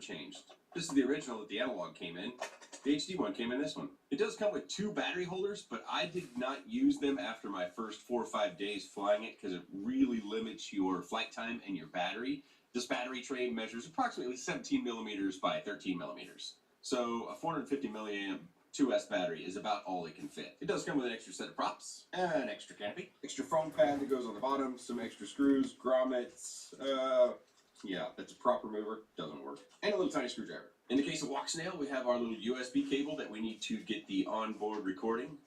changed. This is the original that the analog came in. The HD one came in this one. It does come with 2 battery holders, but I did not use them after my first 4 or 5 days flying it because it really limits your flight time and your battery. This battery tray measures approximately 17 millimeters by 13 millimeters. So a 450 milliamp 2S battery is about all it can fit. It does come with an extra set of props, an extra canopy, extra foam pad that goes on the bottom, some extra screws, grommets, yeah, that's a prop remover, doesn't work, and a little tiny screwdriver. In the case of Walksnail, we have our little USB cable that we need to get the onboard recording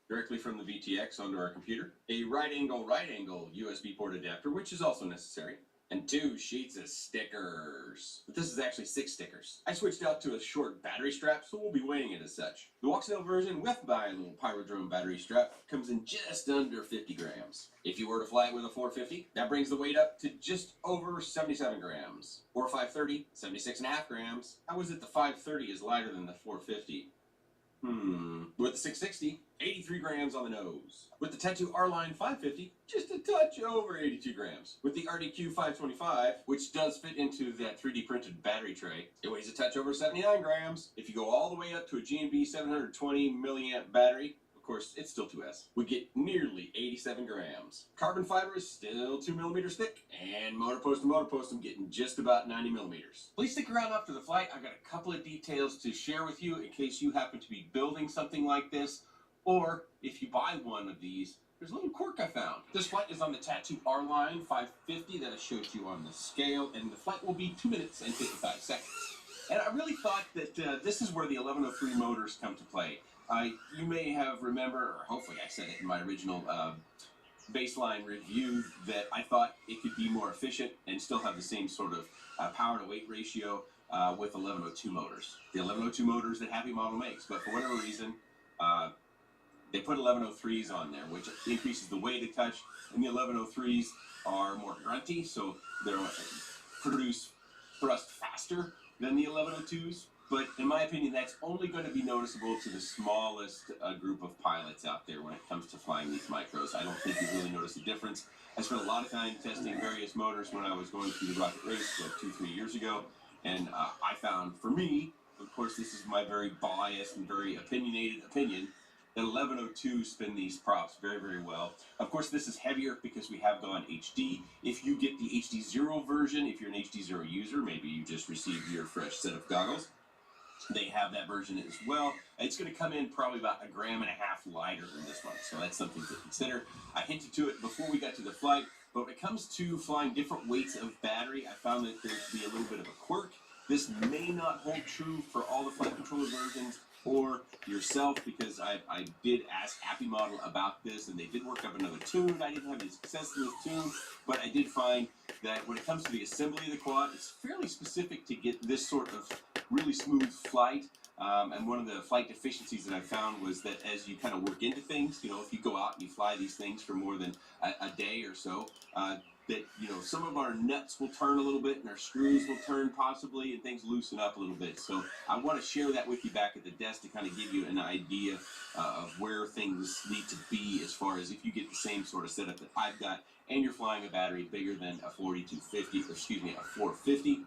directly from the VTX onto our computer, a right angle USB port adapter, which is also necessary, and 2 sheets of stickers. But this is actually 6 stickers. I switched out to a short battery strap, so we'll be weighing it as such. The Walksnail version with my little Pyrodrome battery strap comes in just under 50 grams. If you were to fly it with a 450, that brings the weight up to just over 77 grams. Or 530, 76.5 grams. How is it the 530 is lighter than the 450? With the 660, 83 grams on the nose. With the Tattu R-Line 550, just a touch over 82 grams. With the RDQ 525, which does fit into that 3D printed battery tray, it weighs a touch over 79 grams. If you go all the way up to a G&B 720 milliamp battery, of course, it's still 2S, we get nearly 87 grams. Carbon fiber is still 2 millimeters thick, and motor post to motor post, I'm getting just about 90 millimeters. Please stick around after the flight. I've got a couple of details to share with you in case you happen to be building something like this, or if you buy one of these, there's a little quirk I found. This flight is on the Tattu R-Line 550 that I showed you on the scale, and the flight will be 2 minutes and 55 seconds. And I really thought that this is where the 1103 motors come to play. You may have remembered, or hopefully I said it in my original baseline review, that I thought it could be more efficient and still have the same sort of power to weight ratio with 1102 motors. The 1102 motors that Happy Model makes, but for whatever reason, they put 1103s on there, which increases the weight a touch, and the 1103s are more grunty, so they'll produce thrust faster than the 1102s. But in my opinion, that's only going to be noticeable to the smallest group of pilots out there when it comes to flying these micros. I don't think you really notice a difference. I spent a lot of time testing various motors when I was going through the rocket race like 2-3 years ago, and I found, for me, of course, this is my very biased and very opinionated opinion, that 1102 spin these props very, very well. Of course, this is heavier because we have gone HD. If you get the HD0 version, if you're an HD0 user, maybe you just received your fresh set of goggles, they have that version as well. It's going to come in probably about 1.5 grams lighter than this one, so that's something to consider. I hinted to it before we got to the flight, but when it comes to flying different weights of battery, I found that there could be a little bit of a quirk. This may not hold true for all the flight controller versions or yourself, because I did ask Happy Model about this, and they did work up another tune. I didn't have any success in this tune, but I did find that when it comes to the assembly of the quad, it's fairly specific to get this sort of really smooth flight. And one of the flight deficiencies that I found was that as you kind of work into things, you know, if you go out and you fly these things for more than a day or so, that, you know, some of our nuts will turn a little bit and our screws will turn possibly, and things loosen up a little bit. So I want to share that with you back at the desk to kind of give you an idea of where things need to be as far as if you get the same sort of setup that I've got and you're flying a battery bigger than a 4250, or excuse me, a 450.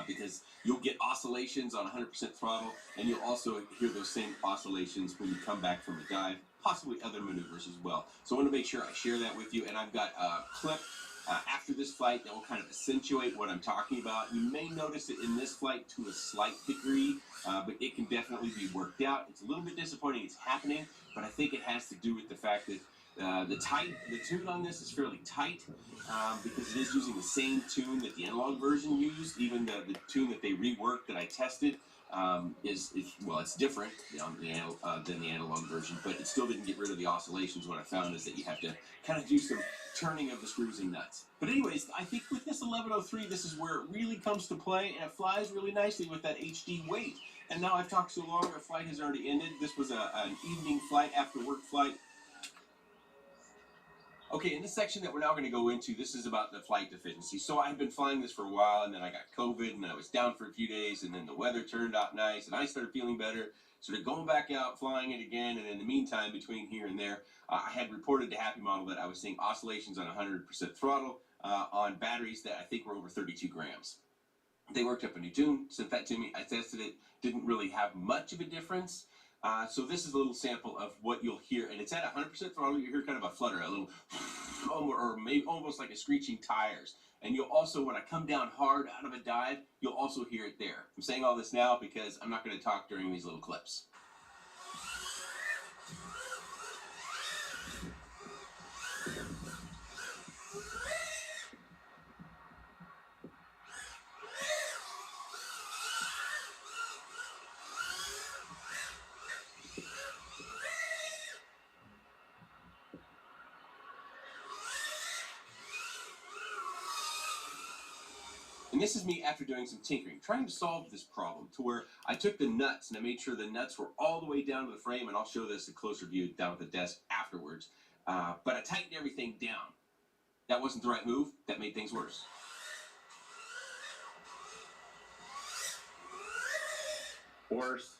Because you'll get oscillations on 100% throttle, and you'll also hear those same oscillations when you come back from a dive, possibly other maneuvers as well. So I want to make sure I share that with you, and I've got a clip after this flight that will kind of accentuate what I'm talking about. You may notice it in this flight to a slight degree, but it can definitely be worked out. It's a little bit disappointing it's happening, but I think it has to do with the fact that the tune on this is fairly tight because it is using the same tune that the analog version used. Even the tune that they reworked that I tested is well, it's different than the analog version, but it still didn't get rid of the oscillations. What I found is that you have to kind of do some turning of the screws and nuts. But anyways, I think with this 1103, this is where it really comes to play, and it flies really nicely with that HD weight. And now I've talked so long, our flight has already ended. This was an evening flight, after work flight. Okay, in this section that we're now going to go into, this is about the flight deficiency. So I've been flying this for a while, and then I got COVID, and I was down for a few days, and then the weather turned out nice, and I started feeling better. Started going back out, flying it again, and in the meantime, between here and there, I had reported to Happy Model that I was seeing oscillations on 100% throttle on batteries that I think were over 32 grams. They worked up a new tune, sent that to me. I tested it, didn't really have much of a difference. So this is a little sample of what you'll hear, and it's at 100% throttle. You hear kind of a flutter, a little, or maybe almost like a screeching tires. And you'll also, when I come down hard out of a dive, you'll also hear it there. I'm saying all this now because I'm not going to talk during these little clips. And this is me after doing some tinkering, trying to solve this problem to where I took the nuts and I made sure the nuts were all the way down to the frame, and I'll show this a closer view down at the desk afterwards. But I tightened everything down. That wasn't the right move. That made things worse. Worse.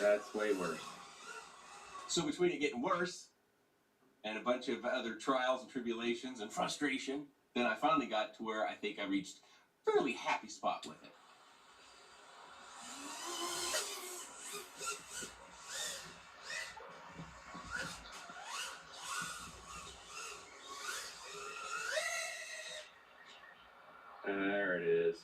That's way worse. So between it getting worse and a bunch of other trials and tribulations and frustration, then I finally got to where I think I reached a fairly happy spot with it. There it is.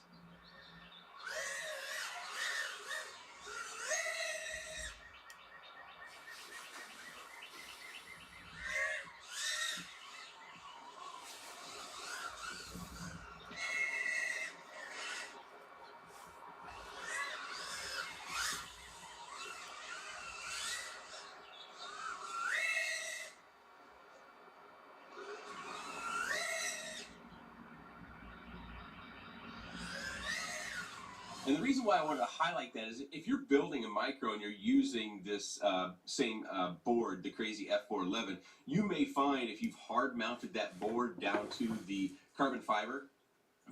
And the reason why I wanted to highlight that is if you're building a micro and you're using this same board, the Crazy F411, you may find if you've hard mounted that board down to the carbon fiber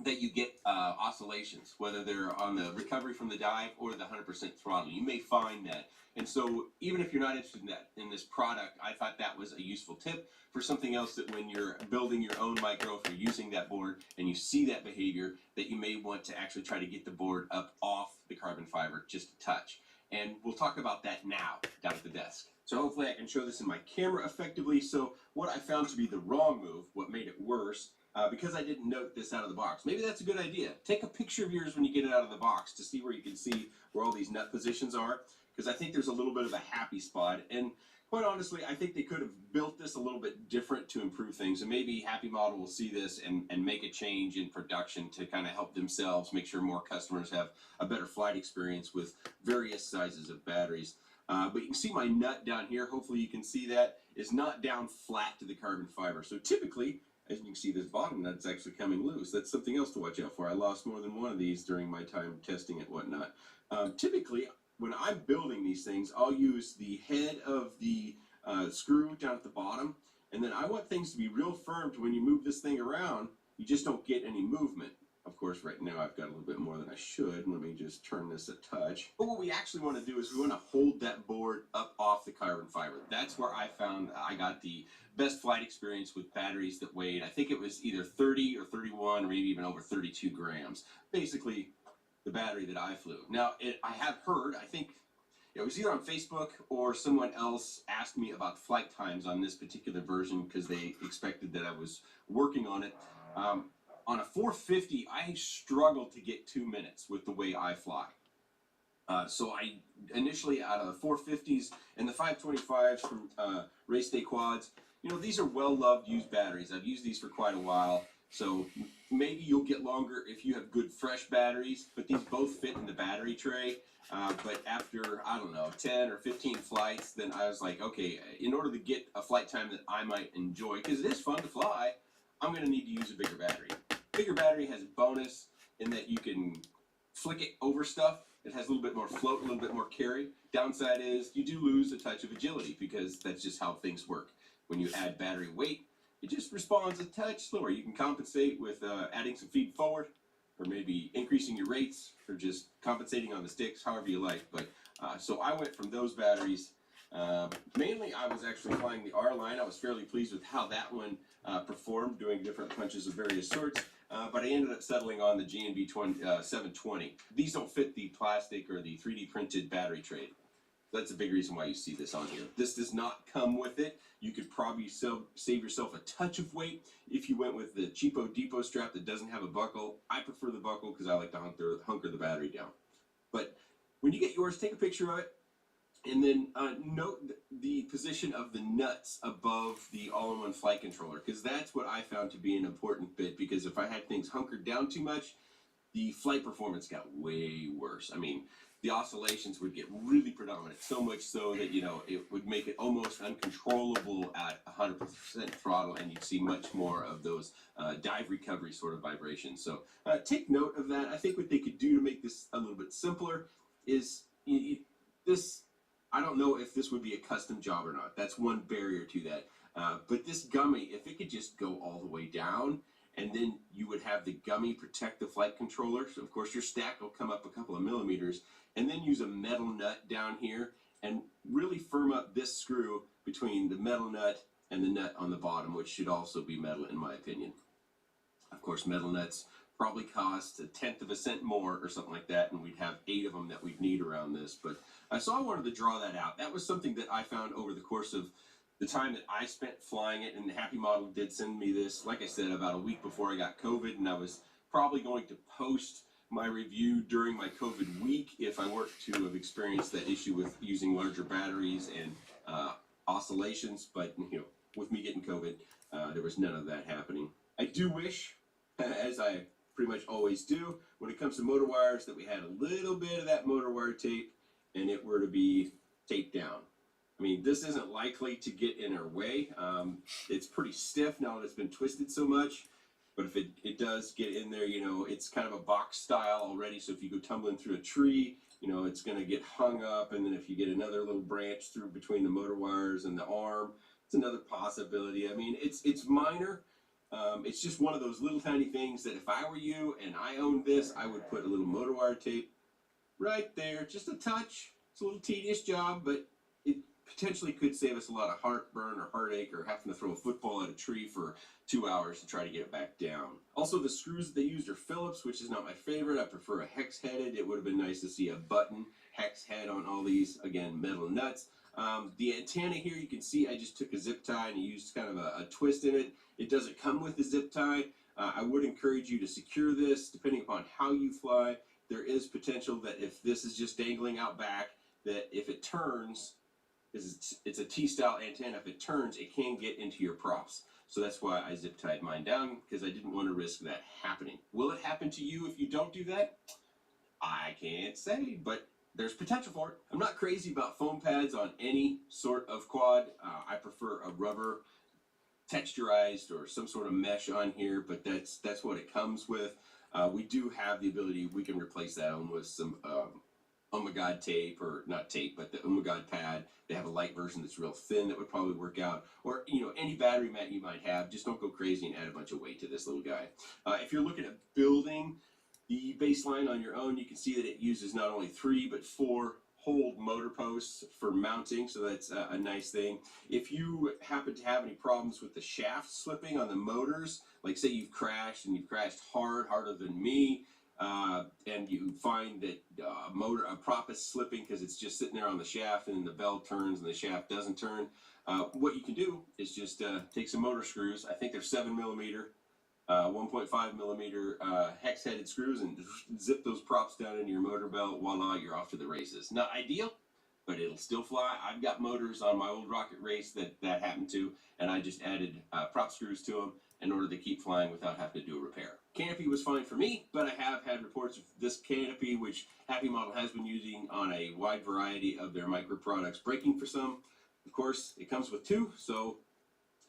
that you get oscillations, whether they're on the recovery from the dive or the 100% throttle. You may find that. And so even if you're not interested in that, in this product, I thought that was a useful tip for something else that when you're building your own micro, if you're using that board and you see that behavior, that you may want to actually try to get the board up off the carbon fiber just a touch. And we'll talk about that now down at the desk. So hopefully I can show this in my camera effectively. So what I found to be the wrong move, what made it worse, because I didn't note this out of the box. Maybe that's a good idea. Take a picture of yours when you get it out of the box to see where you can see where all these nut positions are, because I think there's a little bit of a happy spot. And quite honestly, I think they could have built this a little bit different to improve things. And maybe Happy Model will see this and make a change in production to kind of help themselves make sure more customers have a better flight experience with various sizes of batteries. But you can see my nut down here. Hopefully you can see that is not down flat to the carbon fiber. So typically, as you can see, this bottom nut's actually coming loose. That's something else to watch out for. I lost more than one of these during my time testing it, whatnot. Typically, when I'm building these things, I'll use the head of the screw down at the bottom, and then I want things to be real firm to when you move this thing around, you just don't get any movement. Of course, right now I've got a little bit more than I should. Let me just turn this a touch. But what we actually want to do is we want to hold that board up off the carbon fiber. That's where I found I got the best flight experience with batteries that weighed, I think it was either 30 or 31 or maybe even over 32 grams. Basically, the battery that I flew. Now, I have heard, I think it was either on Facebook or someone else asked me about flight times on this particular version because they expected that I was working on it. On a 450, I struggled to get 2 minutes with the way I fly. So I initially, out of the 450s and the 525s from Race Day Quads, you know, these are well-loved used batteries. I've used these for quite a while. So maybe you'll get longer if you have good fresh batteries, but these both fit in the battery tray. But after, I don't know, 10 or 15 flights, then I was like, okay, in order to get a flight time that I might enjoy, because it is fun to fly, I'm going to need to use a bigger battery. Bigger battery has a bonus in that you can flick it over stuff. It has a little bit more float, a little bit more carry. Downside is you do lose a touch of agility because that's just how things work. When you add battery weight, it just responds a touch slower. You can compensate with adding some feed forward, or maybe increasing your rates, or just compensating on the sticks, however you like. But so I went from those batteries Mainly, I was actually flying the R line. I was fairly pleased with how that one performed, doing different punches of various sorts. But I ended up settling on the GNB 720. These don't fit the plastic or the 3D printed battery tray. That's a big reason why you see this on here. This does not come with it. You could probably save yourself a touch of weight if you went with the cheapo depot strap that doesn't have a buckle. I prefer the buckle because I like to hunker the battery down. But when you get yours, take a picture of it, and then note the position of the nuts above the all-in-one flight controller, because that's what I found to be an important bit, because if I had things hunkered down too much, the flight performance got way worse. I mean, the oscillations would get really predominant, so much so that, it would make it almost uncontrollable at 100% throttle, and you'd see much more of those dive recovery sort of vibrations. So take note of that. I think what they could do to make this a little bit simpler is this. I don't know if this would be a custom job or not. That's one barrier to that. But this gummy, if it could just go all the way down, and then you would have the gummy protect the flight controller. So of course your stack will come up a couple of millimeters, and then use a metal nut down here and really firm up this screw between the metal nut and the nut on the bottom, which should also be metal in my opinion. Of course, metal nuts probably cost 1/10 of a cent more or something like that, and we'd have 8 of them that we'd need around this. But so I wanted to draw that out. That was something that I found over the course of the time that I spent flying it, and the Happy Model did send me this, like I said, about a week before I got COVID, and I was probably going to post my review during my COVID week if I weren't to have experienced that issue with using larger batteries and oscillations. But with me getting COVID, there was none of that happening. I do wish, as I pretty much always do when it comes to motor wires, that we had a little bit of that motor wire tape and it were to be taped down. I mean, this isn't likely to get in our way. It's pretty stiff now that it's been twisted so much. But if it does get in there, it's kind of a box style already. So if you go tumbling through a tree, it's going to get hung up. And then if you get another little branch through between the motor wires and the arm, it's another possibility. I mean, it's minor. It's just one of those little tiny things that if I were you and I owned this, I would put a little motor wire tape right there. Just a touch. It's a little tedious job, but it potentially could save us a lot of heartburn or heartache or having to throw a football at a tree for 2 hours to try to get it back down. Also, the screws that they used are Phillips, which is not my favorite. I prefer a hex-headed. It would have been nice to see a button hex head on all these. Again, metal nuts. The antenna here, you can see I just took a zip tie and used kind of a twist in it. It doesn't come with a zip tie. I would encourage you to secure this depending upon how you fly. There is potential that if this is just dangling out back, that if it turns, it's a T-style antenna, if it turns, it can get into your props. So that's why I zip tied mine down, because I didn't want to risk that happening. Will it happen to you if you don't do that? I can't say, but there's potential for it. I'm not crazy about foam pads on any sort of quad. I prefer a rubber texturized or some sort of mesh on here, but that's what it comes with. We do have the ability, we can replace that one with some Omagod tape, or not tape, but the Omagod pad. They have a light version that's real thin that would probably work out. Or, any battery mat you might have, just don't go crazy and add a bunch of weight to this little guy. If you're looking at building the baseline on your own, you can see that it uses not only 3, but 4 hold motor posts for mounting, so that's a nice thing. If you happen to have any problems with the shaft slipping on the motors, like say you've crashed and you've crashed harder than me, and you find that a prop is slipping because it's just sitting there on the shaft and the bell turns and the shaft doesn't turn, what you can do is just take some motor screws. I think they're 7mm, 1.5mm hex-headed screws, and zip those props down into your motor belt. Voila, you're off to the races. Not ideal, but it'll still fly. I've got motors on my old Rocket Race that happened to, and I just added prop screws to them in order to keep flying without having to do a repair. Canopy was fine for me, but I have had reports of this canopy, which Happy Model has been using on a wide variety of their micro products, breaking for some. Of course, it comes with 2,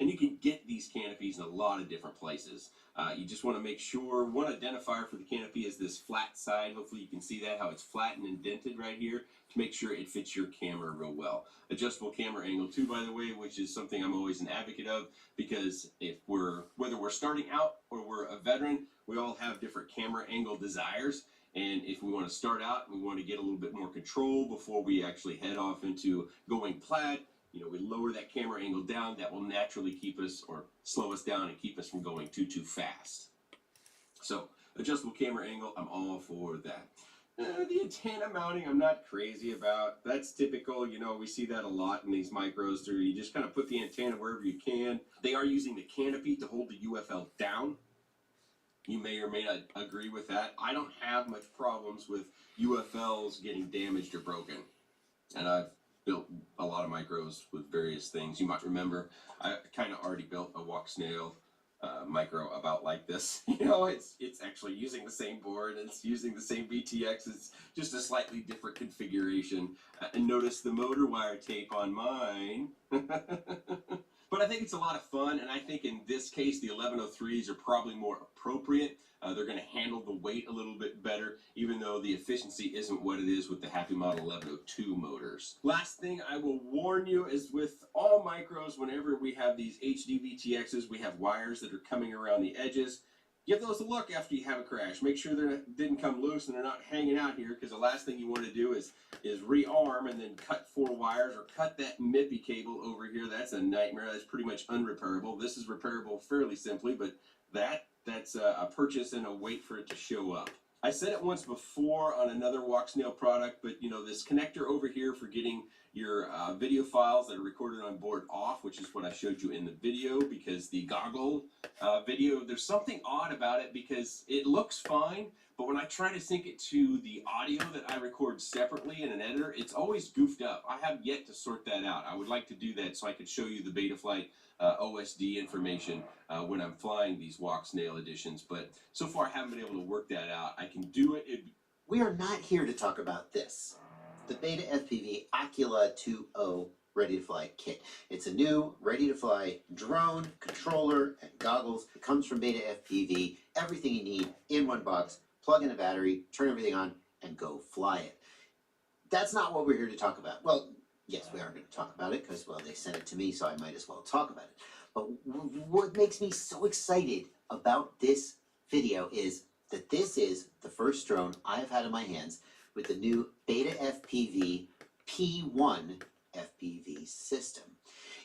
and you can get these canopies in a lot of different places. You just want to make sure, one identifier for the canopy is this flat side. Hopefully you can see that, how it's flat and indented right here, to make sure it fits your camera real well. Adjustable camera angle too, by the way, which is something I'm always an advocate of, because whether we're starting out or we're a veteran, we all have different camera angle desires. And if we want to start out and we want to get a little bit more control before we actually head off into going plaid, we lower that camera angle down. That will naturally keep us or slow us down and keep us from going too fast. So adjustable camera angle, I'm all for that. The antenna mounting, I'm not crazy about. That's typical, we see that a lot in these micros. You just kind of put the antenna wherever you can. They are using the canopy to hold the UFL down. You may or may not agree with that. I don't have much problems with UFLs getting damaged or broken. And I've built a lot of micros with various things. You might remember I kind of already built a walk snail micro about like this. It's actually using the same board, and it's using the same VTX. It's just a slightly different configuration. And notice the motor wire tape on mine. But I think it's a lot of fun, and I think in this case the 1103s are probably more appropriate. They're going to handle the weight a little bit better, even though the efficiency isn't what it is with the Happy Model 1102 motors. Last thing I will warn you is with all micros, whenever we have these HD VTXs, we have wires that are coming around the edges. Give those a look after you have a crash. Make sure they didn't come loose and they're not hanging out here, because the last thing you want to do is rearm and then cut 4 wires or cut that MIPI cable over here. That's a nightmare. That's pretty much unrepairable. This is repairable fairly simply, but that's a purchase and a wait for it to show up. I said it once before on another Walk Snail product, but this connector over here for getting your video files that are recorded on board off, which is what I showed you in the video, because the goggle video, there's something odd about it because it looks fine, but when I try to sync it to the audio that I record separately in an editor, it's always goofed up. I have yet to sort that out. I would like to do that so I could show you the Betaflight OSD information when I'm flying these Walk Snail editions, but so far I haven't been able to work that out. I can do it. We are not here to talk about this. The Beta FPV Ocula 2.0 Ready to Fly kit. It's a new, ready to fly drone, controller, and goggles. It comes from Beta FPV. Everything you need in one box. Plug in a battery, turn everything on, and go fly it. That's not what we're here to talk about. Well, yes, we are going to talk about it because, well, they sent it to me, so I might as well talk about it. But what makes me so excited about this video is that this is the first drone I've had in my hands with the new Beta FPV P1 FPV system.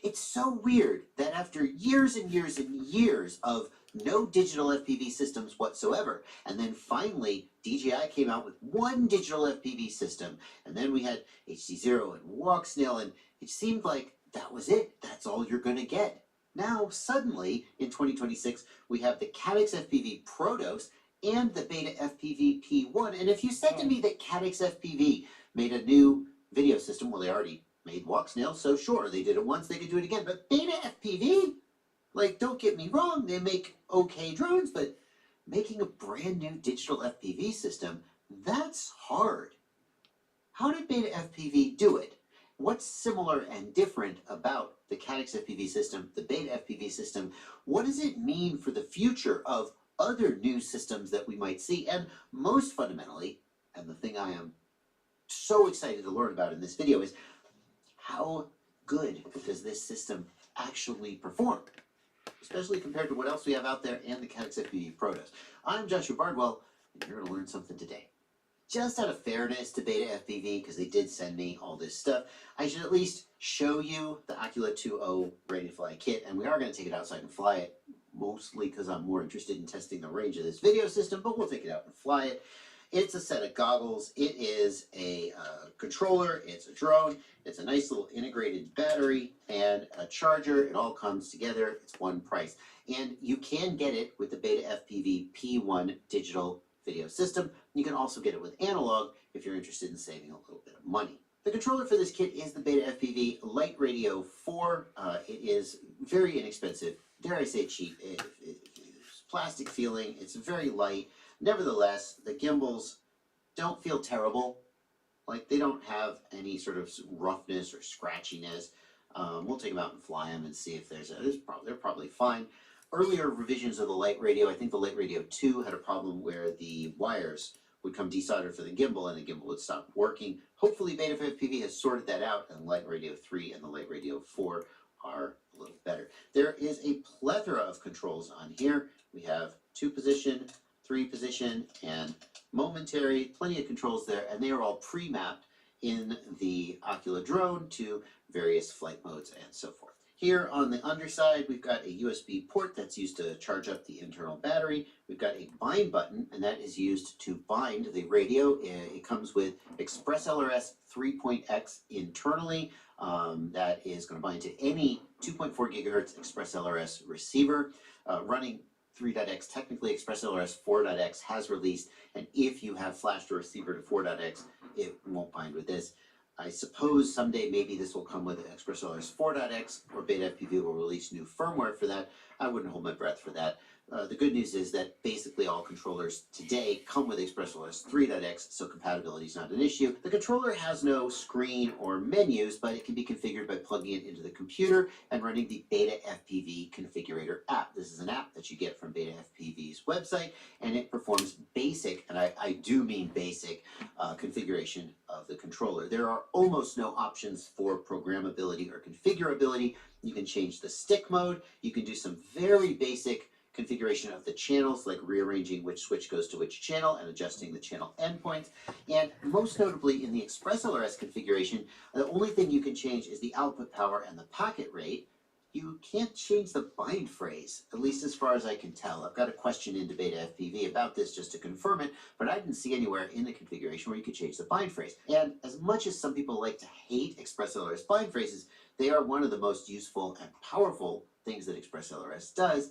It's so weird that after years and years and years of no digital FPV systems whatsoever, and then finally DJI came out with one digital FPV system, and then we had HD0 and Walk Snail, and it seemed like that was it. That's all you're going to get. Now, suddenly, in 2026, we have the Caddx FPV Protos and the Beta FPV P1. And if you said to me that Caddx FPV made a new video system, well, they already made Walk Snail, so sure, they did it once, they could do it again. But Beta FPV? Like, don't get me wrong, they make okay drones, but making a brand new digital FPV system, that's hard. How did Beta FPV do it? What's similar and different about the Caddx FPV system, the Beta FPV system? What does it mean for the future of other new systems that we might see? And most fundamentally, and the thing I am so excited to learn about in this video, is how good does this system actually perform, especially compared to what else we have out there and the Caddx FPV Protos. I'm Joshua Bardwell, and you're going to learn something today. Just out of fairness to Beta FPV, because they did send me all this stuff, I should at least show you the Ocula 2.0 Ready to Fly kit, and we are going to take it outside and fly it, mostly because I'm more interested in testing the range of this video system, but we'll take it out and fly it. It's a set of goggles, it is a controller, it's a drone, it's a nice little integrated battery, and a charger. It all comes together, it's one price. And you can get it with the Beta FPV P1 digital video system. You can also get it with analog if you're interested in saving a little bit of money. The controller for this kit is the Beta FPV Light Radio 4. It is very inexpensive, dare I say cheap. It's plastic feeling, it's very light. Nevertheless, the gimbals don't feel terrible. Like, they don't have any sort of roughness or scratchiness. We'll take them out and fly them and see if they're probably fine. Earlier revisions of the Light Radio, I think the Light Radio 2 had a problem where the wires would come desoldered for the gimbal and the gimbal would stop working. Hopefully Beta FPV has sorted that out, and Light Radio 3 and the Light Radio 4 are a little better. There is a plethora of controls on here. We have 2-position, 3-position, and momentary, plenty of controls there, and they are all pre-mapped in the Ocula drone to various flight modes and so forth. Here on the underside, we've got a USB port that's used to charge up the internal battery. We've got a bind button, and that is used to bind the radio. It comes with ExpressLRS 3.x internally. That is going to bind to any 2.4 gigahertz ExpressLRS receiver. Running 3.x, technically ExpressLRS 4.x has released, and if you have flashed a receiver to 4.x, it won't bind with this. I suppose someday maybe this will come with ExpressLRS 4.x, or Beta FPV will release new firmware for that. I wouldn't hold my breath for that. The good news is that basically all controllers today come with ExpressLRS 3.x, so compatibility is not an issue. The controller has no screen or menus, but it can be configured by plugging it into the computer and running the Beta FPV Configurator app. This is an app that you get from Beta FPV's website, and it performs basic, and I do mean basic, configuration of the controller. There are almost no options for programmability or configurability. You can change the stick mode. You can do some very basic configuration of the channels, like rearranging which switch goes to which channel and adjusting the channel endpoints. And most notably in the ExpressLRS configuration, the only thing you can change is the output power and the packet rate. You can't change the bind phrase, at least as far as I can tell. I've got a question into Beta FPV about this just to confirm it, but I didn't see anywhere in the configuration where you could change the bind phrase. And as much as some people like to hate ExpressLRS bind phrases, they are one of the most useful and powerful things that ExpressLRS does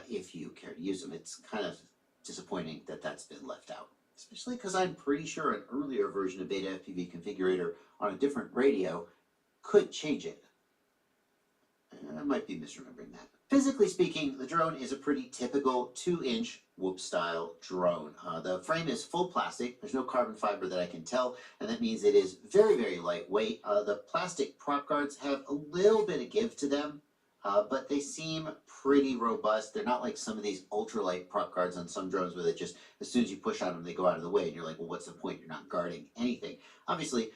if you care to use them. It's kind of disappointing that that's been left out, especially because I'm pretty sure an earlier version of Beta FPV Configurator on a different radio could change it. I might be misremembering that. Physically speaking, the drone is a pretty typical 2-inch whoop style drone. The frame is full plastic. There's no carbon fiber that I can tell, and that means it is very, very lightweight. The plastic prop guards have a little bit of give to them, but they seem pretty robust. They're not like some of these ultralight prop guards on some drones where they just, as soon as you push on them, they go out of the way, and you're like, well, what's the point? You're not guarding anything. Obviously,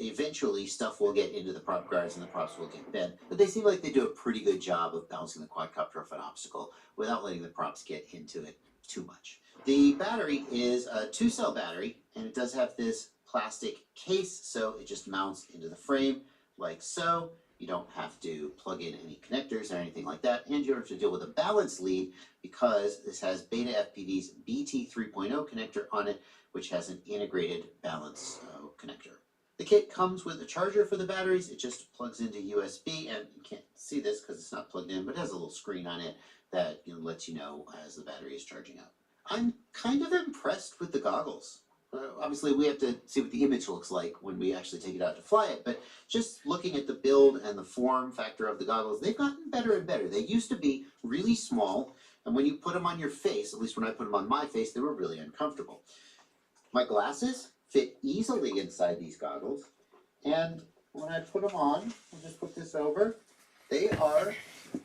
eventually stuff will get into the prop guards and the props will get bent, but they seem like they do a pretty good job of bouncing the quadcopter off an obstacle without letting the props get into it too much. The battery is a 2-cell battery, and it does have this plastic case, so it just mounts into the frame like so. You don't have to plug in any connectors or anything like that, and you don't have to deal with a balance lead because this has Beta FPV's BT 3.0 connector on it, which has an integrated balance connector. The kit comes with a charger for the batteries. It just plugs into USB, and you can't see this because it's not plugged in, but it has a little screen on it that lets you know as the battery is charging up. I'm kind of impressed with the goggles. Obviously, we have to see what the image looks like when we actually take it out to fly it, but just looking at the build and the form factor of the goggles, they've gotten better and better. They used to be really small, and when you put them on your face, at least when I put them on my face, they were really uncomfortable. My glasses fit easily inside these goggles, and when I put them on, I'll just put this over, they are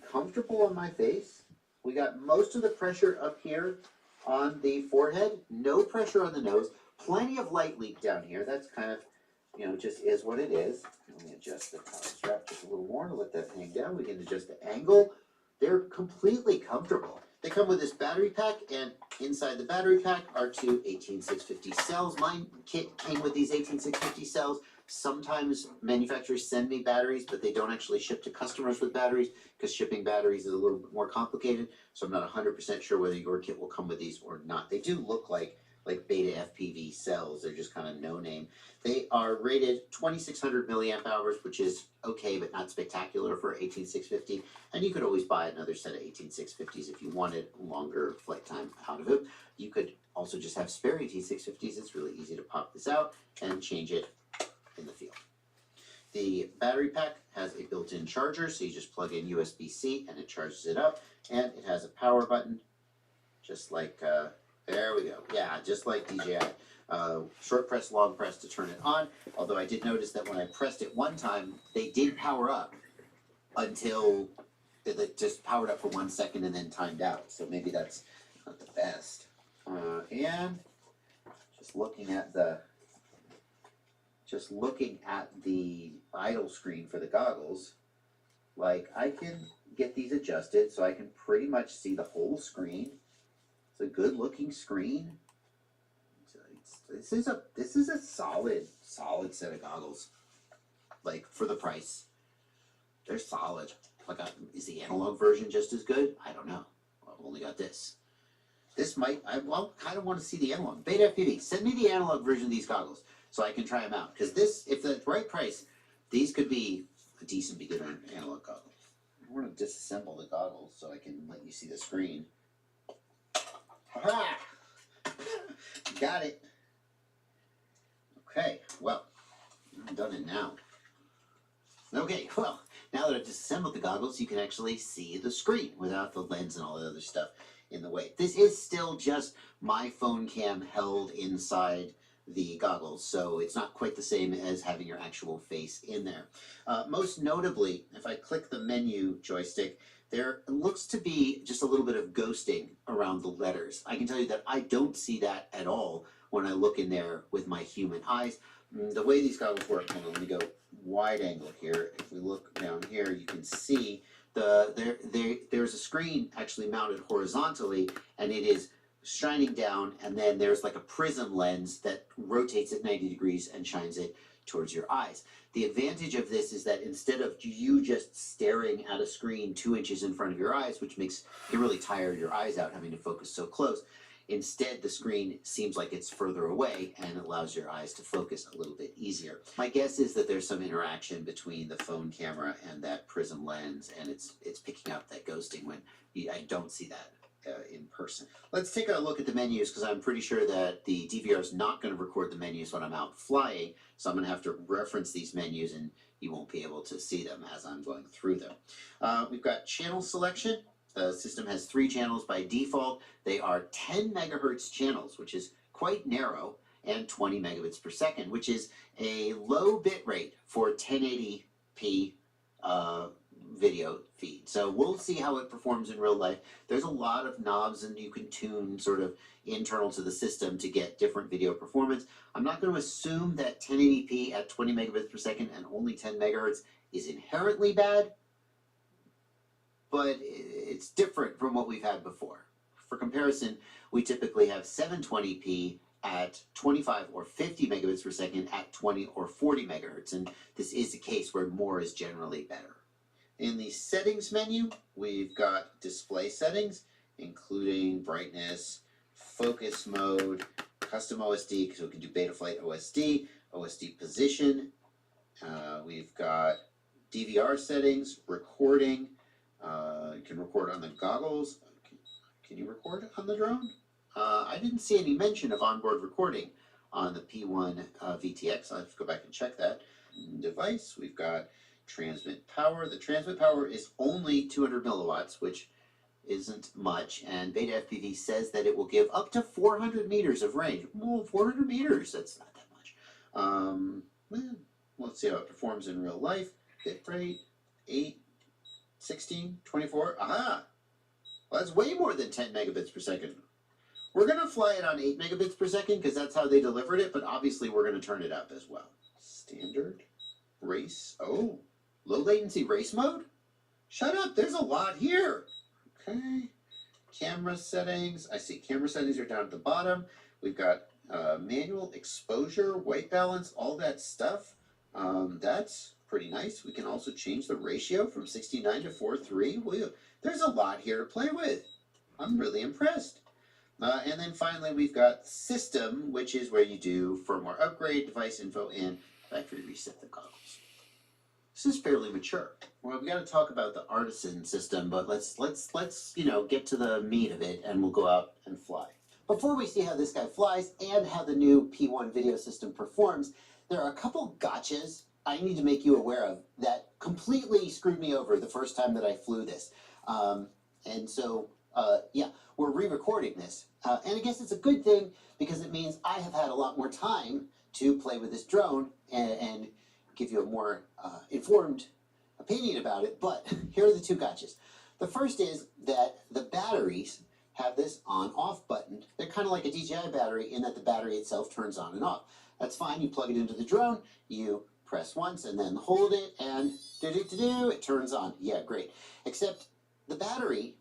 comfortable on my face. We got most of the pressure up here on the forehead, no pressure on the nose, plenty of light leak down here. That's kind of, just is what it is. Let me adjust the power strap just a little more to let that hang down. We can adjust the angle. They're completely comfortable. They come with this battery pack, and inside the battery pack are 2 18650 cells. My kit came with these 18650 cells. Sometimes manufacturers send me batteries, but they don't actually ship to customers with batteries because shipping batteries is a little bit more complicated. So I'm not 100% sure whether your kit will come with these or not. They do look like Beta FPV cells. They're just kind of no name. They are rated 2600 milliamp hours, which is okay, but not spectacular for 18650. And you could always buy another set of 18650s if you wanted longer flight time out of it. You could also just have spare 18650s. It's really easy to pop this out and change it in the field. The battery pack has a built-in charger, so you just plug in USB-C and it charges it up, and it has a power button, just like, there we go, yeah, just like DJI. Short press, long press to turn it on, although I did notice that when I pressed it one time, they did power up until it just powered up for 1 second and then timed out, so maybe that's not the best. And just looking at the idle screen for the goggles, I can get these adjusted so I can pretty much see the whole screen. It's a good looking screen. this is a solid set of goggles. Like for the price, they're solid. Like, is the analog version just as good? I don't know. I've only got this. This might. I kind of want to see the analog. Beta FPV, send me the analog version of these goggles so I can try them out. Because this, if the right price, these could be a decent beginner analog goggles. I want to disassemble the goggles so I can let you see the screen. Ha! Got it. Okay, well, I've done it now. Okay, well, now that I've disassembled the goggles, you can actually see the screen without the lens and all the other stuff in the way. This is still just my phone cam held inside the goggles, so it's not quite the same as having your actual face in there. Most notably, if I click the menu joystick, there looks to be just a little bit of ghosting around the letters. I can tell you that I don't see that at all when I look in there with my human eyes. The way these goggles work, hold on, let me go wide angle here. If we look down here, you can see there's a screen actually mounted horizontally, and it is shining down, and then there's like a prism lens that rotates at 90 degrees and shines it towards your eyes. The advantage of this is that instead of you just staring at a screen 2 inches in front of your eyes, which makes you really tire your eyes out having to focus so close, instead the screen seems like it's further away and allows your eyes to focus a little bit easier. My guess is that there's some interaction between the phone camera and that prism lens, and it's picking up that ghosting when I don't see that in person. Let's take a look at the menus, because I'm pretty sure that the DVR is not going to record the menus when I'm out flying, so I'm going to have to reference these menus and you won't be able to see them as I'm going through them. We've got channel selection. The system has 3 channels by default. They are 10 megahertz channels, which is quite narrow, and 20 megabits per second, which is a low bit rate for 1080p video feed. So we'll see how it performs in real life. There's a lot of knobs and you can tune sort of internal to the system to get different video performance. I'm not going to assume that 1080p at 20 megabits per second and only 10 megahertz is inherently bad, but it's different from what we've had before. For comparison, we typically have 720p at 25 or 50 megabits per second at 20 or 40 megahertz, and this is a case where more is generally better. In the settings menu, we've got display settings, including brightness, focus mode, custom OSD, so we can do Betaflight OSD, OSD position. We've got DVR settings, recording. You can record on the goggles. Can you record on the drone? I didn't see any mention of onboard recording on the P1 VTX. I'll have to go back and check that. Device, we've got transmit power. The transmit power is only 200 milliwatts, which isn't much, and Beta FPV says that it will give up to 400 meters of range. Well, 400 meters, that's not that much. Well, let's see how it performs in real life. Bit rate, 8, 16, 24. Aha! Well, that's way more than 10 megabits per second. We're going to fly it on 8 megabits per second because that's how they delivered it, but obviously we're going to turn it up as well. Standard, race, oh, low latency race mode? Shut up, there's a lot here. Okay, camera settings. I see camera settings are down at the bottom. We've got manual exposure, white balance, all that stuff. That's pretty nice. We can also change the ratio from 69 to 4:3. There's a lot here to play with. I'm really impressed. And then finally we've got system, which is where you do firmware upgrade, device info, and factory reset the goggles. This is fairly mature. Well, we got to talk about the Artisan system, but let's get to the meat of it, and we'll go out and fly. Before we see how this guy flies and how the new P1 video system performs, there are a couple gotchas I need to make you aware of that completely screwed me over the first time that I flew this. And so, yeah, we're re-recording this. And I guess it's a good thing because it means I have had a lot more time to play with this drone and give you a more informed opinion about it. But here are the two gotchas. The first is that the batteries have this on-off button. They're kind of like a DJI battery in that the battery itself turns on and off. That's fine. You plug it into the drone, you press once and then hold it, and it turns on. Yeah, great. Except the battery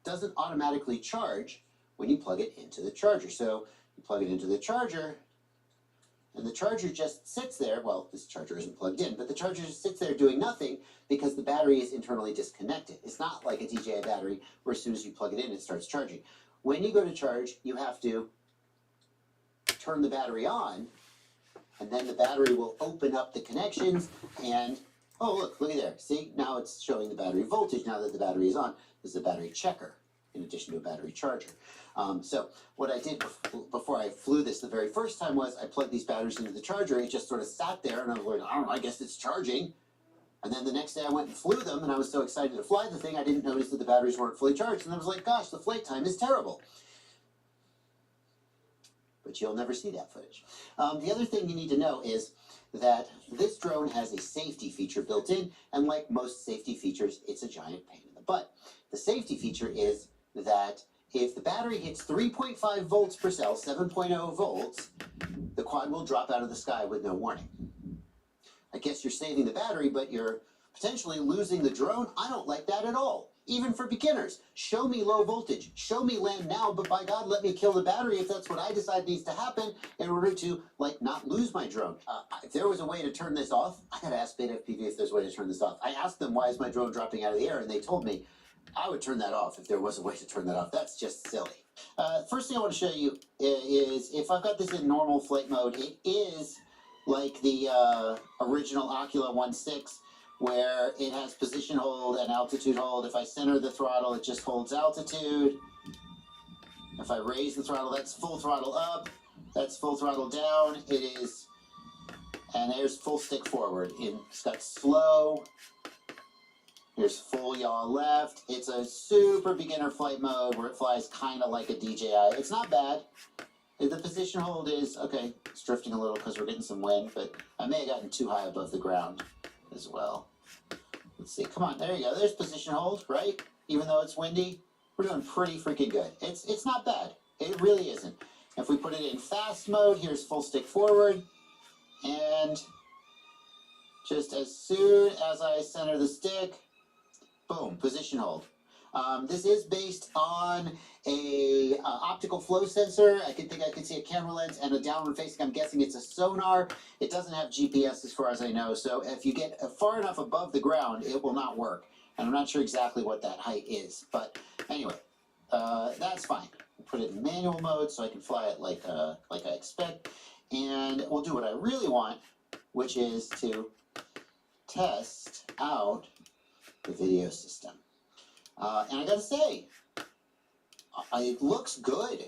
doesn't automatically charge when you plug it into the charger. So You plug it into the charger, and the charger just sits there. Well, this charger isn't plugged in, but the charger just sits there doing nothing because the battery is internally disconnected. It's not like a DJI battery where as soon as you plug it in, it starts charging. When you go to charge, you have to turn the battery on, and then the battery will open up the connections and, oh, look at there. See, now it's showing the battery voltage now that the battery is on. This is a battery checker in addition to a battery charger. So what I did before I flew this the very first time was I plugged these batteries into the charger. It just sort of sat there, and I was like, I don't know, I guess it's charging. And then the next day I went and flew them, and I was so excited to fly the thing, I didn't notice that the batteries weren't fully charged. And I was like, gosh, the flight time is terrible. But you'll never see that footage. The other thing you need to know is that this drone has a safety feature built in, and like most safety features, it's a giant pain in the butt. The safety feature is that if the battery hits 3.5 volts per cell, 7.0 volts, the quad will drop out of the sky with no warning. I guess you're saving the battery, but you're potentially losing the drone. I don't like that at all. Even for beginners, show me low voltage, show me land now, but by God, let me kill the battery if that's what I decide needs to happen in order to, like, not lose my drone. If there was a way to turn this off, I gotta ask Beta FPV if there's a way to turn this off. I asked them, why is my drone dropping out of the air? And they told me, I would turn that off if there was a way to turn that off. That's just silly. First thing I want to show you is if I've got this in normal flight mode, it is like the original Ocula 1.6, where it has position hold and altitude hold. If I center the throttle, it just holds altitude. If I raise the throttle, that's full throttle up. That's full throttle down. It is, and there's full stick forward. It's got slow. Here's full yaw left. It's a super beginner flight mode where it flies kind of like a DJI. It's not bad. The position hold is, okay, it's drifting a little because we're getting some wind, but I may have gotten too high above the ground as well. Let's see, come on, there you go. There's position hold, right? Even though it's windy, we're doing pretty freaking good. It's not bad. It really isn't. If we put it in fast mode, here's full stick forward, and just as soon as I center the stick, boom, position hold. This is based on a optical flow sensor. I can see a camera lens and a downward facing. I'm guessing it's a sonar. It doesn't have GPS as far as I know. So if you get far enough above the ground, it will not work. And I'm not sure exactly what that height is. But anyway, that's fine. Put it in manual mode so I can fly it like I expect. And we'll do what I really want, which is to test out the video system. And I gotta say, it looks good.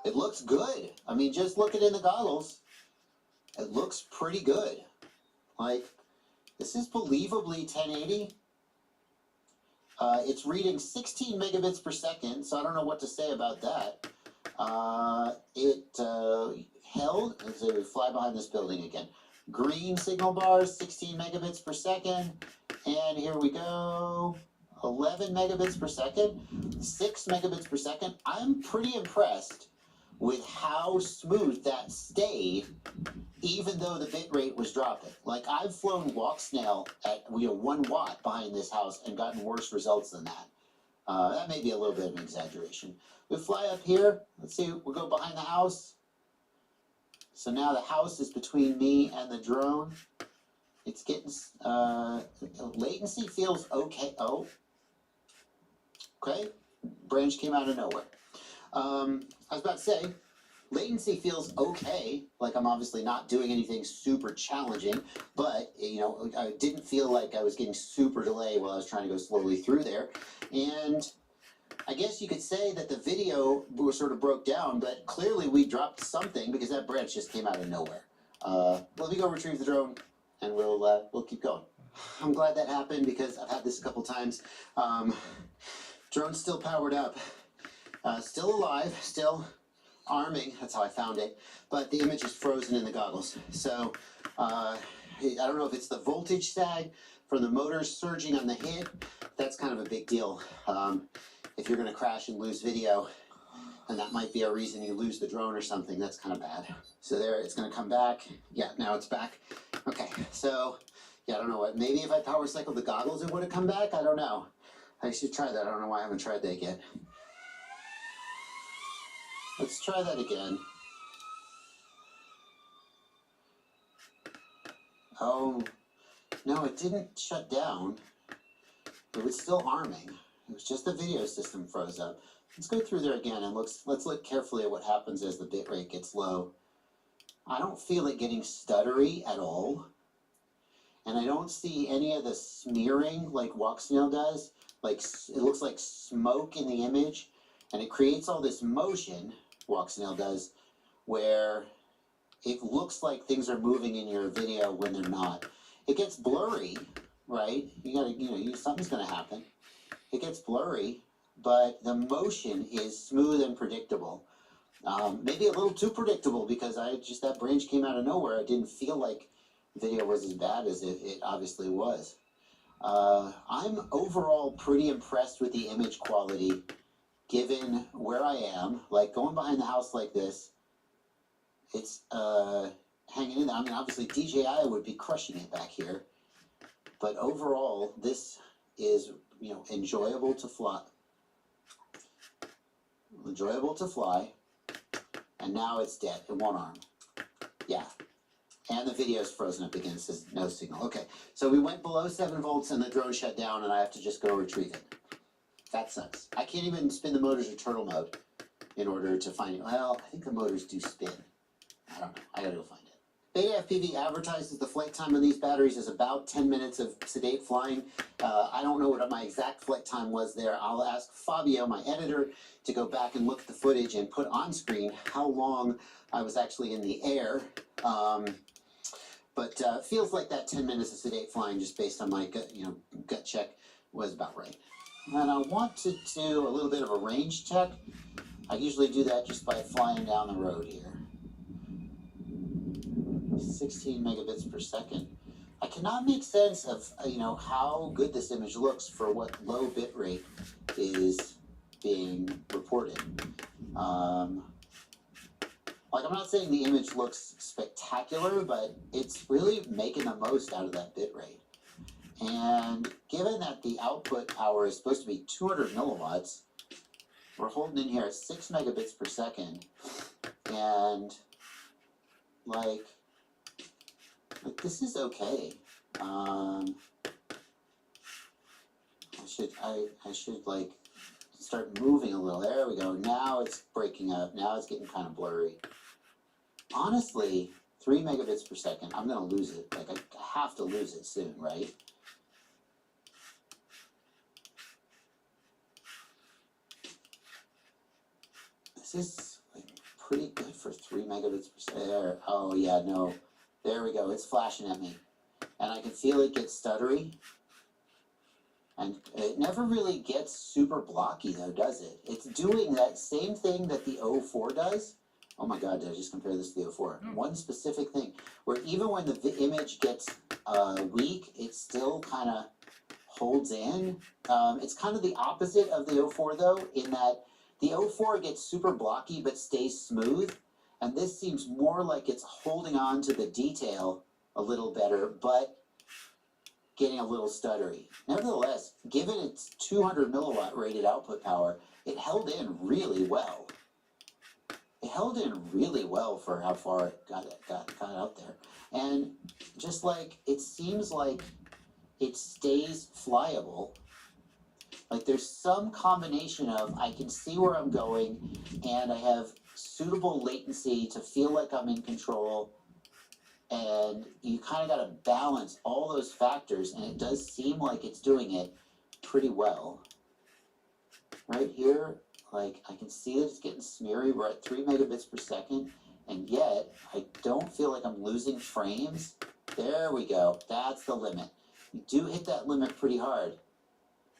It looks good. I mean, just look at it in the goggles. It looks pretty good. Like, this is believably 1080. It's reading 16 megabits per second, so I don't know what to say about that. It held, let's say we fly behind this building again. Green signal bars, 16 megabits per second. And here we go. 11 megabits per second, 6 megabits per second. I'm pretty impressed with how smooth that stayed, even though the bit rate was dropping. Like, I've flown walk snail at 1 watt behind this house and gotten worse results than that. That may be a little bit of an exaggeration. We fly up here. Let's see, we'll go behind the house. So now the house is between me and the drone. It's getting, latency feels okay. Oh, okay. Branch came out of nowhere. I was about to say, latency feels okay. Like, I'm obviously not doing anything super challenging, but, you know, I didn't feel like I was getting super delay while I was trying to go slowly through there. And I guess you could say that the video sort of broke down, but clearly we dropped something because that branch just came out of nowhere. Let me go retrieve the drone, and we'll keep going. I'm glad that happened because I've had this a couple times. Drone's still powered up, still alive, still arming. That's how I found it. But the image is frozen in the goggles. So I don't know if it's the voltage sag from the motors surging on the hit. That's kind of a big deal. If you're going to crash and lose video, and that might be a reason you lose the drone or something, that's kind of bad. So there, it's going to come back. Yeah, now it's back. Okay, so yeah, I don't know what. Maybe if I power cycled the goggles, it would have come back. I don't know. I should try that. I don't know why I haven't tried that yet. Let's try that again. Oh, no, it didn't shut down. It was still arming. It was just the video system froze up. Let's go through there again and let's look carefully at what happens as the bitrate gets low. I don't feel it getting stuttery at all. And I don't see any of the smearing like Walksnail does. Like, it looks like smoke in the image. And it creates all this motion, Walksnail does, where it looks like things are moving in your video when they're not. It gets blurry, right? You gotta, something's gonna happen. It gets blurry, but the motion is smooth and predictable. Maybe a little too predictable because that branch came out of nowhere. I didn't feel like video was as bad as it obviously was. I'm overall pretty impressed with the image quality given where I am. Like going behind the house like this, it's hanging in there. I mean, obviously DJI would be crushing it back here, but overall this is, enjoyable to fly. Enjoyable to fly, and now it's dead. It won't arm. Yeah. And the video's frozen up again. It says no signal. Okay, so we went below 7 volts and the drone shut down and I have to just go retrieve it. That sucks. I can't even spin the motors or turtle mode in order to find it. Well, I think the motors do spin. I don't know. I gotta go find it. Beta FPV advertises the flight time on these batteries is about 10 minutes of sedate flying. I don't know what my exact flight time was there. I'll ask Fabio, my editor, to go back and look at the footage and put on screen how long I was actually in the air. But feels like that 10 minutes of sedate flying, just based on my gut check, was about right. And I want to do a little bit of a range check. I usually do that just by flying down the road here. 16 megabits per second. I cannot make sense of how good this image looks for what low bit rate is being reported. Like, I'm not saying the image looks spectacular, but it's really making the most out of that bit rate. And given that the output power is supposed to be 200 milliwatts, we're holding in here at 6 megabits per second. And like this is okay. I should like start moving a little. There we go. Now it's breaking up. Now it's getting kind of blurry. Honestly, 3 megabits per second, I'm gonna lose it. Like, I have to lose it soon, right? This is like pretty good for 3 megabits per second. There. Oh yeah, no. There we go. It's flashing at me. And I can feel it get stuttery. And it never really gets super blocky though, does it? It's doing that same thing that the O4 does. Oh my god, did I just compare this to the O4? One specific thing, where even when the image gets weak, it still kind of holds in. It's kind of the opposite of the O4 though, in that the O4 gets super blocky but stays smooth. And this seems more like it's holding on to the detail a little better, but getting a little stuttery. Nevertheless, given its 200 milliwatt rated output power, it held in really well. It held in really well for how far it got out there. And just like, it seems like it stays flyable. Like there's some combination of, I can see where I'm going, and I have suitable latency to feel like I'm in control, and you kind of got to balance all those factors, and it does seem like it's doing it pretty well. Right here, like I can see that it's getting smeary. We're at 3 megabits per second, and yet I don't feel like I'm losing frames. There we go. That's the limit. You do hit that limit pretty hard.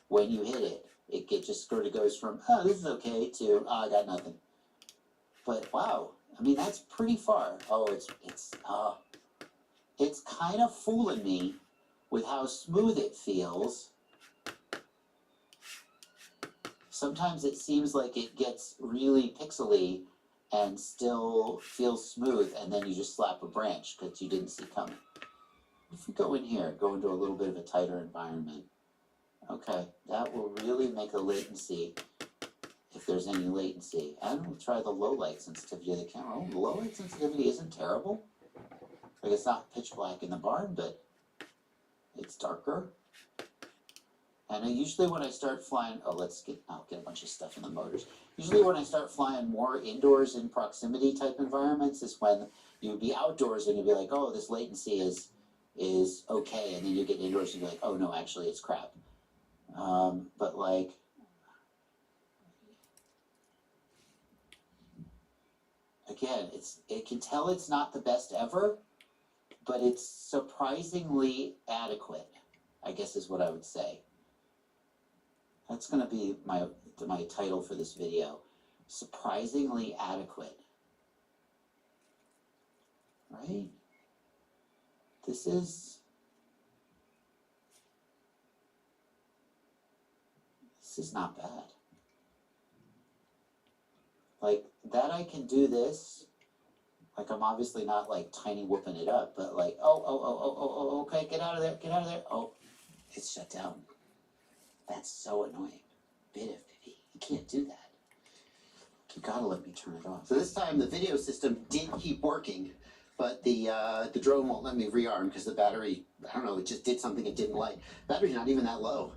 When you hit it, it just sort of goes from, oh, this is okay, to, oh, I got nothing. But wow, I mean, that's pretty far. Oh, it's kind of fooling me with how smooth it feels. Sometimes it seems like it gets really pixely and still feels smooth, and then you just slap a branch because you didn't see coming. If we go in here, go into a little bit of a tighter environment, okay, that will really make the latency if there's any latency. And we'll try the low light sensitivity of the camera. Oh, the low light sensitivity isn't terrible. Like, it's not pitch black in the barn, but it's darker. And usually when I start flying, I'll get a bunch of stuff in the motors. Usually when I start flying more indoors in proximity type environments is when you'd be outdoors and you'd be like, oh, this latency is okay, and then you get indoors and you're like, oh no, actually it's crap. But like, again, it can tell it's not the best ever, but it's surprisingly adequate, I guess is what I would say. That's gonna be my title for this video. Surprisingly adequate. Right? This is not bad. Like, that I can do this. Like, I'm obviously not like tiny whooping it up, but like, okay, get out of there, get out of there. Oh, it's shut down. That's so annoying. BitFPV, you can't do that. You gotta let me turn it off. So this time the video system did keep working, but the drone won't let me rearm because the battery, I don't know, it just did something it didn't like. Battery's not even that low.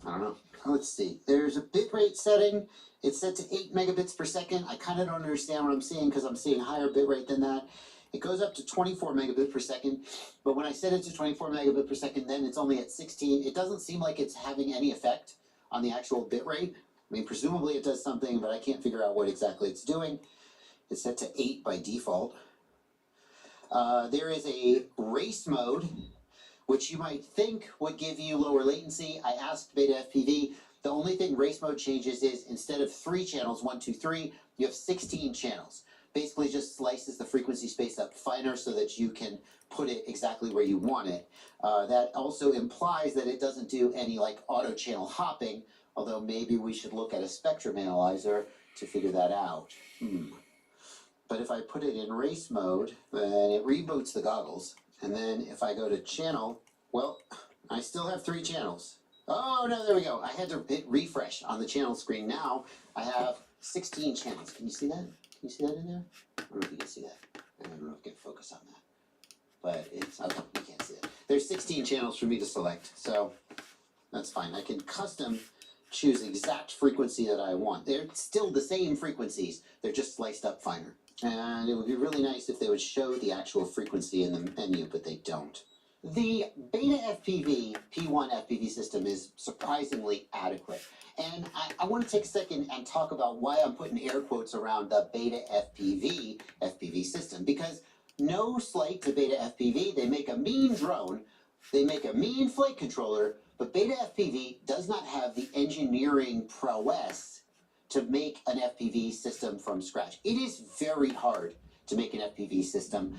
I don't know. Let's see. There's a bitrate setting. It's set to 8 megabits per second. I kind of don't understand what I'm seeing because I'm seeing higher bitrate than that. It goes up to 24 megabit per second, but when I set it to 24 megabit per second, then it's only at 16. It doesn't seem like it's having any effect on the actual bitrate. I mean, presumably it does something, but I can't figure out what exactly it's doing. It's set to 8 by default. There is a race mode, which you might think would give you lower latency. I asked BetaFPV. The only thing race mode changes is instead of 3 channels, 1, 2, 3, you have 16 channels. Basically just slices the frequency space up finer so that you can put it exactly where you want it. That also implies that it doesn't do any like auto channel hopping, although maybe we should look at a spectrum analyzer to figure that out. But if I put it in race mode, then it reboots the goggles. And then if I go to channel, well, I still have 3 channels. Oh, no, there we go. I had to hit refresh on the channel screen. Now I have 16 channels. Can you see that? Can you see that in there? I don't know if you can see that. I don't know if I can focus on that. But it's, okay, you can't see it. There's 16 channels for me to select, so that's fine. I can custom choose the exact frequency that I want. They're still the same frequencies. They're just sliced up finer. And it would be really nice if they would show the actual frequency in the menu, but they don't. The BetaFPV P1 FPV system is surprisingly adequate. And I want to take a second and talk about why I'm putting air quotes around the BetaFPV FPV system. Because no slight to BetaFPV, they make a mean drone, they make a mean flight controller, but BetaFPV does not have the engineering prowess to make an FPV system from scratch. It is very hard to make an FPV system.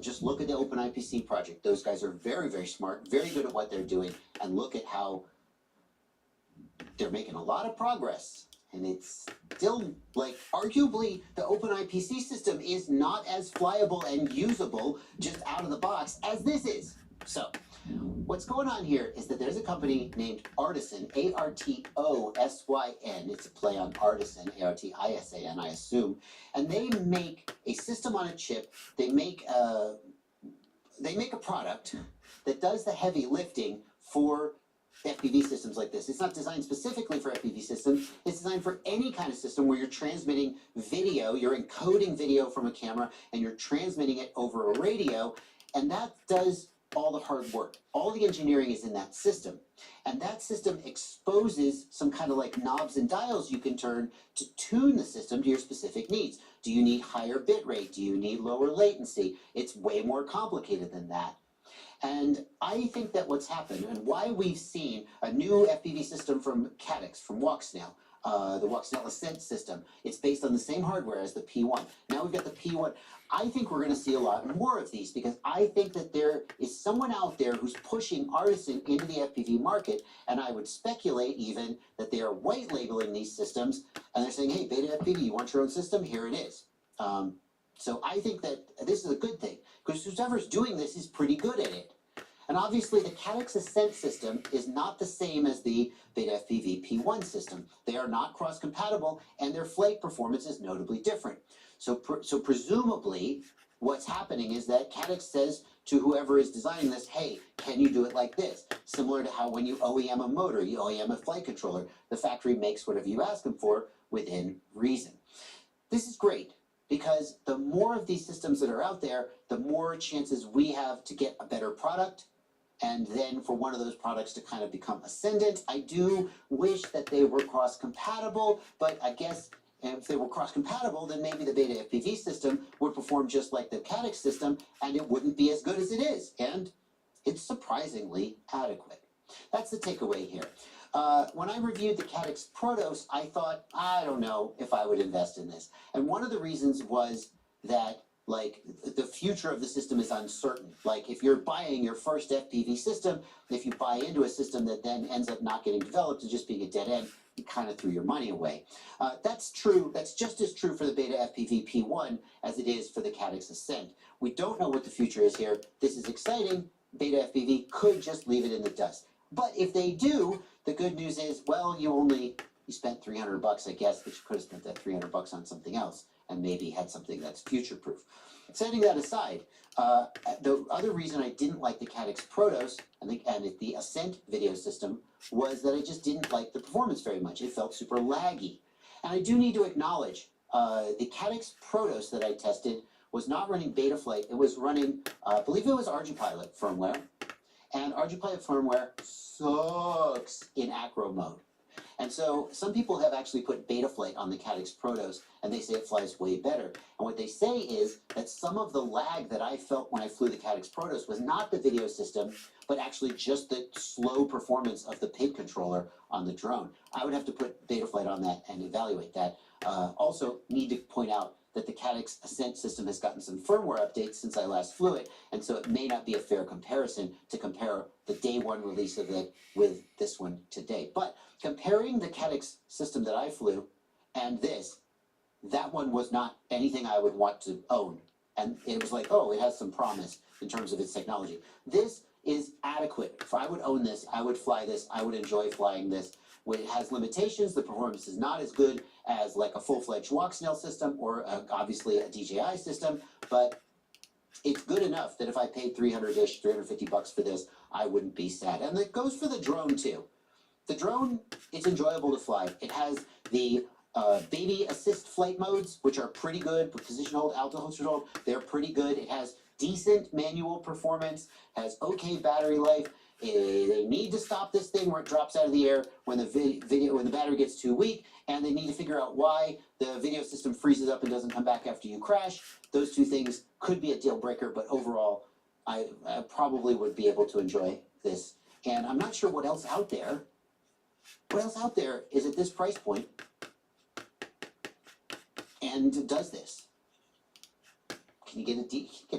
Just look at the OpenIPC project. Those guys are very, very smart, very good at what they're doing, and look at how they're making a lot of progress. And it's still, like, arguably, the OpenIPC system is not as flyable and usable just out of the box as this is. So, what's going on here is that there's a company named Artisan, A-R-T-O-S-Y-N. It's a play on Artisan, A-R-T-I-S-A-N, I assume. And they make a system on a chip. They make a product that does the heavy lifting for FPV systems like this. It's not designed specifically for FPV systems. It's designed for any kind of system where you're transmitting video, you're encoding video from a camera, and you're transmitting it over a radio, and that does all the hard work. All the engineering is in that system. And that system exposes some kind of like knobs and dials you can turn to tune the system to your specific needs. Do you need higher bit rate? Do you need lower latency? It's way more complicated than that. And I think that what's happened and why we've seen a new FPV system from Caddx, from Walksnail, the Walksnail Ascent system, it's based on the same hardware as the P1. Now we've got the P1. I think we're going to see a lot more of these because I think that there is someone out there who's pushing Artisan into the FPV market, and I would speculate even that they are white labeling these systems and they're saying, hey, BetaFPV, you want your own system? Here it is. So I think that this is a good thing because whoever's doing this is pretty good at it. And obviously the Caddx Ascent system is not the same as the Beta FPV P1 system. They are not cross-compatible and their flight performance is notably different. So presumably what's happening is that Caddx says to whoever is designing this, hey, can you do it like this? Similar to how when you OEM a motor, you OEM a flight controller, the factory makes whatever you ask them for within reason. This is great because the more of these systems that are out there, the more chances we have to get a better product and then for one of those products to kind of become ascendant. I do wish that they were cross-compatible, but I guess if they were cross-compatible, then maybe the Beta FPV system would perform just like the Caddx system, and it wouldn't be as good as it is. And it's surprisingly adequate. That's the takeaway here. When I reviewed the Caddx Protos, I thought, I don't know if I would invest in this. And one of the reasons was that like the future of the system is uncertain. Like if you're buying your first FPV system, if you buy into a system that then ends up not getting developed and just being a dead end, you kind of threw your money away. That's true. That's just as true for the Beta FPV P1 as it is for the Caddx Ascent. We don't know what the future is here. This is exciting. Beta FPV could just leave it in the dust. But if they do, the good news is, well, you spent $300, I guess, but you could have spent that $300 on something else and maybe had something that's future-proof. Setting that aside, the other reason I didn't like the Caddx Protos and the Ascent video system was that I just didn't like the performance very much. It felt super laggy. And I do need to acknowledge the Caddx Protos that I tested was not running Betaflight. It was running, I believe it was ArduPilot firmware. And ArduPilot firmware sucks in acro mode. And so some people have actually put Betaflight on the Caddx Protos and they say it flies way better. And what they say is that some of the lag that I felt when I flew the Caddx Protos was not the video system, but actually just the slow performance of the PID controller on the drone. I would have to put Betaflight on that and evaluate that. Also need to point out that the Caddx Ascent system has gotten some firmware updates since I last flew it, and so it may not be a fair comparison to compare the day one release of it with this one today. But comparing the Caddx system that I flew and this, that one was not anything I would want to own. And it was like, oh, it has some promise in terms of its technology. This is adequate. If I would own this, I would fly this, I would enjoy flying this. When it has limitations, the performance is not as good as like a full-fledged walk-snail system or obviously a DJI system, but it's good enough that if I paid $300-ish, $350 for this, I wouldn't be sad. And it goes for the drone too. The drone, it's enjoyable to fly. It has the baby assist flight modes, which are pretty good. Position hold, altitude hold, they're pretty good. It has decent manual performance, has okay battery life. They need to stop this thing where it drops out of the air when the battery gets too weak, and they need to figure out why the video system freezes up and doesn't come back after you crash. Those two things could be a deal breaker, but overall, I probably would be able to enjoy this. And I'm not sure what else out there. What else out there is at this price point and does this? Can you get a DJ?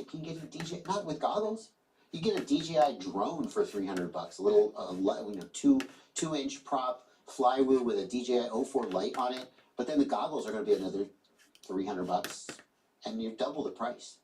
Can you get a DJ? Not with goggles. You get a DJI drone for $300, a little 2-inch prop flywheel with a DJI O4 light on it. But then the goggles are going to be another $300, and you're double the price.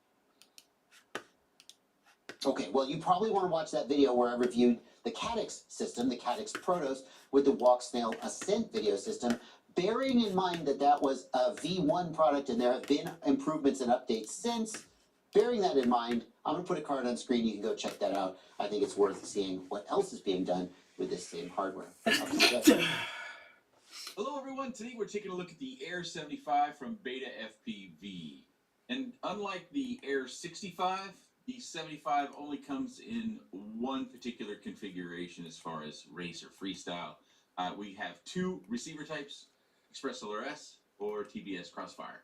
Okay, well, you probably want to watch that video where I reviewed the Caddx system, the Caddx Protos, with the Walksnail Ascent video system, bearing in mind that that was a V1 product and there have been improvements and updates since. Bearing that in mind, I'm going to put a card on screen. You can go check that out. I think it's worth seeing what else is being done with this same hardware. Hello everyone, today we're taking a look at the Air 75 from Beta FPV. And unlike the Air 65, the 75 only comes in one particular configuration as far as race or freestyle. We have two receiver types, Express LRS or TBS Crossfire.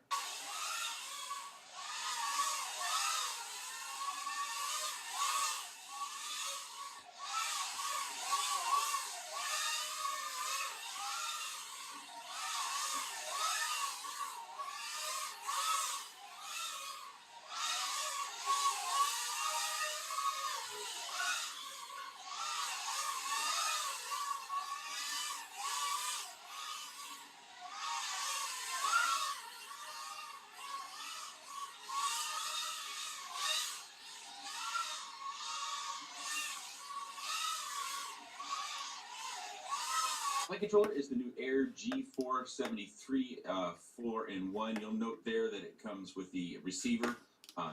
Light controller is the new Air G473 4-in-1. You'll note there that it comes with the receiver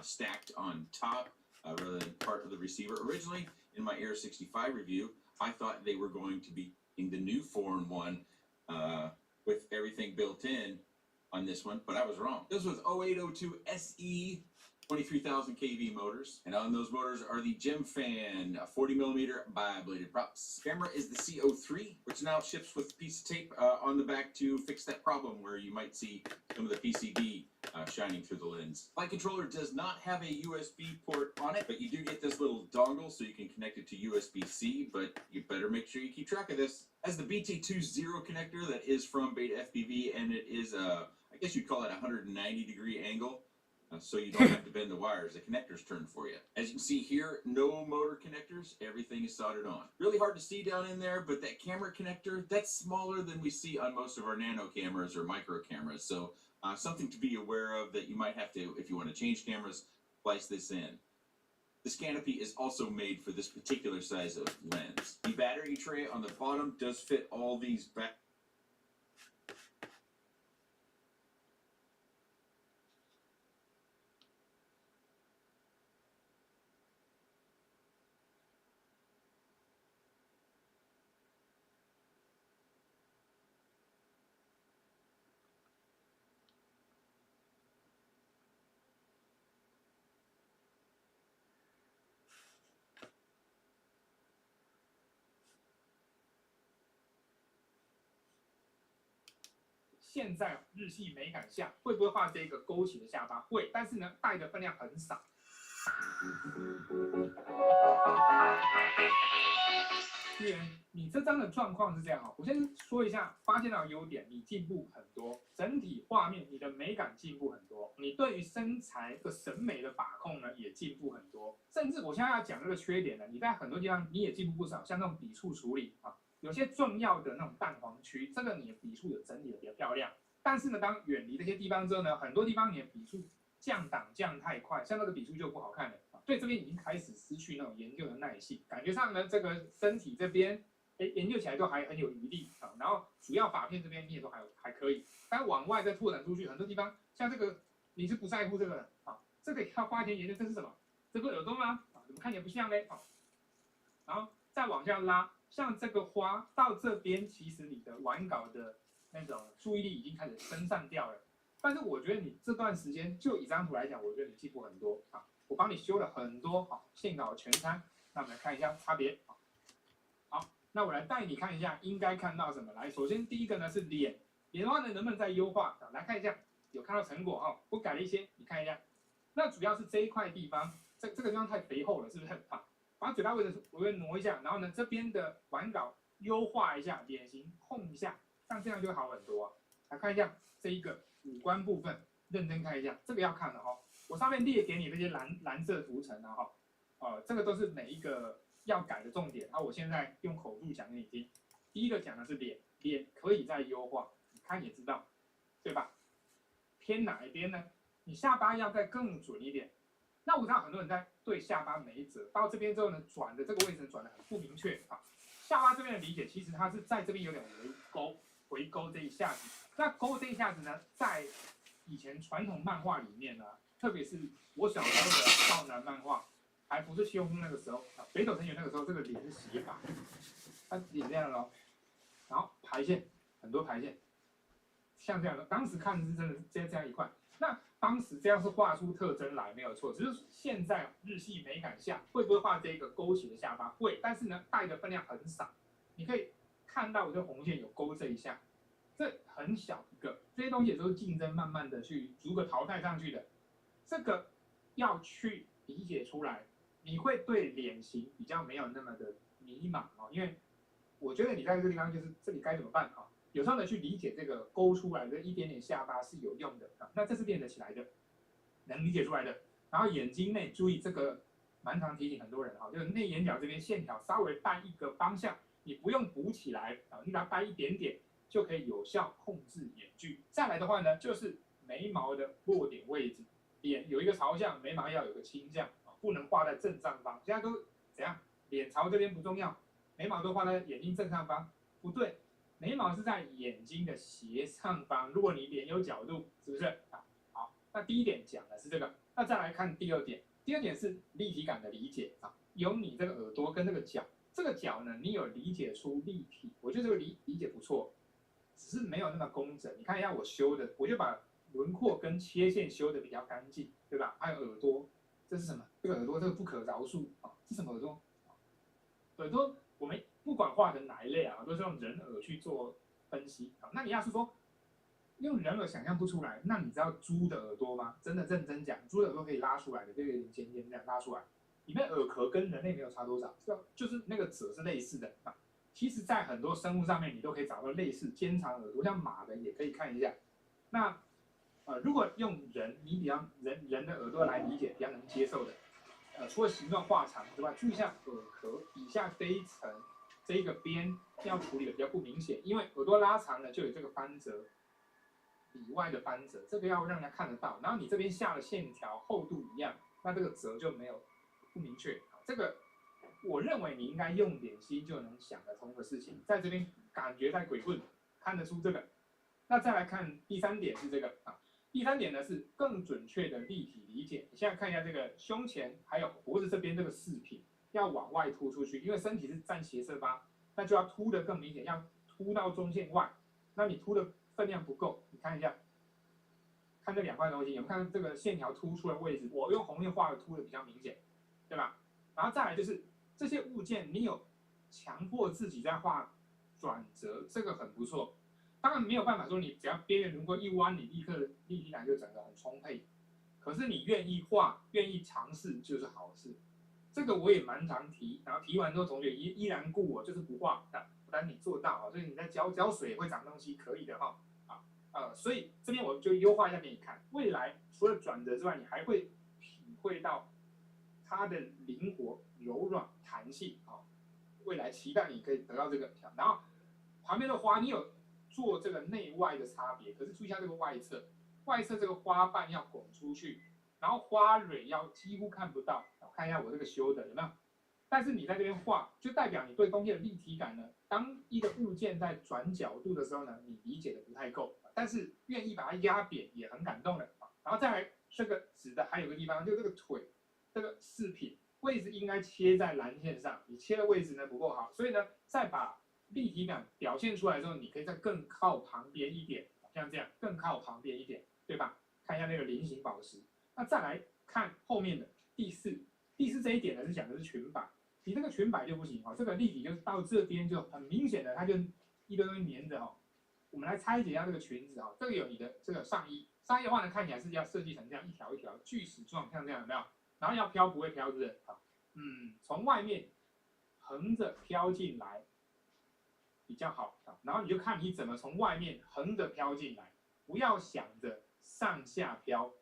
stacked on top rather than part of the receiver. Originally, in my Air 65 review, I thought they were going to be in the new 4-in-1 with everything built in on this one, but I was wrong. This was 0802 SE 23,000 kV motors, and on those motors are the Gemfan 40mm bi-bladed props. Camera is the CO3, which now ships with a piece of tape on the back to fix that problem where you might see some of the PCB shining through the lens. Light controller does not have a USB port on it, but you do get this little dongle so you can connect it to USB-C, but you better make sure you keep track of this. Has the BT20 connector that is from Beta FPV, and it is I guess you'd call it a 190-degree angle. So you don't have to bend the wires. The connectors turn for you. As you can see here, no motor connectors. Everything is soldered on. Really hard to see down in there, but that camera connector, that's smaller than we see on most of our nano cameras or micro cameras. So something to be aware of that you might have to, if you want to change cameras, splice this in. This canopy is also made for this particular size of lens. The battery tray on the bottom does fit all these back.现在日系美感下会不会画这个勾起的下巴？会，但是呢，带的分量很少。你这张的状况是这样哈，我先说一下发现到的优点，你进步很多，整体画面你的美感进步很多，你对于身材的审美的把控呢也进步很多，甚至我现在要讲这个缺点呢，你在很多地方你也进步不少，像那种笔触处理啊。有些重要的那种淡黄区，这个你的笔触有整理的比较漂亮。但是呢，当远离这些地方之后呢，很多地方你的笔触降档降太快，像那个笔触就不好看了。对这边已经开始失去那种研究的耐性，感觉上呢，这个身体这边，研究起来都还很有余力啊。然后主要发片这边你也都还可以，但往外再拓展出去，很多地方像这个你是不在乎这个啊，这个要花钱研究，这是什么？这不是耳朵吗？啊，怎么看起来不像嘞？啊，然后再往下拉。像这个花到这边，其实你的完稿的那种注意力已经开始分散掉了。但是我觉得你这段时间就以这张图来讲，我觉得你进步很多啊。我帮你修了很多好线稿全参，那我们来看一下差别。好，那我来带你看一下应该看到什么。来，首先第一个呢是脸，脸的话呢能不能再优化？来看一下，有看到成果哈，我改了一些，你看一下。那主要是这一块地方，这个地方太肥厚了，是不是？好。把嘴巴位置微微挪一下，然后呢，这边的完稿优化一下，脸型控一下，像这样就会好很多啊。来看一下这一个五官部分，认真看一下，这个要看的哈。我上面列给你这些蓝色图层啊哈，这个都是每一个要改的重点啊。我现在用口述讲给你听。第一个讲的是脸，脸可以再优化，你看也知道，对吧？偏哪一边呢？你下巴要再更准一点。那我知道很多人在对下巴没辙，到这边之后呢，转的这个位置转的很不明确啊。下巴这边的理解，其实它是在这边有点回勾这一下子。那勾这一下子呢，在以前传统漫画里面呢，特别是我小时候的少男漫画，还不是七龙珠那个时候啊，北斗神拳那个时候，这个脸是斜发，它脸这样咯，然后排线很多排线，像这样的，当时看的是真的是这样一块。那当时这样是画出特征来，没有错。只是现在日系美感下会不会画这个勾起的下巴？会，但是呢，带的分量很少。你可以看到我这红线有勾这一下，这很小一个。这些东西也都是竞争慢慢的去逐个淘汰上去的。这个要去理解出来，你会对脸型比较没有那么的迷茫哦。因为我觉得你在这个地方就是这里该怎么办啊？有时候呢，去理解这个勾出来的一点点下巴是有用的啊，那这是练得起来的，能理解出来的。然后眼睛内注意这个，蛮常提醒很多人哈，就是内眼角这边线条稍微掰一个方向，你不用补起来啊，你把它掰一点点就可以有效控制眼距。再来的话呢，就是眉毛的落点位置，脸有一个朝向，眉毛要有个倾向啊，不能画在正上方。现在都怎样？脸朝这边不重要，眉毛都画在眼睛正上方，不对。眉毛是在眼睛的斜上方。如果你脸有角度，是不是啊？好，那第一点讲的是这个，那再来看第二点。第二点是立体感的理解啊，有你这个耳朵跟这个角，这个角呢，你有理解出立体，我觉得这个理解不错，只是没有那么工整。你看一下我修的，我就把轮廓跟切线修的比较干净，对吧？还有耳朵，这是什么？这个耳朵这个不可饶恕啊，这是什么耳朵？耳朵我们不管画成哪一类啊，都是用人耳去做分析啊。那你要是说用人耳想象不出来，那你知道猪的耳朵吗？真的认真讲，猪的耳朵可以拉出来的，就有点尖尖这样拉出来，里面耳壳跟人类没有差多少，就是那个褶是类似的啊。其实，在很多生物上面，你都可以找到类似尖长耳朵，像马的也可以看一下。那如果用人，你比较人的耳朵来理解，比较能接受的。除了形状画长之外，注意一下耳壳底下这一层这一个边要处理的比较不明显，因为耳朵拉长了就有这个翻折，里外的翻折，这个要让人家看得到。然后你这边下的线条厚度一样，那这个折就没有不明确。这个我认为你应该用点心就能想得通的事情，在这边感觉在鬼混，看得出这个。那再来看第三点是这个啊。第三点呢是更准确的立体理解。你现在看一下这个胸前还有脖子这边这个饰品要往外凸出去，因为身体是站斜射八，那就要凸的更明显，要凸到中线外。那你凸的分量不够，你看一下，看这两块东西，有没有看到这个线条突出的位置？我用红线画的凸的比较明显，对吧？然后再来就是这些物件，你有强迫自己在画转折，这个很不错。当然没有办法说你只要边缘轮廓一弯，你立刻立体感就整个很充沛。可是你愿意画，愿意尝试就是好事。这个我也蛮常提，然后提完之后同学依然故我，就是不画，不然你做到啊，所以你在浇水会长东西，可以的哈所以这边我就优化一下给你看。未来除了转折之外，你还会体会到它的灵活、柔软、弹性啊。未来期待你可以得到这个，然后旁边的花你有做这个内外的差别，可是注意一下这个外侧，外侧这个花瓣要拱出去，然后花蕊要几乎看不到。看一下我这个修的有没有？但是你在这边画，就代表你对东西的立体感呢。当一个物件在转角度的时候呢，你理解的不太够，但是愿意把它压扁也很感动的。然后再来这个指的还有个地方，就这个腿，这个饰品位置应该切在蓝线上，你切的位置呢不够好，所以呢再把立体感表现出来之后，你可以再更靠旁边一点，像这样更靠旁边一点，对吧？看一下那个菱形宝石。那再来看后面的第四这一点呢是讲的是裙摆，你这个裙摆就不行这个立体就是到这边就很明显的，它就一堆东西粘着我们来拆解一下这个裙子这个有你的这个上衣的话呢，看起来是要设计成这样一条一条锯齿状，像这样有没有？然后要飘不会飘，是不是？从外面横着飘进来比较好然后你就看你怎么从外面横着飘进来，不要想着上下飘，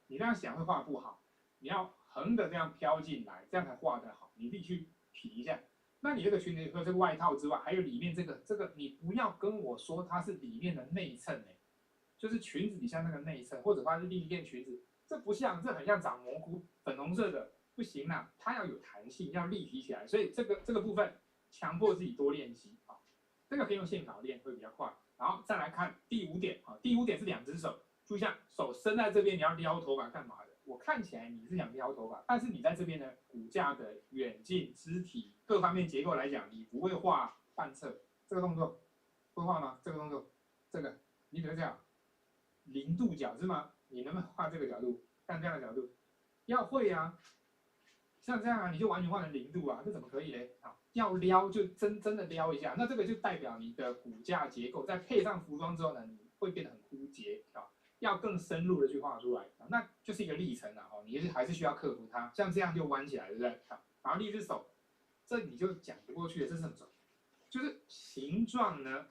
你这样想会画不好，你要横着这样飘进来，这样才画得好。你必须提一下。那你这个裙子除了这个外套之外，还有里面这个，你不要跟我说它是里面的内衬就是裙子底下那个内衬，或者它是另一件裙子，这不像，这很像长蘑菇，粉红色的不行啦，它要有弹性，要立体起来。所以这个部分强迫自己多练习这个可以用线稿练会比较快。然后再来看第五点第五点是两只手，注意一下，手伸在这边，你要撩头发干嘛的？我看起来你是想撩头发，但是你在这边呢，骨架的远近、肢体各方面结构来讲，你不会画半侧这个动作，会画吗？这个动作，这个你比如这样零度角是吗？你能不能画这个角度？看这样的角度，要会啊。像这样你就完全画成零度这怎么可以嘞？要撩就真的撩一下，那这个就代表你的骨架结构，再配上服装之后呢，你会变得很枯竭要更深入的去画出来那就是一个历程你还是需要克服它。像这样就弯起来，对不对？然后另一只手，这你就讲不过去了，这是什么手？就是形状呢，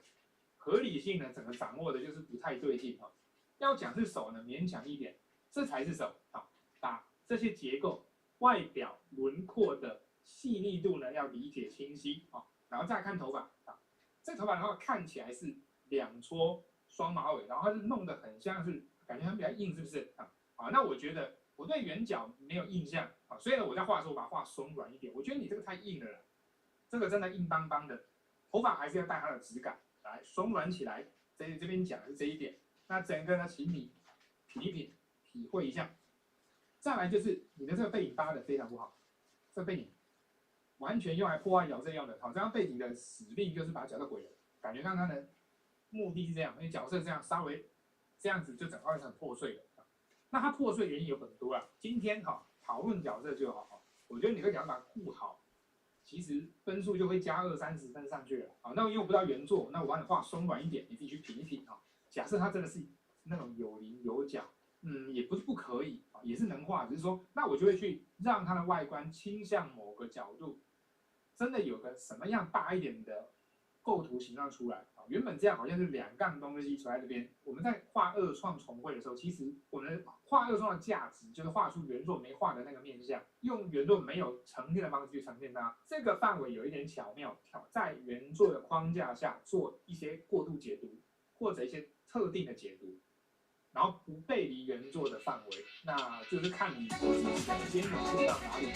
合理性呢，整个掌握的就是不太对劲要讲是手呢，勉强一点，这才是手把这些结构、外表轮廓的细腻度呢，要理解清晰然后再看头发这头发的话看起来是两撮双马尾，然后它是弄得很像是感觉它比较硬，是不是那我觉得我对圆角没有印象所以呢我在画的时候我把它画松软一点，我觉得你这个太硬了啦，这个真的硬邦邦的，头发还是要带它的质感来松软起来。这边讲的是这一点。那整个呢，请你品一品，体会一下。再来就是你的这个背景搭的非常不好，这个背景完全用来破坏矫正用的。好，这样背景的使命就是把矫正毁了，感觉上它的目的是这样，因为角色这样稍微这样子就整个会很破碎的。那它破碎原因有很多啊。今天讨论角色就好，我觉得你可以把它顾好，其实分数就会加20-30分上去了。好，那因为我不知道原作，那我帮你画松软一点，你自己去品一品啊。假设它真的是那种有棱有角，也不是不可以啊，也是能画，只是说那我就会去让它的外观倾向某个角度，真的有个什么样大一点的构图形状出来啊。原本这样好像是2杠东西出来这边，我们在画二创重绘的时候，其实我们画二创的价值就是画出原作没画的那个面相，用原作没有呈现的方式去呈现它。这个范围有一点巧妙，在原作的框架下做一些过度解读，或者一些特定的解读，然后不背离原作的范围，那就是看你自己的坚持度到哪里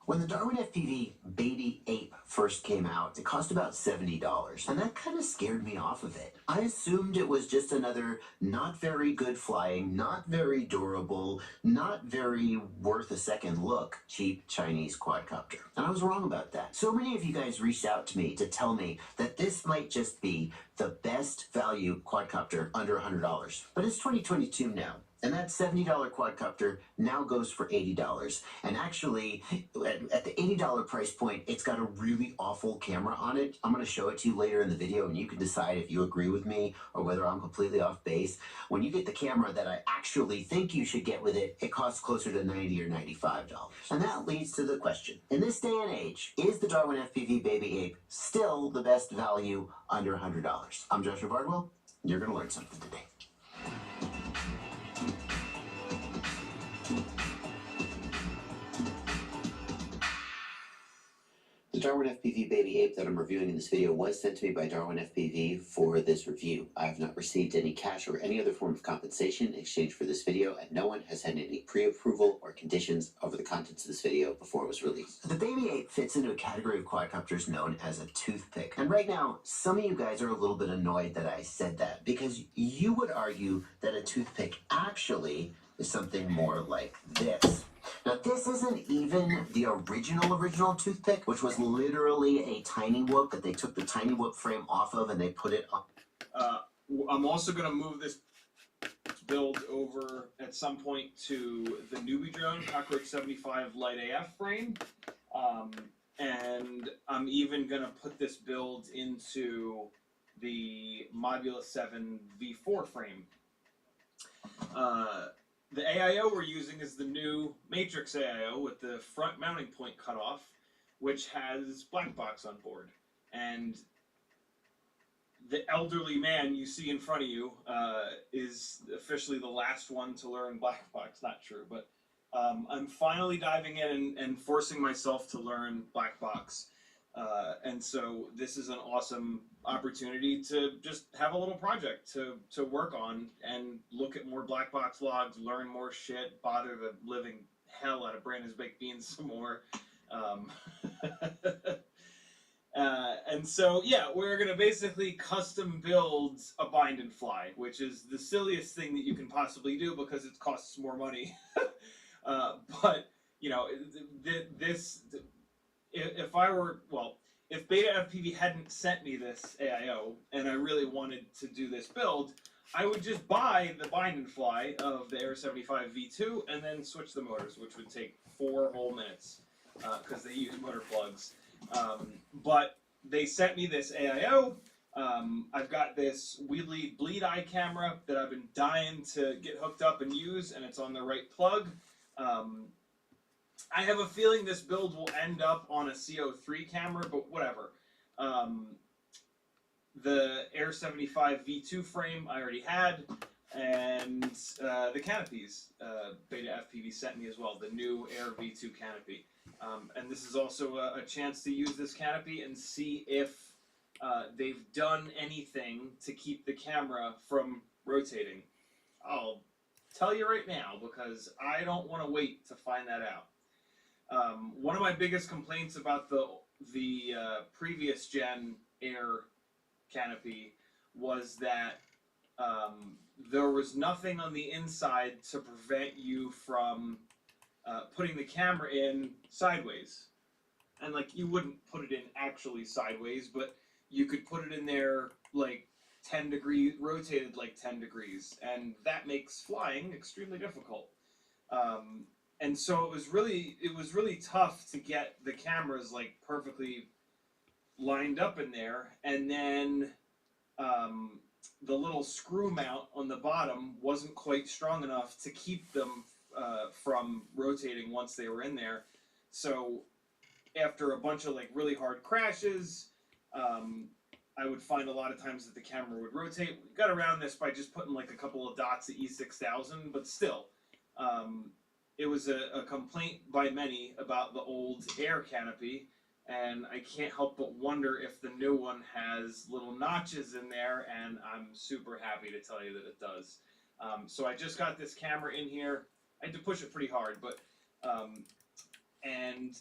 ，When the Darwin FPV Baby Ape first came out, it cost about $70, and that kind of scared me off of it. I assumed it was just another not very good flying, not very durable, not very worth a second look, cheap Chinese quadcopter. And I was wrong about that. So many of you guys reached out to me to tell me that this might just be the best value quadcopter under $100. But it's 2022 now. And that $70 quadcopter now goes for $80. And actually, at the $80 price point, it's got a really awful camera on it. I'm going to show it to you later in the video, and you can decide if you agree with me or whether I'm completely off base. When you get the camera that I actually think you should get with it, it costs closer to $90 or $95. And that leads to the question. In this day and age, is the Darwin FPV Baby Ape still the best value under $100? I'm Joshua Bardwell. You're going to learn something today. The Darwin FPV Baby Ape that I'm reviewing in this video was sent to me by Darwin FPV for this review. I have not received any cash or any other form of compensation in exchange for this video, and no one has had any pre-approval or conditions over the contents of this video before it was released. The Baby Ape fits into a category of quadcopters known as a toothpick. And right now, some of you guys are a little bit annoyed that I said that, because you would argue that a toothpick actually is something more like this. Now, this isn't even the original toothpick, which was literally a Tiny Whoop that they took the Tiny Whoop frame off of and they put it on. I'm also going to move this build over at some point to the Newbie Drone Cockroach 75 Light AF frame. And I'm even going to put this build into the Modulus 7 V4 frame. The AIO we're using is the new Matrix AIO with the front mounting point cut off, which has black box on board. And the elderly man you see in front of you is officially the last one to learn black box. Not true, but I'm finally diving in and forcing myself to learn black box. And so this is an awesome opportunity to just have a little project to work on and look at more black box logs, learn more shit, bother the living hell out of Brandon's Baked Beans some more. And so, yeah, we're going to basically custom build a bind and fly, which is the silliest thing that you can possibly do because it costs more money. But, you know, if Beta FPV hadn't sent me this AIO and I really wanted to do this build, I would just buy the bind and fly of the Air 75 V2 and then switch the motors, which would take 4 whole minutes because they use motor plugs. But they sent me this AIO. I've got this Wheelie Bleed Eye camera that I've been dying to get hooked up and use, and it's on the right plug. I have a feeling this build will end up on a CO3 camera, but whatever. The Air 75 V2 frame I already had, and the canopies Beta FPV sent me as well, the new Air V2 canopy. And this is also a chance to use this canopy and see if they've done anything to keep the camera from rotating. I'll tell you right now because I don't want to wait to find that out. One of my biggest complaints about the previous gen Air canopy was that there was nothing on the inside to prevent you from putting the camera in sideways. And like you wouldn't put it in actually sideways, but you could put it in there like 10 degrees, rotated like 10 degrees, and that makes flying extremely difficult. And so it was really tough to get the cameras like perfectly lined up in there, and then the little screw mount on the bottom wasn't quite strong enough to keep them from rotating once they were in there. So after a bunch of like really hard crashes, I would find a lot of times that the camera would rotate. We got around this by just putting like a couple of dots at E6000, but still, it was a complaint by many about the old Air canopy, and I can't help but wonder if the new one has little notches in there, and I'm super happy to tell you that it does. So I just got this camera in here. I had to push it pretty hard, but and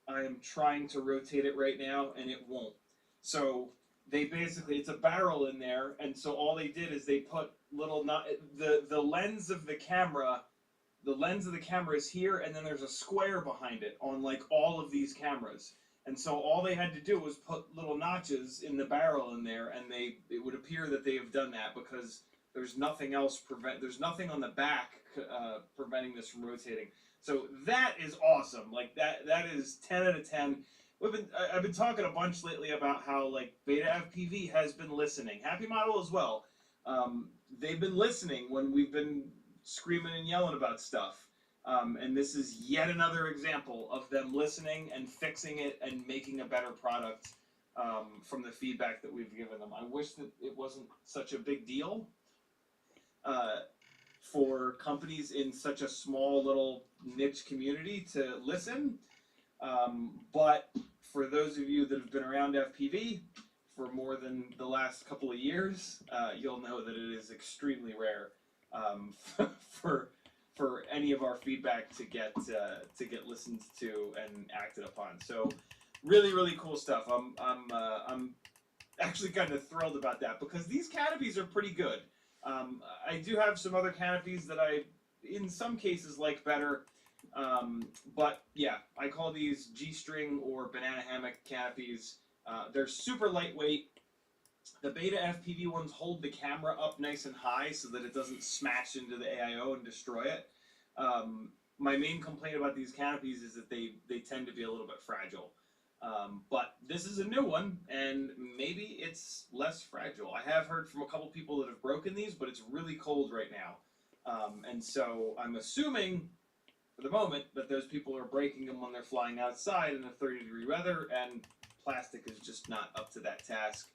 I am trying to rotate it right now, and it won't. So they basically, it's a barrel in there, and so all they did is they put little the lens of the camera. The lens of the camera is here, and then there's a square behind it on like all of these cameras. And so all they had to do was put little notches in the barrel in there, and it would appear that they have done that because there's nothing else there's nothing on the back preventing this from rotating. So that is awesome. Like that is 10 out of 10. I've been talking a bunch lately about how like Beta FPV has been listening. Happy Model as well. They've been listening when we've been screaming and yelling about stuff. And this is yet another example of them listening and fixing it and making a better product from the feedback that we've given them. I wish that it wasn't such a big deal for companies in such a small little niche community to listen. But for those of you that have been around FPV for more than the last couple of years, you'll know that it is extremely rare for any of our feedback to get listened to and acted upon. So really cool stuff. I'm actually kind of thrilled about that because these canopies are pretty good. I do have some other canopies that I in some cases like better, but yeah, I call these G-string or banana hammock canopies. They're super lightweight. The Beta FPV ones hold the camera up nice and high so that it doesn't smash into the AIO and destroy it. My main complaint about these canopies is that they tend to be a little bit fragile. But this is a new one, and maybe it's less fragile. I have heard from a couple people that have broken these, but it's really cold right now. And so I'm assuming, for the moment, that those people are breaking them when they're flying outside in the 30-degree weather, and plastic is just not up to that task.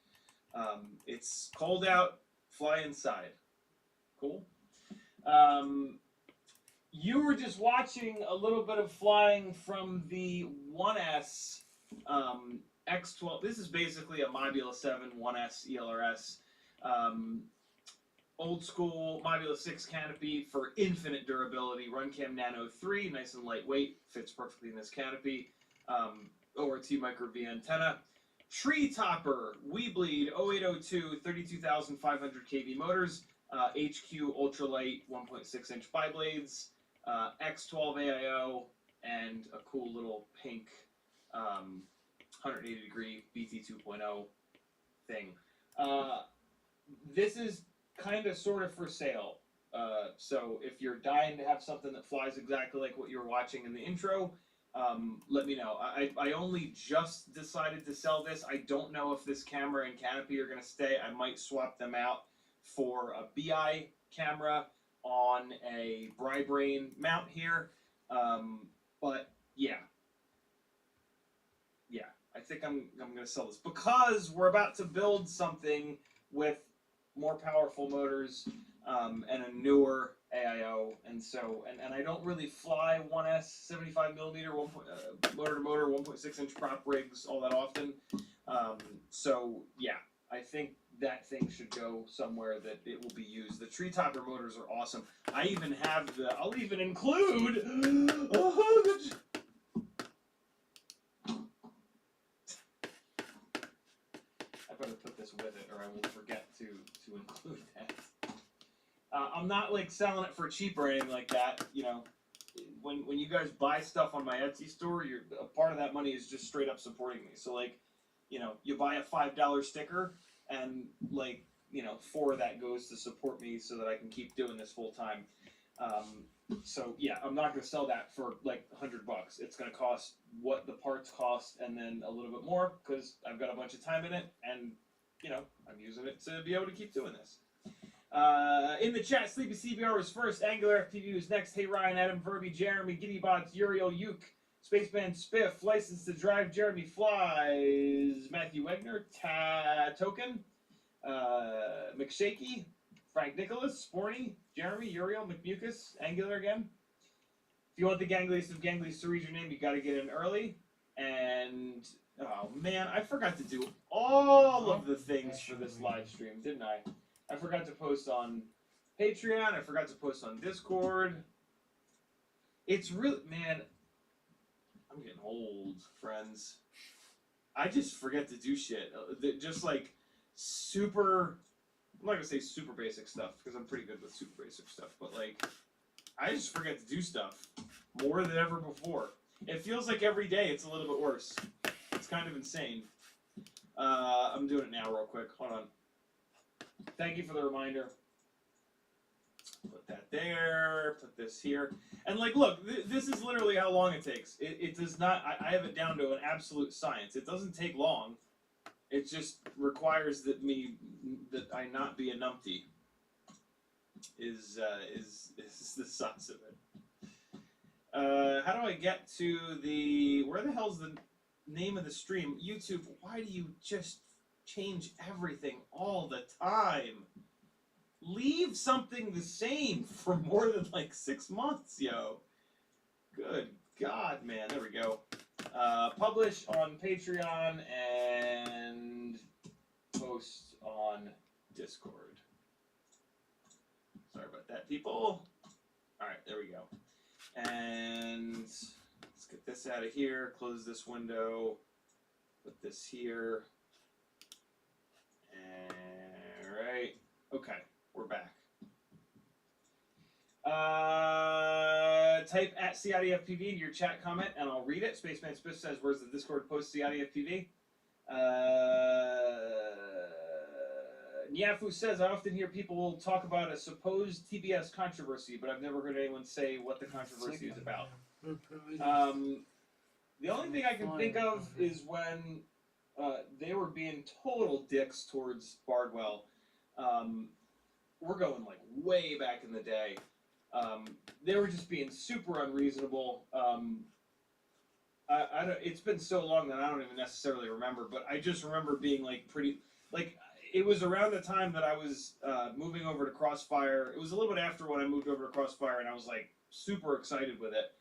It's cold out, fly inside. Cool. You were just watching a little bit of flying from the 1S X12. This is basically a Mobula 7 1S ELRS. Old school Mobula 6 canopy for infinite durability. Runcam Nano 3, nice and lightweight, fits perfectly in this canopy. ORT Micro V antenna. Tree Topper, Weebleed 0802, 32,500 kV motors. HQ ultralight 1.6-inch biblades. X12 AIO, and a cool little pink 180-degree BT 2.0 thing. This is kind of sort of for sale. So if you're dying to have something that flies exactly like what you were watching in the intro, let me know. I only just decided to sell this. I don't know if this camera and canopy are going to stay. I might swap them out for a BI camera on a Bri-Brain mount here. But yeah, I think I'm going to sell this because we're about to build something with more powerful motors, and a newer AIO, and so and I don't really fly 1S 75mm motor to motor 1.6-inch prop rigs all that often. So yeah, I think that thing should go somewhere that it will be used. The tree topper motors are awesome. I even have the. I'll even include. I better put this with it, or I will forget to include that. I'm not like selling it for cheap or anything like that. You know, when you guys buy stuff on my Etsy store, a part of that money is just straight up supporting me. So like, you know, you buy a $5 sticker, and like, you know, 4 of that goes to support me so that I can keep doing this full time. So yeah, I'm not gonna sell that for like $100. It's gonna cost what the parts cost, and then a little bit more because I've got a bunch of time in it, and you know, I'm using it to be able to keep doing this. In the chat, Sleepy CBR was first, Angular FPV was next. Hey Ryan, Adam, Verby, Jeremy, Giddybots, Uriel, Uke, Spaceman Spiff, License to Drive, Jeremy Flies, Matthew Wegner, Token, McShaky, Frank Nicholas, Sporny, Jeremy, Uriel, McMucus, Angular again. If you want the gangliest of ganglies to read your name, you gotta get in early. And, oh man, I forgot to do all of the things for this live stream, didn't I? I forgot to post on Patreon, I forgot to post on Discord. It's really, man, I'm getting old, friends. I just forget to do shit. Just like super, I'm not gonna say super basic stuff because I'm pretty good with super basic stuff, but like, I just forget to do stuff more than ever before. It feels like every day it's a little bit worse. It's kind of insane. I'm doing it now real quick. Hold on. Thank you for the reminder. Put that there, put this here. And like, look, this is literally how long it takes. It does not, I have it down to an absolute science. It doesn't take long. It just requires that I not be a numpty. Is the size of it. How do I get to the, where the hell's the name of the stream? YouTube, why do you just change everything all the time? Leave something the same for more than like 6 months, yo. Good God, man. There we go. Publish on Patreon and post on Discord. Sorry about that, people. Alright, there we go. And let's get this out of here. Close this window. Put this here. Alright. Okay. We're back. Type at CIDFPV in your chat comment and I'll read it. Spaceman Spiff says, where's the Discord post CIDFPV? Nyafu says, I often hear people talk about a supposed TBS controversy, but I've never heard anyone say what the controversy is about. The only thing I can think of is when they were being total dicks towards Bardwell. We're going like way back in the day. They were just being super unreasonable. I don't, it's been so long that I don't even necessarily remember, but I just remember being like pretty, like it was around the time that I was moving over to Crossfire. It was a little bit after when I moved over to Crossfire, and I was like super excited with it.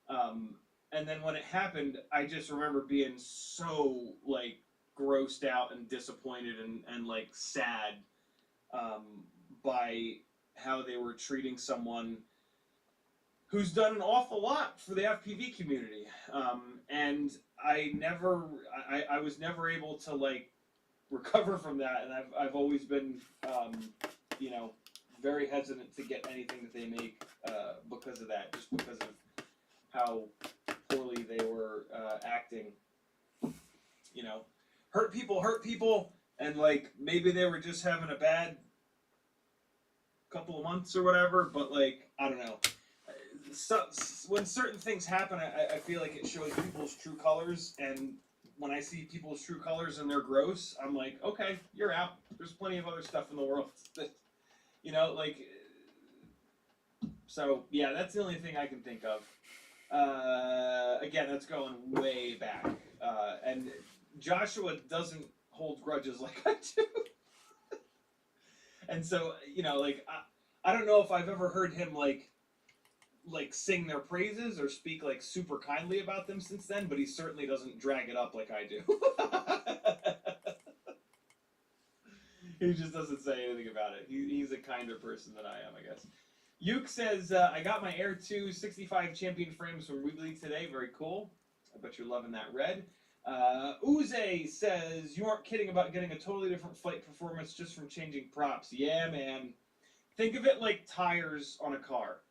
And then when it happened, I just remember being so like grossed out and disappointed and like sad by how they were treating someone who's done an awful lot for the FPV community. And I was never able to like recover from that, and I've always been, you know, very hesitant to get anything that they make because of that, just because of how poorly they were acting. You know, hurt people, and like maybe they were just having a bad couple of months or whatever, but like I don't know. So, when certain things happen, I feel like it shows people's true colors, and when I see people's true colors and they're gross, I'm like, okay, you're out. There's plenty of other stuff in the world that, you know, like, so yeah, that's the only thing I can think of. Again, that's going way back, and Joshua doesn't hold grudges like I do. And so, you know, like I don't know if I've ever heard him like sing their praises or speak like super kindly about them since then, but he certainly doesn't drag it up like I do. He just doesn't say anything about it. He's a kinder person than I am, I guess. Yuke says, I got my Air 2 65 champion frames from Weebly today. Very cool. I bet you're loving that red. Uze says, you aren't kidding about getting a totally different flight performance just from changing props. Yeah, man. Think of it like tires on a car.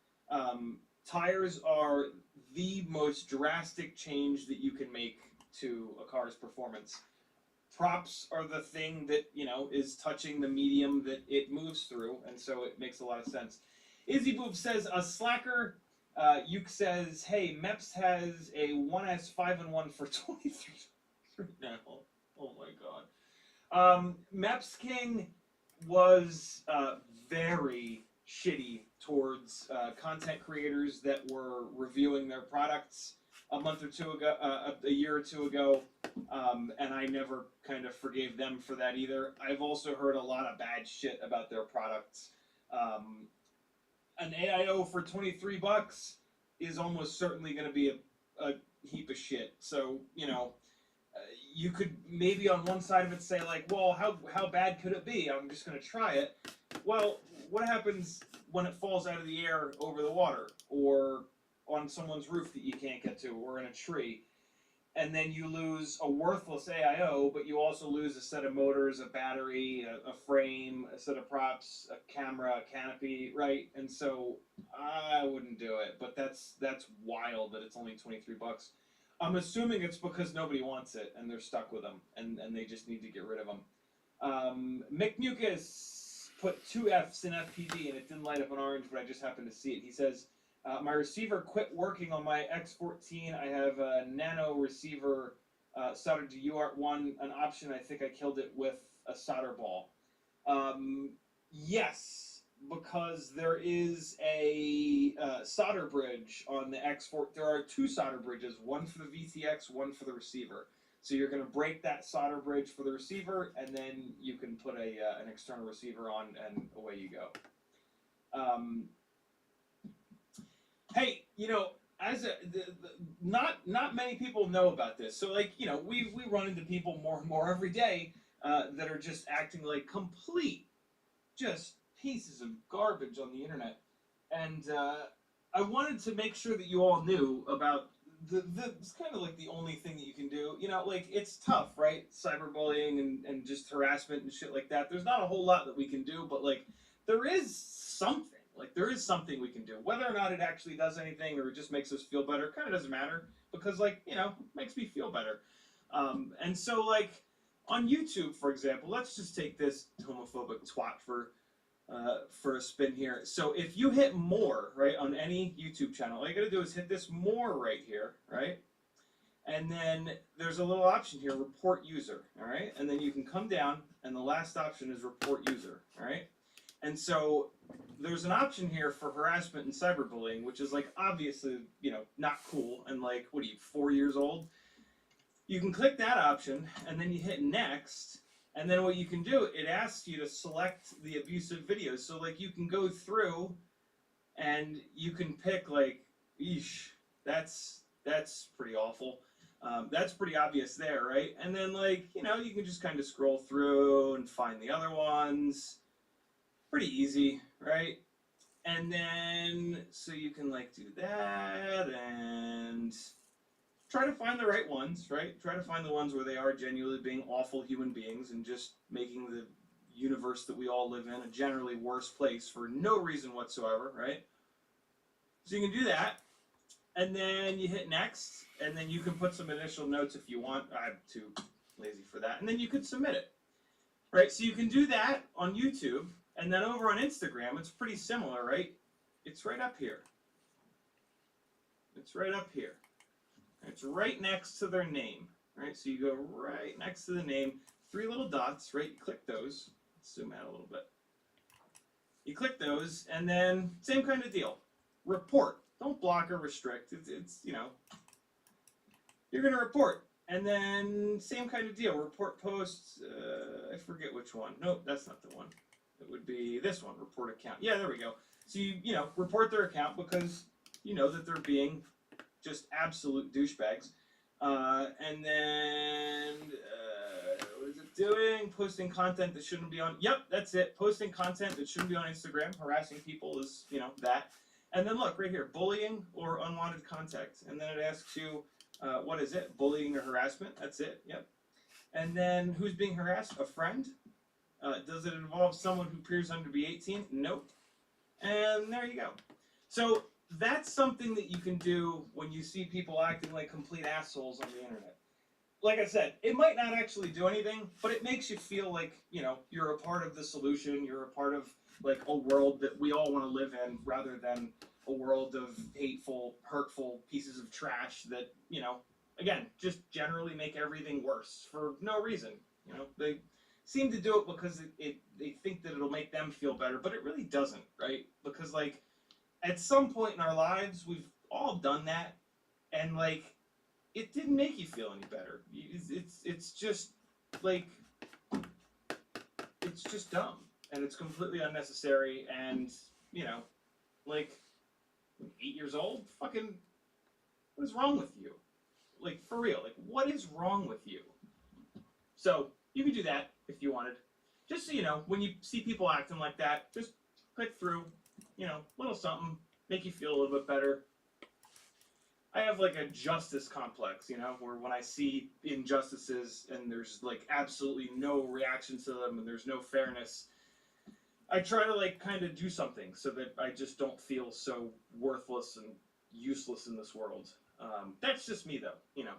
Tires are the most drastic change that you can make to a car's performance. Props are the thing that, you know, is touching the medium that it moves through, and so it makes a lot of sense. Izzy Boob says, a slacker. Yuke says, hey, Meps has a 1S 5-in-1 for $23 right now. Oh my god. Meps King was very shitty towards content creators that were reviewing their products a month or two ago, a year or two ago, and I never kind of forgave them for that either. I've also heard a lot of bad shit about their products. An AIO for $23 is almost certainly going to be a heap of shit. So, you know, you could maybe on one side of it say like, well, how bad could it be? I'm just going to try it. Well, what happens when it falls out of the air over the water or on someone's roof that you can't get to or in a tree? And then you lose a worthless AIO, but you also lose a set of motors, a battery, a frame, a set of props, a camera, a canopy, right? And so I wouldn't do it, but that's wild that it's only $23. I'm assuming it's because nobody wants it and they're stuck with them and they just need to get rid of them. Mick Mucus put 2 Fs in FPV and it didn't light up an orange, but I just happened to see it. He says, my receiver quit working on my X14. I have a nano receiver soldered to UART1, an option. I think I killed it with a solder ball. Yes, because there is a solder bridge on the X4. There are 2 solder bridges, one for the VTX, one for the receiver. So you're going to break that solder bridge for the receiver, and then you can put an external receiver on, and away you go. Hey, you know, as not many people know about this. So, like, you know, we run into people more and more every day that are just acting like complete, just pieces of garbage on the internet. And I wanted to make sure that you all knew about it's kind of like the only thing that you can do. You know, like, it's tough, right? Cyberbullying and just harassment and shit like that. There's not a whole lot that we can do, but, like, there is something. Like, there is something we can do. Whether or not it actually does anything or it just makes us feel better kind of doesn't matter. Because, like, you know, it makes me feel better. And so, like, on YouTube, for example, let's just take this homophobic twat for a spin here. So if you hit more, right, on any YouTube channel, all you gotta do is hit this more right here, right? And then there's a little option here, report user, all right? And then you can come down, and the last option is report user, all right? And so there's an option here for harassment and cyberbullying, which is, like, obviously, you know, not cool, and, like, what are you, 4 years old? You can click that option, and then you hit next, and then what you can do, it asks you to select the abusive videos. So, like, you can go through, and you can pick, like, eesh, that's pretty awful. That's pretty obvious there, right? And then, like, you know, you can just kind of scroll through and find the other ones. Pretty easy, right? And then, so you can, like, do that and try to find the right ones, right? Try to find the ones where they are genuinely being awful human beings and just making the universe that we all live in a generally worse place for no reason whatsoever, right? So you can do that, and then you hit next, and then you can put some initial notes if you want. I'm too lazy for that. And then you could submit it, right? So you can do that on YouTube. And then over on Instagram, it's pretty similar, right? It's right up here. It's right up here. It's right next to their name, right? So you go right next to the name, 3 little dots, right? You click those. Let's zoom out a little bit. You click those, and then same kind of deal. Report. Don't block or restrict. It's you know, you're going to report. And then same kind of deal. Report posts. I forget which one. Nope, that's not the one. It would be this one, report account. Yeah, there we go. So you know, report their account because you know that they're being just absolute douchebags. And then what is it doing? Posting content that shouldn't be on. Yep, that's it. Posting content that shouldn't be on Instagram. Harassing people is, you know, that. And then look right here, bullying or unwanted contact. And then it asks you, what is it? Bullying or harassment? That's it. Yep. And then who's being harassed? A friend. Does it involve someone who appears under to be 18? Nope. And there you go. So that's something that you can do when you see people acting like complete assholes on the internet. Like I said, it might not actually do anything, but it makes you feel like, you know, you're a part of the solution, you're a part of like a world that we all want to live in rather than a world of hateful, hurtful pieces of trash that, you know, again, just generally make everything worse for no reason. You know, they seem to do it because they think that it'll make them feel better, but it really doesn't, right? Because like at some point in our lives, we've all done that, and like it didn't make you feel any better. It's just like it's just dumb, and it's completely unnecessary. And you know, like 8 years old, fucking, what is wrong with you? Like for real, like what is wrong with you? So you could do that if you wanted. Just so you know, when you see people acting like that, just click through, you know, little something, make you feel a little bit better. I have like a justice complex, you know, where when I see injustices and there's like absolutely no reaction to them and there's no fairness, I try to like kind of do something so that I just don't feel so worthless and useless in this world. That's just me though, you know.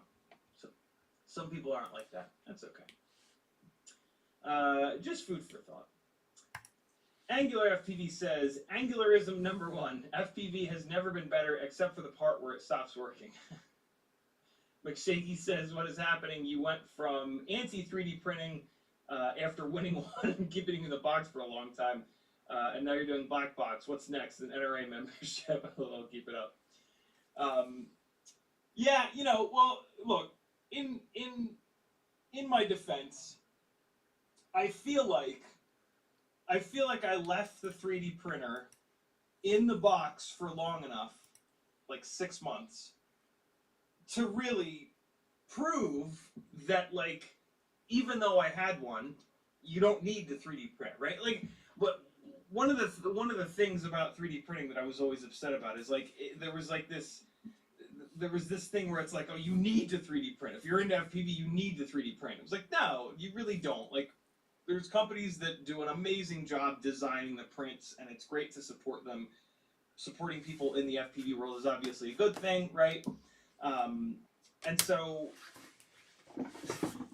So some people aren't like that. That's okay. Just food for thought. Angular FPV says, Angularism #1. FPV has never been better except for the part where it stops working. McShaky says, what is happening? You went from anti-3D printing after winning one and keeping it in the box for a long time, and now you're doing black box. What's next? An NRA membership. I'll keep it up. Yeah, you know, well, look, in my defense, I feel like I left the 3D printer in the box for long enough, like 6 months, to really prove that, like, even though I had one, you don't need the 3D print, right? Like, but one of the things about 3D printing that I was always upset about is like there was this thing where it's like, oh, you need to 3D print. If you're into FPV, you need to 3D print. It was like, no, you really don't. Like, there's companies that do an amazing job designing the prints, and it's great to support them. Supporting people in the FPV world is obviously a good thing, right? And so,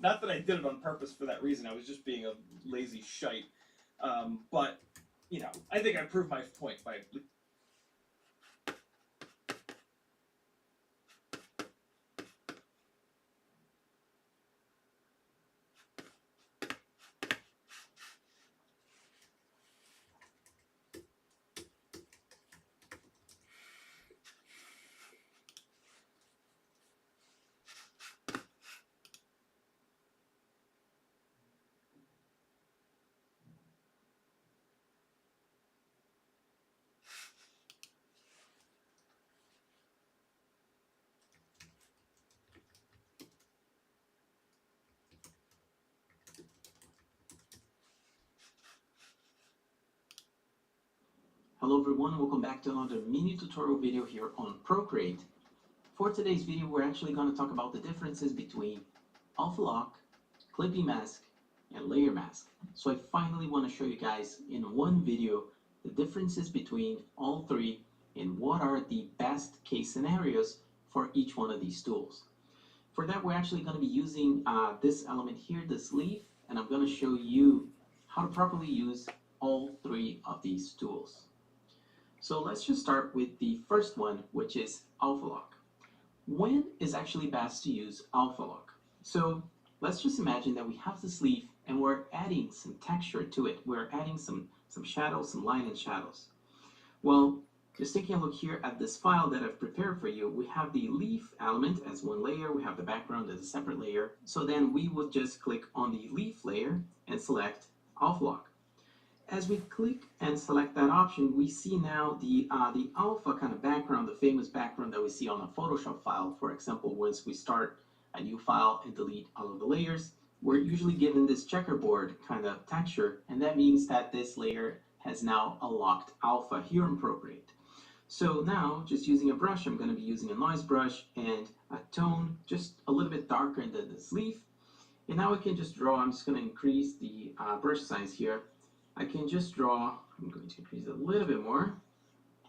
not that I did it on purpose for that reason. I was just being a lazy shite. But, you know, I think I proved my point by... Hello everyone, welcome back to another mini tutorial video here on Procreate. For today's video, we're actually going to talk about the differences between Alpha Lock, Clippy Mask, and Layer Mask. So I finally want to show you guys in one video the differences between all three and what are the best case scenarios for each one of these tools. For that, we're actually going to be using this element here, the sleeve, and I'm going to show you how to properly use all three of these tools. So let's just start with the first one, which is Alpha Lock. When is actually best to use Alpha Lock? So let's just imagine that we have the sleeve and we're adding some texture to it. We're adding some shadows, some line and shadows. Well, just taking a look here at this file that I've prepared for you, we have the leaf element as one layer, we have the background as a separate layer. So then we would just click on the leaf layer and select Alpha Lock. as we click and select that option, we see now the alpha kind of background, the famous background that we see on a Photoshop file. For example, once we start a new file and delete all of the layers, we're usually given this checkerboard kind of texture, and that means that this layer has now a locked alpha here in Procreate. So now, just using a brush, I'm going to be using a noise brush and a tone just a little bit darker than this leaf. And now I can just draw, I'm just going to increase the brush size here. I can just draw, I'm going to increase it a little bit more,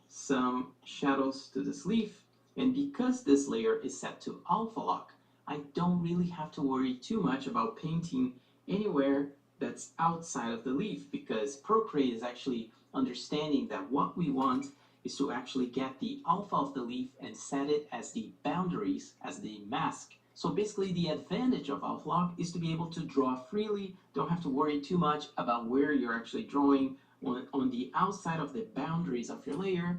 some shadows to this leaf. And because this layer is set to alpha lock, I don't really have to worry too much about painting anywhere that's outside of the leaf, because Procreate is actually understanding that what we want is to actually get the alpha of the leaf and set it as the boundaries, as the mask. So basically the advantage of alpha lock is to be able to draw freely, don't have to worry too much about where you're actually drawing on the outside of the boundaries of your layer.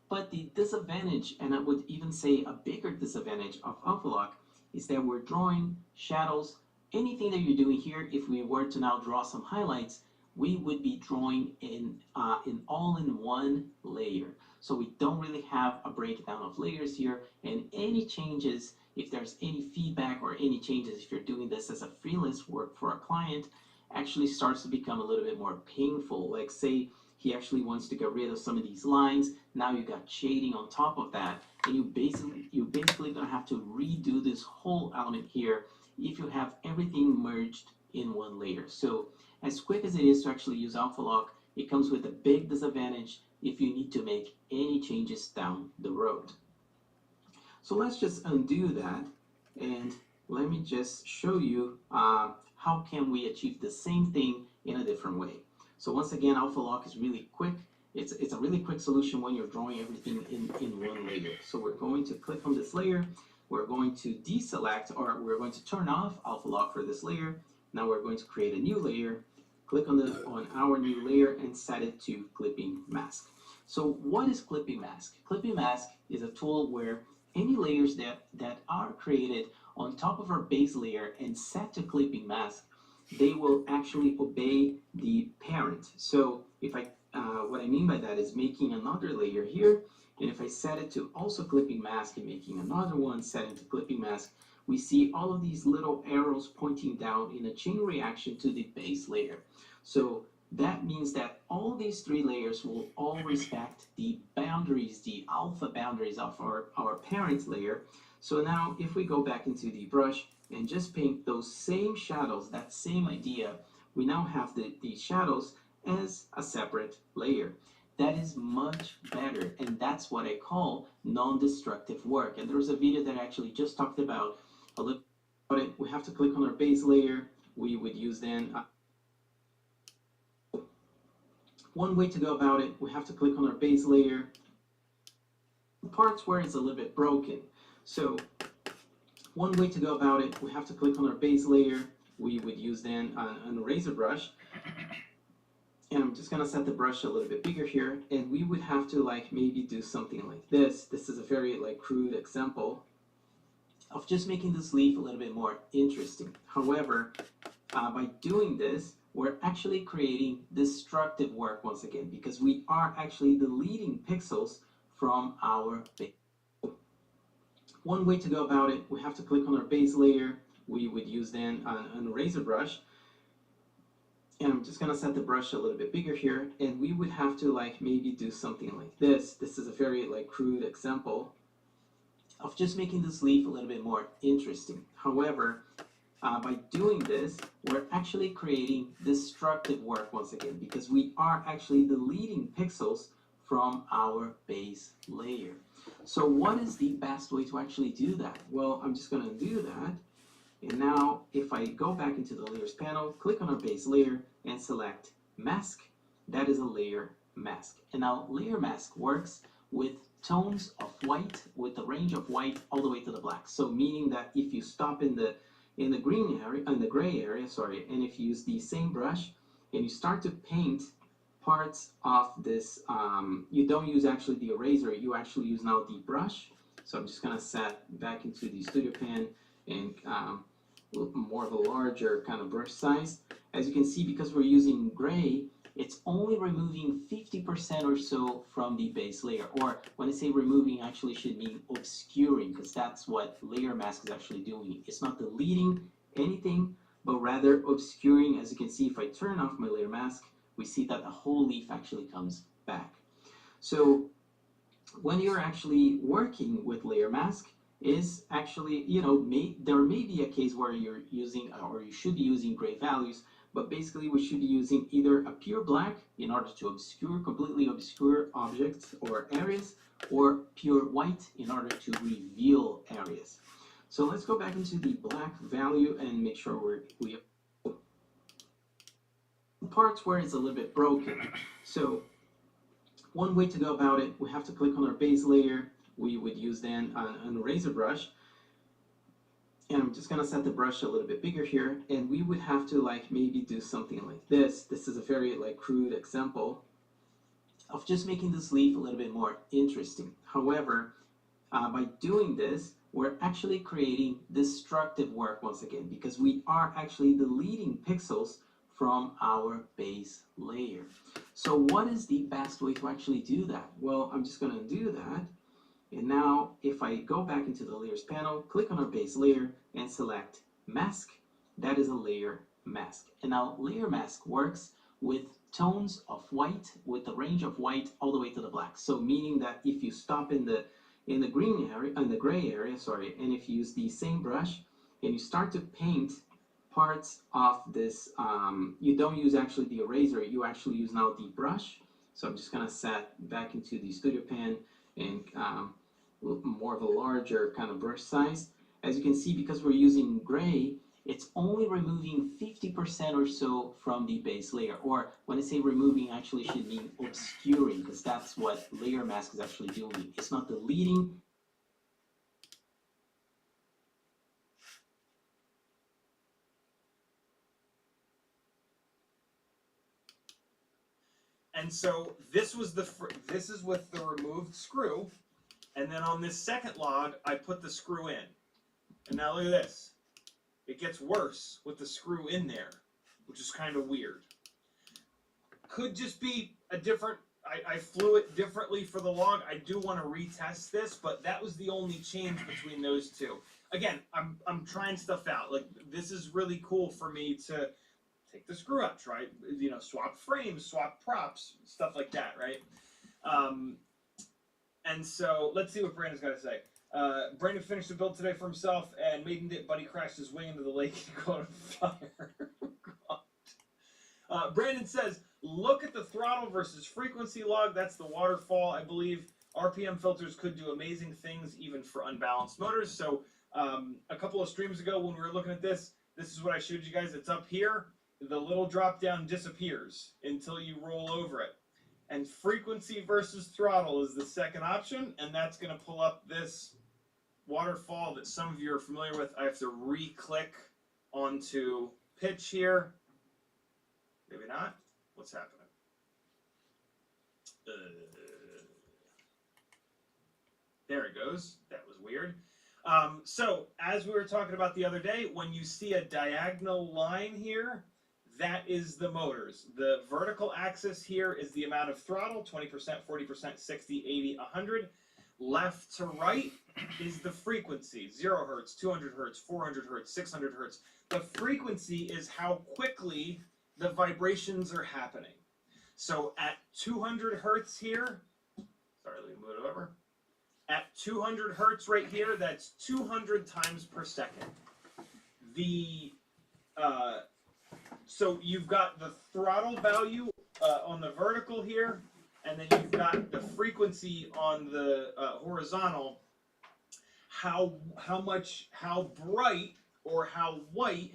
But the disadvantage, and I would even say a bigger disadvantage of alpha lock, is that we're drawing shadows. Anything that you're doing here, if we were to now draw some highlights, we would be drawing in all-in-one layer. So we don't really have a breakdown of layers here, and any changes, if there's any feedback or any changes, if you're doing this as a freelance work for a client, actually starts to become a little bit more painful. Like say he actually wants to get rid of some of these lines, now you got shading on top of that, and you're basically gonna have to redo this whole element here if you have everything merged in one layer. So as quick as it is to actually use alpha lock, it comes with a big disadvantage if you need to make any changes down the road. So let's just undo that, and let me just show you how can we achieve the same thing in a different way. So once again, alpha lock is really quick. It's a really quick solution when you're drawing everything in one layer. So we're going to click on this layer, we're going to deselect, or we're going to turn off alpha lock for this layer. Now we're going to create a new layer, click on our new layer and set it to clipping mask. So what is clipping mask? Clipping mask is a tool where any layers that are created on top of our base layer and set to clipping mask, they will actually obey the parent. So if what I mean by that is making another layer here, and if I set it to also clipping mask and making another one set into clipping mask, we see all of these little arrows pointing down in a chain reaction to the base layer. So that means that all these three layers will all respect the boundaries, the alpha boundaries of our parent layer. So now if we go back into the brush and just paint those same shadows, that same idea, we now have the shadows as a separate layer. That is much better, and that's what I call non-destructive work. And there was a video that I actually just talked about a little bit about it. We have to click on our base layer. We would use then one way to go about it, we have to click on our base layer. The parts where it's a little bit broken. So one way to go about it, we have to click on our base layer. We would use then an eraser brush. And I'm just gonna set the brush a little bit bigger here, and we would have to like maybe do something like this. This is a very like crude example of just making this leaf a little bit more interesting. However, by doing this, we're actually creating destructive work once again, because we are actually deleting pixels from our base. One way to go about it, we have to click on our base layer. We would use then an eraser brush. And I'm just gonna set the brush a little bit bigger here, and we would have to like maybe do something like this. This is a very like crude example of just making this leaf a little bit more interesting. However, by doing this, we're actually creating destructive work once again, because we are actually deleting pixels from our base layer. So what is the best way to actually do that? Well, I'm just gonna do that. And now if I go back into the layers panel, click on our base layer and select mask, that is a layer mask. And now layer mask works with tones of white, with the range of white all the way to the black. So meaning that if you stop in the green area, in the gray area, sorry, and if you use the same brush and you start to paint parts of this, you don't use actually the eraser, you actually use now the brush. So I'm just gonna set back into the studio pen and more of a larger kind of brush size. As you can see, because we're using gray it's only removing 50% or so from the base layer. Or when I say removing, actually should mean obscuring, because that's what layer mask is actually doing. It's not deleting anything, but rather obscuring. As you can see, if I turn off my layer mask, we see that the whole leaf actually comes back. So when you're actually working with layer mask, is actually, there may be a case where you're using, or you should be using gray values, but basically we should be using either a pure black in order to completely obscure objects or areas, or pure white in order to reveal areas. So let's go back into the black value and make sure we have parts where it's a little bit broken. So one way to go about it, we have to click on our base layer. We would use then an eraser brush, and I'm just gonna set the brush a little bit bigger here, and we would have to maybe do something like this. This is a very crude example of just making this leaf a little bit more interesting. However, by doing this, we're actually creating destructive work once again, because we are actually deleting pixels from our base layer. So what is the best way to actually do that? Well, I'm just gonna do that. And now if I go back into the layers panel, click on our base layer and select mask, that is a layer mask. And now layer mask works with tones of white, with the range of white all the way to the black. So meaning that if you stop in the green area, in the gray area, sorry, and if you use the same brush and you start to paint parts of this, you don't use actually the eraser, you actually use now the brush. So I'm just gonna set back into the studio pen and more of a larger kind of brush size. As you can see, because we're using gray, it's only removing 50% or so from the base layer. Or when I say removing, actually should mean obscuring, because that's what layer mask is actually doing. It's not deleting. And so this is with the removed screw, and then on this second log I put the screw in. And now look at this. It gets worse with the screw in there, which is kind of weird. Could just be a different, I flew it differently for the log. I do want to retest this, but that was the only change between those two. Again, I'm trying stuff out. This is really cool for me to take the screw out, try, swap frames, swap props, stuff like that, right? And so let's see what Brandon's got to say. Brandon finished the build today for himself and made it, but he crashed his wing into the lake and caught on fire. Brandon says, look at the throttle versus frequency log. That's the waterfall, I believe. RPM filters could do amazing things even for unbalanced motors. So a couple of streams ago when we were looking at this is what I showed you guys. It's up here. The little drop down disappears until you roll over it. And frequency versus throttle is the second option, and that's going to pull up this waterfall that some of you are familiar with. I have to re-click onto pitch here. Maybe not. What's happening? There it goes. That was weird. So, as we were talking about the other day, when you see a diagonal line here, that is the motors. The vertical axis here is the amount of throttle, 20%, 40%, 60, 80, 100. Left to right is the frequency, 0 hertz, 200 hertz, 400 hertz, 600 hertz. The frequency is how quickly the vibrations are happening. So at 200 hertz here, sorry, let me move it over. At 200 hertz right here, that's 200 times per second. So you've got the throttle value on the vertical here, and then you've got the frequency on the horizontal. How bright or how white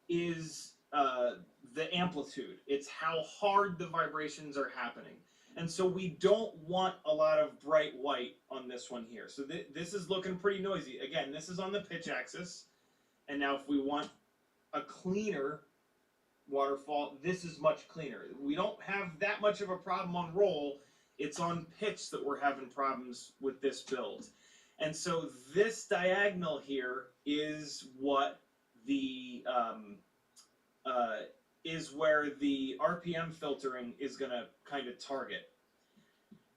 is the amplitude? It's how hard the vibrations are happening. And so we don't want a lot of bright white on this one here. So this is looking pretty noisy. Again, this is on the pitch axis. And now if we want a cleaner waterfall, this is much cleaner. We don't have that much of a problem on roll. It's on pitch that we're having problems with this build. And so this diagonal here is what the is where the RPM filtering is going to kind of target.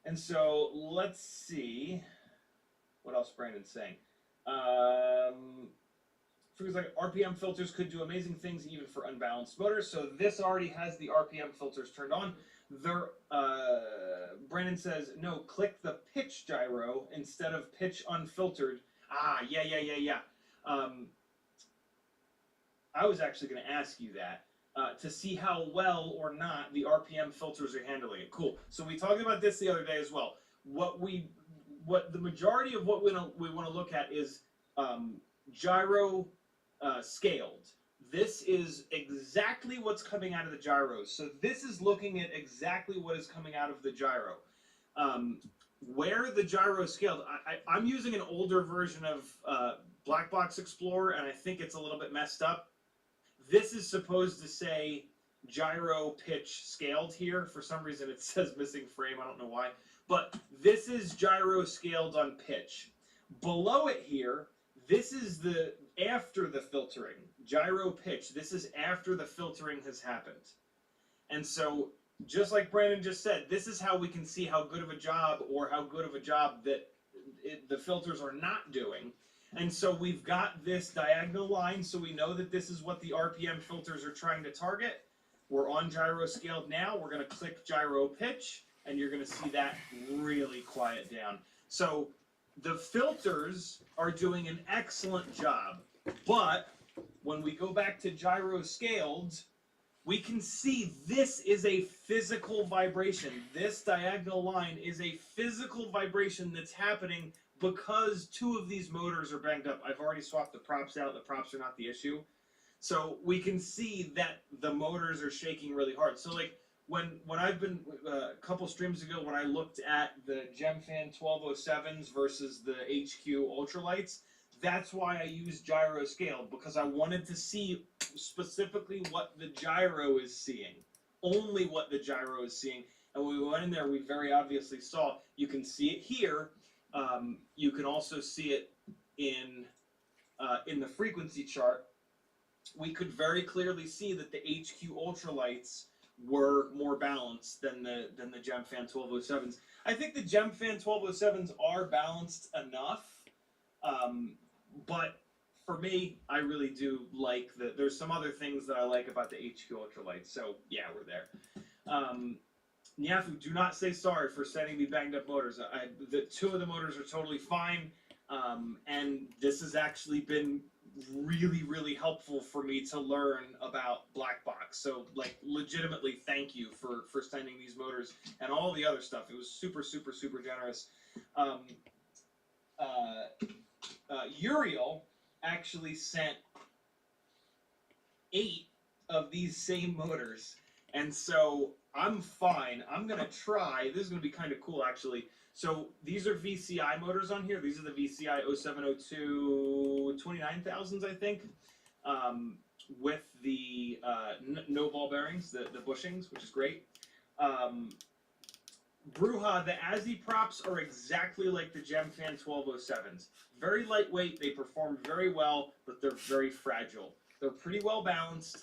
And so let's see what else Brandon's saying. Figures like RPM filters could do amazing things even for unbalanced motors. So this already has the RPM filters turned on. Brandon says, no, click the pitch gyro instead of pitch unfiltered. Yeah. I was actually going to ask you that to see how well or not the RPM filters are handling it. Cool. So we talked about this the other day as well. What the majority of what we want to look at is gyro scaled. This is exactly what's coming out of the gyros. So this is looking at exactly what is coming out of the gyro. Where the gyro scaled, I'm using an older version of Black Box Explorer, and I think it's a little bit messed up. This is supposed to say gyro pitch scaled here. For some reason it says missing frame, I don't know why. But this is gyro scaled on pitch. Below it here, this is after the filtering. Gyro pitch, this is after the filtering has happened. And so, just like Brandon just said, this is how we can see how good of a job or how good of a job that the filters are not doing. And so we've got this diagonal line, so we know that this is what the RPM filters are trying to target. We're on gyro scaled now. We're going to click gyro pitch, and you're going to see that really quiet down. So the filters are doing an excellent job, but when we go back to gyro scaled, we can see this is a physical vibration. This diagonal line is a physical vibration that's happening because two of these motors are banged up. I've already swapped the props out. The props are not the issue. So we can see that the motors are shaking really hard. So like when I've been, a couple streams ago, when I looked at the GemFan 1207s versus the HQ Ultralights, that's why I used gyro scaled, because I wanted to see specifically what the gyro is seeing. Only what the gyro is seeing. And when we went in there, we very obviously saw, you can see it here. You can also see it in the frequency chart. We could very clearly see that the HQ Ultralights were more balanced than the GemFan 1207s. I think the GemFan 1207s are balanced enough, but for me, I really do like there's some other things that I like about the HQ Ultralights. So yeah, we're there. Nyafu, do not say sorry for sending me banged up motors. The two of the motors are totally fine, and this has actually been really, really helpful for me to learn about Black Box. So, like, legitimately, thank you for sending these motors and all the other stuff. It was super, super, super generous. Uriel actually sent 8 of these same motors, and so I'm fine. I'm gonna try. This is gonna be kind of cool, actually. So these are VCI motors on here. These are the VCI 0702 29,000s, I think, with the no ball bearings, the bushings, which is great. Bruja, the ASI props are exactly like the GemFan 1207s. Very lightweight, they perform very well, but they're very fragile. They're pretty well balanced,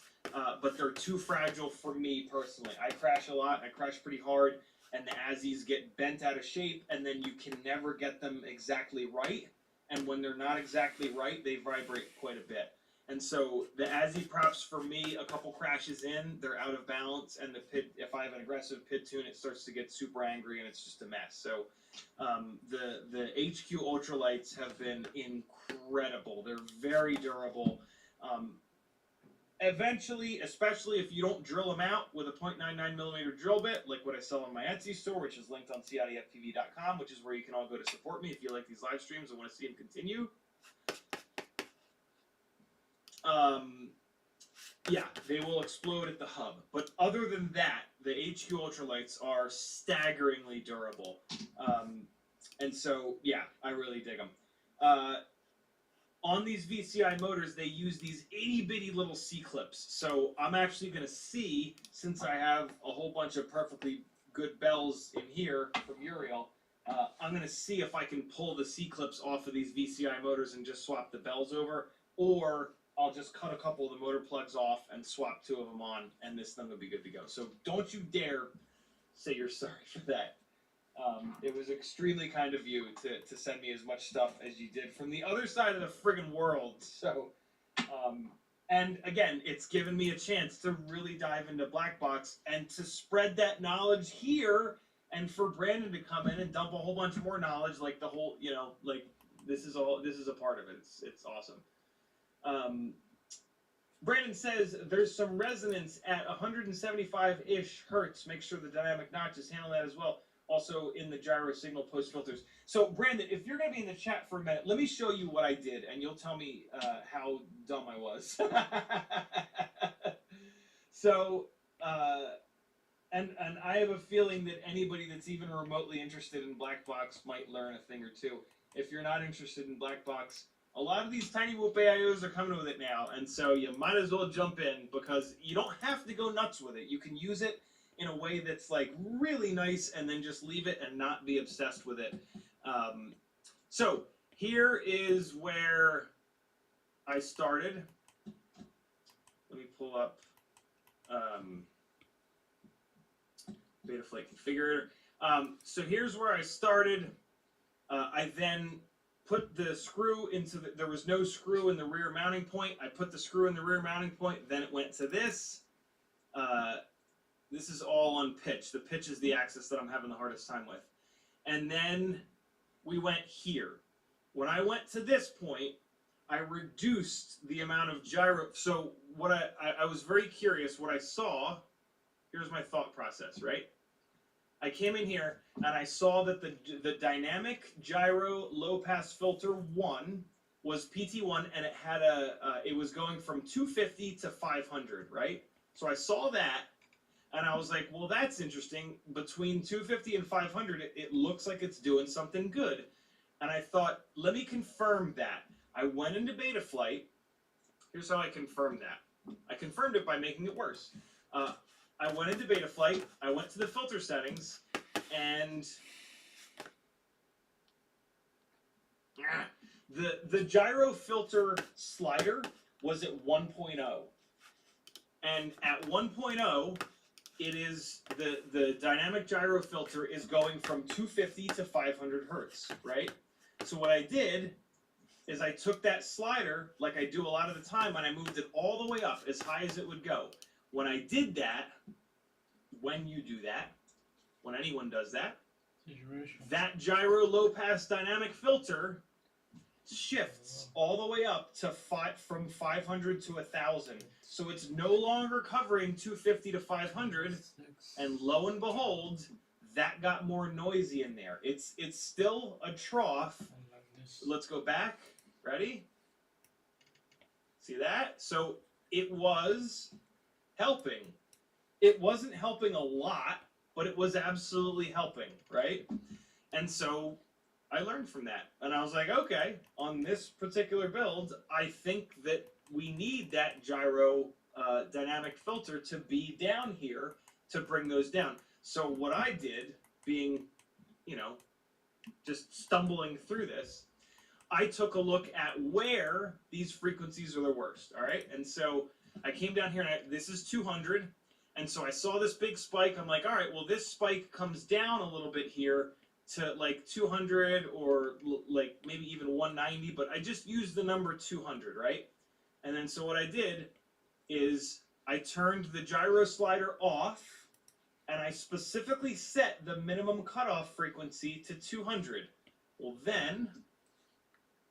but they're too fragile for me personally. I crash a lot, I crash pretty hard, and the ASIs get bent out of shape, and then you can never get them exactly right. And when they're not exactly right, they vibrate quite a bit. And so the ASI props for me, a couple crashes in, they're out of balance, and the pit, if I have an aggressive pit tune, it starts to get super angry, and it's just a mess. So the HQ Ultralights have been incredible. They're very durable. Eventually, especially if you don't drill them out with a 0.99mm drill bit, like what I sell on my Etsy store, which is linked on CIDFTV.com, which is where you can all go to support me if you like these live streams and want to see them continue. Yeah, they will explode at the hub. But other than that, the HQ Ultralights are staggeringly durable. And so, yeah, I really dig them. On these VCI motors, they use these itty-bitty little C-clips. So I'm actually going to see, since I have a whole bunch of perfectly good bells in here from Uriel, I'm going to see if I can pull the C-clips off of these VCI motors and just swap the bells over, or I'll just cut a couple of the motor plugs off and swap 2 of them on, and this thing will be good to go. So don't you dare say you're sorry for that. It was extremely kind of you to send me as much stuff as you did from the other side of the friggin' world. So, and again, it's given me a chance to really dive into Black Box and to spread that knowledge here, and for Brandon to come in and dump a whole bunch more knowledge, like the whole, you know, like this is a part of it. It's awesome. Brandon says there's some resonance at 175-ish hertz. Make sure the dynamic notches handle that as well. Also in the gyro signal post filters. So Brandon, if you're gonna be in the chat for a minute, let me show you what I did, and you'll tell me how dumb I was. So, and I have a feeling that anybody that's even remotely interested in Black Box might learn a thing or two. If you're not interested in Black Box, a lot of these tiny whoop AIOs are coming with it now, and so you might as well jump in, because you don't have to go nuts with it. You can use it in a way that's like really nice, and then just leave it and not be obsessed with it. So here is where I started. Let me pull up Betaflight Configurator. So here's where I started. I then put the screw into the, there was no screw in the rear mounting point. I put the screw in the rear mounting point, then it went to this. This is all on pitch. The pitch is the axis that I'm having the hardest time with. And then we went here. When I went to this point, I reduced the amount of gyro. So what I was very curious. What I saw, here's my thought process, right? I came in here and I saw that the dynamic gyro low pass filter 1 was PT1, and it had it was going from 250 to 500, right? So I saw that, and I was like, well, that's interesting. Between 250 and 500, it looks like it's doing something good. And I thought, let me confirm that. I went into Betaflight. Here's how I confirmed that. I confirmed it by making it worse. I went into Betaflight. I went to the filter settings, and the gyro filter slider was at 1.0. And at 1.0, it is the dynamic gyro filter is going from 250 to 500 hertz, right? So what I did is I took that slider, like I do a lot of the time, and I moved it all the way up as high as it would go. When I did that, when you do that, when anyone does that, that gyro low pass dynamic filter shifts all the way up to from 500 to 1,000. So it's no longer covering 250 to 500, and lo and behold, that got more noisy in there. It's still a trough. Let's go back. Ready? See that? So it was helping. It wasn't helping a lot, but it was absolutely helping, right? And so I learned from that, and I was like, okay, on this particular build, I think that we need that gyro dynamic filter to be down here to bring those down. So what I did, being, you know, just stumbling through this, I took a look at where these frequencies are the worst, all right? And so I came down here, and this is 200, and so I saw this big spike. I'm like, all right, well, this spike comes down a little bit here to like 200 or like maybe even 190, but I just used the number 200, right? And then so what I did is I turned the gyro slider off, and I specifically set the minimum cutoff frequency to 200. Well, then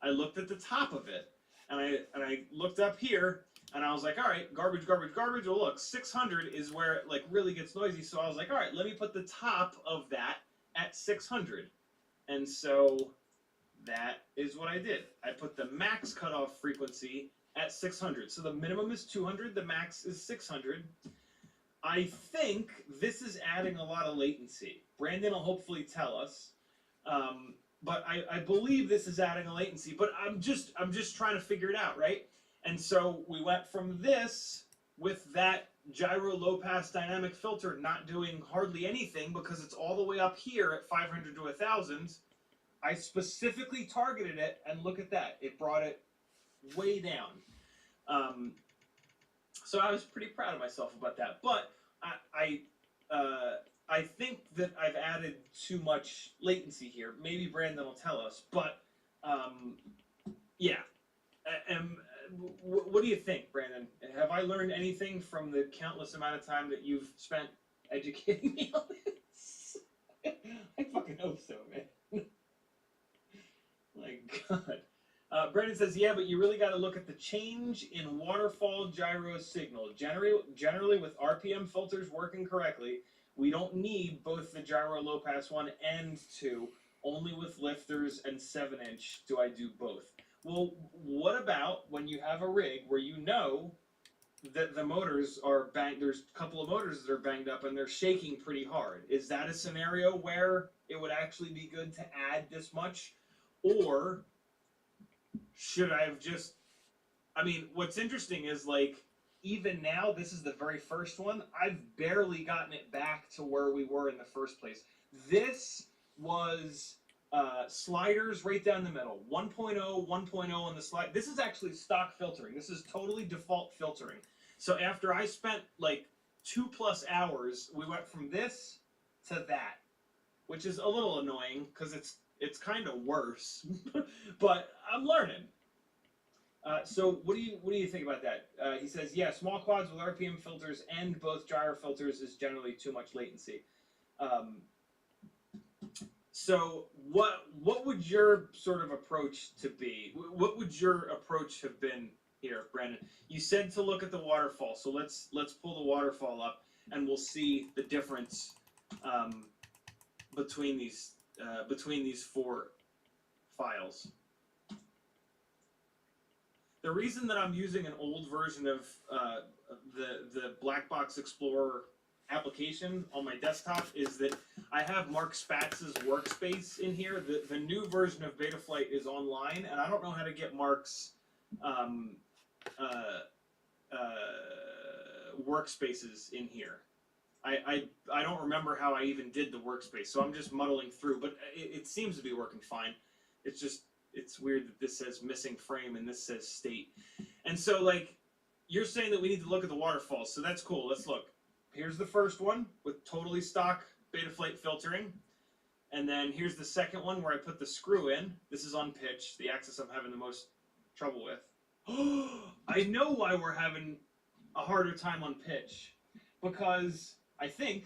I looked at the top of it, and I looked up here, and I was like, all right, garbage, garbage, garbage. Well, look, 600 is where it like really gets noisy. So I was like, all right, let me put the top of that at 600. And so that is what I did. I put the max cutoff frequency at 600. So the minimum is 200, the max is 600. I think this is adding a lot of latency. Brandon will hopefully tell us. But I believe this is adding a latency, but I'm just trying to figure it out, right? And so we went from this with that gyro low pass dynamic filter not doing hardly anything because it's all the way up here at 500 to 1,000. I specifically targeted it, and look at that. It brought it way down. So I was pretty proud of myself about that. But I think that I've added too much latency here. Maybe Brandon will tell us. But yeah. What do you think, Brandon? Have I learned anything from the countless amount of time that you've spent educating me on this? I fucking hope so, man. My God. Brandon says, yeah, but you really got to look at the change in waterfall gyro signal. Generally, with RPM filters working correctly, we don't need both the gyro low pass 1 and 2. Only with lifters and 7-inch do I do both. Well, what about when you have a rig where you know that the motors are banged, there's a couple of motors that are banged up and they're shaking pretty hard? Is that a scenario where it would actually be good to add this much? Or should I have just, I mean, what's interesting is, like, even now, this is the very first one, I've barely gotten it back to where we were in the first place. This was sliders right down the middle. 1.0, 1.0 on the slide. This is actually stock filtering. This is totally default filtering. So after I spent like 2+ hours, we went from this to that, which is a little annoying because it's kind of worse, but I'm learning. So what do you think about that? He says, yeah, small quads with RPM filters and both gyro filters is generally too much latency. So what would your sort of approach to be? What would your approach have been here, Brandon? You said to look at the waterfall, so let's pull the waterfall up and we'll see the difference between these 4 files. The reason that I'm using an old version of the Black Box Explorer application on my desktop is that I have Mark Spatz's workspace in here. The new version of Betaflight is online, and I don't know how to get Mark's workspaces in here. I don't remember how I even did the workspace, so I'm just muddling through, but it seems to be working fine. It's just, it's weird that this says missing frame and this says state. And so, like, you're saying that we need to look at the waterfalls, so that's cool. Let's look. Here's the first one with totally stock Betaflight filtering. And then here's the second one where I put the screw in. This is on pitch, the axis I'm having the most trouble with. I know why we're having a harder time on pitch. Because, I think,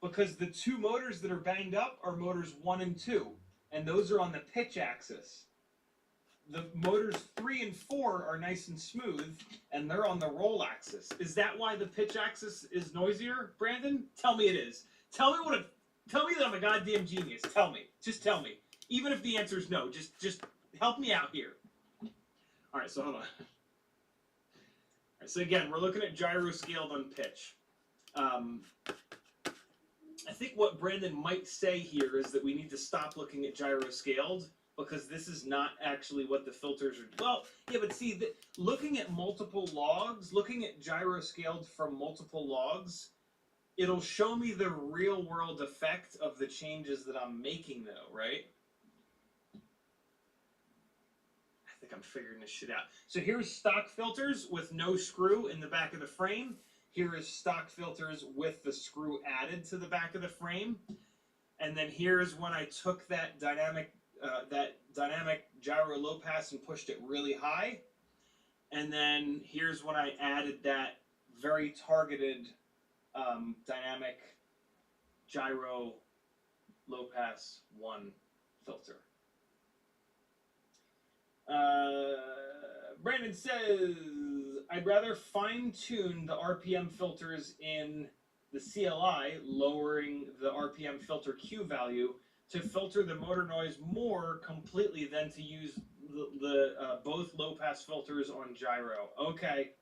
because the 2 motors that are banged up are motors 1 and 2. And those are on the pitch axis. The motors 3 and 4 are nice and smooth, and they're on the roll axis. Is that why the pitch axis is noisier, Brandon? Tell me it is. Tell me that I'm a goddamn genius. Tell me. Just tell me. Even if the answer is no, just help me out here. All right, so hold on. All right, so again, we're looking at gyro scaled on pitch. I think what Brandon might say here is that we need to stop looking at gyro scaled, because this is not actually what the filters are. Well, yeah, but see, looking at multiple logs, looking at gyro scaled from multiple logs, it'll show me the real world effect of the changes that I'm making, though, right? I think I'm figuring this shit out. So here's stock filters with no screw in the back of the frame. Here is stock filters with the screw added to the back of the frame. And then here's when I took that dynamic gyro low pass and pushed it really high. And then here's when I added that very targeted dynamic gyro low pass 1 filter. Brandon says, I'd rather fine-tune the RPM filters in the CLI, lowering the RPM filter Q value, to filter the motor noise more completely than to use the both low-pass filters on gyro. Okay.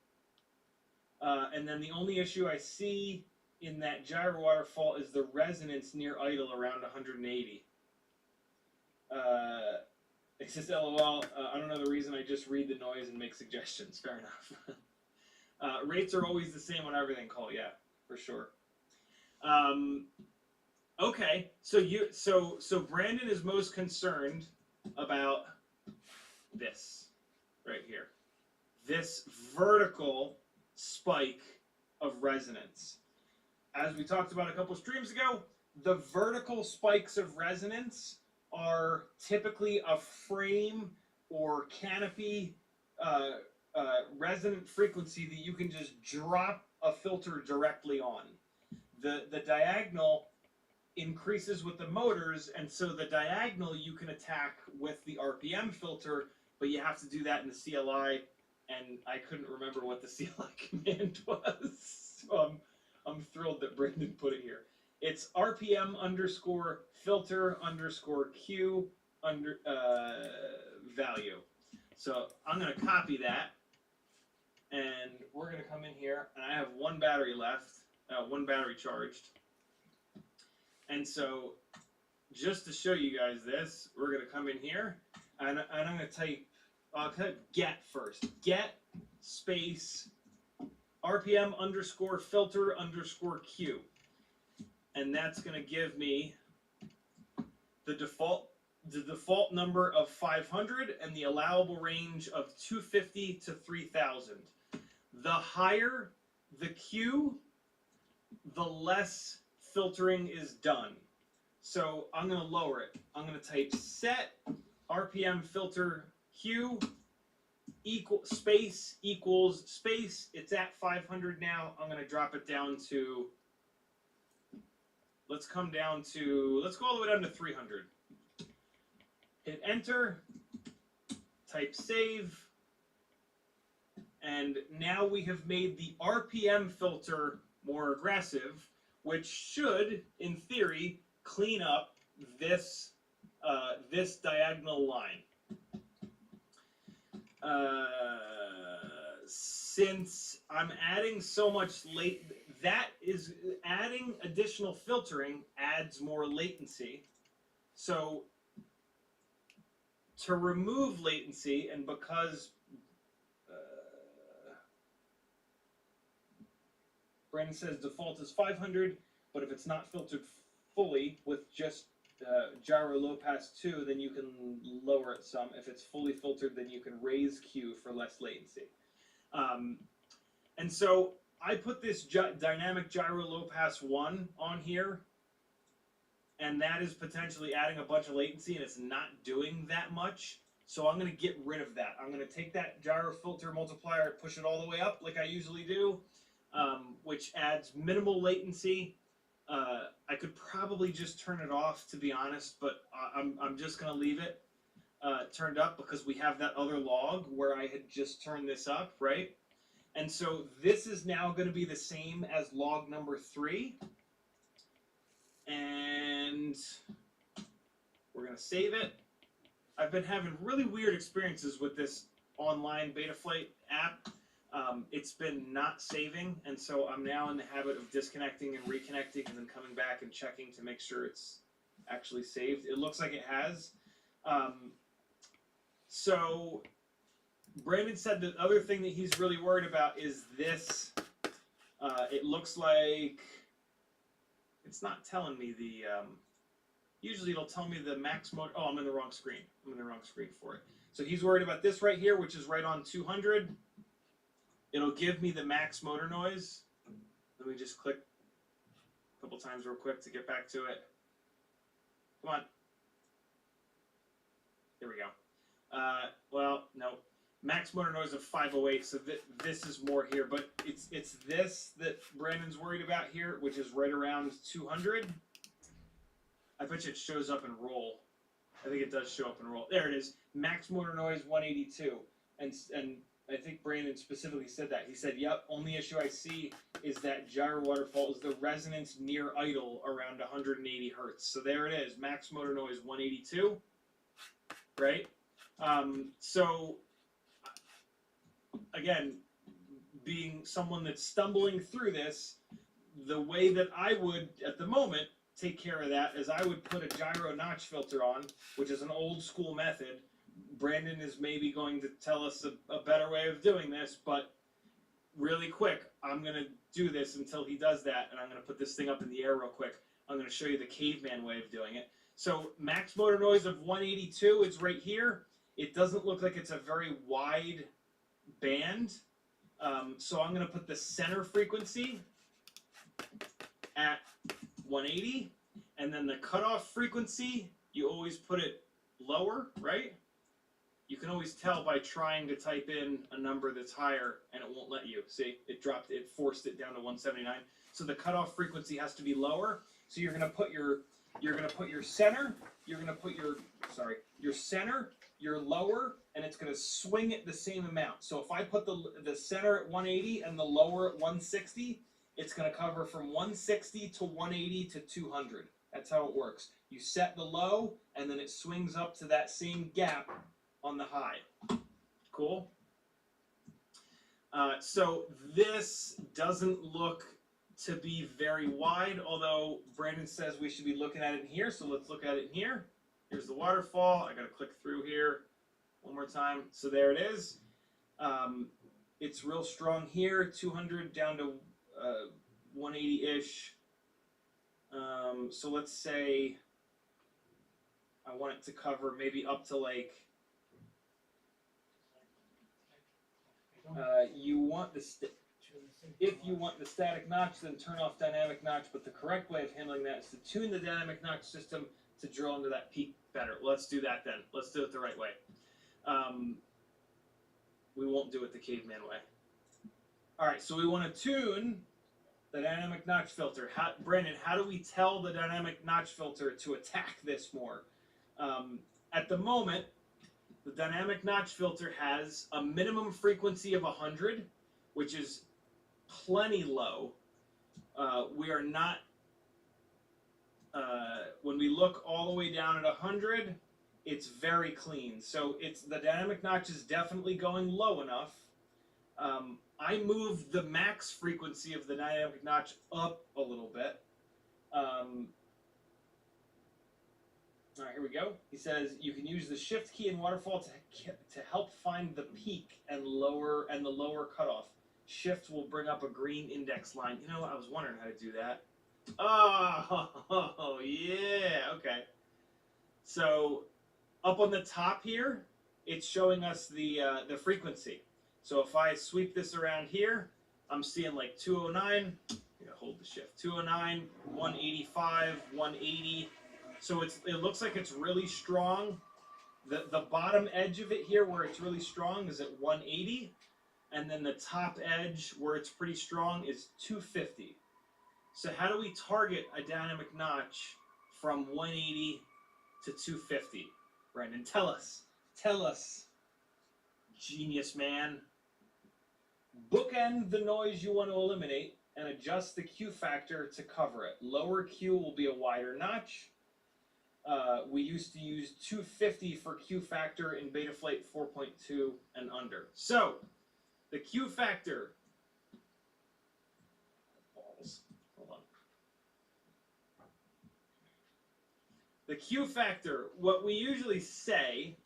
And then the only issue I see in that gyro waterfall is the resonance near idle around 180. It says, LOL, I don't know the reason, I just read the noise and make suggestions. Fair enough. Rates are always the same on everything, Cole. Yeah, for sure. Okay, so Brandon is most concerned about this right here. this vertical spike of resonance. As we talked about a couple streams ago, the vertical spikes of resonance are typically a frame or canopy resonant frequency that you can just drop a filter directly on. The diagonal increases with the motors, and so the diagonal you can attack with the RPM filter, but you have to do that in the CLI, and I couldn't remember what the CLI command was. So I'm thrilled that Brendan put it here. It's RPM underscore filter underscore Q under value. So I'm gonna copy that, and we're gonna come in here, and I have one battery left, one battery charged. And so, just to show you guys this, we're gonna come in here, and I'm gonna type, I'll type get first. Get space RPM underscore filter underscore Q. And that's gonna give me the default number of 500 and the allowable range of 250 to 3000. The higher the Q, the less filtering is done. So I'm going to lower it. I'm going to type set RPM filter Q space equals space. It's at 500 now. I'm going to drop it down to, let's go all the way down to 300. Hit enter, type save, and now we have made the RPM filter more aggressive, which should, in theory, clean up this this diagonal line. Since I'm adding so much adding additional filtering adds more latency. So to remove latency, and because Brandon says default is 500, but if it's not filtered fully with just gyro low pass 2, then you can lower it some. If it's fully filtered, then you can raise Q for less latency. And so I put this dynamic gyro low pass 1 on here, and that is potentially adding a bunch of latency, and it's not doing that much. So I'm going to get rid of that. I'm going to take that gyro filter multiplier and push it all the way up like I usually do, which adds minimal latency. I could probably just turn it off, to be honest, but I'm just going to leave it turned up because we have that other log where I had just turned this up, right? And so this is now going to be the same as log number 3. And we're going to save it. I've been having really weird experiences with this online Betaflight app. It's been not saving, and so I'm now in the habit of disconnecting and reconnecting and then coming back and checking to make sure it's actually saved. It looks like it has. So Brandon said the other thing that he's really worried about is this. It looks like it's not telling me the, usually it'll tell me the max motor. Oh, I'm in the wrong screen. I'm in the wrong screen for it. So he's worried about this right here, which is right on 200. It'll give me the max motor noise. Let me just click a couple times real quick to get back to it. Come on. Here we go. Well, no. Max motor noise of 508, so this is more here, but it's this that Brandon's worried about here, which is right around 200. I bet you it shows up in roll. I think it does show up in roll. There it is. Max motor noise 182. And I think Brandon specifically said that. He said, yep, only issue I see is that gyro waterfall is the resonance near idle around 180 hertz. So there it is. Max motor noise 182. Right? So again, being someone that's stumbling through this, the way that I would, at the moment, take care of that is I would put a gyro notch filter on, which is an old school method. Brandon is maybe going to tell us a better way of doing this, but really quick, I'm going to do this until he does that, and I'm going to put this thing up in the air real quick. I'm going to show you the caveman way of doing it. So max motor noise of 182, it's right here. It doesn't look like it's a very wide band. So I'm going to put the center frequency at 180, and then the cutoff frequency, you always put it lower, right? You can always tell by trying to type in a number that's higher and it won't let you. See, it forced it down to 179. So the cutoff frequency has to be lower. So you're gonna put your center, your center, your lower, and it's gonna swing it the same amount. So if I put the center at 180 and the lower at 160, it's gonna cover from 160 to 180 to 200. That's how it works. You set the low, and then it swings up to that same gap on the high. Cool? So this doesn't look to be very wide, although Brandon says we should be looking at it in here, so let's look at it in here. Here's the waterfall. I gotta click through here one more time. So there it is. It's real strong here, 200 down to 180-ish. So let's say I want it to cover maybe up to like, if you want the static notch, then turn off dynamic notch, but the correct way of handling that is to tune the dynamic notch system to drill into that peak better. Let's do that then. Let's do it the right way. We won't do it the caveman way. Alright, so we want to tune the dynamic notch filter. Brandon, how do we tell the dynamic notch filter to attack this more? At the moment, the dynamic notch filter has a minimum frequency of 100, which is plenty low. We are not, when we look all the way down at 100, it's very clean. So the dynamic notch is definitely going low enough. I moved the max frequency of the dynamic notch up a little bit. All right, here we go. He says you can use the shift key in waterfall to help find the peak and the lower cutoff. Shift will bring up a green index line. You know, I was wondering how to do that. Oh, yeah, okay. So up on the top here, it's showing us the frequency. So if I sweep this around here, I'm seeing like 209. I'm gonna hold the shift. 209, 185, 180. So it looks like it's really strong. The bottom edge of it here, where it's really strong, is at 180, and then the top edge, where it's pretty strong, is 250. So how do we target a dynamic notch from 180 to 250? Brendan, tell us. Tell us, genius man. Bookend the noise you want to eliminate and adjust the Q factor to cover it. Lower Q will be a wider notch. We used to use 250 for Q factor in Betaflight 4.2 and under. So, the Q factor. Balls. Hold on. The Q factor, what we usually say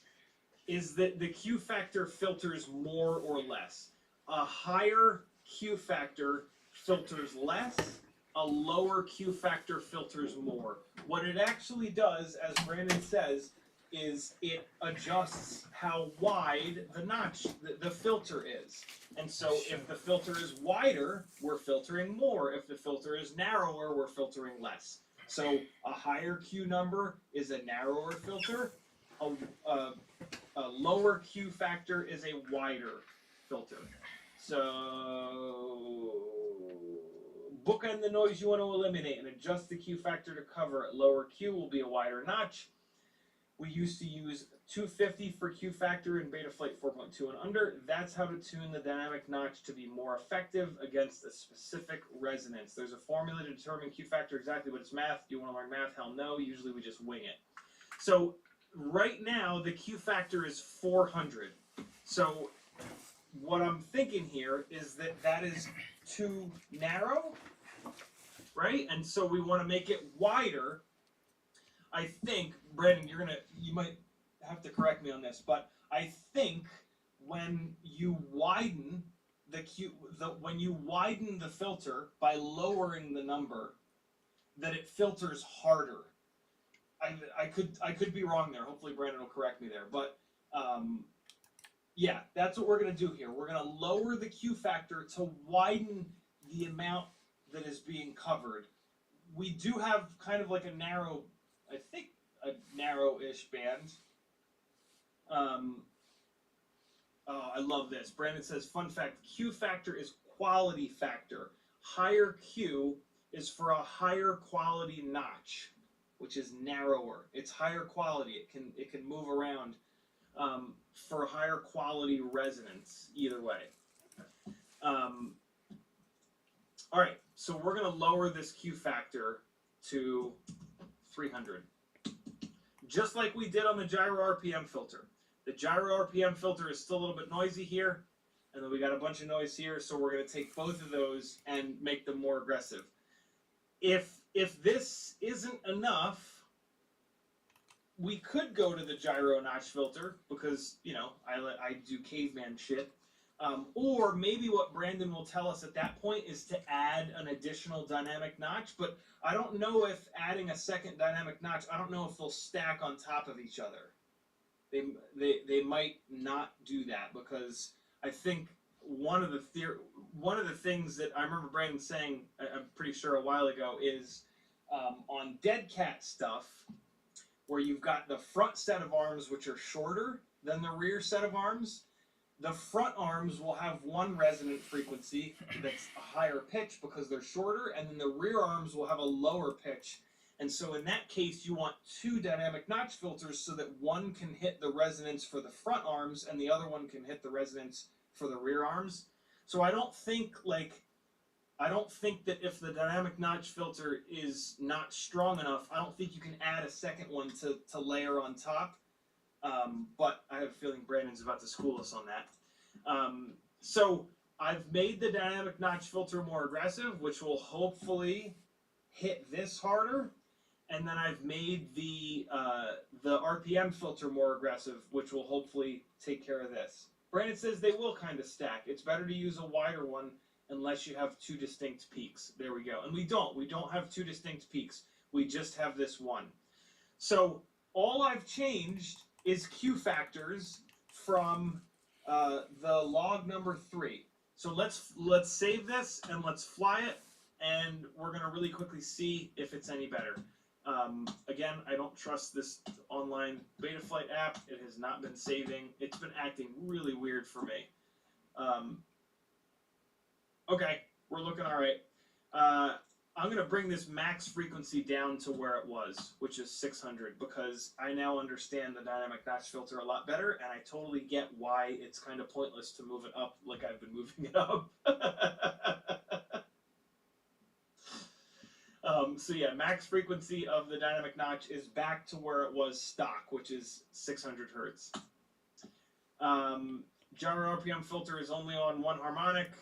is that the Q factor filters more or less. A higher Q factor filters less. A lower Q factor filters more. What it actually does, as Brandon says, is it adjusts how wide the notch, the filter is. And so if the filter is wider, we're filtering more. If the filter is narrower, we're filtering less. So a higher Q number is a narrower filter. A lower Q factor is a wider filter. So bookend the noise you want to eliminate and adjust the Q factor to cover it. Lower Q will be a wider notch. We used to use 250 for Q factor in Betaflight 4.2 and under. That's how to tune the dynamic notch to be more effective against a specific resonance. There's a formula to determine Q factor exactly, but it's math. Do you want to learn math? Hell no. Usually we just wing it. So right now the Q factor is 400. So what I'm thinking here is that is too narrow, right? And so we want to make it wider. I think, Brandon, you might have to correct me on this, but I think when you widen when you widen the filter by lowering the number, that it filters harder. I could be wrong there. Hopefully Brandon will correct me there, but Yeah, that's what we're gonna do here. We're gonna lower the Q factor to widen the amount that is being covered. We do have kind of like a narrow, I think a narrow-ish band. Oh, I love this. Brandon says, fun fact, Q factor is quality factor. Higher Q is for a higher quality notch, which is narrower. It's higher quality. It can move around for higher quality resonance either way. All right, so we're gonna lower this Q factor to 300, just like we did on the gyro RPM filter. The gyro RPM filter is still a little bit noisy here, and then we got a bunch of noise here, so we're gonna take both of those and make them more aggressive. If this isn't enough, we could go to the gyro notch filter because, you know, I do caveman shit. Or maybe what Brandon will tell us at that point is to add an additional dynamic notch, but I don't know if adding a second dynamic notch, I don't know if they'll stack on top of each other. They might not do that because I think one of the things that I remember Brandon saying, I'm pretty sure a while ago, is on Dead Cat stuff, where you've got the front set of arms which are shorter than the rear set of arms. The front arms will have one resonant frequency that's a higher pitch because they're shorter, and then the rear arms will have a lower pitch. And so in that case, you want two dynamic notch filters so that one can hit the resonance for the front arms and the other one can hit the resonance for the rear arms. So I don't think that if the dynamic notch filter is not strong enough, I don't think you can add a second one to layer on top. But I have a feeling Brandon's about to school us on that. So I've made the dynamic notch filter more aggressive, which will hopefully hit this harder. And then I've made the RPM filter more aggressive, which will hopefully take care of this. Brandon says they will kind of stack. It's better to use a wider one unless you have two distinct peaks. There we go. And we don't have two distinct peaks. We just have this one. So all I've changed is Q factors from the log number 3. So let's save this and let's fly it, and we're gonna really quickly see if it's any better. Again, I don't trust this online Betaflight app. It has not been saving. It's been acting really weird for me. Okay, we're looking all right. I'm going to bring this max frequency down to where it was, which is 600, because I now understand the dynamic notch filter a lot better, and I totally get why it's kind of pointless to move it up like I've been moving it up. So yeah, max frequency of the dynamic notch is back to where it was stock, which is 600 hertz. Gyro RPM filter is only on one harmonic,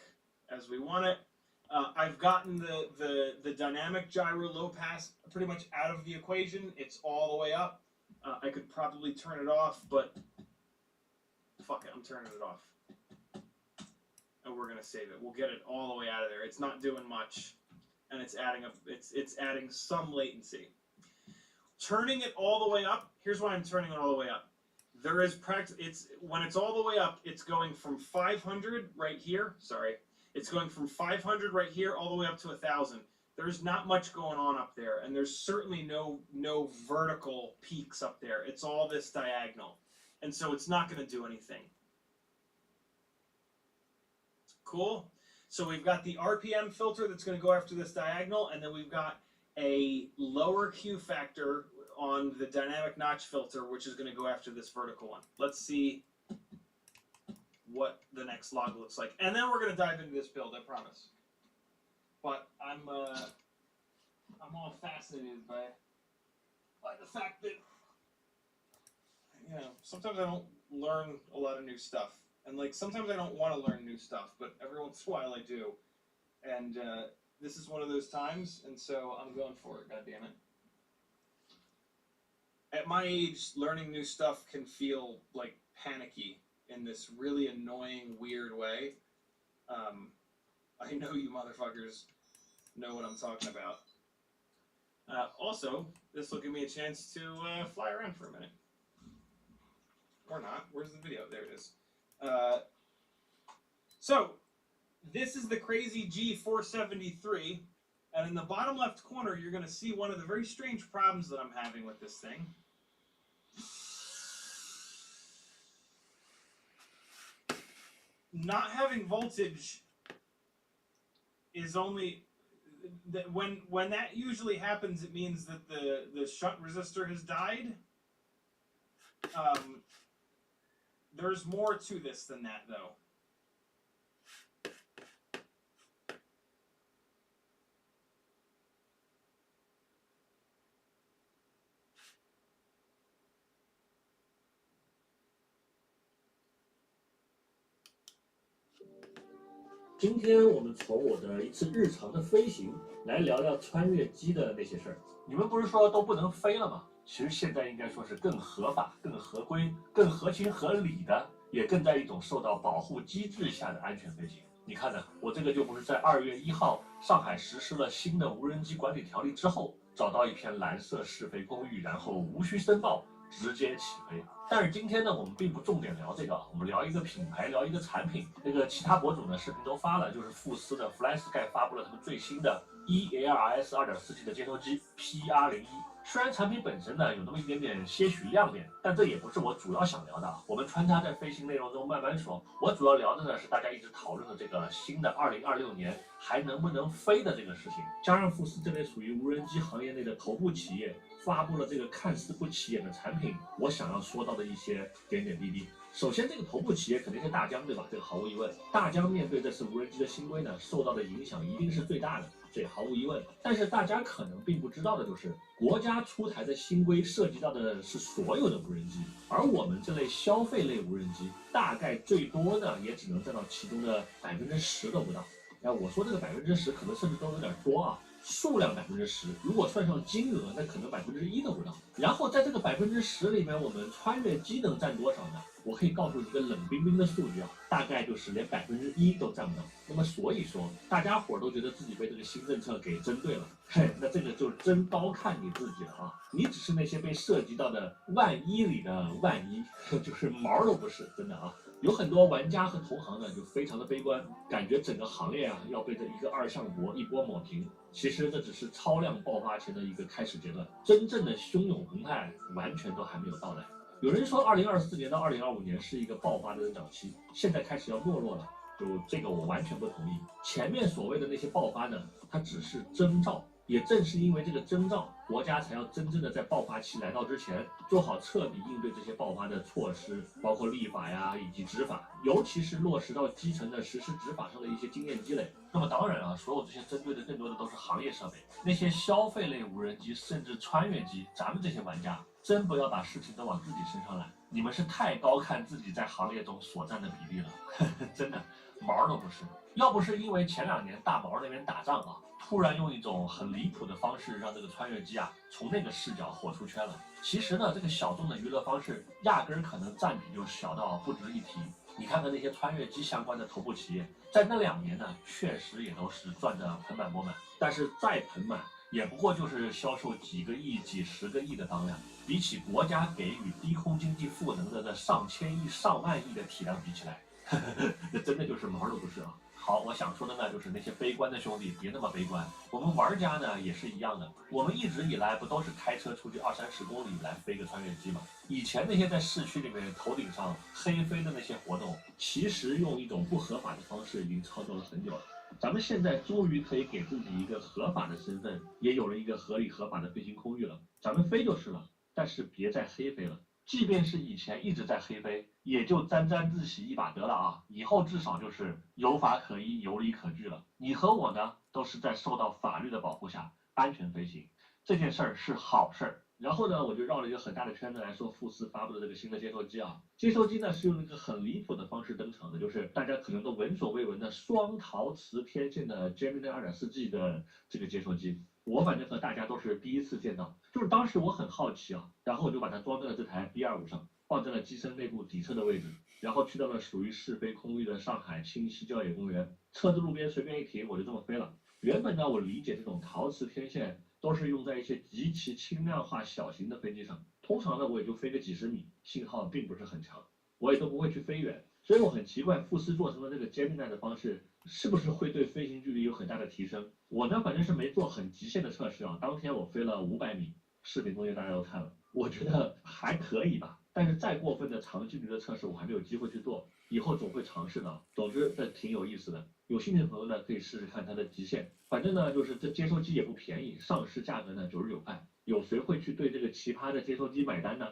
as we want it. I've gotten the dynamic gyro low pass pretty much out of the equation. It's all the way up. I could probably turn it off, but fuck it, I'm turning it off. And we're gonna save it. We'll get it all the way out of there. It's not doing much, and it's adding some latency. Turning it all the way up. Here's why I'm turning it all the way up. There is when it's all the way up, it's going from 500 right here. Sorry. It's going from 500 right here all the way up to 1,000. There's not much going on up there, and there's certainly no vertical peaks up there. It's all this diagonal, and so it's not going to do anything. Cool. So we've got the RPM filter that's going to go after this diagonal, and then we've got a lower Q factor on the dynamic notch filter, which is going to go after this vertical one. Let's see what the next log looks like, and then we're going to dive into this build, I promise. But I'm all fascinated by the fact that, you know, sometimes I don't learn a lot of new stuff, and like sometimes I don't want to learn new stuff, but every once in a while I do, and this is one of those times, and so I'm going for it. God damn it! At my age, learning new stuff can feel like panicky in this really annoying, weird way. I know you motherfuckers know what I'm talking about. Also, this will give me a chance to fly around for a minute. Or not. Where's the video? There it is. So this is the crazy G473, and in the bottom left corner, you're going to see one of the very strange problems that I'm having with this thing. Not having voltage is only when that usually happens. It means that the shunt resistor has died. There's more to this than that, though.今天我们从我的一次日常的飞行来聊聊穿越机的那些事儿。你们不是说都不能飞了吗？其实现在应该说是更合法、更合规、更合情合理的，也更在一种受到保护机制下的安全飞行。你看呢，我这个就不是在2月1号上海实施了新的无人机管理条例之后，找到一片蓝色试飞空域，然后无需申报直接起飞。但是今天呢，我们并不重点聊这个，我们聊一个品牌，聊一个产品。那个其他博主呢，视频都发了，就是富斯的 FlySky 发布了他们最新的 ELRS 2.4G 的接收机 PR01。虽然产品本身呢有那么一点点些许亮点，但这也不是我主要想聊的。我们穿插在飞行内容中慢慢说。我主要聊的呢是大家一直讨论的这个新的2026年还能不能飞的这个事情。加上富斯这类属于无人机行业内的头部企业发布了这个看似不起眼的产品，我想要说到的一些点点滴滴。首先，这个头部企业肯定是大疆，对吧？这个毫无疑问。大疆面对这次无人机的新规呢，受到的影响一定是最大的，这也毫无疑问。但是大家可能并不知道的就是，国家出台的新规涉及到的是所有的无人机，而我们这类消费类无人机，大概最多呢也只能占到其中的10%都不到。我说这个10%可能甚至都有点多啊。数量10%，如果算上金额，那可能1%都不到。然后在这个10%里面，我们穿越机能占多少呢？我可以告诉你一个冷冰冰的数据啊，大概就是连1%都占不到。那么所以说，大家伙都觉得自己被这个新政策给针对了，那这个就真高看你自己了啊！你只是那些被涉及到的万一里的万一，就是毛都不是，真的啊！有很多玩家和同行呢，就非常的悲观，感觉整个行业啊要被这一个二向箔一波抹平。其实这只是超量爆发前的一个开始阶段，真正的汹涌澎湃完全都还没有到来。有人说2024年到2025年是一个爆发的增长期，现在开始要没落了，就这个我完全不同意。前面所谓的那些爆发呢，它只是征兆。也正是因为这个征兆，国家才要真正的在爆发期来到之前，做好彻底应对这些爆发的措施，包括立法呀以及执法，尤其是落实到基层的实施执法上的一些经验积累。那么当然啊，所有这些针对的更多的都是行业设备，那些消费类无人机甚至穿越机，咱们这些玩家真不要把事情都往自己身上揽，你们是太高看自己在行业中所占的比例了，真的毛都不是。要不是因为前2年大毛那边打仗啊，突然用一种很离谱的方式让这个穿越机啊从那个视角火出圈了。其实呢，这个小众的娱乐方式压根儿可能占比就小到不值一提。你看看那些穿越机相关的头部企业，在那2年呢，确实也都是赚得盆满钵满。但是再盆满，也不过就是销售几个亿、几十个亿的当量，比起国家给予低空经济赋能的上千亿、上万亿的体量比起来，那真的就是毛都不是啊。好，我想说的呢，就是那些悲观的兄弟，别那么悲观。我们玩家呢也是一样的，我们一直以来不都是开车出去20-30公里来飞个穿越机吗？以前那些在市区里面头顶上黑飞的那些活动，其实用一种不合法的方式已经操作了很久了。咱们现在终于可以给自己一个合法的身份，也有了一个合理合法的飞行空域了。咱们飞就是了，但是别再黑飞了。即便是以前一直在黑飞，也就沾沾自喜一把得了啊！以后至少就是有法可依，有理可据了。你和我呢，都是在受到法律的保护下安全飞行，这件事儿是好事儿。然后呢，我就绕了一个很大的圈子来说富斯发布的这个新的接收机啊。接收机呢是用一个很离谱的方式登场的，就是大家可能都闻所未闻的双陶瓷天线的 Gemini 2.4G 的这个接收机。我反正和大家都是第一次见到，就是当时我很好奇啊，然后我就把它装在了这台 B25上，放在了机身内部底侧的位置，然后去到了属于试飞空域的上海清溪郊野公园，车子路边随便一停，我就这么飞了。原本呢，我理解这种陶瓷天线都是用在一些极其轻量化小型的飞机上，通常呢我也就飞个几十米，信号并不是很强，我也都不会去飞远。所以我很奇怪富斯做成了这个 Gemini 的方式，是不是会对飞行距离有很大的提升？我呢，反正是没做很极限的测试啊。当天我飞了500米，视频中间大家都看了，我觉得还可以吧。但是再过分的长距离的测试，我还没有机会去做，以后总会尝试的。总之，这挺有意思的。有兴趣的朋友呢，可以试试看它的极限。反正呢，就是这接收机也不便宜，上市价格呢99块。有谁会去对这个奇葩的接收机买单呢？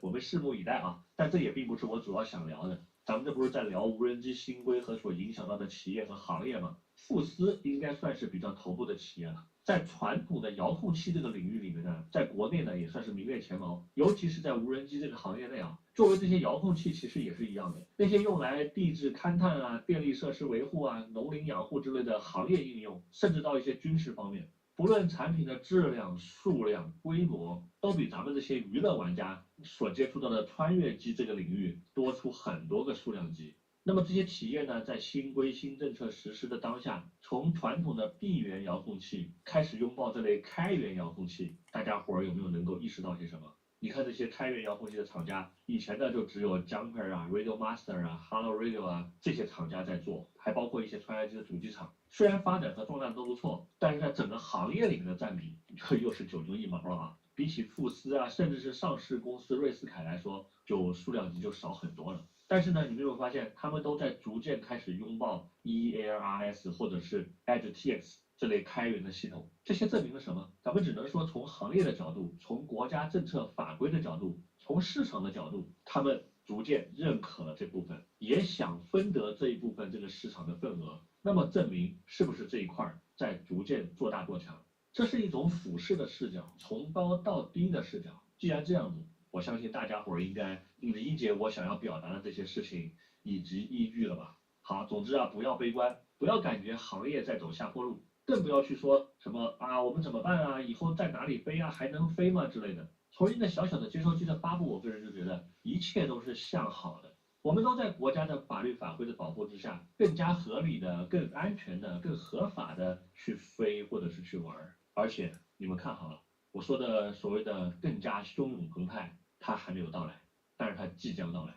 我们拭目以待啊！但这也并不是我主要想聊的。咱们这不是在聊无人机新规和所影响到的企业和行业吗？富斯应该算是比较头部的企业了。在传统的遥控器这个领域里面呢，在国内呢也算是名列前茅，尤其是在无人机这个行业内啊。作为这些遥控器，其实也是一样的，那些用来地质勘探啊、电力设施维护啊、农林养护之类的行业应用，甚至到一些军事方面。不论产品的质量、数量、规模，都比咱们这些娱乐玩家所接触到的穿越机这个领域多出很多个数量级。那么这些企业呢，在新规新政策实施的当下，从传统的闭源遥控器开始拥抱这类开源遥控器，大家伙儿有没有能够意识到些什么？你看这些开源遥控器的厂家，以前呢就只有 Jumper 啊、Radio Master 啊、Hello Radio 啊这些厂家在做，还包括一些穿越机的主机厂。虽然发展和壮大都不错，但是在整个行业里面的占比又是九牛一毛了啊！比起富斯啊，甚至是上市公司瑞斯凯来说，就数量级就少很多了。但是呢，你没有发现他们都在逐渐开始拥抱 EARS 或者是 Edge TX 这类开源的系统，这些证明了什么？咱们只能说从行业的角度，从国家政策法规的角度，从市场的角度，他们逐渐认可了这部分，也想分得这一部分这个市场的份额。那么证明是不是这一块在逐渐做大做强？这是一种俯视的视角，从高到低的视角。既然这样子，我相信大家伙儿应该理解我想要表达的这些事情以及依据了吧？好，总之啊，不要悲观，不要感觉行业在走下坡路，更不要去说什么啊，我们怎么办啊？以后在哪里飞啊？还能飞吗？之类的。从一个小小的接收机的发布，我个人就觉得一切都是向好的。我们都在国家的法律法规的保护之下，更加合理的、更安全的、更合法的去飞或者是去玩。而且你们看好了，我说的所谓的更加汹涌澎湃，它还没有到来，但是它即将到来。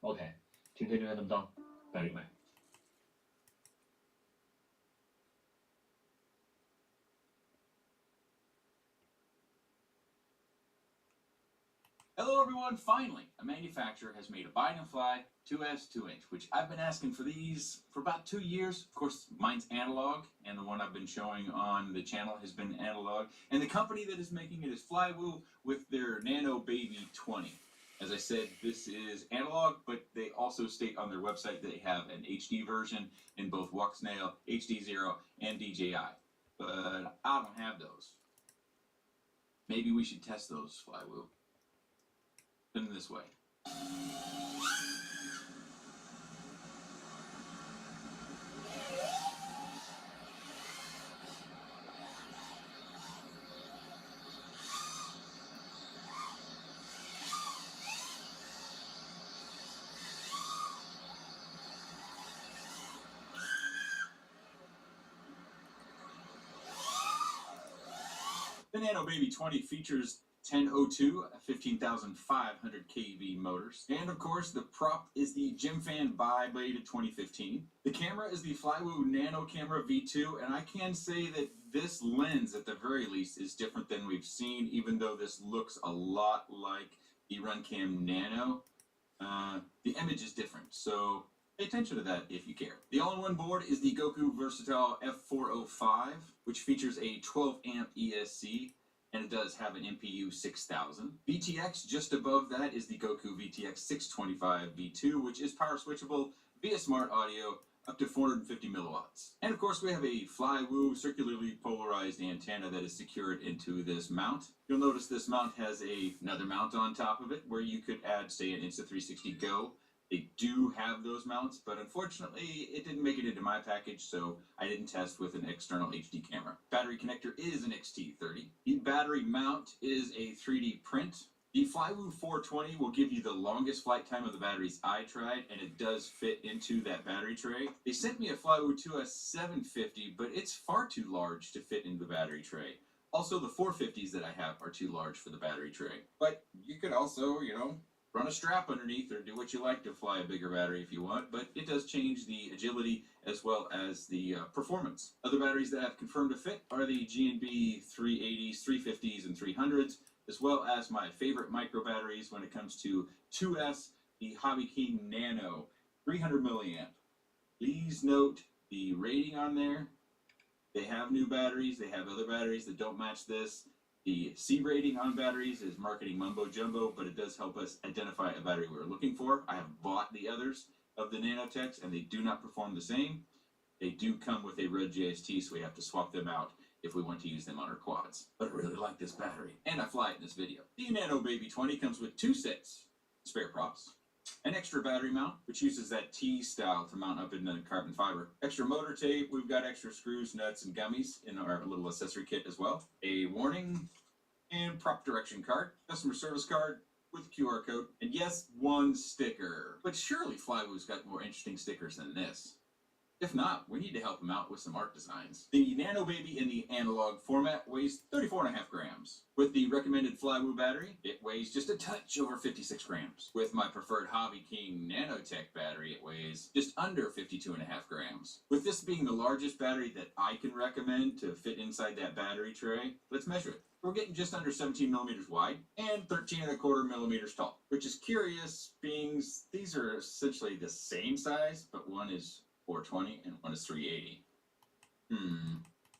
OK， 今天就先这么着，拜拜。Hello everyone, finally, a manufacturer has made a Biden and Fly 2S 2-inch, which I've been asking for these for about 2 years. Of course, mine's analog, and the one I've been showing on the channel has been analog. And the company that is making it is Flywoo with their Nano Baby 20. As I said, this is analog, but they also state on their website they have an HD version in both Wuxnail, HD0, and DJI. But I don't have those. Maybe we should test those, Flywoo. Put them this way. The Nano Baby 20 features 1002 15,500 kV motors, and of course the prop is the Gemfan Bi-Blade 2015. The camera is the Flywoo Nano Camera V2, and I can say that this lens at the very least is different than we've seen, even though this looks a lot like the Runcam Nano. The image is different, so pay attention to that if you care. The all-in-one board is the Goku Versatile F405, which features a 12 amp ESC, and it does have an MPU 6000. VTX just above that is the Goku VTX 625 V2, which is power switchable via smart audio up to 450 milliwatts. And of course we have a Flywoo circularly polarized antenna that is secured into this mount. You'll notice this mount has another mount on top of it where you could add, say, an Insta360 Go. They do have those mounts, but unfortunately it didn't make it into my package, so I didn't test with an external HD camera. Battery connector is an XT30. The battery mount is a 3D print. The Flywoo 420 will give you the longest flight time of the batteries I tried, and it does fit into that battery tray. They sent me a Flywoo 2S 750, but it's far too large to fit into the battery tray. Also, the 450s that I have are too large for the battery tray. But you could also, run a strap underneath or do what you like to fly a bigger battery if you want, but it does change the agility as well as the performance. Other batteries that have confirmed to fit are the G&B 380s, 350s, and 300s, as well as my favorite micro batteries when it comes to 2S, the Hobby King Nano 300 milliamp. Please note the rating on there. They have new batteries. They have other batteries that don't match this. The C rating on batteries is marketing mumbo jumbo, but it does help us identify a battery we're looking for. I have bought the others of the Nanotechs, and they do not perform the same. They do come with a red JST, so we have to swap them out if we want to use them on our quads. But I really like this battery, and I fly it in this video. The Nano Baby 20 comes with 2 sets spare props, an extra battery mount, which uses that T style to mount up in the carbon fiber. Extra motor tape, we've got extra screws, nuts, and gummies in our little accessory kit as well. A warning and prop direction card, customer service card with a QR code, and yes, 1 sticker. But surely Flywoo's got more interesting stickers than this. If not, we need to help them out with some art designs. The Nano Baby in the analog format weighs 34.5 grams. With the recommended Flywoo battery, it weighs just a touch over 56 grams. With my preferred Hobby King Nanotech battery, it weighs just under 52.5 grams. With this being the largest battery that I can recommend to fit inside that battery tray, let's measure it. We're getting just under 17 millimeters wide and 13.25 millimeters tall, which is curious, being these are essentially the same size, but one is 420 and one is 380.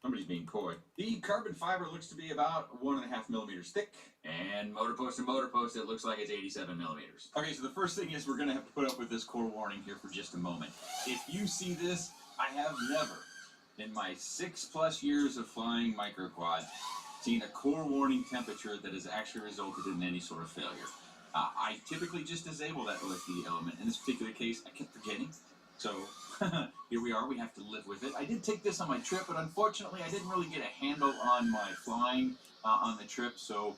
Somebody's being coy. The carbon fiber looks to be about 1.5 millimeters thick, and motor post to motor post, it looks like it's 87 millimeters. Okay, so the first thing is we're gonna have to put up with this core warning here for just a moment. If you see this, I have never, in my 6+ years of flying microquad, seen a core warning temperature that has actually resulted in any sort of failure. I typically just disable that OSD element. In this particular case, I kept forgetting. So here we are, we have to live with it. I did take this on my trip, but unfortunately I didn't really get a handle on my flying on the trip, so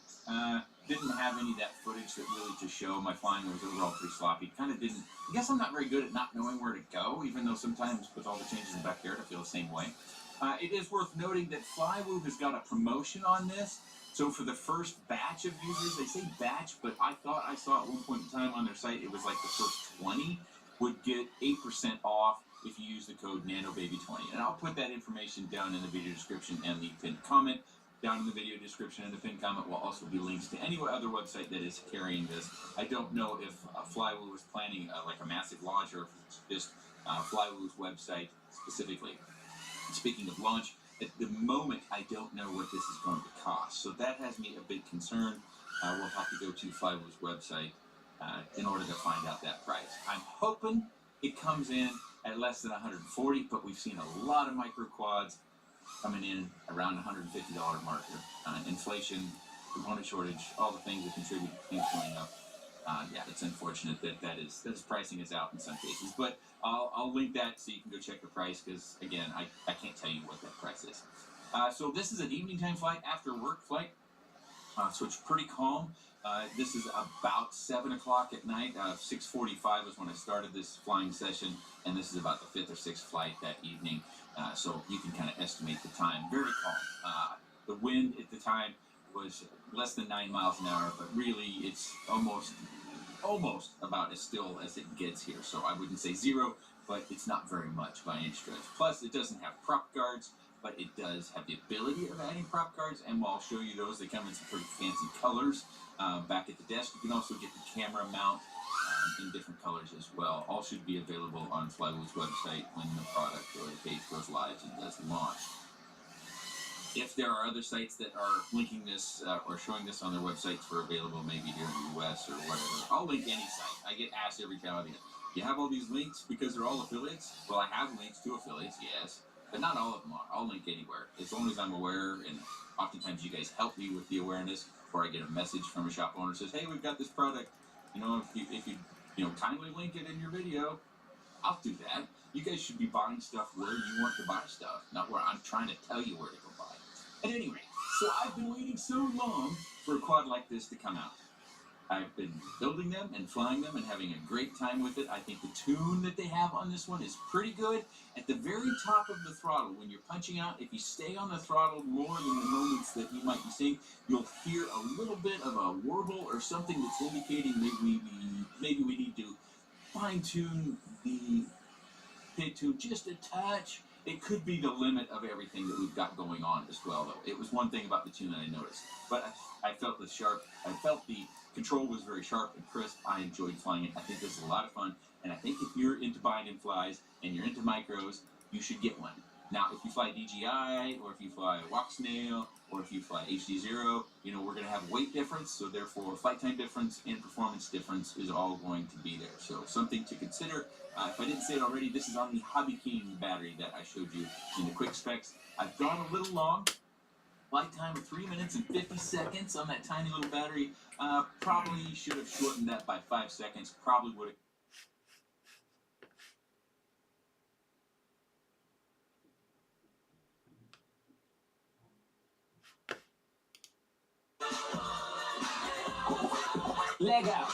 didn't have any of that footage that really to show. My flying was overall pretty sloppy. Kind of didn't, I guess I'm not very good at not knowing where to go, even though sometimes with all the changes in the backyard I feel the same way. It is worth noting that Flywoo has got a promotion on this. So for the first batch of users, they say batch, but I thought I saw at one point in time on their site it was like the first 20 would get 8% off if you use the code NanoBaby20. And I'll put that information down in the video description and the pinned comment. Down in the video description and the pinned comment will also be links to any other website that is carrying this. I don't know if Flywoo is planning like a massive launch or if it's just Flywoo's website specifically. Speaking of launch, at the moment I don't know what this is going to cost, so that has me a bit concerned. We'll have to go to Flywoo's website in order to find out that price. I'm hoping it comes in at less than 140, but we've seen a lot of micro quads coming in around $150 marker. Inflation, component shortage, all the things that contribute to things going up. Yeah, it's unfortunate that pricing is out in some cases, but I'll link that so you can go check the price, because again, I can't tell you what that price is. So this is an evening time flight, after work flight, so it's pretty calm. This is about 7 o'clock at night. 6:45 was when I started this flying session, and this is about the 5th or 6th flight that evening, so you can kind of estimate the time. Very calm. The wind at the time was less than 9 miles an hour, but really it's almost about as still as it gets here. So I wouldn't say zero, but it's not very much by any stretch. Plus, it doesn't have prop guards, but it does have the ability of adding prop guards, and I'll show you those. They come in some pretty fancy colors. Back at the desk, you can also get the camera mount in different colors as well. All should be available on Flywoo's website when the product or the page goes live and does launch. If there are other sites that are linking this or showing this on their websites for available, maybe here in the US or whatever, I'll link any site. I get asked every time I do. You have all these links because they're all affiliates? Well, I have links to affiliates, yes, but not all of them are. I'll link anywhere, as long as I'm aware, and oftentimes you guys help me with the awareness, or I get a message from a shop owner that says, hey, we've got this product, if you kindly link it in your video, I'll do that. You guys should be buying stuff where you want to buy stuff, not where I'm trying to tell you where to go buy. At any rate, so I've been waiting so long for a quad like this to come out. I've been building them and flying them and having a great time with it. I think the tune that they have on this one is pretty good. At the very top of the throttle, when you're punching out, if you stay on the throttle more than the moments that you might be seeing, you'll hear a little bit of a warble or something that's indicating maybe we need to fine-tune the pit tune just a touch. It could be the limit of everything that we've got going on as well, though. It was one thing about the tune that I noticed. But I felt the control was very sharp and crisp. I enjoyed flying it. I think this is a lot of fun. And I think if you're into bind flies and you're into micros, you should get one. Now, if you fly DJI, or if you fly Walk Snail, or if you fly HD0, we're going to have weight difference, so therefore flight time difference and performance difference is all going to be there. So something to consider. If I didn't say it already, this is on the Hobby King battery that I showed you in the quick specs. I've gone a little long. Flight time of 3 minutes and 50 seconds on that tiny little battery. Probably should have shortened that by 5 seconds. Probably would have. Leg out.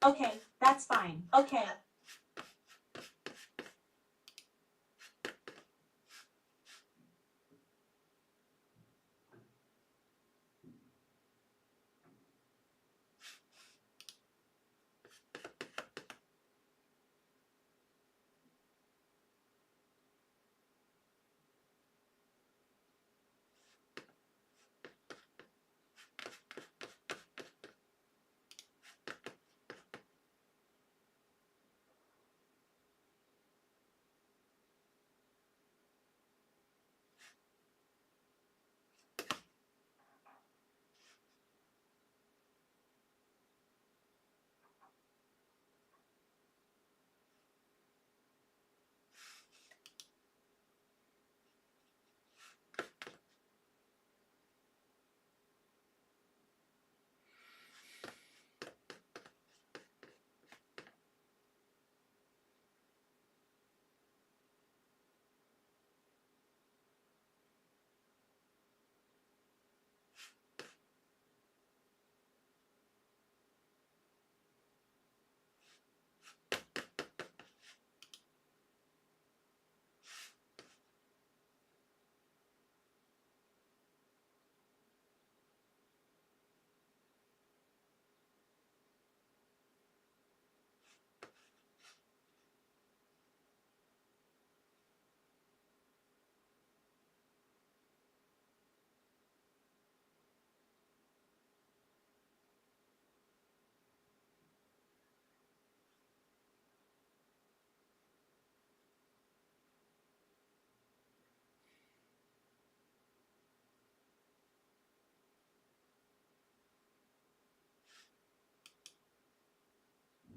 Okay, that's fine. Okay.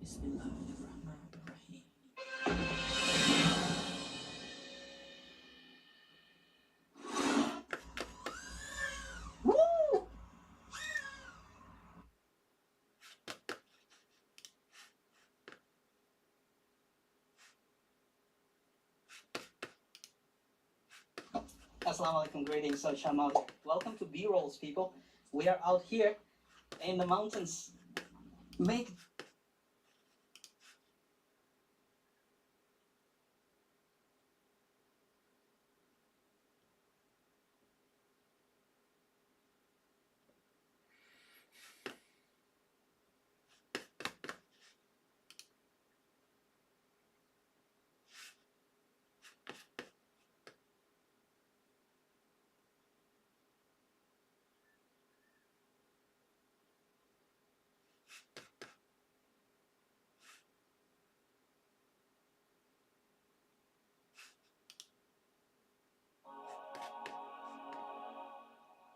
Bismillahirrahmanirrahim. Assalamu alaikum, greetings, Shamal. Welcome to B-Rolls, people. We are out here in the mountains. Make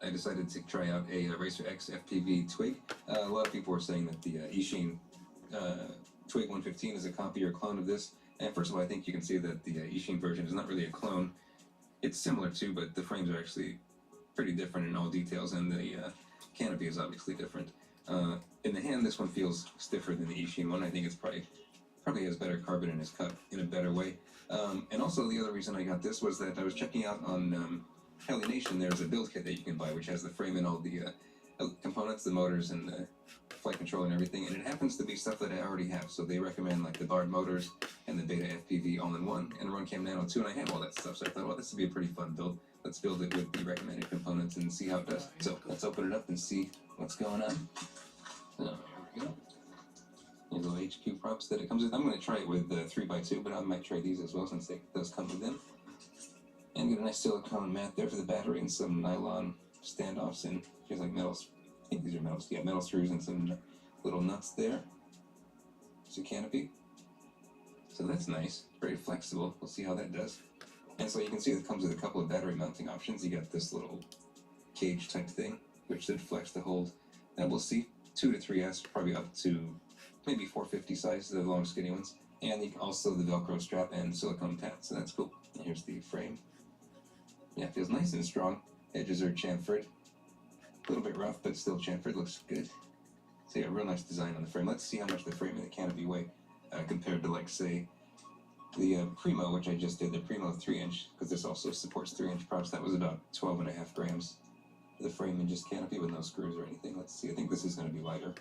I decided to try out a Racer X FPV Twig. A lot of people were saying that the Eachine Twig 115 is a copy or clone of this. And first of all, I think you can see that the Eachine version is not really a clone. It's similar to, but the frames are actually pretty different in all details, and the canopy is obviously different. In the hand, this one feels stiffer than the Eachine one. I think it's probably has better carbon and is cut in a better way. And also, the other reason I got this was that I was checking out on Heli Nation. There's a build kit that you can buy, which has the frame and all the components, the motors, and the flight control and everything. And it happens to be stuff that I already have. So they recommend like the Bard motors and the Beta FPV all-in-one and Runcam Nano 2, and I have all that stuff. So I thought, well, this would be a pretty fun build. Let's build it with the recommended components and see how it does. So let's open it up and see what's going on. So here we go. These little HQ props that it comes with. I'm going to try it with 3x2, but I might try these as well since it does come with them. And get a nice silicone mat there for the battery and some nylon standoffs and feels like metals. I think these are metals. Yeah, metal screws and some little nuts there. It's a canopy. So that's nice. Very flexible. We'll see how that does. And so you can see it comes with a couple of battery mounting options. You got this little cage type thing, which should flex to hold. And we'll see 2 to 3S, probably up to maybe 450 size, the long skinny ones. And you can also the Velcro strap and silicone pad, so that's cool. And here's the frame. Yeah, it feels nice and strong. Edges are chamfered. A little bit rough, but still chamfered. Looks good. So yeah, real nice design on the frame. Let's see how much the frame and the canopy weigh compared to, like, say, the Primo, which I just did, the Primo 3-inch, because this also supports 3-inch props. That was about 12.5 grams. The frame and just canopy with no screws or anything. Let's see. I think this is going to be lighter.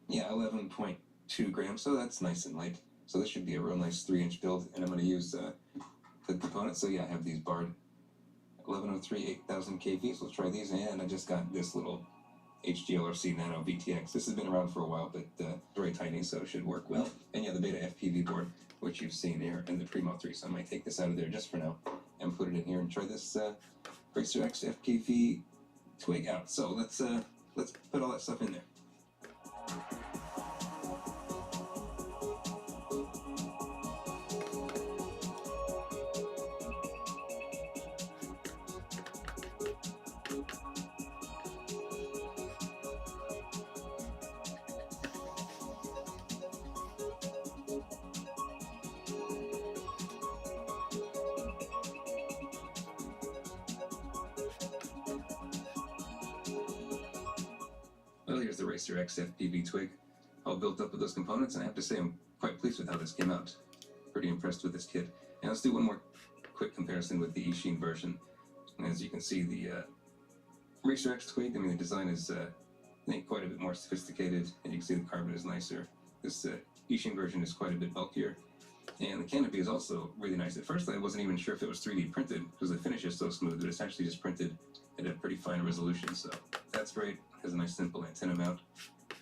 Yeah, 11.2 grams. So that's nice and light. So this should be a real nice 3-inch build, and I'm going to use the components. So yeah, I have these Bard 1103 8000 kV. So let's try these, and I just got this little HGLRC Nano VTX. This has been around for a while, but very tiny, so it should work well. And yeah, the Beta FPV board, which you've seen here in the Primo 3. So I might take this out of there just for now and put it in here and try this Racer X FPV Twig out. So let's put all that stuff in there. Well, here's the Racer X FPV Twig, all built up with those components, and I have to say I'm quite pleased with how this came out. Pretty impressed with this kit. And let's do one more quick comparison with the Eachine version. And as you can see, the Racer X Twig, I mean, the design is, I think, quite a bit more sophisticated, and you can see the carbon is nicer. This Eachine version is quite a bit bulkier. And the canopy is also really nice. At first, I wasn't even sure if it was 3D printed, because the finish is so smooth, but it's actually just printed at a pretty fine resolution, so that's great. Has a nice simple antenna mount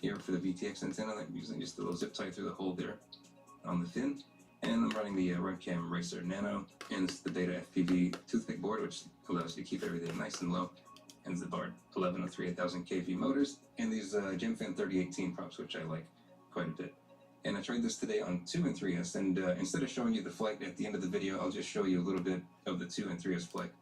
here for the VTX antenna. I'm using just a little zip tie through the hole there on the fin. And I'm running the Runcam Racer Nano, and it's the Beta FPV toothpick board, which allows you to keep everything nice and low. And the Bard 1103 8000 kV motors, and these Gemfan 3018 props, which I like quite a bit. And I tried this today on 2 and 3S, and instead of showing you the flight at the end of the video, I'll just show you a little bit of the 2 and 3S flight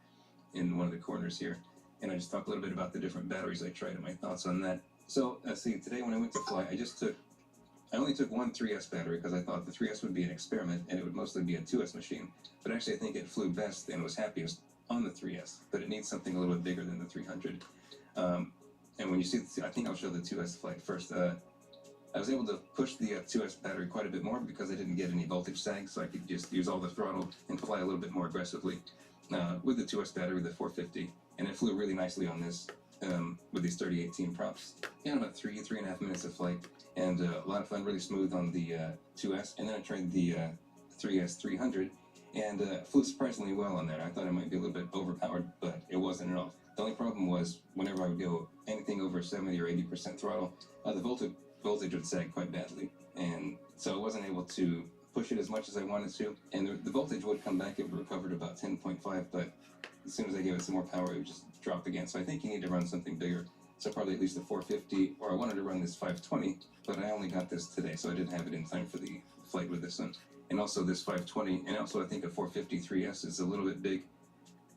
in one of the corners here. And I just talk a little bit about the different batteries I tried and my thoughts on that. So, see, today when I went to fly, I only took one 3S battery because I thought the 3S would be an experiment and it would mostly be a 2S machine. But actually I think it flew best and was happiest on the 3S, but it needs something a little bit bigger than the 300. And when you see, I think I'll show the 2S flight first. I was able to push the 2S battery quite a bit more because I didn't get any voltage sag, so I could just use all the throttle and fly a little bit more aggressively with the 2S battery, the 450. And it flew really nicely on this with these 3018 props. Yeah, about 3.5 minutes of flight, and a lot of fun, really smooth on the 2S. And then I tried the 3S 300, and flew surprisingly well on that. I thought it might be a little bit overpowered, but it wasn't at all. The only problem was whenever I would go anything over 70 or 80% throttle, the voltage would sag quite badly, and so I wasn't able to push it as much as I wanted to. And the voltage would come back; it would recover to about 10.5, but as soon as I gave it some more power, it would just drop again. So I think you need to run something bigger. So probably at least a 450, or I wanted to run this 520, but I only got this today, so I didn't have it in time for the flight with this one. And also this 520, and also I think a 453S is a little bit big.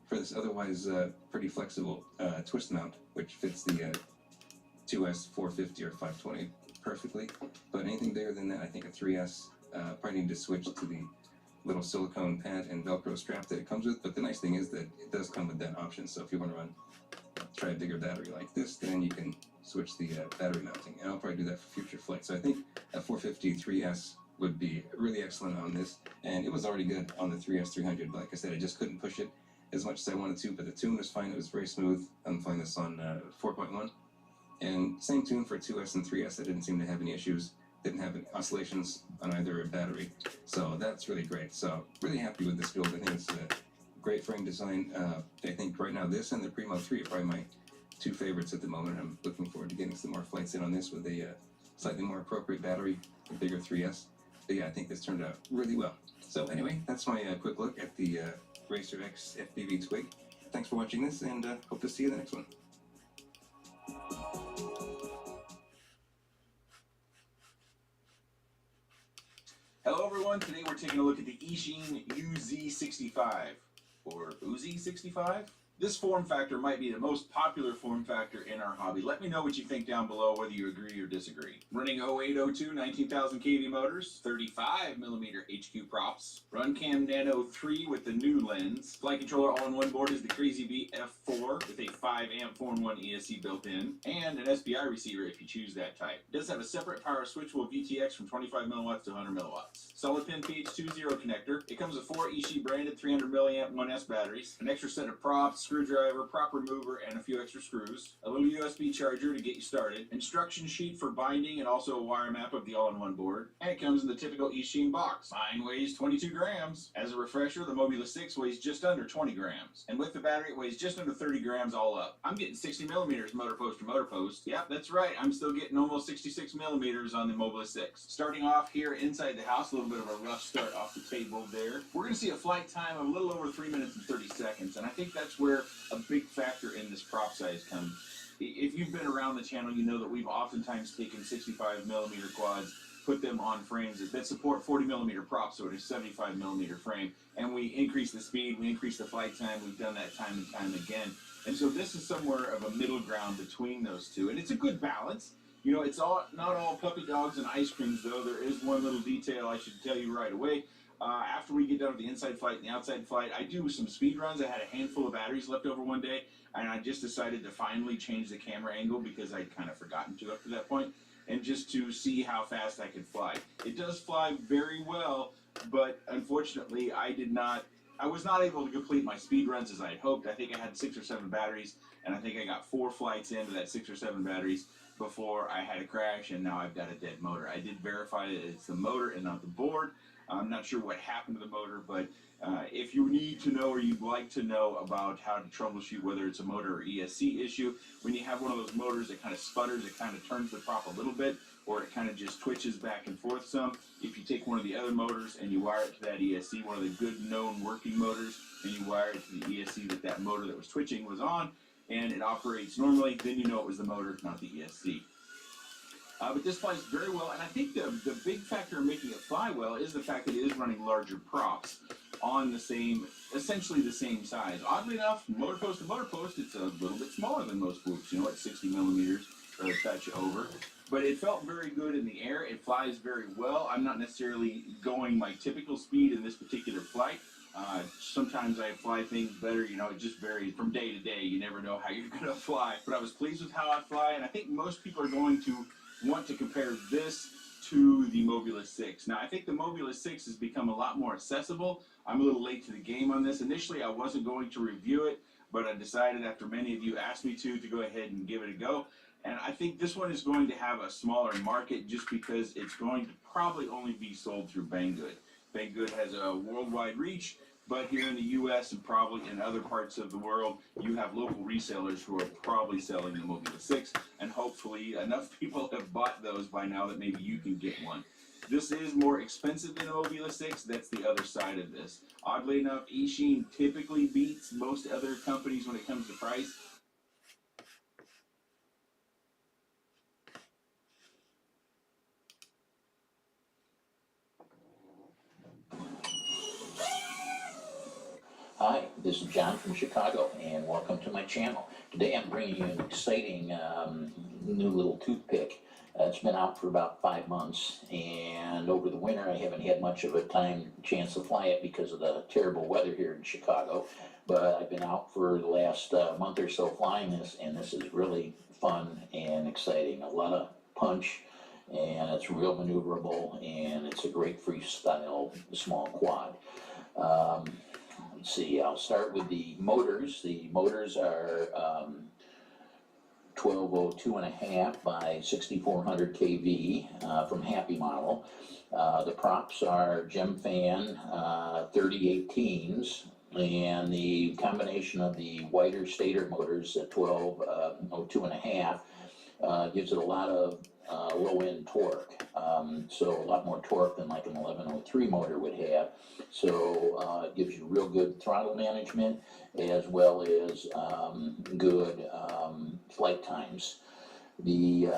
for this otherwise pretty flexible twist mount, which fits the 2S 450 or 520 perfectly. But anything bigger than that, I think a 3S probably need to switch to the little silicone pad and Velcro strap that it comes with. But the nice thing is that it does come with that option. So if you want to try a bigger battery like this, then you can switch the battery mounting. And I'll probably do that for future flights. So I think a 450 3S would be really excellent on this. And it was already good on the 3S 300. But like I said, I just couldn't push it as much as I wanted to. But the tune was fine. It was very smooth. I'm flying this on 4.1. And same tune for 2S and 3S. I didn't seem to have any issues. Didn't have any oscillations on either battery. So that's really great. So really happy with this build. I think it's a great frame design. I think right now this and the Primo 3 are probably my two favorites at the moment. I'm looking forward to getting some more flights in on this with a slightly more appropriate battery, a bigger 3S. But yeah, I think this turned out really well. So anyway, that's my quick look at the Racer X FPV Twig. Thanks for watching this, and hope to see you in the next one. Hello everyone, today we're taking a look at the Eachine UZ65, or Uzi65. This form factor might be the most popular form factor in our hobby. Let me know what you think down below, whether you agree or disagree. Running 0802 19,000 kV motors, 35mm HQ props, Runcam Nano 3 with the new lens. Flight controller all-in-one board is the Crazy Bee F4 with a 5-amp 4-in-1 ESC built in, and an SPI receiver if you choose that type. It does have a separate power switchable VTX from 25mW to 100mW. Solid pin PH20 connector. It comes with 4 Ishii branded 300mAh 1S batteries, an extra set of props, screwdriver, prop remover, and a few extra screws, a little USB charger to get you started, instruction sheet for binding, and also a wire map of the all-in-one board, and it comes in the typical Eachine box. Mine weighs 22 grams. As a refresher, the Mobula 6 weighs just under 20 grams, and with the battery it weighs just under 30 grams all up. I'm getting 60mm motor post to motor post. Yep, that's right, I'm still getting almost 66mm on the Mobula 6. Starting off here inside the house, a little bit of a rough start off the table there. We're going to see a flight time of a little over 3 minutes and 30 seconds, and I think that's where a big factor in this prop size comes. If you've been around the channel, you know that we've oftentimes taken 65mm quads, put them on frames that support 40mm props, so it is 75mm frame, and we increase the speed, we increase the flight time. We've done that time and time again. And so this is somewhere of a middle ground between those two, and it's a good balance. You know, it's not all puppy dogs and ice creams, though. There is one little detail I should tell you right away. After we get done with the inside flight and the outside flight, I do some speed runs. I had a handful of batteries left over one day, and I just decided to finally change the camera angle because I'd kind of forgotten to up to that point, and just to see how fast I could fly. It does fly very well, but unfortunately I was not able to complete my speed runs as I had hoped. I think I had 6 or 7 batteries, and I think I got 4 flights into that 6 or 7 batteries before I had a crash, and now I've got a dead motor. I did verify that it's the motor and not the board. I'm not sure what happened to the motor, but if you need to know or you'd like to know about how to troubleshoot whether it's a motor or ESC issue, when you have one of those motors that kind of sputters, it kind of turns the prop a little bit, or it kind of just twitches back and forth some. If you take one of the other motors and you wire it to that ESC, one of the good known working motors, and you wire it to the ESC that motor that was twitching was on, and it operates normally, then you know it was the motor, not the ESC. But this flies very well, and I think the big factor in making it fly well is the fact that it is running larger props on essentially the same size. Oddly enough, motor post to motor post, it's a little bit smaller than most swoops, you know, at 60mm or a touch over. But it felt very good in the air. It flies very well. I'm not necessarily going my typical speed in this particular flight. Sometimes I fly things better, you know, it just varies from day to day. You never know how you're going to fly. But I was pleased with how I fly, and I think most people are going to want to compare this to the Mobula 6. Now, I think the Mobula 6 has become a lot more accessible. I'm a little late to the game on this. Initially, I wasn't going to review it, but I decided after many of you asked me to go ahead and give it a go. And I think this one is going to have a smaller market just because it's going to probably only be sold through Banggood. Banggood has a worldwide reach, but here in the U.S. and probably in other parts of the world, you have local resellers who are probably selling the Mobula 6, and hopefully enough people have bought those by now that maybe you can get one. This is more expensive than the Mobula 6. That's the other side of this. Oddly enough, Eachine typically beats most other companies when it comes to price. Hi, This is John from Chicago, and welcome to my channel. Today I'm bringing you an exciting new little toothpick. It's been out for about 5 months, and over the winter I haven't had much of a chance to fly it because of the terrible weather here in Chicago. But I've been out for the last month or so flying this, and this is really fun and exciting. A lot of punch, and it's real maneuverable, and it's a great freestyle small quad. Let's see, I'll start with the motors. The motors are 1202.5 by 6400 kV from Happy Model. The props are Gemfan 3018s, and the combination of the wider stator motors at 1202.5 gives it a lot of low end torque, so a lot more torque than like an 1103 motor would have. So it gives you real good throttle management as well as good flight times. The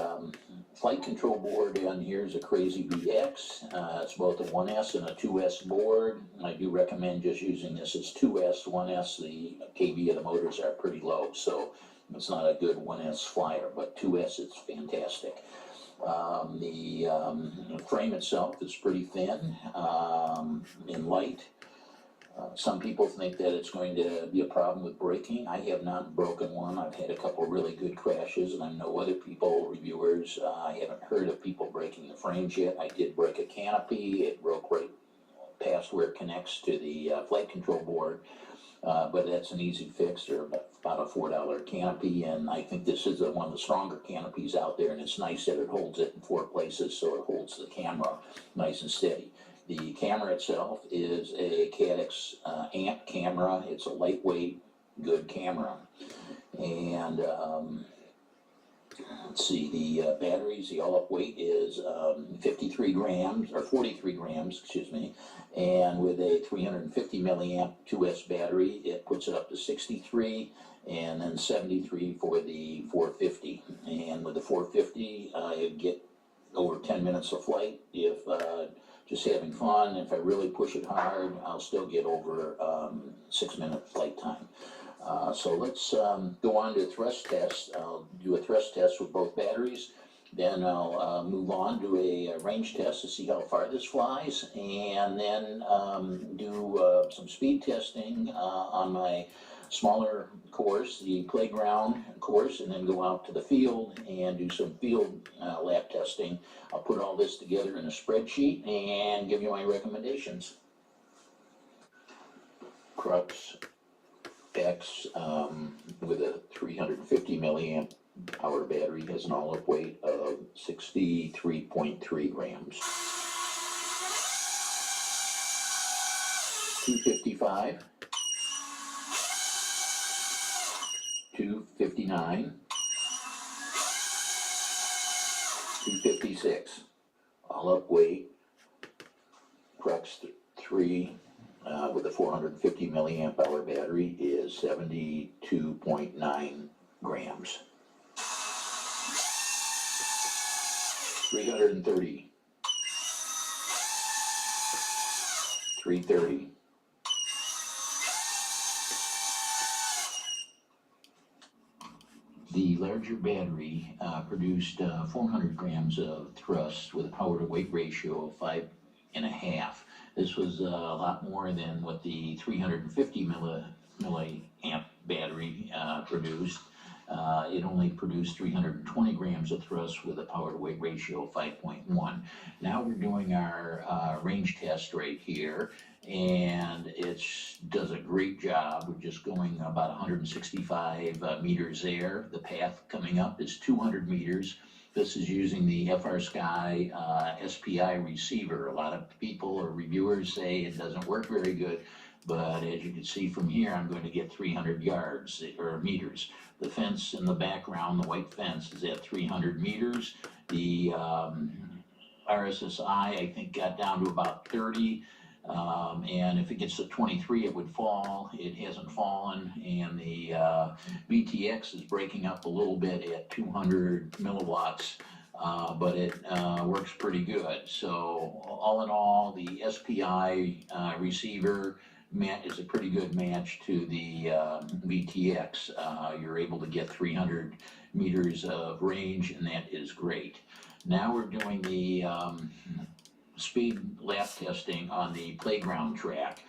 flight control board on here is a Crazy BX. It's both a 1S and a 2S board. I do recommend just using this as 2S. 1S, the kV of the motors are pretty low, so it's not a good 1S flyer, but 2S is fantastic. The frame itself is pretty thin and light. Some people think that it's going to be a problem with braking. I have not broken one. I've had a couple really good crashes, and I know other people, reviewers, I haven't heard of people breaking the frames yet. I did break a canopy. It broke right past where it connects to the flight control board. But that's an easy fix. They're about a $4 canopy, and I think this is one of the stronger canopies out there, and it's nice that it holds it in 4 places, so it holds the camera nice and steady. The camera itself is a Caddx AMP camera. It's a lightweight, good camera. And let's see, the batteries, the all-up weight is 53 grams, or 43 grams, excuse me. And with a 350 milliamp 2S battery, it puts it up to 63, and then 73 for the 450. And with the 450, I get over 10 minutes of flight. If just having fun, if I really push it hard, I'll still get over 6-minute flight time. So let's go on to a thrust test. I'll do a thrust test with both batteries. Then I'll move on to a range test to see how far this flies, and then do some speed testing on my smaller course, the playground course, and then go out to the field and do some field lap testing. I'll put all this together in a spreadsheet and give you my recommendations. Crux X with a 350 milliamp hour battery has an all-up weight of 63.3 grams. 255, 259, 256, all-up weight, Crux 3 with a 450 milliamp hour battery is 72.9 grams. 330, 330, the larger battery produced 400 grams of thrust with a power to weight ratio of 5.5. This was a lot more than what the 350 milliamp battery produced. It only produced 320 grams of thrust with a power to weight ratio of 5.1. Now we're doing our range test right here, and it does a great job. We're just going about 165 meters there. The path coming up is 200 meters. This is using the FrSky SPI receiver. A lot of people or reviewers say it doesn't work very good, but as you can see from here, I'm going to get 300 yards or meters. The fence in the background, the white fence, is at 300 meters. The RSSI, I think, got down to about 30. And if it gets to 23, it would fall. It hasn't fallen, and the VTX is breaking up a little bit at 200 milliwatts, but it works pretty good. So all in all, the SPI receiver is a pretty good match to the VTX. You're able to get 300 meters of range, and that is great. Now we're doing the speed lap testing on the playground track.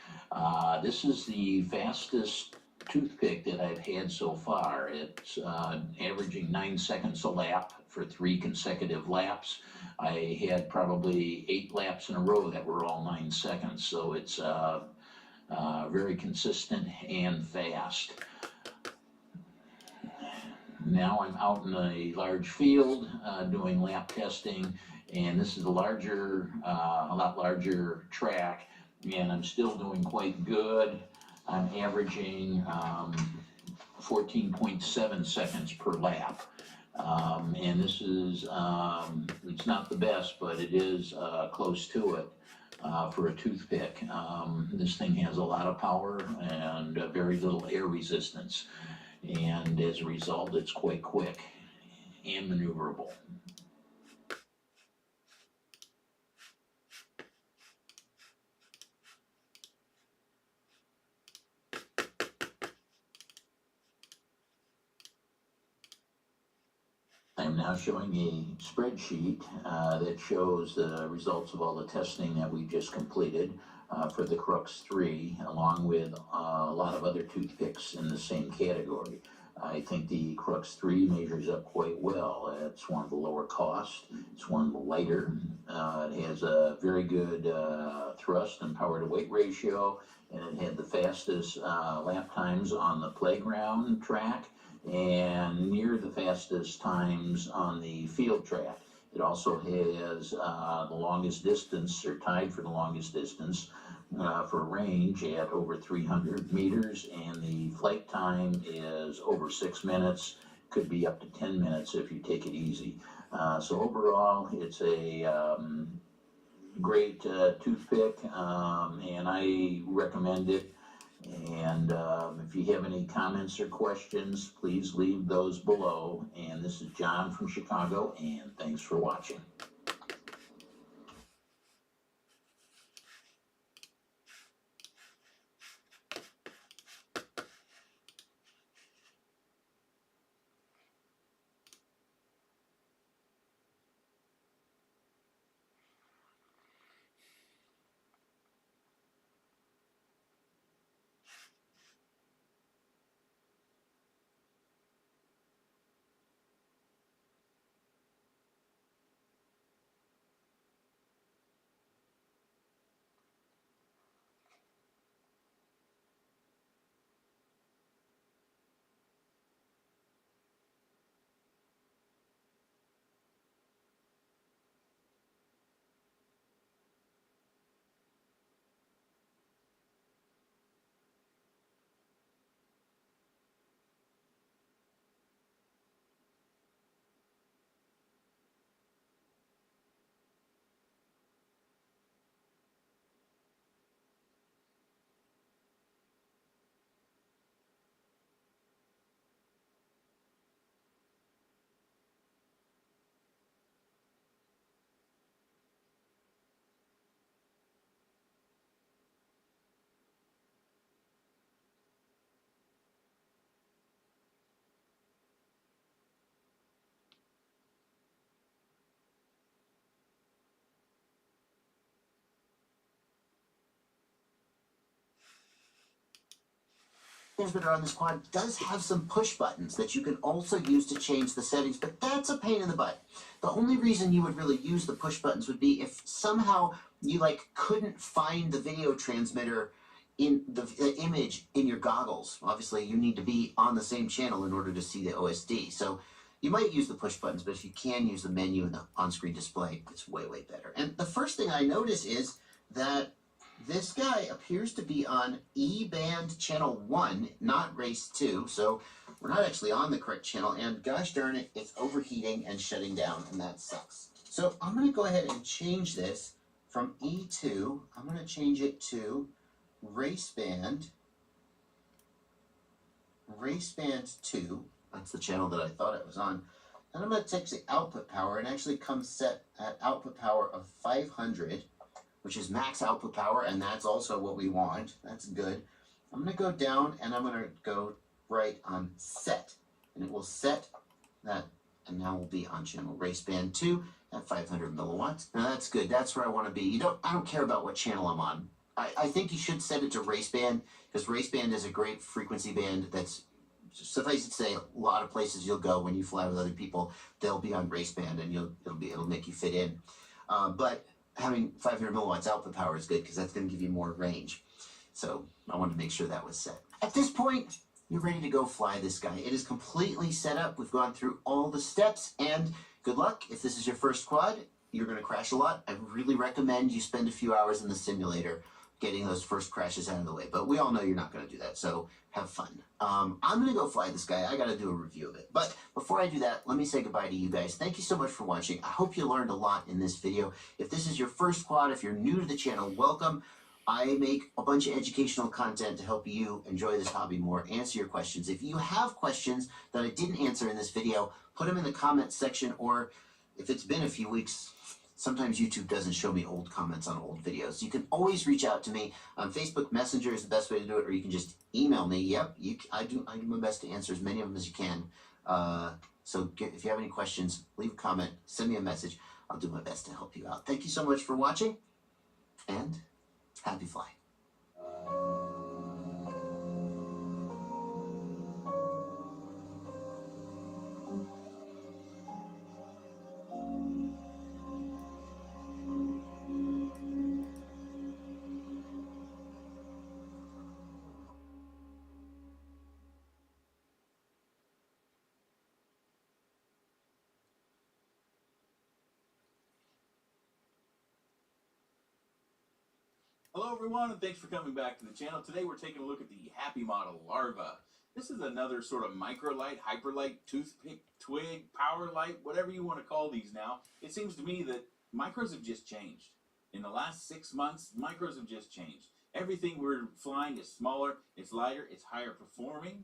This is the fastest toothpick that I've had so far. It's averaging 9 seconds a lap for 3 consecutive laps. I had probably 8 laps in a row that were all 9 seconds, so it's very consistent and fast. Now I'm out in a large field doing lap testing, and this is a lot larger track, and I'm still doing quite good. I'm averaging 14.7 seconds per lap. And this is, it's not the best, but it is close to it for a toothpick. This thing has a lot of power and very little air resistance. And as a result, it's quite quick and maneuverable. I'm now showing a spreadsheet that shows the results of all the testing that we just completed for the Crux 3, along with a lot of other toothpicks in the same category. I think the Crux 3 measures up quite well. It's one of the lower cost, it's one of the lighter, it has a very good thrust and power to weight ratio, and it had the fastest lap times on the playground track, and near the fastest times on the field track. It also has the longest distance, or tied for the longest distance for range at over 300 meters, and the flight time is over 6 minutes, could be up to 10 minutes if you take it easy. So overall, it's a great toothpick, and I recommend it. And if you have any comments or questions, please leave those below. And this is John from Chicago, and thanks for watching. Transmitter on this quad does have some push buttons that you can also use to change the settings, but that's a pain in the butt. The only reason you would really use the push buttons would be if somehow you couldn't find the video transmitter in the image in your goggles. Obviously, you need to be on the same channel in order to see the OSD. So you might use the push buttons, but if you can use the menu and the on-screen display, it's way, way better. And the first thing I notice is that this guy appears to be on E-band channel 1, not race 2, so we're not actually on the correct channel, and gosh darn it, it's overheating and shutting down, and that sucks. So I'm going to go ahead and change this from E2, I'm going to change it to race band 2, that's the channel that I thought it was on, and I'm going to take the output power and actually come set at output power of 500, which is max output power, and that's also what we want. That's good. I'm gonna go down and I'm gonna go right on set, and it will set that, and now we'll be on channel raceband 2 at 500 milliwatts. Now that's good. That's where I want to be. I don't care about what channel I'm on. I think you should set it to raceband, because raceband is a great frequency band that's, suffice it to say, a lot of places you'll go when you fly with other people, they'll be on raceband, and it'll make you fit in. But having 500 milliwatts output power is good, because that's going to give you more range. So I wanted to make sure that was set. At this point, you're ready to go fly this guy. It is completely set up. We've gone through all the steps, and good luck. If this is your first quad, you're going to crash a lot. I really recommend you spend a few hours in the simulator getting those first crashes out of the way. But we all know you're not going to do that, so have fun. I'm going to go fly this guy. I got to do a review of it. But before I do that, let me say goodbye to you guys. Thank you so much for watching. I hope you learned a lot in this video. If this is your first quad, if you're new to the channel, welcome. I make a bunch of educational content to help you enjoy this hobby more, answer your questions. If you have questions that I didn't answer in this video, put them in the comments section, or if it's been a few weeks, sometimes YouTube doesn't show me old comments on old videos. You can always reach out to me on Facebook Messenger is the best way to do it, or you can just email me. Yep, I do my best to answer as many of them as you can. If you have any questions, leave a comment, send me a message. I'll do my best to help you out. Thank you so much for watching, and happy flying. Hello everyone, and thanks for coming back to the channel. Today we're taking a look at the Happy Model Larva. This is another sort of microlight, hyperlight, toothpick, twig, power light, whatever you want to call these now. It seems to me that micros have just changed. In the last 6 months, micros have just changed. Everything we're flying is smaller, it's lighter, it's higher performing,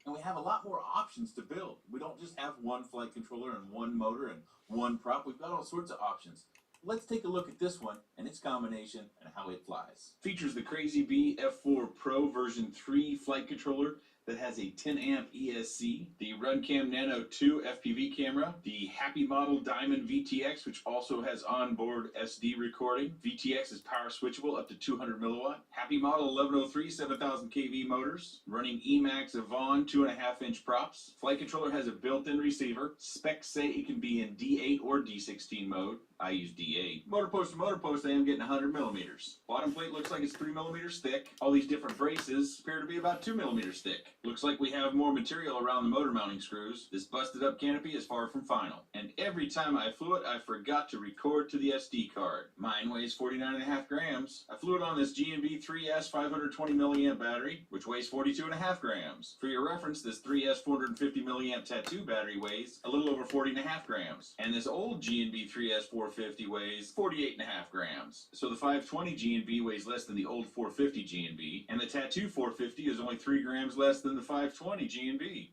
and we have a lot more options to build. We don't just have one flight controller and one motor and one prop. We've got all sorts of options. Let's take a look at this one and its combination and how it flies. Features the Crazy Bee F4 Pro version 3 flight controller that has a 10 amp ESC, the RunCam Nano 2 FPV camera, the Happy Model Diamond VTX, which also has onboard SD recording. VTX is power switchable up to 200 milliwatt. Happy Model 1103 7000 kV motors, running Emax Avon 2.5-inch props. Flight controller has a built-in receiver. Specs say it can be in D8 or D16 mode. I use D8. Motor post to motor post, I am getting 100 millimeters. Bottom plate looks like it's 3 millimeters thick. All these different braces appear to be about 2 millimeters thick. Looks like we have more material around the motor mounting screws. This busted up canopy is far from final. And every time I flew it, I forgot to record to the SD card. Mine weighs 49.5 grams. I flew it on this GNB 3S 520 milliamp battery, which weighs 42.5 grams. For your reference, this 3S 450 milliamp Tattoo battery weighs a little over 40.5 grams. And this old GNB 3S 450 weighs 48.5 grams. So the 520 GNB weighs less than the old 450 GNB, and the Tattoo 450 is only 3 grams less than the 520 GNB.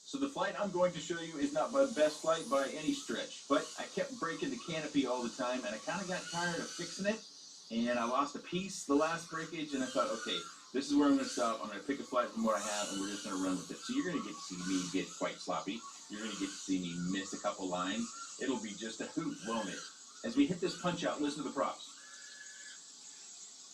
So the flight I'm going to show you is not my best flight by any stretch, but I kept breaking the canopy all the time, and I kind of got tired of fixing it, and I lost a piece the last breakage, and I thought, okay, this is where I'm going to stop. I'm going to pick a flight from what I have, and we're just going to run with it. So you're going to get to see me get quite sloppy. You're going to get to see me miss a couple lines. It'll be just a hoot, won't it? As we hit this punch out, listen to the props.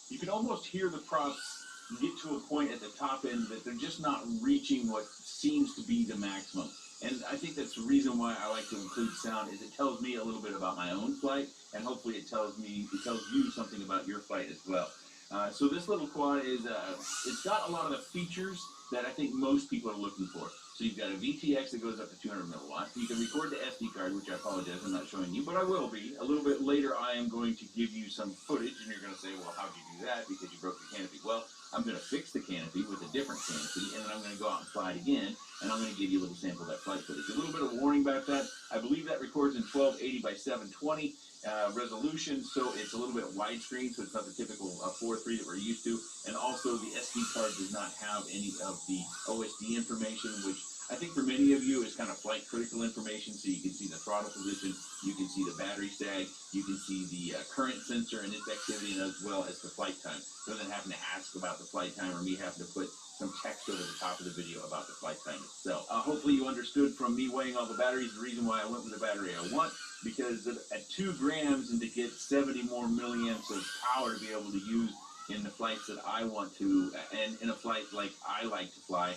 You can almost hear the props get to a point at the top end that they're just not reaching what seems to be the maximum. And I think that's the reason why I like to include sound, is it tells me a little bit about my own flight, and hopefully it tells you something about your flight as well. So this little quad is, it's got a lot of the features that I think most people are looking for. So you've got a VTX that goes up to 200 milliwatts. You can record the SD card, which I apologize, I'm not showing you, but I will be. A little bit later, I am going to give you some footage, and you're going to say, well, how'd you do that? Because you broke the canopy. Well, I'm going to fix the canopy with a different canopy, and then I'm going to go out and fly it again, and I'm going to give you a little sample of that flight footage. A little bit of warning about that. I believe that records in 1280 by 720 resolution, so it's a little bit widescreen, so it's not the typical 4:3 that we're used to. And also, the SD card does not have any of the OSD information, which I think for many of you, it's kind of flight critical information, so you can see the throttle position, you can see the battery sag, you can see the current sensor and its activity, and as well as the flight time, rather than having to ask about the flight time or me having to put some text over the top of the video about the flight time itself. Hopefully you understood from me weighing all the batteries the reason why I went with the battery I want, because at 2 grams and to get 70 more milliamps of power to be able to use in the flights that I want to, and in a flight like I like to fly,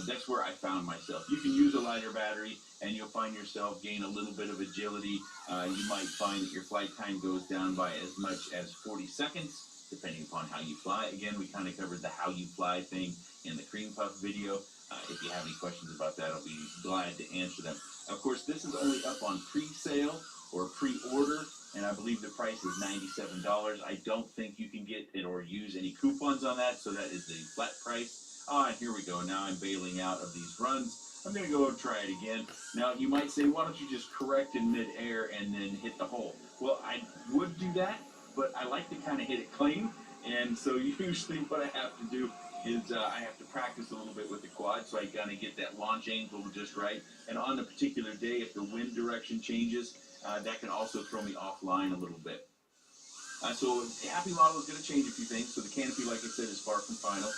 that's where I found myself. You can use a lighter battery and you'll find yourself gain a little bit of agility. You might find that your flight time goes down by as much as 40 seconds, depending upon how you fly. Again, we kind of covered the how you fly thing in the Cream Puff video. If you have any questions about that, I'll be glad to answer them. Of course, this is only up on pre-sale or pre-order, and I believe the price is $97. I don't think you can get it or use any coupons on that, so that is the flat price. And here we go. Now I'm bailing out of these runs. I'm going to go and try it again. Now, you might say, why don't you just correct in mid-air and then hit the hole? Well, I would do that, but I like to kind of hit it clean, and so usually what I have to do is I have to practice a little bit with the quad, so I kind of get that launch angle just right. And on a particular day, if the wind direction changes, that can also throw me offline a little bit. So the Happy model is going to change a few things. So the canopy, like I said, is far from final.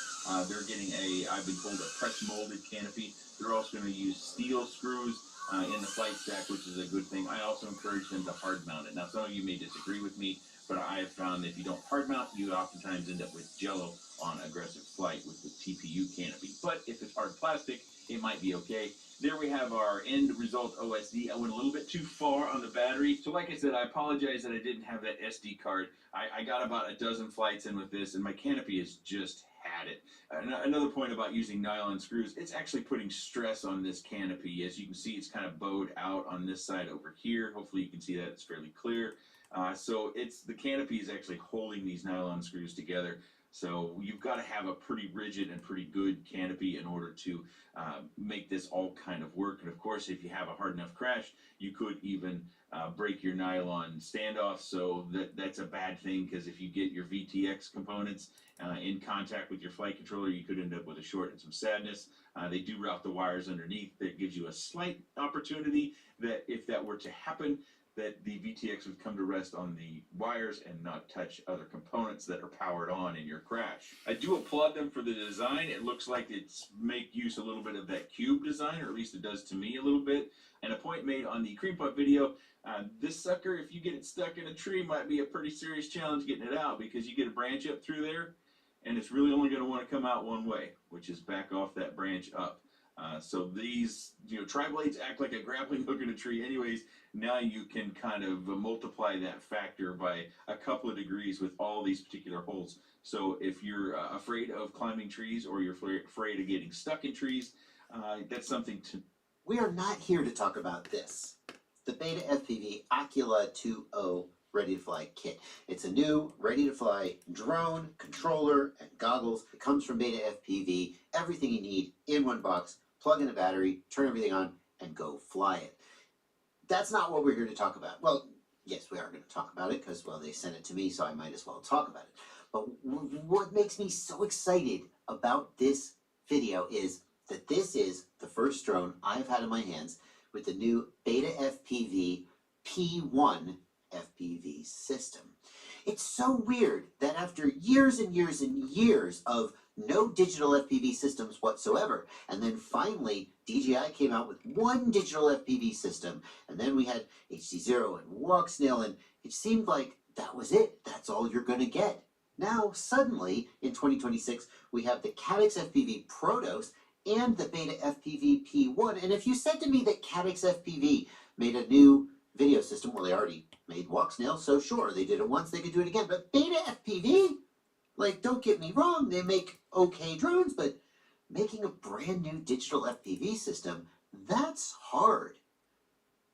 They're getting I've been told, a press molded canopy. They're also going to use steel screws in the flight stack, which is a good thing. I also encourage them to hard mount it. Now, some of you may disagree with me, but I have found that if you don't hard mount, you oftentimes end up with jello on aggressive flight with the TPU canopy. But if it's hard plastic, it might be okay. There we have our end result OSD. I went a little bit too far on the battery. So like I said, I apologize that I didn't have that SD card. I got about a dozen flights in with this, and my canopy has just had it. Another point about using nylon screws, it's actually putting stress on this canopy. As you can see, it's kind of bowed out on this side over here. Hopefully you can see that it's fairly clear. So the canopy is actually holding these nylon screws together. So you've got to have a pretty rigid and pretty good canopy in order to make this all kind of work. And of course, if you have a hard enough crash, you could even break your nylon standoff. So that's a bad thing, because if you get your VTX components in contact with your flight controller, you could end up with a short and some sadness. They do route the wires underneath. That gives you a slight opportunity that if that were to happen, that the VTX would come to rest on the wires and not touch other components that are powered on in your crash. I do applaud them for the design. It looks like it's make use a little bit of that cube design, or at least it does to me a little bit. And a point made on the Cream Puff video, this sucker, if you get it stuck in a tree, might be a pretty serious challenge getting it out, because you get a branch up through there, and it's really only going to want to come out one way, which is back off that branch up. So these, tri-blades act like a grappling hook in a tree anyways. Now you can kind of multiply that factor by a couple of degrees with all these particular holes. So if you're afraid of climbing trees, or you're afraid of getting stuck in trees, that's something to... We are not here to talk about this. The Beta FPV Ocula 2.0 ready-to-fly kit. It's a new, ready-to-fly drone, controller, and goggles. It comes from Beta FPV. Everything you need in one box. Plug in a battery, turn everything on, and go fly it. That's not what we're here to talk about. Well, yes, we are going to talk about it, because, well, they sent it to me, so I might as well talk about it. But what makes me so excited about this video is that this is the first drone I've had in my hands with the new Beta FPV P1 FPV system. It's so weird that after years and years and years of no digital FPV systems whatsoever, and then finally DJI came out with one digital FPV system, and then we had HD0 and Walksnail, and it seemed like that was it. That's all you're going to get. Now, suddenly, in 2026, we have the Caddx FPV Protos and the Beta FPV P1, and if you said to me that Caddx FPV made a new video system, well, they already made Walksnail, so sure, they did it once, they could do it again, but Beta FPV? Like, don't get me wrong, they make okay drones, but making a brand new digital FPV system, that's hard.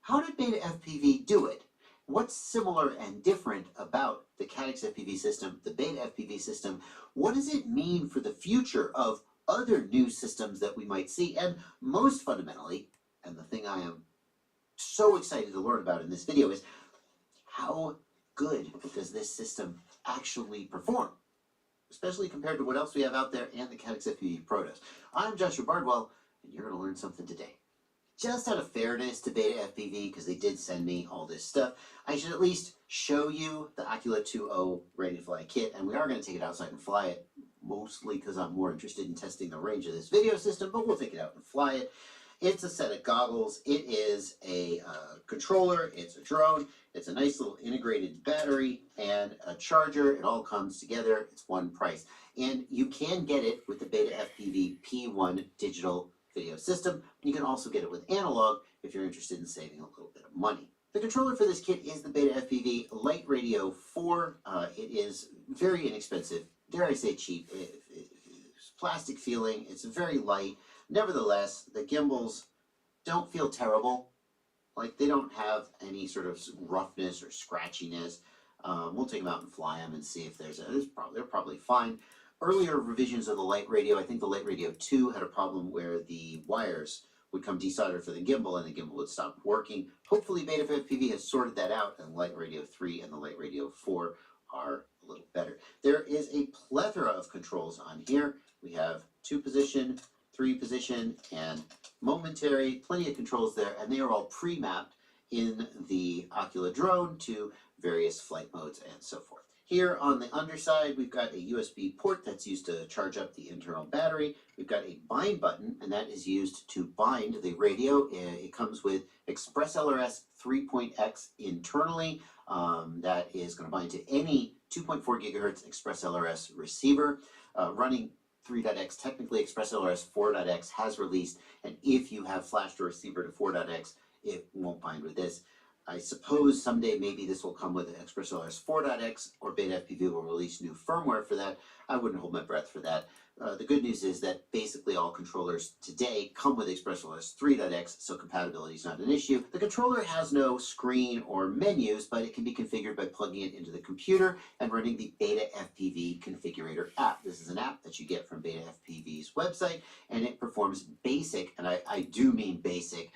How did Beta FPV do it? What's similar and different about the Caddx FPV system, the Beta FPV system? What does it mean for the future of other new systems that we might see? And most fundamentally, and the thing I am so excited to learn about in this video, is how good does this system actually perform, especially compared to what else we have out there and the Caddx FPV Protos. I'm Joshua Bardwell, and you're gonna learn something today. Just out of fairness to Beta FPV, because they did send me all this stuff, I should at least show you the Ocula 2.0 Ready to Fly kit, and we are going to take it outside and fly it, mostly because I'm more interested in testing the range of this video system, but we'll take it out and fly it. It's a set of goggles, it is a controller, it's a drone, it's a nice little integrated battery, and a charger. It all comes together, it's one price. And you can get it with the Beta FPV P1 digital video system. You can also get it with analog if you're interested in saving a little bit of money. The controller for this kit is the Beta FPV Light Radio 4. It is very inexpensive, dare I say cheap. It's plastic feeling, it's very light. Nevertheless, the gimbals don't feel terrible. Like, they don't have any sort of roughness or scratchiness. We'll take them out and fly them and see if they're probably fine. Earlier revisions of the Light Radio, I think the Light Radio 2 had a problem where the wires would come desoldered for the gimbal and the gimbal would stop working. Hopefully Beta FPV has sorted that out, and Light Radio 3 and the Light Radio 4 are a little better. There is a plethora of controls on here. We have 2-position, 3-position, and momentary, plenty of controls there, and they are all pre-mapped in the Ocula drone to various flight modes and so forth. Here on the underside, we've got a USB port that's used to charge up the internal battery. We've got a bind button, and that is used to bind the radio. It comes with ExpressLRS 3.x internally. That is going to bind to any 2.4 gigahertz ExpressLRS receiver. Running 3.x, technically ExpressLRS 4.x has released, and if you have flashed a receiver to 4.x, it won't bind with this. I suppose someday maybe this will come with ExpressLRS 4.x, or Beta FPV will release new firmware for that. I wouldn't hold my breath for that. The good news is that basically all controllers today come with ExpressLRS 3.x, so compatibility is not an issue. The controller has no screen or menus, but it can be configured by plugging it into the computer and running the Beta FPV Configurator app. This is an app that you get from Beta FPV's website, and it performs basic, and I do mean basic,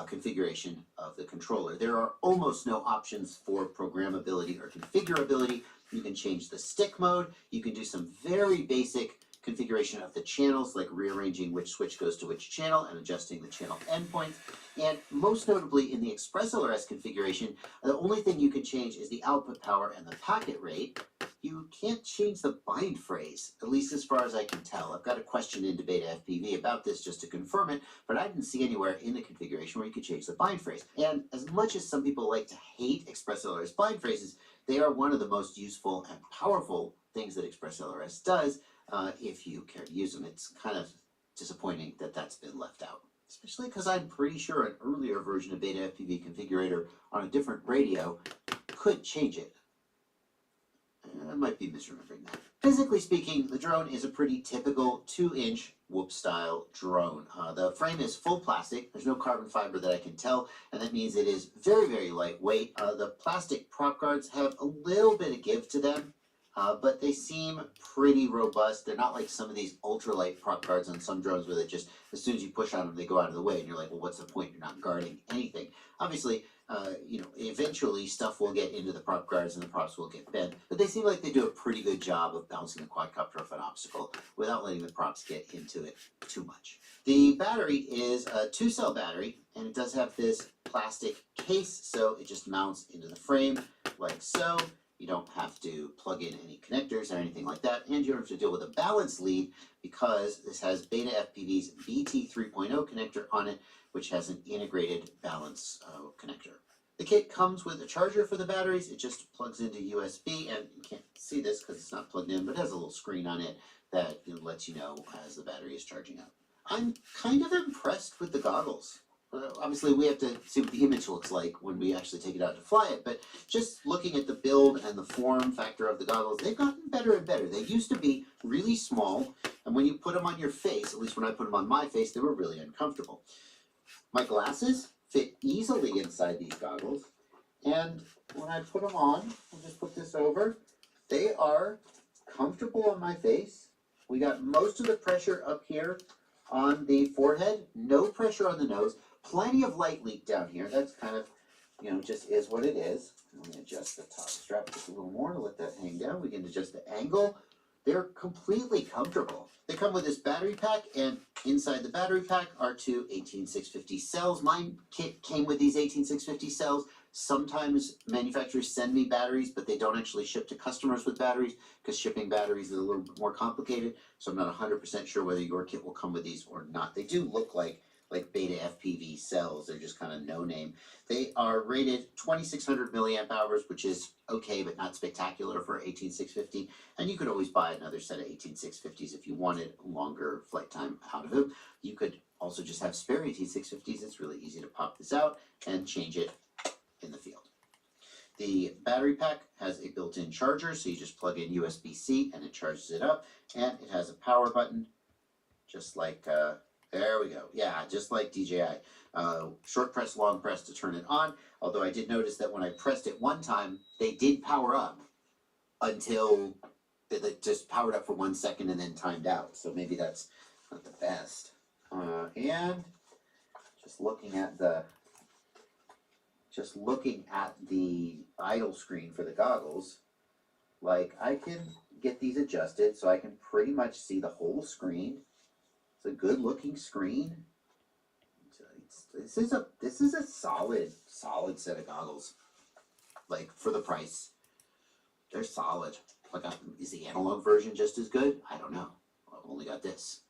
configuration of the controller. There are almost no options for programmability or configurability. You can change the stick mode. You can do some very basic configuration of the channels, like rearranging which switch goes to which channel and adjusting the channel endpoints. And most notably in the ExpressLRS configuration, the only thing you can change is the output power and the packet rate. You can't change the bind phrase, at least as far as I can tell. I've got a question into Beta FPV about this just to confirm it, but I didn't see anywhere in the configuration where you could change the bind phrase. And as much as some people like to hate ExpressLRS bind phrases, they are one of the most useful and powerful things that ExpressLRS does if you care to use them. It's kind of disappointing that that's been left out, especially because I'm pretty sure an earlier version of Beta FPV Configurator on a different radio could change it. I might be misremembering that. Physically speaking, the drone is a pretty typical 2-inch whoop-style drone. The frame is full plastic. There's no carbon fiber that I can tell, and that means it is very, very lightweight. The plastic prop guards have a little bit of give to them, but they seem pretty robust. They're not like some of these ultralight prop guards on some drones where they just, as soon as you push on them, they go out of the way, and you're like, well, what's the point? You're not guarding anything. Obviously, eventually stuff will get into the prop guards and the props will get bent, but they seem like they do a pretty good job of bouncing the quadcopter off an obstacle without letting the props get into it too much. The battery is a 2-cell battery, and it does have this plastic case, so it just mounts into the frame like so. You don't have to plug in any connectors or anything like that, and you don't have to deal with a balance lead because this has Beta FPV's BT 3.0 connector on it, which has an integrated balance connector. The kit comes with a charger for the batteries. It just plugs into USB, and you can't see this because it's not plugged in, but it has a little screen on it that lets you know as the battery is charging up. I'm kind of impressed with the goggles. Obviously, we have to see what the image looks like when we actually take it out to fly it, but just looking at the build and the form factor of the goggles, they've gotten better and better. They used to be really small, and when you put them on your face, at least when I put them on my face, they were really uncomfortable. My glasses fit easily inside these goggles, and when I put them on, I'll just put this over, they are comfortable on my face. We got most of the pressure up here on the forehead, no pressure on the nose, plenty of light leak down here. That's kind of, just is what it is. Let me adjust the top strap just a little more to let that hang down. We can adjust the angle. They're completely comfortable. They come with this battery pack, and inside the battery pack are two 18650 cells. My kit came with these 18650 cells. Sometimes manufacturers send me batteries, but they don't actually ship to customers with batteries because shipping batteries is a little bit more complicated. So I'm not 100% sure whether your kit will come with these or not. They do look like Beta FPV cells. They're just kind of no name. They are rated 2600 milliamp hours, which is okay, but not spectacular for 18650. And you could always buy another set of 18650s if you wanted longer flight time out of them. You could also just have spare 18650s. It's really easy to pop this out and change it in the field. The battery pack has a built-in charger, so you just plug in USB-C and it charges it up. And it has a power button, just like, there we go. Yeah, just like DJI. Short press, long press to turn it on. Although I did notice that when I pressed it one time, they did power up until it just powered up for 1 second and then timed out. So maybe that's not the best. And just looking at the idle screen for the goggles, like I can get these adjusted so I can pretty much see the whole screen. It's a good looking screen. This is a solid set of goggles. Like for the price, they're solid. Like, is the analog version just as good? I don't know. I've only got this.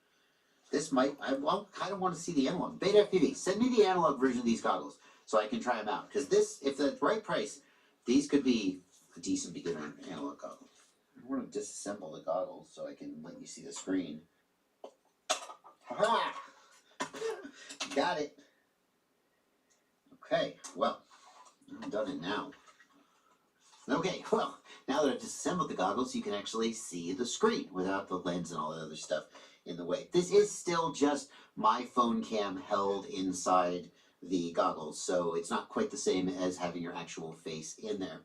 This might. I kind of want to see the analog. Beta FPV, send me the analog version of these goggles so I can try them out. Because this, if the right price, these could be a decent beginner analog goggle. I want to disassemble the goggles so I can let you see the screen. Ha-ha! Got it. Okay, well, I've done it now. Okay, well, now that I've disassembled the goggles, you can actually see the screen without the lens and all that other stuff in the way. This is still just my phone cam held inside the goggles, so it's not quite the same as having your actual face in there.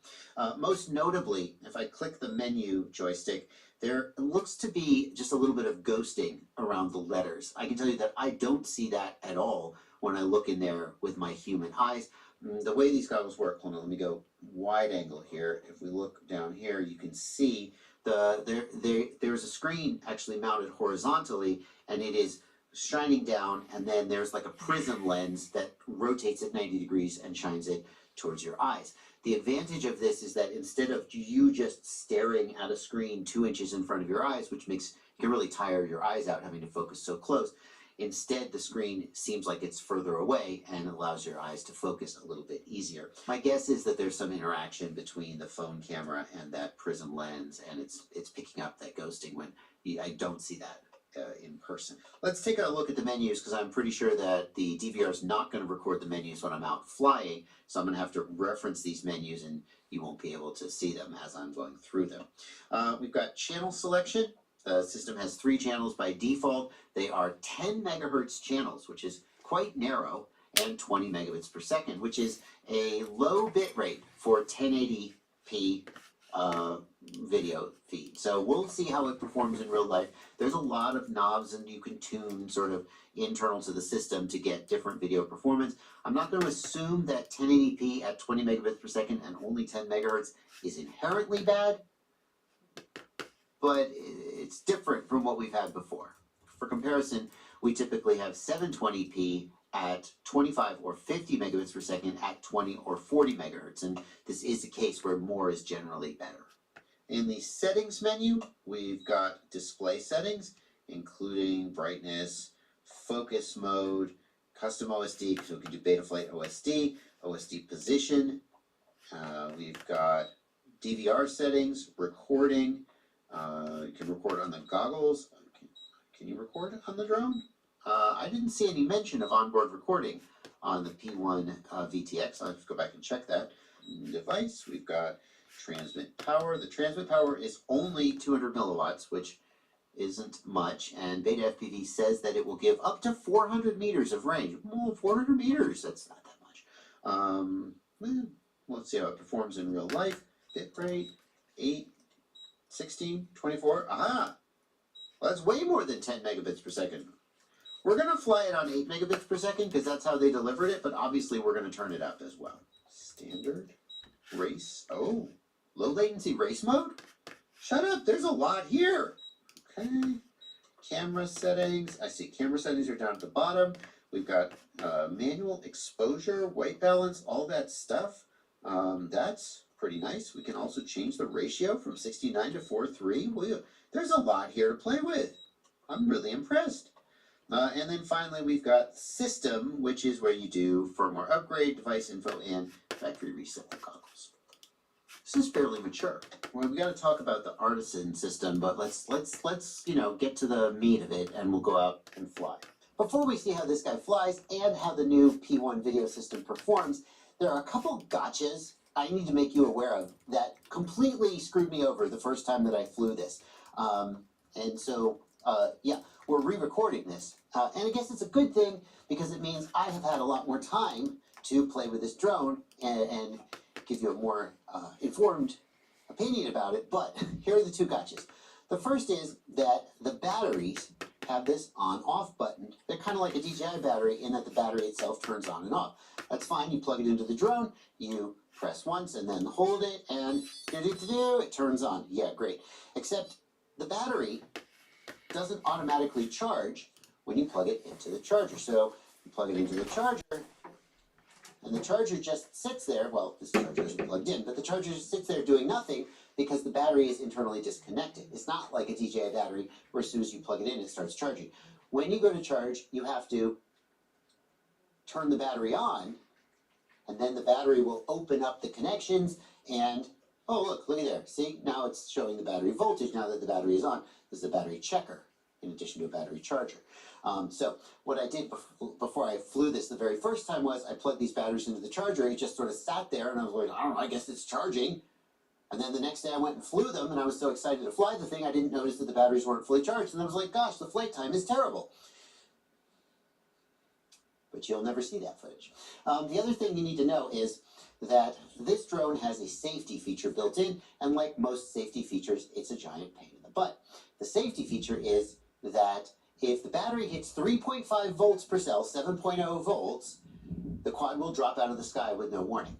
Most notably, if I click the menu joystick, there looks to be just a little bit of ghosting around the letters. I can tell you that I don't see that at all when I look in there with my human eyes. The way these goggles work, hold on, let me go wide angle here. If we look down here, you can see there's a screen actually mounted horizontally, and it is shining down, and then there's like a prism lens that rotates at 90 degrees and shines it towards your eyes. The advantage of this is that instead of you just staring at a screen 2 inches in front of your eyes, which can really tire your eyes out having to focus so close, instead the screen seems like it's further away and allows your eyes to focus a little bit easier. My guess is that there's some interaction between the phone camera and that prism lens, and it's picking up that ghosting when I don't see that in person. Let's take a look at the menus, because I'm pretty sure that the DVR is not going to record the menus when I'm out flying, so I'm going to have to reference these menus and you won't be able to see them as I'm going through them. We've got channel selection. The system has 3 channels by default. They are 10 megahertz channels, which is quite narrow, and 20 megabits per second, which is a low bit rate for 1080p video feed. So we'll see how it performs in real life. There's a lot of knobs and you can tune sort of internal to the system to get different video performance. I'm not going to assume that 1080p at 20 megabits per second and only 10 megahertz is inherently bad, but it's different from what we've had before. For comparison, we typically have 720p at 25 or 50 megabits per second at 20 or 40 megahertz, and this is a case where more is generally better. In the settings menu, we've got display settings, including brightness, focus mode, custom OSD, so we can do Betaflight OSD, OSD position. We've got DVR settings, recording. You can record on the goggles. Can you record on the drone? I didn't see any mention of onboard recording on the P1 VTX. I'll have to go back and check that. Device, we've got transmit power. The transmit power is only 200 milliwatts, which isn't much, and Beta FPV says that it will give up to 400 meters of range. Well, 400 meters, that's not that much. Let's see how it performs in real life. Bit rate, 8, 16, 24. Aha! Well, that's way more than 10 megabits per second. We're going to fly it on 8 megabits per second because that's how they delivered it, but obviously we're going to turn it up as well. Standard, race, oh, low latency race mode? Shut up, there's a lot here. Okay. Camera settings. I see camera settings are down at the bottom. We've got manual exposure, white balance, all that stuff. That's pretty nice. We can also change the ratio from 69 to 4:3. There's a lot here to play with. I'm really impressed. And then finally, we've got system, which is where you do firmware upgrade, device info, and factory reset the goggles. This is fairly mature. Well, we got to talk about the artisan system, but let's get to the meat of it, and we'll go out and fly. Before we see how this guy flies and how the new P1 video system performs, there are a couple gotchas I need to make you aware of that completely screwed me over the first time that I flew this. And so, we're re-recording this. And I guess it's a good thing because it means I have had a lot more time to play with this drone and give you a more informed opinion about it. But here are the two gotchas. The first is that the batteries have this on-off button. They're kind of like a DJI battery in that the battery itself turns on and off. That's fine. You plug it into the drone, you press once and then hold it, and it turns on. Yeah, great. Except the battery doesn't automatically charge when you plug it into the charger. So you plug it into the charger, and the charger just sits there. Well, this charger isn't plugged in, but the charger just sits there doing nothing because the battery is internally disconnected. It's not like a DJI battery where as soon as you plug it in, it starts charging. When you go to charge, you have to turn the battery on, and then the battery will open up the connections and, oh, look at there. See, now it's showing the battery voltage now that the battery is on. This is a battery checker in addition to a battery charger. So what I did before I flew this the very first time was I plugged these batteries into the charger. It just sort of sat there, and I was like, I don't know, I guess it's charging. And then the next day I went and flew them, and I was so excited to fly the thing, I didn't notice that the batteries weren't fully charged. And I was like, gosh, the flight time is terrible. But you'll never see that footage. The other thing you need to know is that this drone has a safety feature built in, and like most safety features, it's a giant pain in the butt. The safety feature is that if the battery hits 3.5 volts per cell, 7.0 volts, the quad will drop out of the sky with no warning.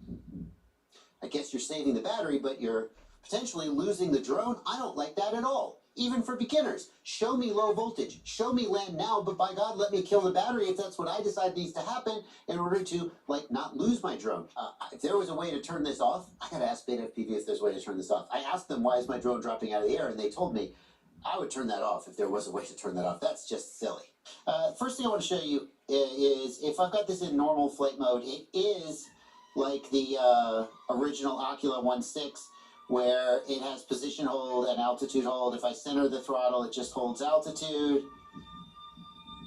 I guess you're saving the battery, but you're potentially losing the drone. I don't like that at all. Even for beginners. Show me low voltage. Show me land now, but by God, let me kill the battery if that's what I decide needs to happen in order to, not lose my drone. If there was a way to turn this off, I gotta ask Beta FPV if there's a way to turn this off. I asked them, why is my drone dropping out of the air? And they told me, I would turn that off if there was a way to turn that off. That's just silly. First thing I want to show you is if I've got this in normal flight mode, it is like the original Ocula 1.6, where it has position hold and altitude hold. If I center the throttle, it just holds altitude.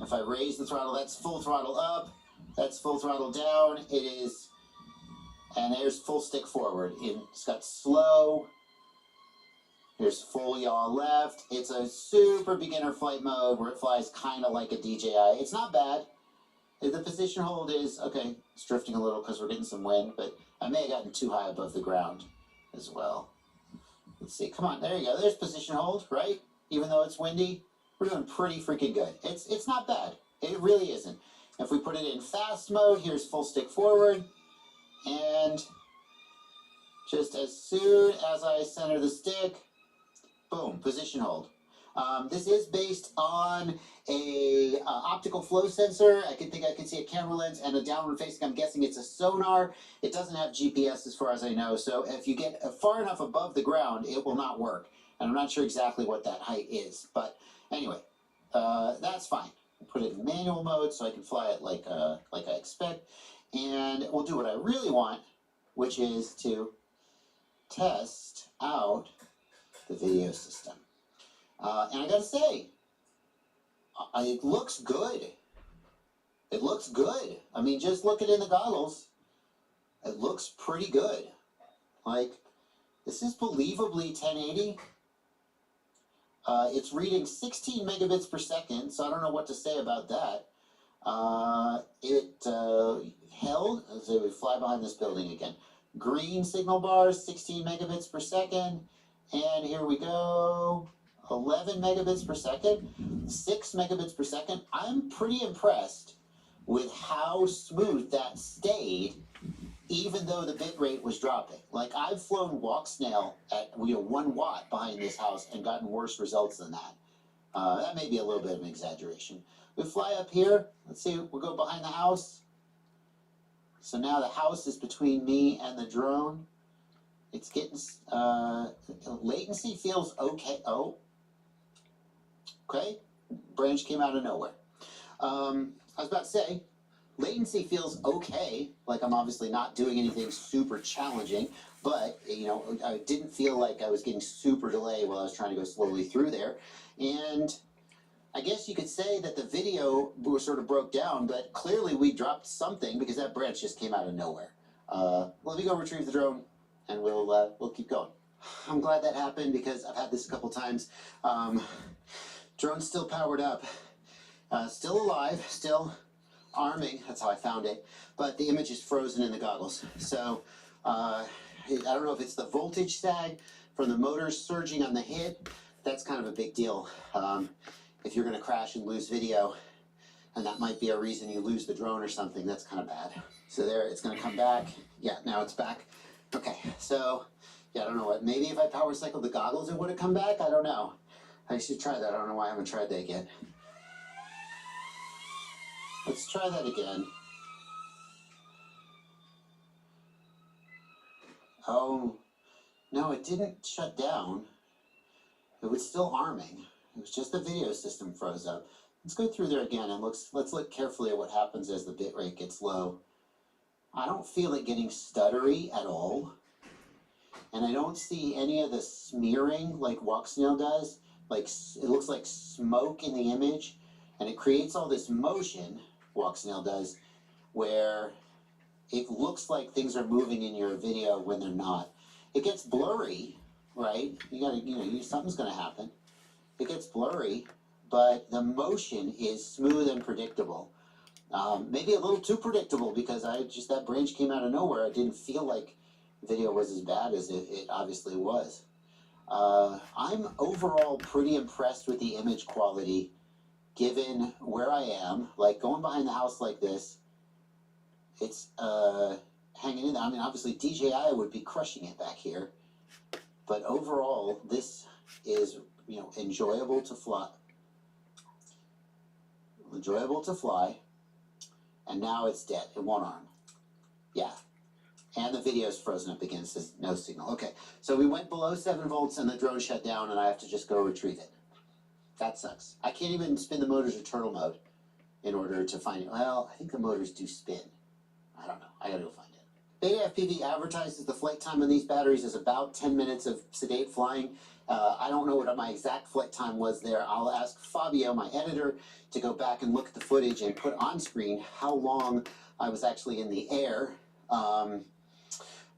If I raise the throttle, that's full throttle up. That's full throttle down. It is, and there's full stick forward. It's got slow. Here's full yaw left. It's a super beginner flight mode where it flies kind of like a DJI. It's not bad. The position hold is, okay, it's drifting a little because we're getting some wind, but I may have gotten too high above the ground as well. Let's see, come on, there you go. There's position hold, right? Even though it's windy, we're doing pretty freaking good. It's not bad. It really isn't. If we put it in fast mode, here's full stick forward, and just as soon as I center the stick, boom, position hold. This is based on a optical flow sensor. I can see a camera lens and a downward facing. I'm guessing it's a sonar. It doesn't have GPS as far as I know. So if you get far enough above the ground, it will not work. And I'm not sure exactly what that height is. But anyway, that's fine. I'll put it in manual mode so I can fly it like I expect. And we'll do what I really want, which is to test out the video system. And I gotta say, it looks good. It looks good. I mean, just looking in the goggles, it looks pretty good. This is believably 1080. It's reading 16 megabits per second, so I don't know what to say about that. It held, let's say we fly behind this building again. Green signal bars, 16 megabits per second. And here we go. 11 megabits per second, 6 megabits per second. I'm pretty impressed with how smooth that stayed, even though the bit rate was dropping. I've flown walk snail at 1 watt behind this house and gotten worse results than that. That may be a little bit of an exaggeration. We fly up here. Let's see, we'll go behind the house. So now the house is between me and the drone. It's getting, latency feels okay. Oh, okay. Branch came out of nowhere. I was about to say, latency feels okay. Like I'm obviously not doing anything super challenging, but you know, I didn't feel like I was getting super delay while I was trying to go slowly through there. And I guess you could say that the video was sort of broke down, but clearly we dropped something because that branch just came out of nowhere. Let me go retrieve the drone, and we'll keep going. I'm glad that happened because I've had this a couple times. Drone's still powered up, still alive, still arming. That's how I found it. But the image is frozen in the goggles. So I don't know if it's the voltage sag from the motors surging on the hit. That's kind of a big deal. If you're going to crash and lose video, and that might be a reason you lose the drone or something, that's kind of bad. So there, it's going to come back. Yeah, now it's back. Okay, so, yeah, I don't know what. Maybe if I power cycled the goggles, it would have come back. I don't know. I should try that. I don't know why I haven't tried that yet. Let's try that again. Oh, no, it didn't shut down. It was still arming. It was just the video system froze up. Let's go through there again and let's look carefully at what happens as the bitrate gets low. I don't feel it getting stuttery at all. And I don't see any of the smearing like Walksnail does. Like, it looks like smoke in the image. And it creates all this motion, Walksnail does, where it looks like things are moving in your video when they're not. It gets blurry, right? Something's gonna happen. It gets blurry, but the motion is smooth and predictable. Maybe a little too predictable because that branch came out of nowhere. I didn't feel like video was as bad as it obviously was. I'm overall pretty impressed with the image quality given where I am. Like going behind the house like this, it's hanging in there. I mean, obviously DJI would be crushing it back here, but overall this is, you know, enjoyable to fly. And now it's dead. It won't arm. Yeah. And the video's frozen up again. It says no signal. Okay. So we went below 7 volts and the drone shut down and I have to just go retrieve it. That sucks. I can't even spin the motors or turtle mode in order to find it. Well, I think the motors do spin. I don't know. I gotta go find it. Beta FPV advertises the flight time on these batteries is about 10 minutes of sedate flying. I don't know what my exact flight time was there. I'll ask Fabio, my editor, to go back and look at the footage and put on screen how long I was actually in the air.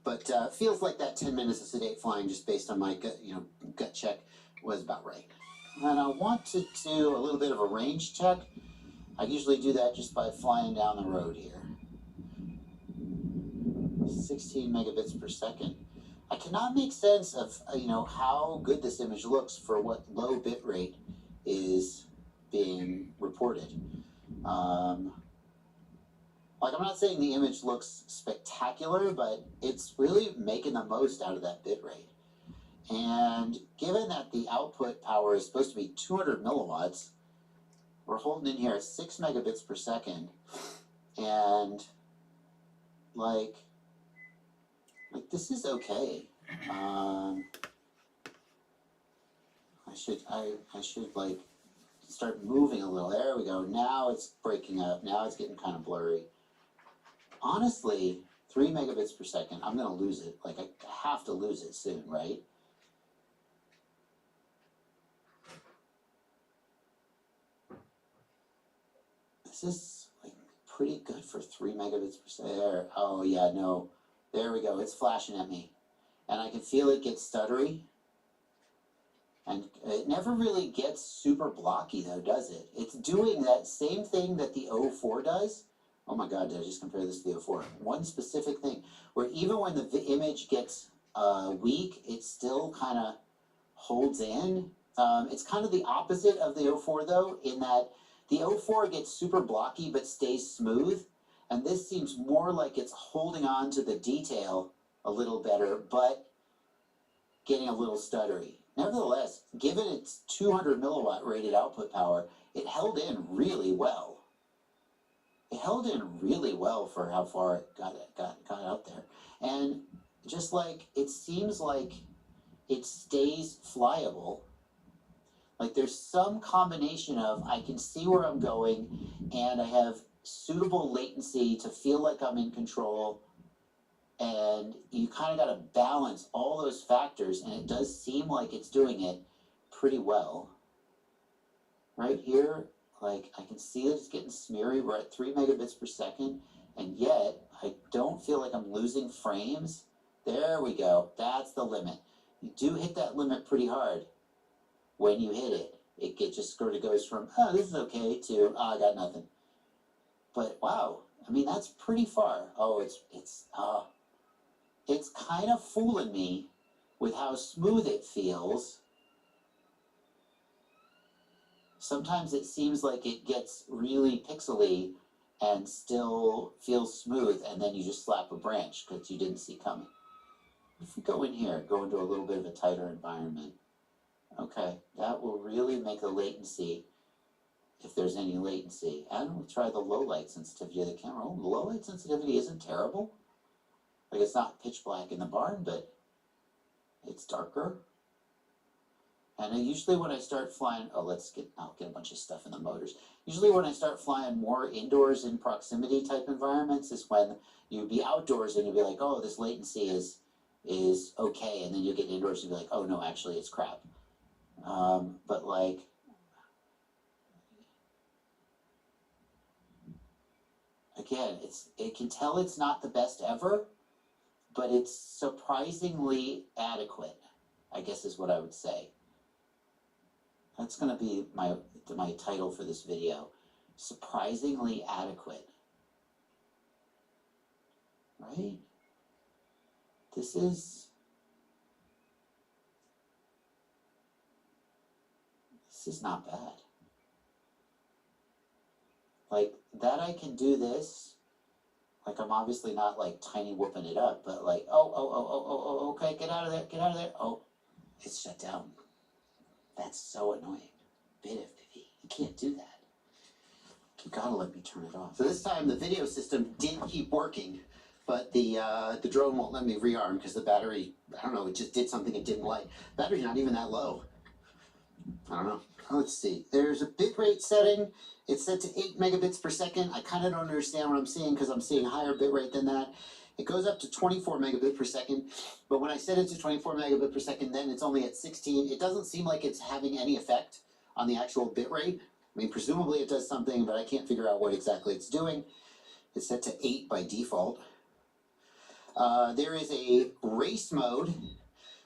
But feels like that 10 minutes of sedate flying, just based on my gut check, was about right. And I want to do a little bit of a range check. I usually do that just by flying down the road here. 16 megabits per second. I cannot make sense of how good this image looks for what low bit rate is being reported. Like, I'm not saying the image looks spectacular, but it's really making the most out of that bit rate. And given that the output power is supposed to be 200 milliwatts, we're holding in here at 6 megabits per second. And like this is okay. I should like start moving a little. There we go. Now it's breaking up. Now it's getting kind of blurry. Honestly, 3 megabits per second, I'm gonna lose it. Like, I have to lose it soon, right? This is like pretty good for 3 megabits per second. There. Oh yeah, no. There we go. It's flashing at me. And I can feel it get stuttery. And it never really gets super blocky though, does it? It's doing that same thing that the O4 does. Oh my god, did I just compare this to the O4? One specific thing, where even when the image gets weak, it still kind of holds in. It's kind of the opposite of the O4 though, in that the O4 gets super blocky but stays smooth. And this seems more like it's holding on to the detail a little better, but getting a little stuttery. Nevertheless, given its 200 milliwatt rated output power, it held in really well. It held in really well for how far it got out there. And just like, it seems like it stays flyable. Like there's some combination of, I can see where I'm going and I have suitable latency to feel like I'm in control, and you kind of got to balance all those factors, and it does seem like it's doing it pretty well. Right here, like I can see that it's getting smeary. We're at 3 megabits per second, and yet I don't feel like I'm losing frames. There we go. That's the limit. You do hit that limit pretty hard. When you hit it, it just sort of goes from, oh, this is okay, to, oh, I got nothing. But wow, I mean, that's pretty far. Oh, it's kind of fooling me with how smooth it feels. Sometimes it seems like it gets really pixely and still feels smooth, and then you just slap a branch because you didn't see coming. If we go in here, go into a little bit of a tighter environment, okay, that will really make the latency, if there's any latency. And we'll try the low light sensitivity of the camera. Oh, the low light sensitivity isn't terrible. Like, it's not pitch black in the barn, but it's darker. And usually when I start flying, I'll get a bunch of stuff in the motors. Usually when I start flying more indoors in proximity type environments is when you'd be outdoors and you'd be like, oh, this latency is okay, and then you get indoors and be like, oh no, actually it's crap. But like, again, it can tell it's not the best ever, but it's surprisingly adequate, I guess is what I would say. That's going to be my title for this video. Surprisingly adequate. Right? This is not bad. Like, that I can do this. Like, I'm obviously not like tiny whooping it up, but like, oh, okay, get out of there, get out of there. Oh, it's shut down. That's so annoying. Bit FPV, you can't do that. You gotta let me turn it off. So this time the video system did keep working, but the drone won't let me rearm because the battery, I don't know, it just did something it didn't like. Battery's not even that low. I don't know. Let's see. There's a bitrate setting. It's set to 8 megabits per second. I kind of don't understand what I'm seeing because I'm seeing a higher bitrate than that. It goes up to 24 megabit per second, but when I set it to 24 megabit per second, then it's only at 16. It doesn't seem like it's having any effect on the actual bitrate. I mean, presumably it does something, but I can't figure out what exactly it's doing. It's set to 8 by default. There is a race mode,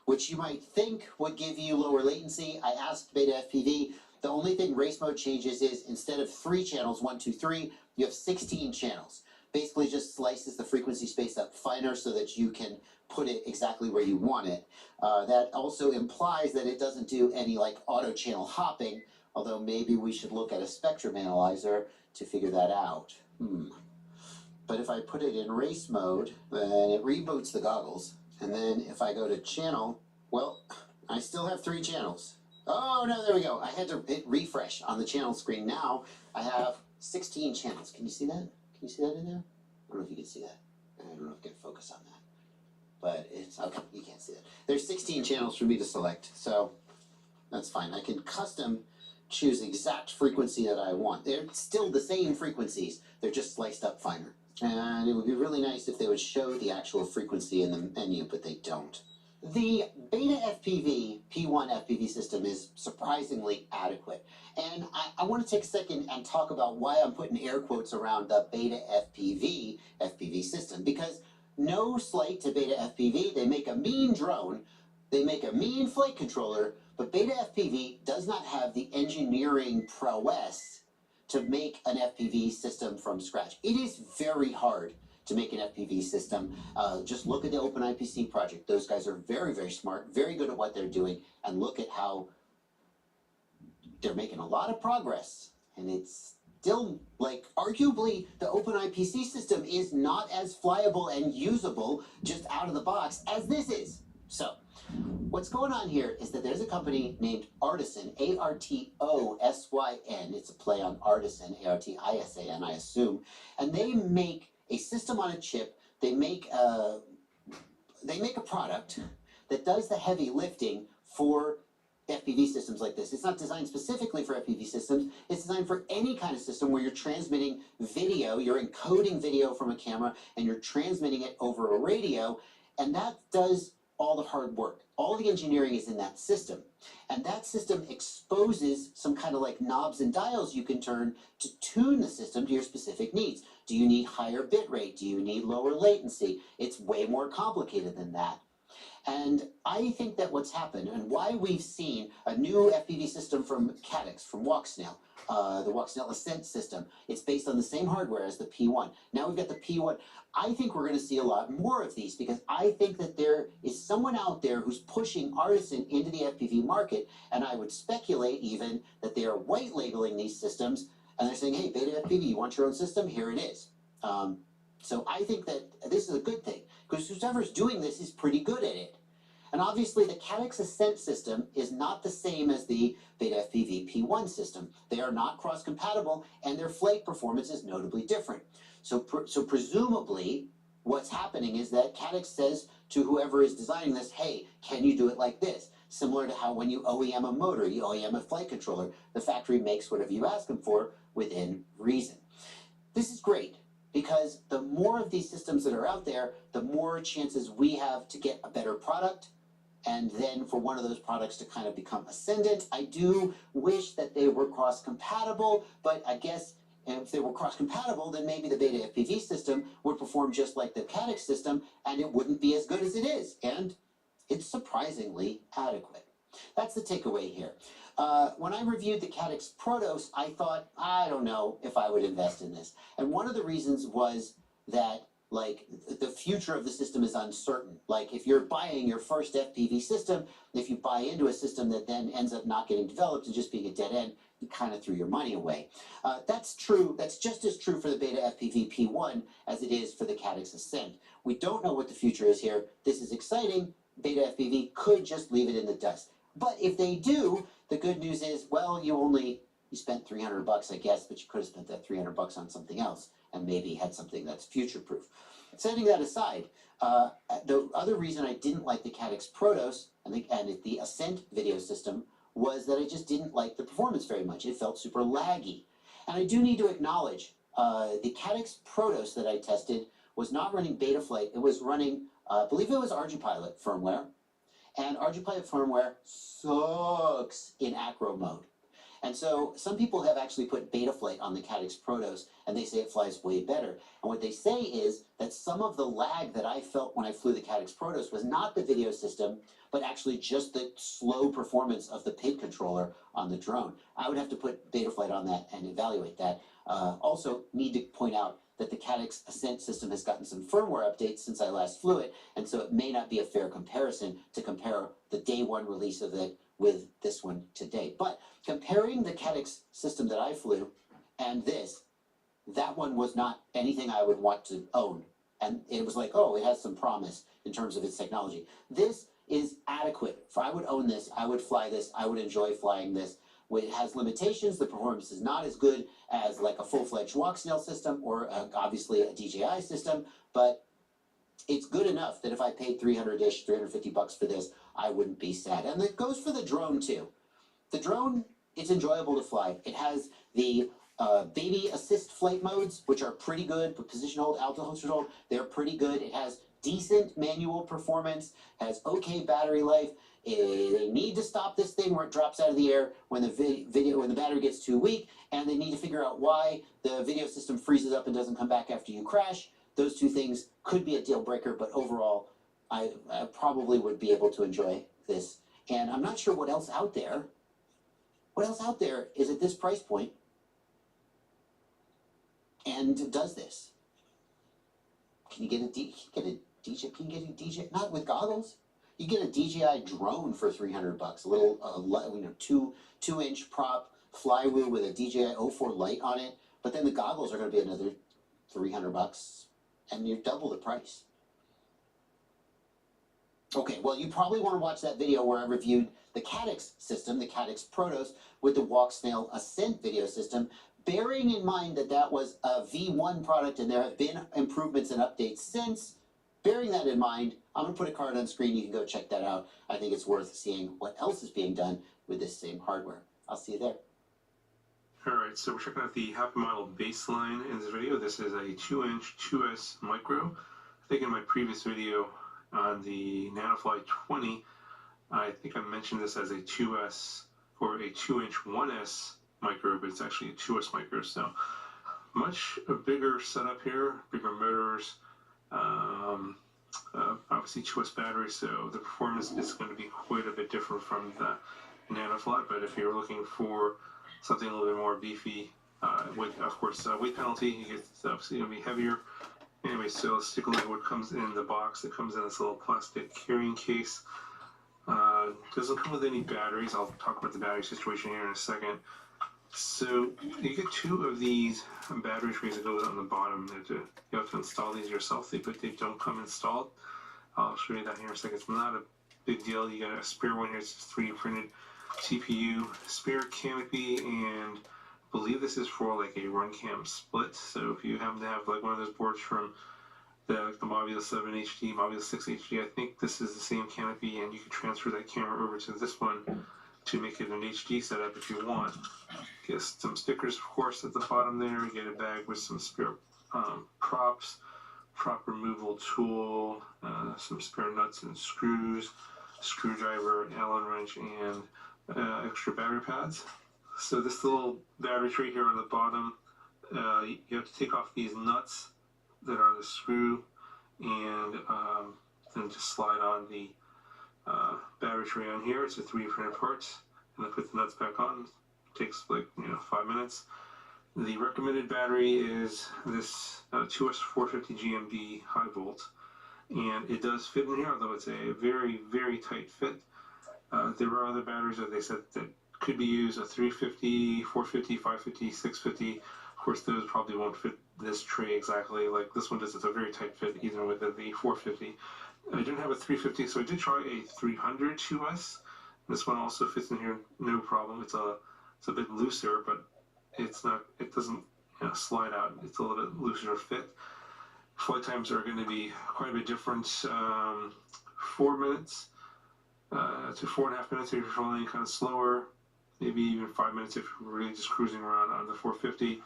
which you might think would give you lower latency. I asked Beta FPV. The only thing race mode changes is instead of 3 channels, 1, 2, 3, you have 16 channels. Basically just slices the frequency space up finer so that you can put it exactly where you want it. That also implies that it doesn't do any like auto channel hopping, although maybe we should look at a spectrum analyzer to figure that out. But if I put it in race mode, then it reboots the goggles. And then if I go to channel, well, I still have 3 channels. Oh no, there we go. I had to hit refresh on the channel screen. Now I have 16 channels. Can you see that? Can you see that in there? I don't know if you can see that. I don't know if I can focus on that. But it's, okay, you can't see that. There's 16 channels for me to select, so that's fine. I can custom choose the exact frequency that I want. They're still the same frequencies. They're just sliced up finer. And it would be really nice if they would show the actual frequency in the menu, but they don't. The Beta FPV P1 FPV system is surprisingly adequate. And I want to take a second and talk about why I'm putting air quotes around the Beta FPV system. Because no slight to Beta FPV, they make a mean drone, they make a mean flight controller, but Beta FPV does not have the engineering prowess to make an FPV system from scratch. It is very hard to make an FPV system. Just look at the OpenIPC project. Those guys are very, very smart, very good at what they're doing, and look at how they're making a lot of progress. And it's still, like, arguably the OpenIPC system is not as flyable and usable just out of the box as this is. So What's going on here is that there's a company named Artisan, Artosyn. It's a play on Artisan, Artisan, I assume. And they make a system on a chip. They make a product that does the heavy lifting for FPV systems like this. It's not designed specifically for FPV systems. It's designed for any kind of system where you're transmitting video, you're encoding video from a camera, and you're transmitting it over a radio, and that does all the hard work. All the engineering is in that system. And that system exposes some kind of like knobs and dials you can turn to tune the system to your specific needs. Do you need higher bit rate? Do you need lower latency? It's way more complicated than that. And I think that what's happened and why we've seen a new FPV system from Caddx, from Walksnail, the Walksnail Ascent system, it's based on the same hardware as the P1. Now we've got the P1. I think we're going to see a lot more of these because I think that there is someone out there who's pushing Artisan into the FPV market, and I would speculate even that they are white labeling these systems and they're saying, hey, Beta FPV, you want your own system? Here it is. So I think that this is a good thing because whoever's doing this is pretty good at it. And obviously the Caddx Ascent system is not the same as the Beta FPV P1 system. They are not cross-compatible and their flight performance is notably different. So presumably what's happening is that Caddx says to whoever is designing this, hey, can you do it like this? Similar to how when you OEM a motor, you OEM a flight controller, the factory makes whatever you ask them for within reason. This is great because the more of these systems that are out there, the more chances we have to get a better product and then for one of those products to kind of become ascendant. I do wish that they were cross-compatible, but I guess if they were cross-compatible, then maybe the Beta FPV system would perform just like the Caddx system, and it wouldn't be as good as it is. And it's surprisingly adequate. That's the takeaway here. When I reviewed the Caddx Protos, I thought, I don't know if I would invest in this. And one of the reasons was that like the future of the system is uncertain. Like if you're buying your first FPV system, if you buy into a system that then ends up not getting developed and just being a dead end, you kind of threw your money away. That's true. That's just as true for the Beta FPV P1 as it is for the Caddx Ascent. We don't know what the future is here. This is exciting. Beta FPV could just leave it in the dust. But if they do, the good news is, well, you spent $300, I guess, but you could have spent that $300 on something else and maybe had something that's future-proof. Setting that aside, the other reason I didn't like the Caddx Protos and the Ascent video system was that I just didn't like the performance very much. It felt super laggy. And I do need to acknowledge the Caddx Protos that I tested was not running Betaflight. It was running, I believe it was ArduPilot firmware. And ArduPilot firmware sucks in acro mode. And so some people have actually put Betaflight on the Caddx Protos, and they say it flies way better. And what they say is that some of the lag that I felt when I flew the Caddx Protos was not the video system, but actually just the slow performance of the PID controller on the drone. I would have to put Betaflight on that and evaluate that. Also, need to point out that the Caddx Ascent system has gotten some firmware updates since I last flew it, and so it may not be a fair comparison to compare the day one release of it with this one today. But comparing the Caddx system that I flew and this, that one was not anything I would want to own. And it was like, oh, it has some promise in terms of its technology. This is adequate. If I would own this, I would fly this, I would enjoy flying this. It has limitations. The performance is not as good as like a full-fledged Walksnail system or obviously a DJI system, but it's good enough that if I paid $300-ish, $350 for this, I wouldn't be sad. And it goes for the drone too. The drone, it's enjoyable to fly. It has the baby assist flight modes, which are pretty good, but position hold, altitude control, they're pretty good. It has decent manual performance, has okay battery life. They need to stop this thing where it drops out of the air when the battery gets too weak, and they need to figure out why the video system freezes up and doesn't come back after you crash. Those two things could be a deal breaker, but overall, I probably would be able to enjoy this. And I'm not sure what else out there. What else out there is at this price point and does this? Can you get a DJI? Can you get a DJI? Not with goggles. You get a DJI drone for $300, a little, 2-inch prop flywheel with a DJI O4 light on it. But then the goggles are going to be another $300, and you're double the price. Okay, well, you probably want to watch that video where I reviewed the Caddx system, the Caddx Protos, with the Walksnail Ascent video system, bearing in mind that that was a V1 product and there have been improvements and updates since. Bearing that in mind, I'm going to put a card on screen. You can go check that out. I think it's worth seeing what else is being done with this same hardware. I'll see you there. Alright, so we're checking out the Happy Model baseline in this video. This is a 2-inch 2S micro. I think in my previous video on the NanoFly 20, I think I mentioned this as a 2S or a 2-inch 1S micro, but it's actually a 2S micro. So much a bigger setup here, bigger motors, obviously 2S battery, so the performance is going to be quite a bit different from the NanoFly. But if you're looking for something a little bit more beefy, with of course weight penalty, it's obviously going to be heavier. Anyway, so let's take a look at what comes in the box. It comes in this little plastic carrying case. Doesn't come with any batteries. I'll talk about the battery situation here in a second. So you get 2 of these battery trays that goes on the bottom. You have to install these yourself, but they don't come installed. I'll show you that here in a second. It's not a big deal. You got a spare one here. It's just 3D printed CPU, spare canopy, and I believe this is for like a RunCam split. So if you happen to have like one of those boards from the Mobula 7 HD, Mobula 6 HD, I think this is the same canopy, and you can transfer that camera over to this one to make it an HD setup if you want. Get some stickers, of course, at the bottom there. You get a bag with some spare props, prop removal tool, some spare nuts and screws, screwdriver, an Allen wrench, and extra battery pads. So this little battery tray here on the bottom, you have to take off these nuts that are on the screw, and then just slide on the battery tray on here. It's a 3D printed parts, and then put the nuts back on. It takes like 5 minutes. The recommended battery is this 2S450 GMD high volt, and it does fit in here, although it's a very, very tight fit. There are other batteries that they said that could be used, a 350, 450, 550, 650. Of course, those probably won't fit this tray exactly like this one does. It's a very tight fit, even with the 450. I didn't have a 350, so I did try a 300 2S. This one also fits in here, no problem. It's a bit looser, but it's not. It doesn't slide out. It's a little bit looser fit. Flight times are going to be quite a bit different. 4 minutes to 4.5 minutes if you're flying kind of slower. Maybe even 5 minutes if you're really just cruising around on the 450.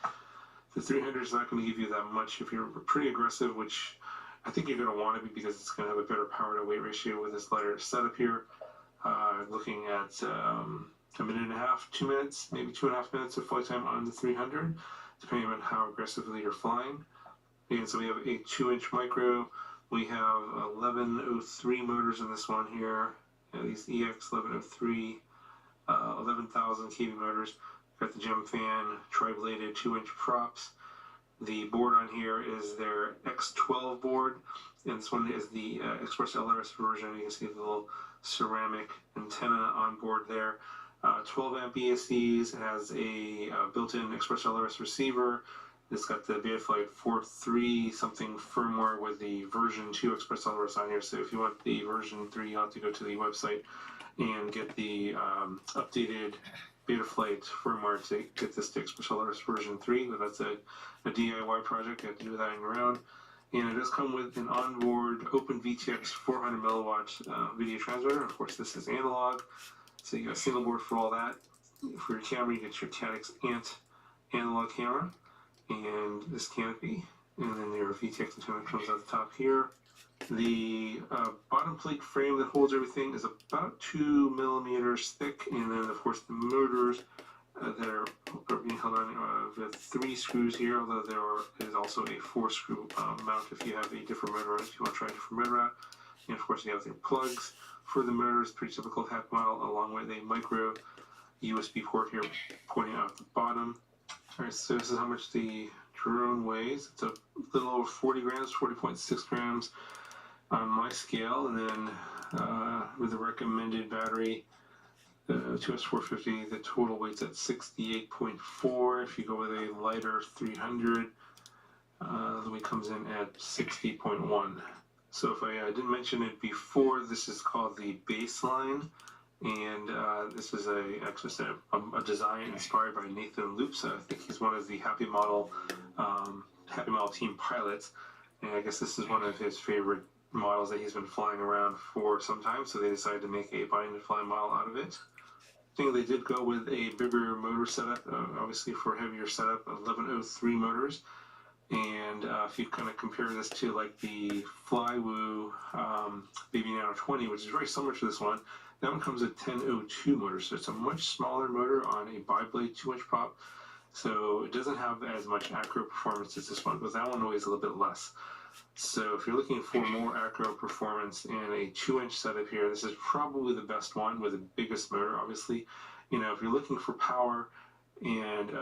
The 300 is not going to give you that much if you're pretty aggressive, which I think you're going to want to be because it's going to have a better power to weight ratio with this lighter setup here. Looking at a minute and a half, 2 minutes, maybe 2.5 minutes of flight time on the 300, depending on how aggressively you're flying. And so we have a 2-inch micro. We have 1103 motors in this one here. These EX 1103, 11,000 kV motors. Got the gem fan, tri-bladed 2-inch props. The board on here is their X12 board, and this one is the Express LRS version. You can see the little ceramic antenna on board there. 12 amp ESCs. It has a built-in Express LRS receiver. It's got the Betaflight 4.3 something firmware with the version 2 Express LRS on here. So if you want the version 3, you'll have to go to the website and get the updated Betaflight firmware to get this to Express LRS version 3. But that's a DIY project. You have to do that on your own. And it does come with an onboard OpenVTX 400 milliwatt video transmitter. Of course, this is analog, so you got a single board for all that. For your camera, you get your Caddx Ant analog camera and this canopy, and then your VTX antenna comes out the top here. The bottom plate frame that holds everything is about 2 millimeters thick, and then of course the motors that are being held on with 3 screws here, although there is also a 4-screw mount if you have a different motor, if you want to try a different motor out. And of course you have their plugs for the motors, pretty typical Hack model, along with a micro USB port here pointing out the bottom. Alright, so this is how much the drone weighs. It's a little over 40 grams, 40.6 grams on my scale, and then with the recommended battery, the 2S450, the total weight's at 68.4. If you go with a lighter 300, the weight comes in at 60.1. So if I didn't mention it before, this is called the Baseline, and this is actually a design inspired by Nathan Loops. I think he's one of the Happy Model team pilots, and I guess this is one of his favorite models that he's been flying around for some time, so they decided to make a bind and fly model out of it. I think they did go with a bigger motor setup, obviously for heavier setup, 1103 motors. And if you kind of compare this to like the Flywoo Baby Nano 20, which is very similar to this one, that one comes with 1002 motor, so it's a much smaller motor on a bi-blade 2-inch prop. So it doesn't have as much acro performance as this one, but that one weighs a little bit less. So if you're looking for more acro performance and a 2-inch setup here, this is probably the best one with the biggest motor, obviously. You know, if you're looking for power and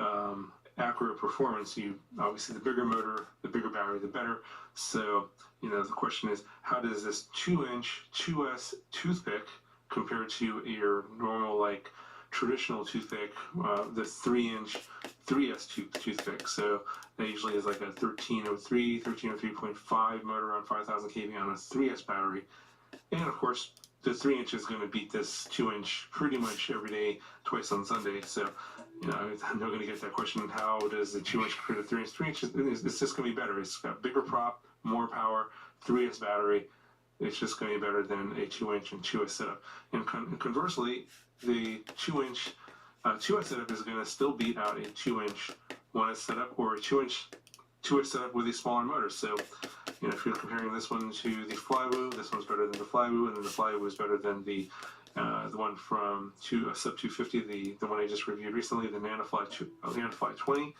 acro performance, you obviously the bigger motor, the bigger battery, the better. So, you know, the question is, how does this 2-inch 2S toothpick compare to your normal, like, traditional toothpick, the 3-inch 3S toothpick? So that usually is like a 1303.5 motor on 5,000 kV on a 3S battery. And of course, the 3-inch is going to beat this 2-inch pretty much every day, twice on Sunday. So, you know, I'm not going to get that question, how does the 2-inch compare to 3-inch? 3-inch, it's just going to be better. It's got bigger prop, more power, 3S battery. It's just going to be better than a 2-inch and 2S setup. And conversely, the 2-inch 2S setup is going to still beat out a 2-inch 1S setup or a 2-inch 2S setup with a smaller motor. So, you know, if you're comparing this one to the Flywoo, this one's better than the Flywoo, and then the Flywoo is better than the one from Sub 250, the one I just reviewed recently, the NanoFly 20. You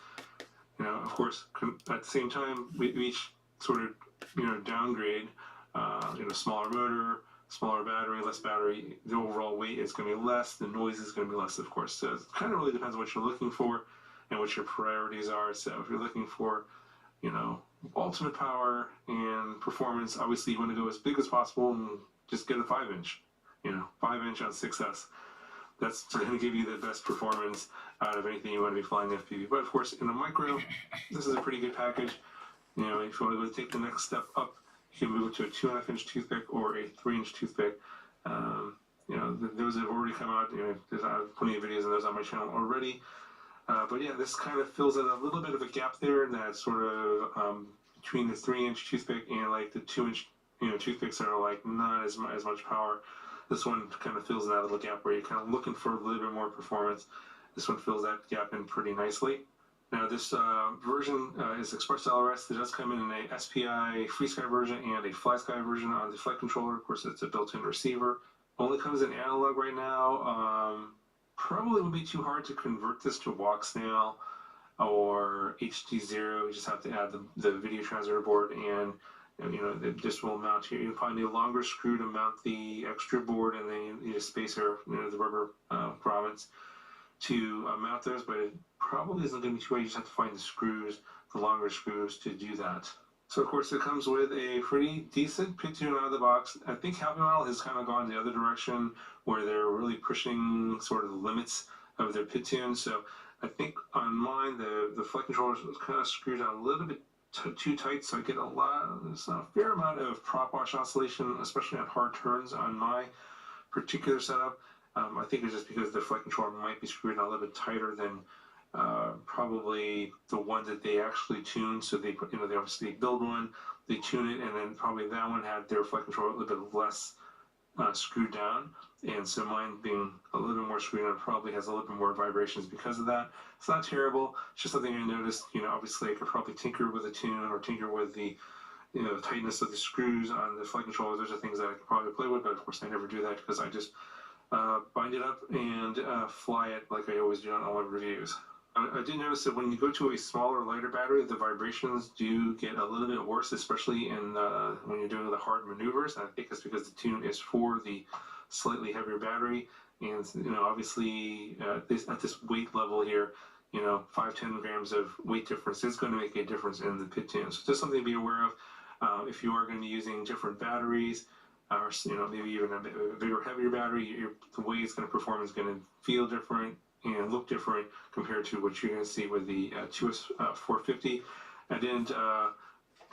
know, of course, at the same time, we each sort of, you know, downgrade. You know, smaller motor, smaller battery, less battery, the overall weight is going to be less, the noise is going to be less, of course. So it kind of really depends on what you're looking for and what your priorities are. So if you're looking for, you know, ultimate power and performance, obviously you want to go as big as possible and just get a 5-inch, you know, 5-inch on 6S. That's going to give you the best performance out of anything you want to be flying FPV. But of course, in a micro, this is a pretty good package. You know, if you want to go take the next step up, you can move it to a 2.5-inch toothpick or a 3-inch toothpick. You know, those have already come out. You know, there's plenty of videos of those on my channel already. But yeah, this kind of fills in a little bit of a gap there, that sort of between the 3-inch toothpick and like the 2-inch, you know, toothpicks that are like not as much power. This one kind of fills in that little gap where you're kind of looking for a little bit more performance. This one fills that gap in pretty nicely. Now this version is Express LRS. It does come in a SPI FreeSky version and a FlySky version on the flight controller. Of course, it's a built-in receiver. Only comes in analog right now. Probably would be too hard to convert this to Walksnail or HD0. You just have to add the video transmitter board, and you know, this will mount here. You'll probably need a longer screw to mount the extra board, and then you need a spacer, you know, the rubber grommets to mount those, but it probably isn't going to be too hard. You just have to find the screws, the longer screws, to do that. So of course it comes with a pretty decent pit tune out of the box. I think Happy Model has kind of gone the other direction, where they're really pushing sort of the limits of their pit tune. So I think on mine, the flight controller was kind of screwed down a little bit too tight, so I get there's a fair amount of prop wash oscillation, especially on hard turns on my particular setup. I think it's just because the flight controller might be screwed down a little bit tighter than probably the one that they actually tuned. So they put, you know, they obviously build one, they tune it, and then probably that one had their flight controller a little bit less screwed down. And so mine being a little bit more screwed on probably has a little bit more vibrations because of that. It's not terrible. It's just something I noticed. You know, obviously I could probably tinker with the tune or tinker with the, you know, the tightness of the screws on the flight controller. Those are things that I could probably play with, but of course I never do that because I just bind it up and fly it like I always do on all my reviews. I did notice that when you go to a smaller, lighter battery, the vibrations do get a little bit worse, especially in when you're doing the hard maneuvers. And I think it's because the tune is for the slightly heavier battery, and you know, obviously at this weight level here, you know, 5-10 grams of weight difference is going to make a difference in the pit tune. So just something to be aware of. If you are going to be using different batteries, or you know, maybe even a bigger, heavier battery, the way it's going to perform is going to feel different and look different compared to what you're going to see with the 2S 450. I didn't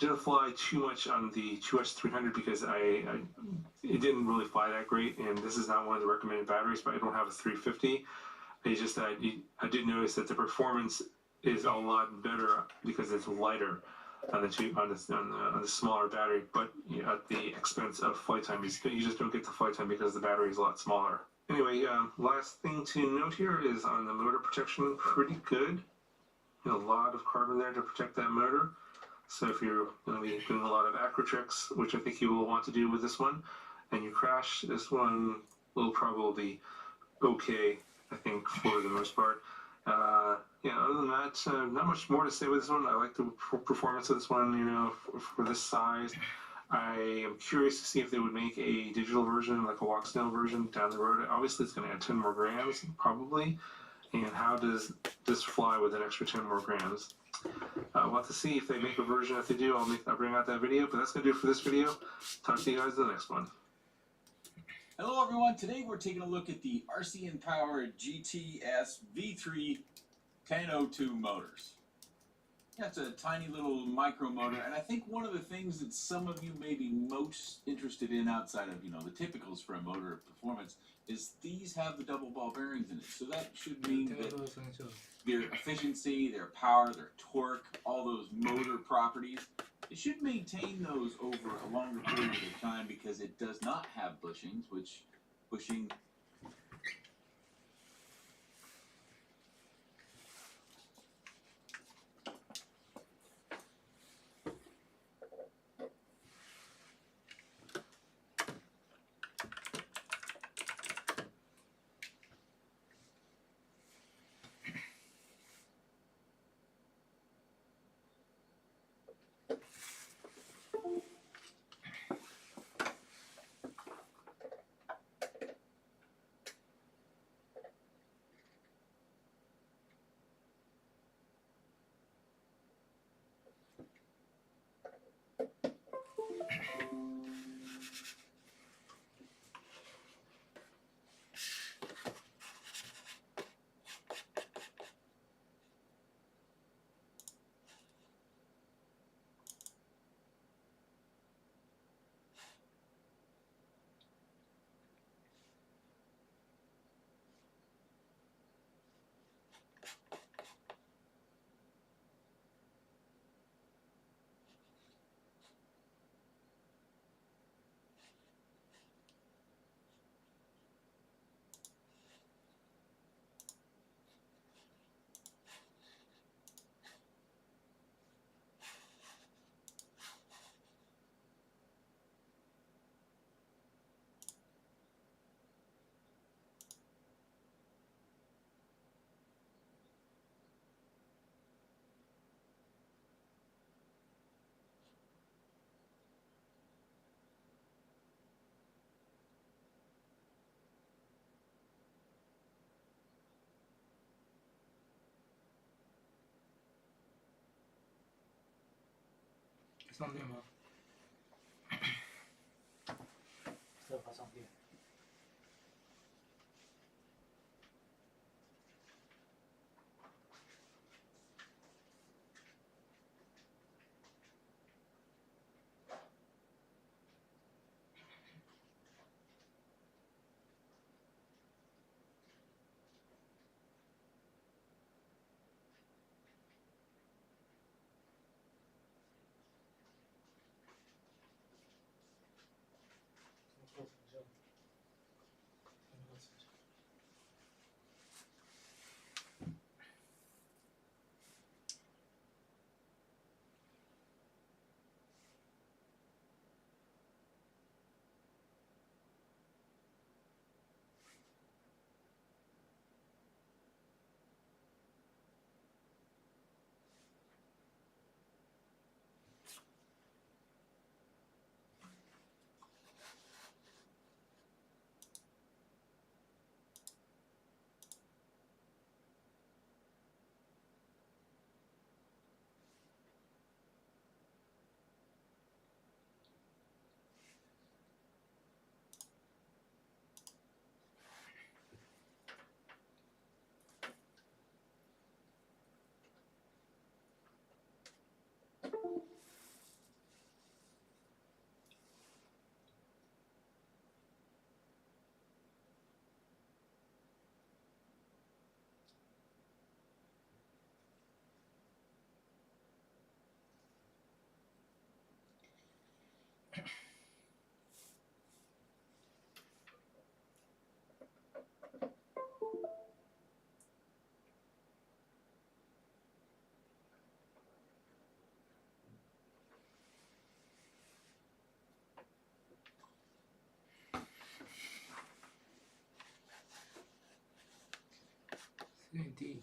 didn't fly too much on the 2S300 because it didn't really fly that great, and this is not one of the recommended batteries, but I don't have a 350. It's just that I did notice that the performance is a lot better because it's lighter on the smaller battery, but at the expense of flight time. You just don't get the flight time because the battery is a lot smaller. Anyway, last thing to note here is on the motor protection, pretty good. A lot of carbon there to protect that motor. So if you're going to be doing a lot of acro tricks, which I think you will want to do with this one, and you crash, this one will probably be okay, I think, for the most part. Other than that, not much more to say with this one. I like the performance of this one, for this size. I am curious to see if they would make a digital version, like a walk snail version down the road. Obviously, it's going to add 10 more grams, probably. And how does this fly with an extra 10 more grams? We'll have to see if they make a version. If they do, I'll bring out that video. But that's going to do it for this video. Talk to you guys in the next one. Hello everyone, today we're taking a look at the RCN Power GTS V3 1002 motors. That's a tiny little micro motor, and I think one of the things that some of you may be most interested in outside of, the typicals for a motor performance is these have the double ball bearings in it. So that should mean that their efficiency, their power, their torque, all those motor properties, it should maintain those over a longer period of time because it does not have bushings, which bushing上电吗？没有发上电。做成这样。有点低。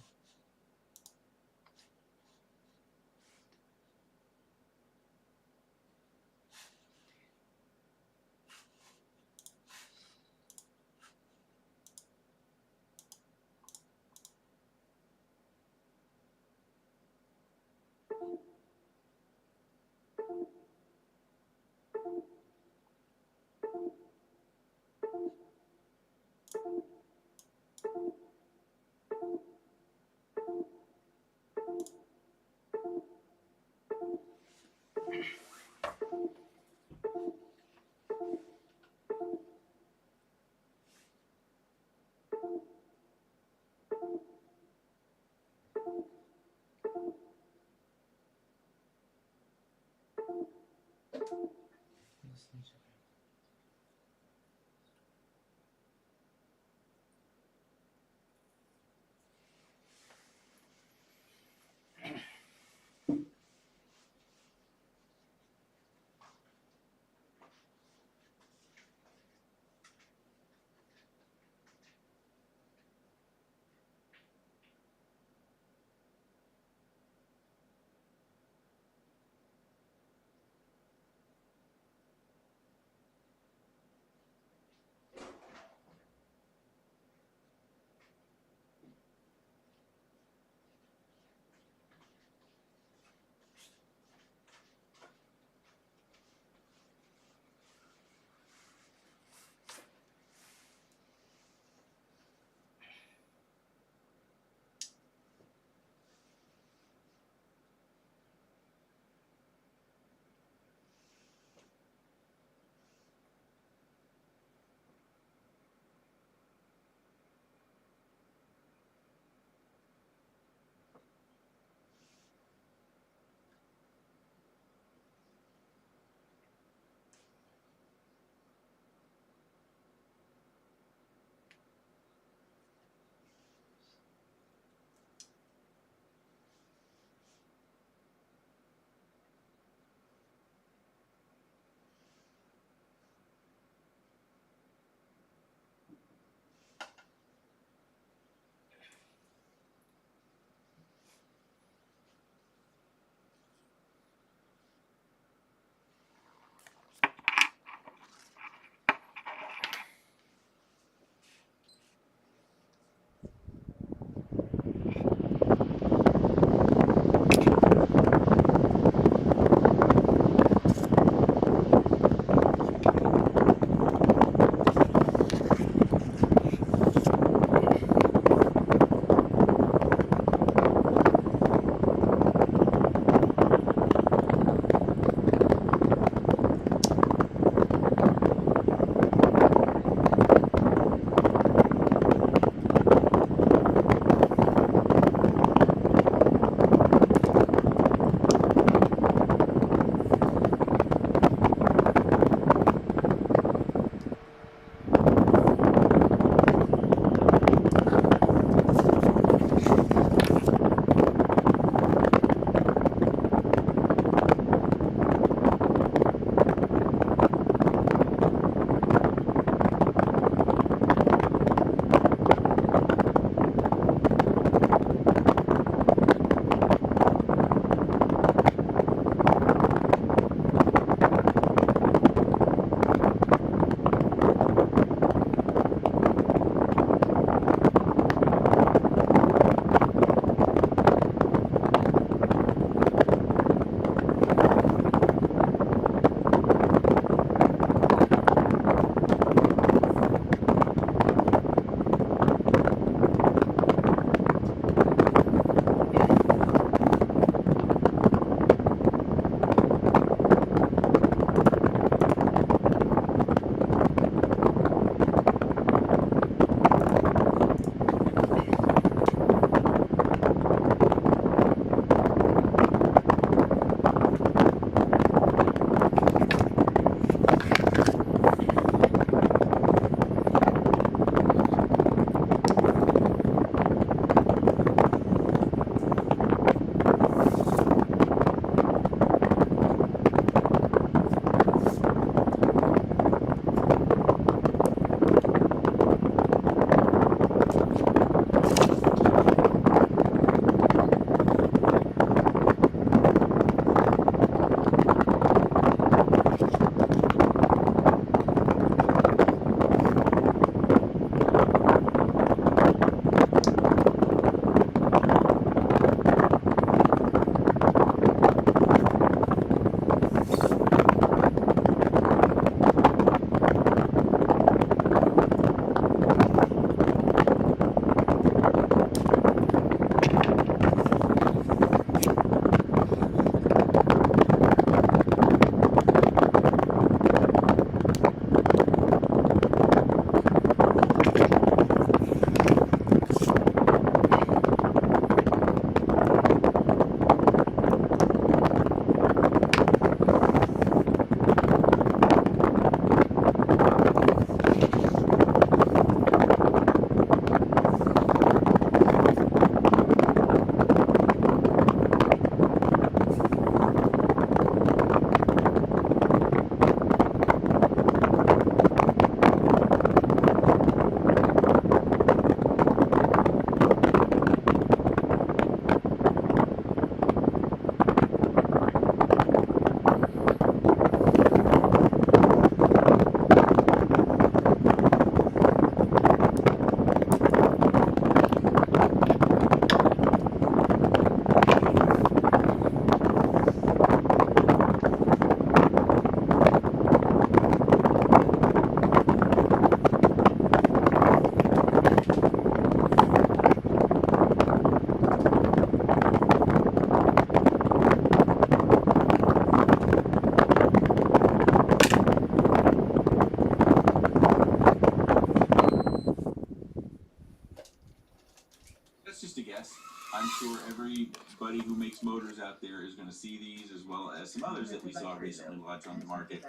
everybody who makes motors out there is going to see these, as well as some others that we saw recently launch on the market,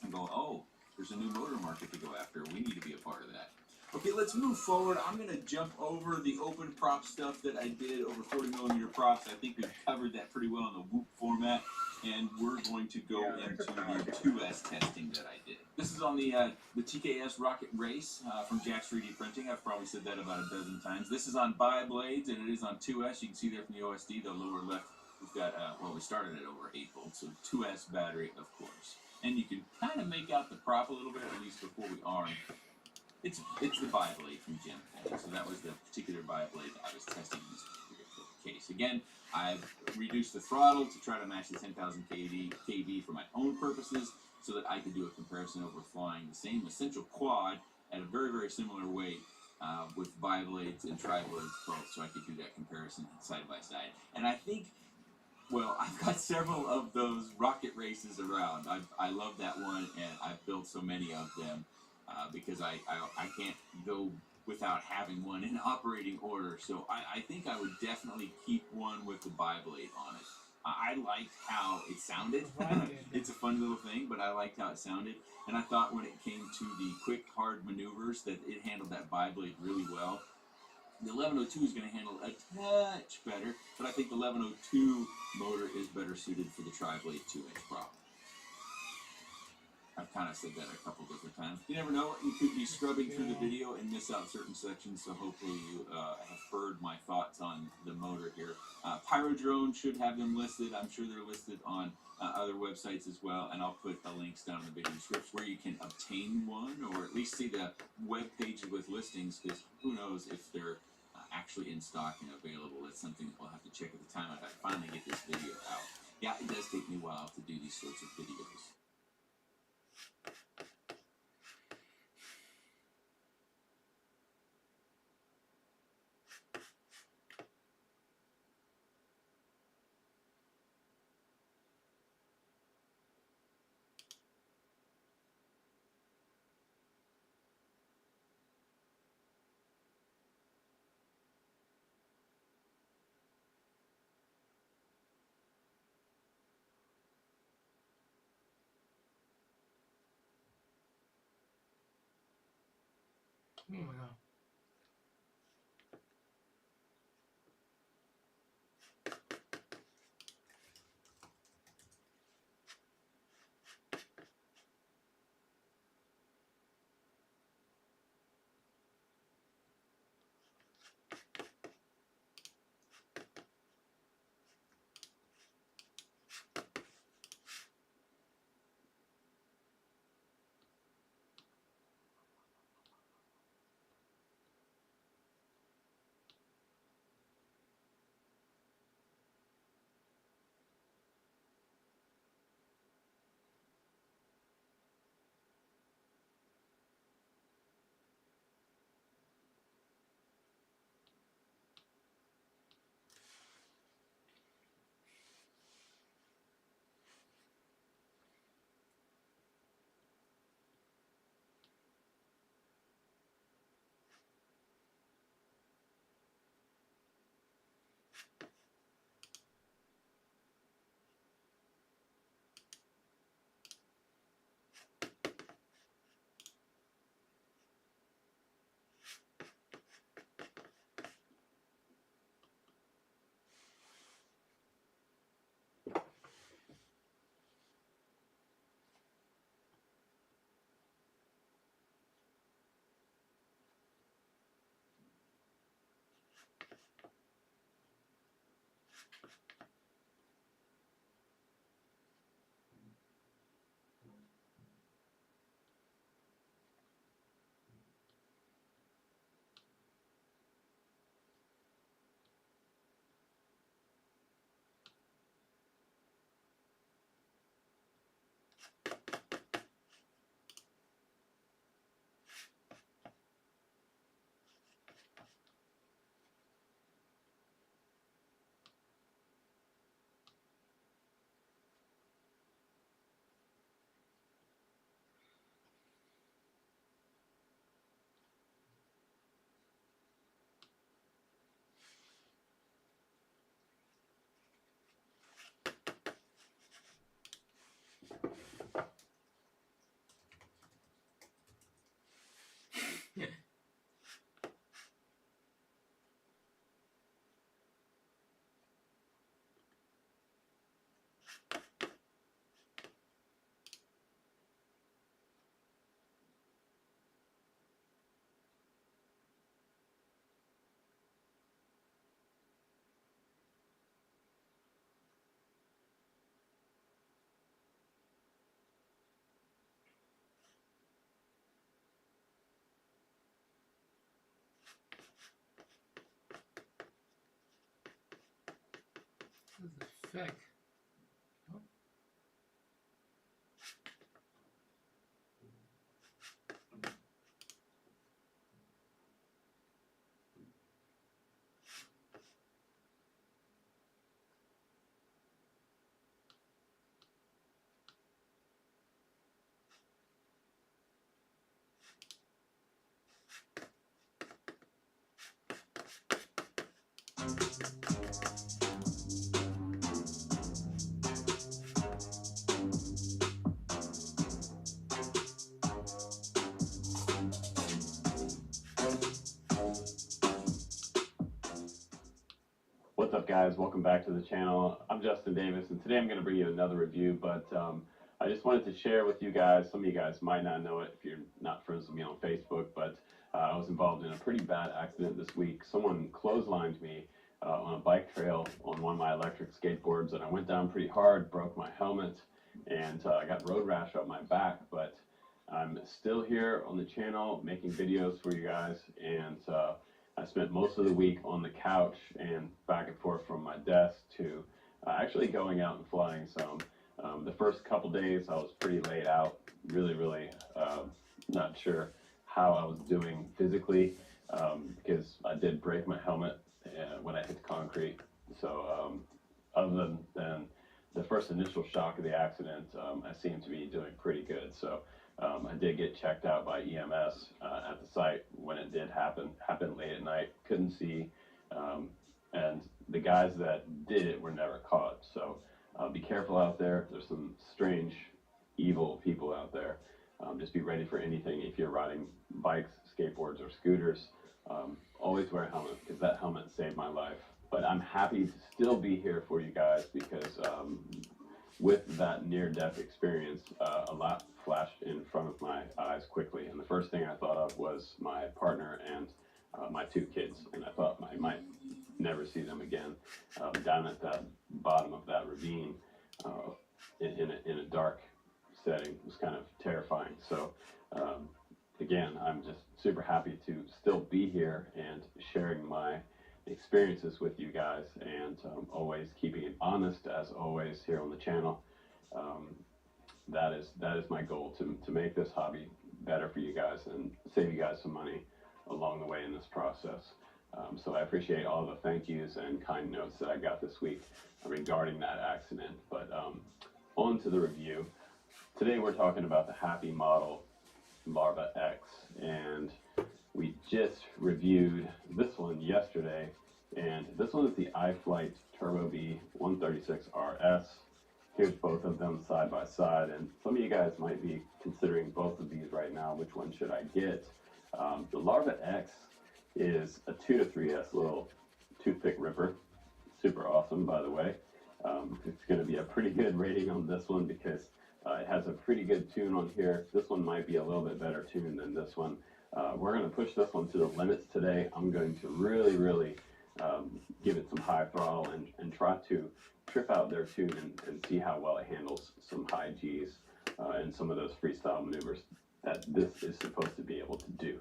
and go, oh, there's a new motor market to go after. We need to be a part of that. Okay, let's move forward. I'm going to jump over the open prop stuff that I did, over 40 millimeter props. I think we've covered that pretty well in the Whoop format, and we're going to go into the 2S testing that I did. This is on the TKS Rocket Race from Jack's 3D Printing. I've probably said that about a dozen times. This is on BiBlades, and it is on 2S. You can see there from the OSD, the lower left, we've got, we started at over 8 volts, so 2S battery, of course. And you can kind of make out the prop a little bit, at least before we arm. It's the BiBlade from Gemfeng, so that was the particular BiBlade that I was testing in this particular case. Again, I've reduced the throttle to try to match the 10,000 kV for my own purposes, so that I could do a comparison over flying the same essential quad at a very, very similar weight with BiBlades and tri-blades both, so I could do that comparison side by side. And I think, well, I've got several of those rocket races around. I love that one, and I've built so many of them. Because I can't go without having one in operating order. So I think I would definitely keep one with the BiBlade on it. I liked how it sounded. It's a fun little thing, but I liked how it sounded. And I thought when it came to the quick, hard maneuvers that it handled that BiBlade really well. The 1102 is going to handle a touch better, but I think the 1102 motor is better suited for the tri-blade 2-inch prop. I've kind of said that a couple different times. You never know. You could be scrubbing through the video and miss out certain sections, so hopefully you have heard my thoughts on the motor here. Pyrodrone should have them listed. I'm sure they're listed on other websites as well, and I'll put the links down in the video scripts where you can obtain one, or at least see the web pages with listings, because who knows if they're actually in stock and available. That's something that we'll have to check at the time if I finally get this video out. Yeah, it does take me a while to do these sorts of videos. Oh my god. does it affect? What's up, guys? Welcome back to the channel. I'm Justin Davis, and today I'm going to bring you another review, but I just wanted to share with you guys, some of you guys might not know it if you're not friends with me on Facebook, but I was involved in a pretty bad accident this week. Someone clotheslined me on a bike trail on one of my electric skateboards, and I went down pretty hard, broke my helmet, and I got road rash up my back, but I'm still here on the channel making videos for you guys, and I spent most of the week on the couch and back and forth from my desk to actually going out and flying some. The first couple days I was pretty laid out, really not sure how I was doing physically because I did break my helmet when I hit the concrete. So other than the first initial shock of the accident, I seemed to be doing pretty good. So I did get checked out by EMS at the site when it did happen. Happened late at night, couldn't see, and the guys that did it were never caught. So be careful out there. There's some strange, evil people out there. Just be ready for anything if you're riding bikes, skateboards, or scooters. Always wear a helmet because that helmet saved my life. But I'm happy to still be here for you guys because with that near-death experience, a lot flashed in front of my eyes quickly, and the first thing I thought of was my partner and my 2 kids, and I thought I might never see them again down at the bottom of that ravine in a dark setting. It was kind of terrifying. So again, I'm just super happy to still be here and sharing my experiences with you guys, and always keeping it honest as always here on the channel. That is my goal, to make this hobby better for you guys and save you guys some money along the way in this process. So I appreciate all the thank yous and kind notes that I got this week regarding that accident. But on to the review. Today we're talking about the Happy Model Larva X, and we just reviewed this one yesterday, and this one is the iFlight Turbo V 136 RS. Here's both of them side by side, and some of you guys might be considering both of these right now. Which one should I get? The Larva X is a 2 to 3S little toothpick ripper. Super awesome, by the way. It's going to be a pretty good rating on this one because it has a pretty good tune on here. This one might be a little bit better tuned than this one. We're going to push this one to the limits today. I'm going to really give it some high throttle and try to trip out their tune and see how well it handles some high G's and some of those freestyle maneuvers that this is supposed to be able to do.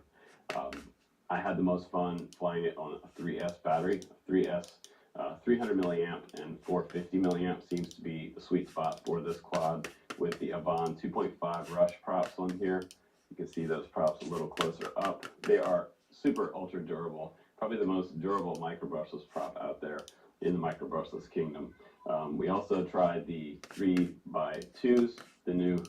I had the most fun flying it on a 3S battery. 3S 300 milliamp and 450 milliamp seems to be the sweet spot for this quad, with the Avon 2.5 Rush props on here. You can see those props a little closer up. They are super ultra durable, probably the most durable micro brushless prop out there in the micro brushless kingdom. We also tried the 3x2s, the new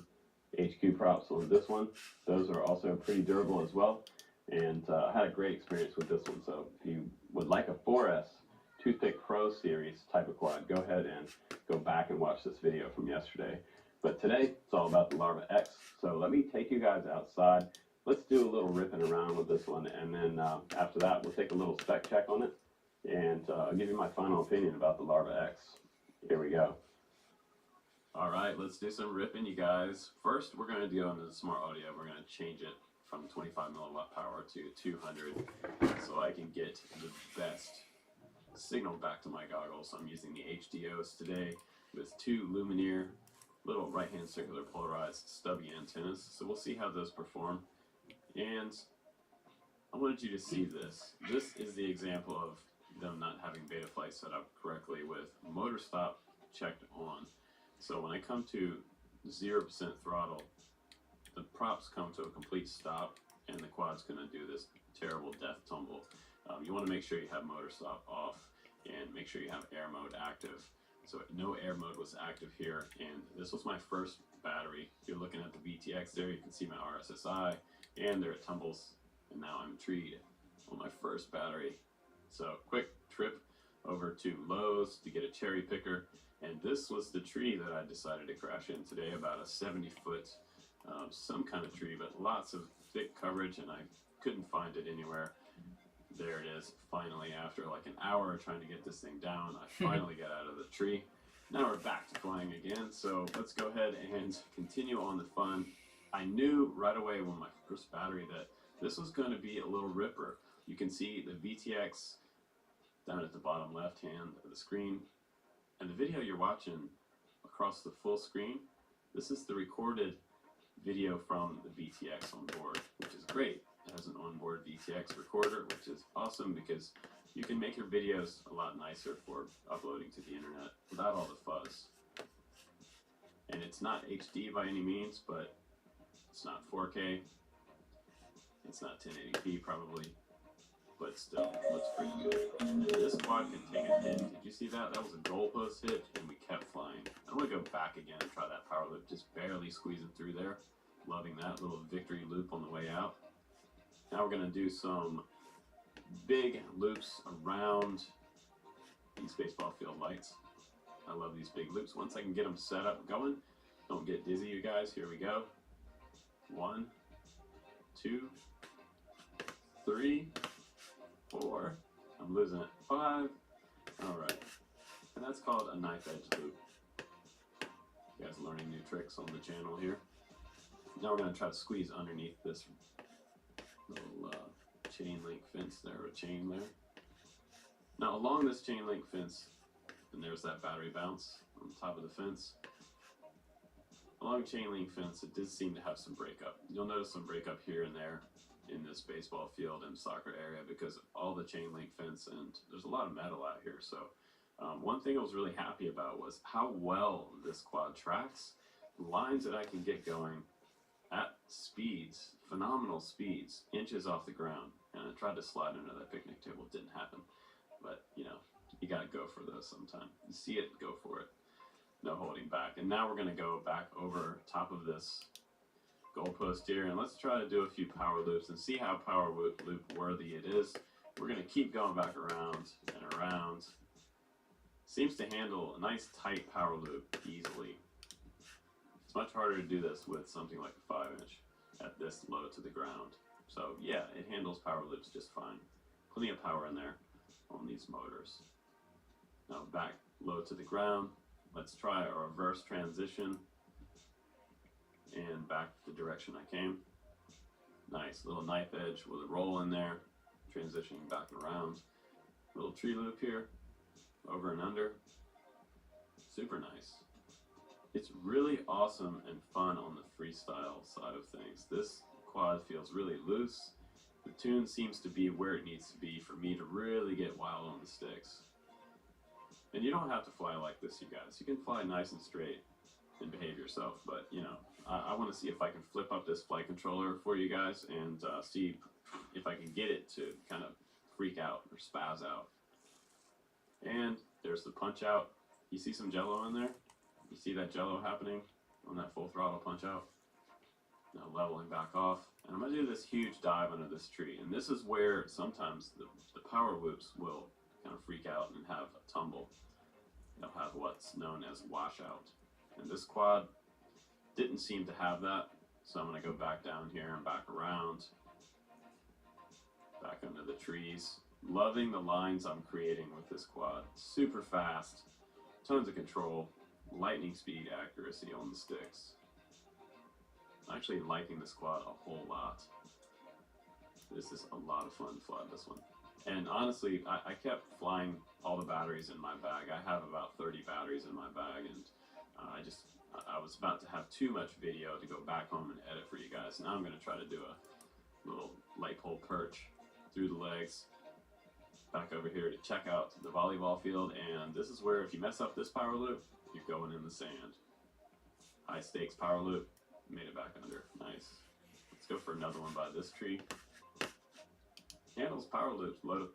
HQ props on this one. Those are also pretty durable as well, and I had a great experience with this one. So if you would like a 4S Toothpick Pro Series type of quad, go ahead and go back and watch this video from yesterday. But today, it's all about the Larva X. So let me take you guys outside. Let's do a little ripping around with this one, and then after that, we'll take a little spec check on it, and I'll give you my final opinion about the Larva X. Here we go. All right, let's do some ripping, you guys. First, we're going to go into the smart audio. We're going to change it from 25 milliwatt power to 200 so I can get the best signal back to my goggles. I'm using the HDOs today with 2 Lumineer little right-hand circular polarized stubby antennas. So we'll see how those perform. And I wanted you to see this. This is the example of them not having Betaflight set up correctly with motor stop checked on. So when I come to 0% throttle, the props come to a complete stop and the quad's going to do this terrible death tumble. You want to make sure you have motor stop off and make sure you have air mode active. So no air mode was active here, and this was my first battery. If you're looking at the VTX there, you can see my RSSI, and there it tumbles, and now I'm treed on my first battery. So quick trip over to Lowe's to get a cherry picker, and this was the tree that I decided to crash in today, about a 70-foot, some kind of tree, but lots of thick coverage, and I couldn't find it anywhere. There it is, finally, after like an hour trying to get this thing down, I finally got out of the tree. Now we're back to flying again, so let's go ahead and continue on the fun. I knew right away when my first battery that this was going to be a little ripper. You can see the VTX down at the bottom left hand of the screen, and the video you're watching across the full screen, this is the recorded video from the VTX on board, which is great. It has an onboard VTX recorder, which is awesome because you can make your videos a lot nicer for uploading to the internet without all the fuzz. And it's not HD by any means, but it's not 4K. It's not 1080p probably, but still looks pretty good. And this quad can take a hit. Did you see that? That was a goalpost hit, and we kept flying. I want to go back again and try that power loop, just barely squeezing through there. Loving that little victory loop on the way out. Now we're going to do some big loops around these baseball field lights. I love these big loops. Once I can get them set up going, don't get dizzy, you guys. Here we go. 1, 2, 3, 4. I'm losing it. 5. All right. And that's called a knife edge loop. You guys learning new tricks on the channel here. Now we're going to try to squeeze underneath this little chain link fence there, or chain there. Now along this chain link fence, and there's that battery bounce on the top of the fence. Along chain link fence, it does seem to have some breakup. You'll notice some breakup here and there in this baseball field and soccer area because of all the chain link fence, and there's a lot of metal out here. So one thing I was really happy about was how well this quad tracks. The lines that I can get going at speeds, phenomenal speeds, inches off the ground. And I tried to slide under that picnic table, didn't happen. But, you know, you gotta go for those sometime. You see it, go for it. No holding back. And now we're gonna go back over top of this goalpost here, and let's try to do a few power loops and see how power loop worthy it is. We're gonna keep going back around and around. Seems to handle a nice tight power loop easily. It's much harder to do this with something like a 5-inch at this low to the ground. So yeah, it handles power loops just fine. Plenty of power in there on these motors. Now back low to the ground. Let's try a reverse transition and back the direction I came. Nice little knife edge with a roll in there, transitioning back around. Little tree loop here, over and under. Super nice. It's really awesome and fun on the freestyle side of things. This quad feels really loose. The tune seems to be where it needs to be for me to really get wild on the sticks. And you don't have to fly like this, you guys. You can fly nice and straight and behave yourself, but you know, I want to see if I can flip up this flight controller for you guys and see if I can get it to kind of freak out or spaz out. And there's the punch out. You see some jello in there? You see that jello happening on that full throttle punch out? Now leveling back off. And I'm going to do this huge dive under this tree. And this is where sometimes the power loops will kind of freak out and have a tumble. They'll have what's known as washout. And this quad didn't seem to have that. So I'm going to go back down here and back around. Back under the trees. Loving the lines I'm creating with this quad. Super fast. Tons of control. Lightning speed accuracy on the sticks. I'm actually liking this quad a whole lot. This is a lot of fun to fly this one. And honestly, I kept flying all the batteries in my bag. I have about 30 batteries in my bag, and I was about to have too much video to go back home and edit for you guys. Now I'm going to try to do a little light pole perch through the legs, back over here to check out the volleyball field, and this is where if you mess up this power loop, you're going in the sand. High stakes power loop, made it back under. Nice. Let's go for another one by this tree. Handles, power loops, load up.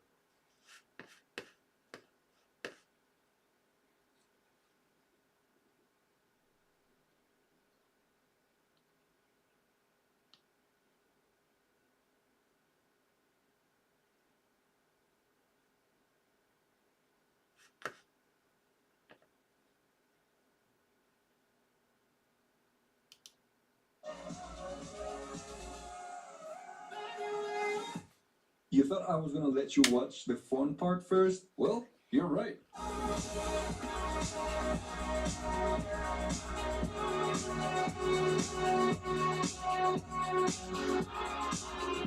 You thought I was gonna let you watch the fun part first? Well, you're right.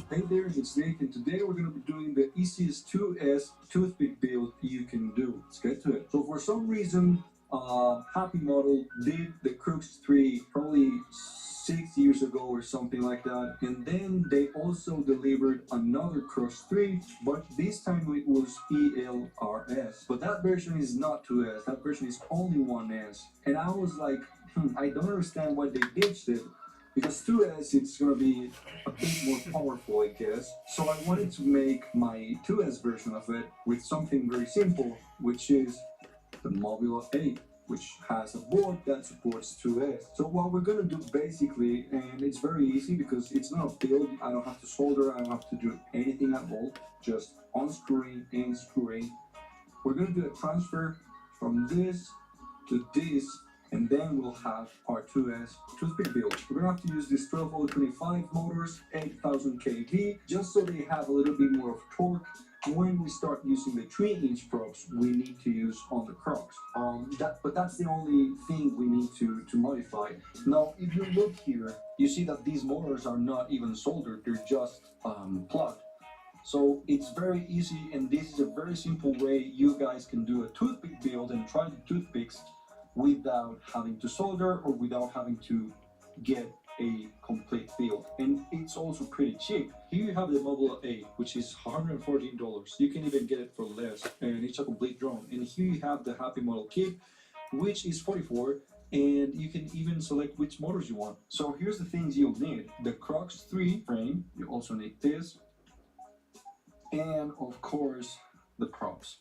Hey there, it's Nick, and today we're gonna be doing the easiest 2S toothpick build you can do. Let's get to it. So for some reason, Happy Model did the Crux 3 probably 6 years ago or something like that, and then they also delivered another Crux 3, but this time it was ELRS. But that version is not 2S, that version is only 1S. And I was like, I don't understand why they ditched it, because 2S it's gonna be a bit more powerful, I guess. So I wanted to make my 2S version of it with something very simple, which is the Mobula 8, which has a board that supports 2S. So what we're gonna do basically, and it's very easy because it's not a build, I don't have to solder, I don't have to do anything at all, just unscrewing and screwing. We're gonna do a transfer from this to this, and then we'll have our 2S toothpick build. We're gonna have to use these 12V25 motors, 8000 kV, just so they have a little bit more of torque. When we start using the 3-inch probes, we need to use on the Crux. But that's the only thing we need to modify. Now, if you look here, you see that these motors are not even soldered, they're just plugged. So it's very easy, and this is a very simple way you guys can do a toothpick build and try the toothpicks without having to solder or without having to get a complete build. And it's also pretty cheap. Here you have the Mobula 8, which is $114. You can even get it for less, and it's a complete drone. And here you have the Happy Model kit, which is $44, and you can even select which motors you want. So here's the things you'll need. The Crux 3 frame, you also need this, and of course the props.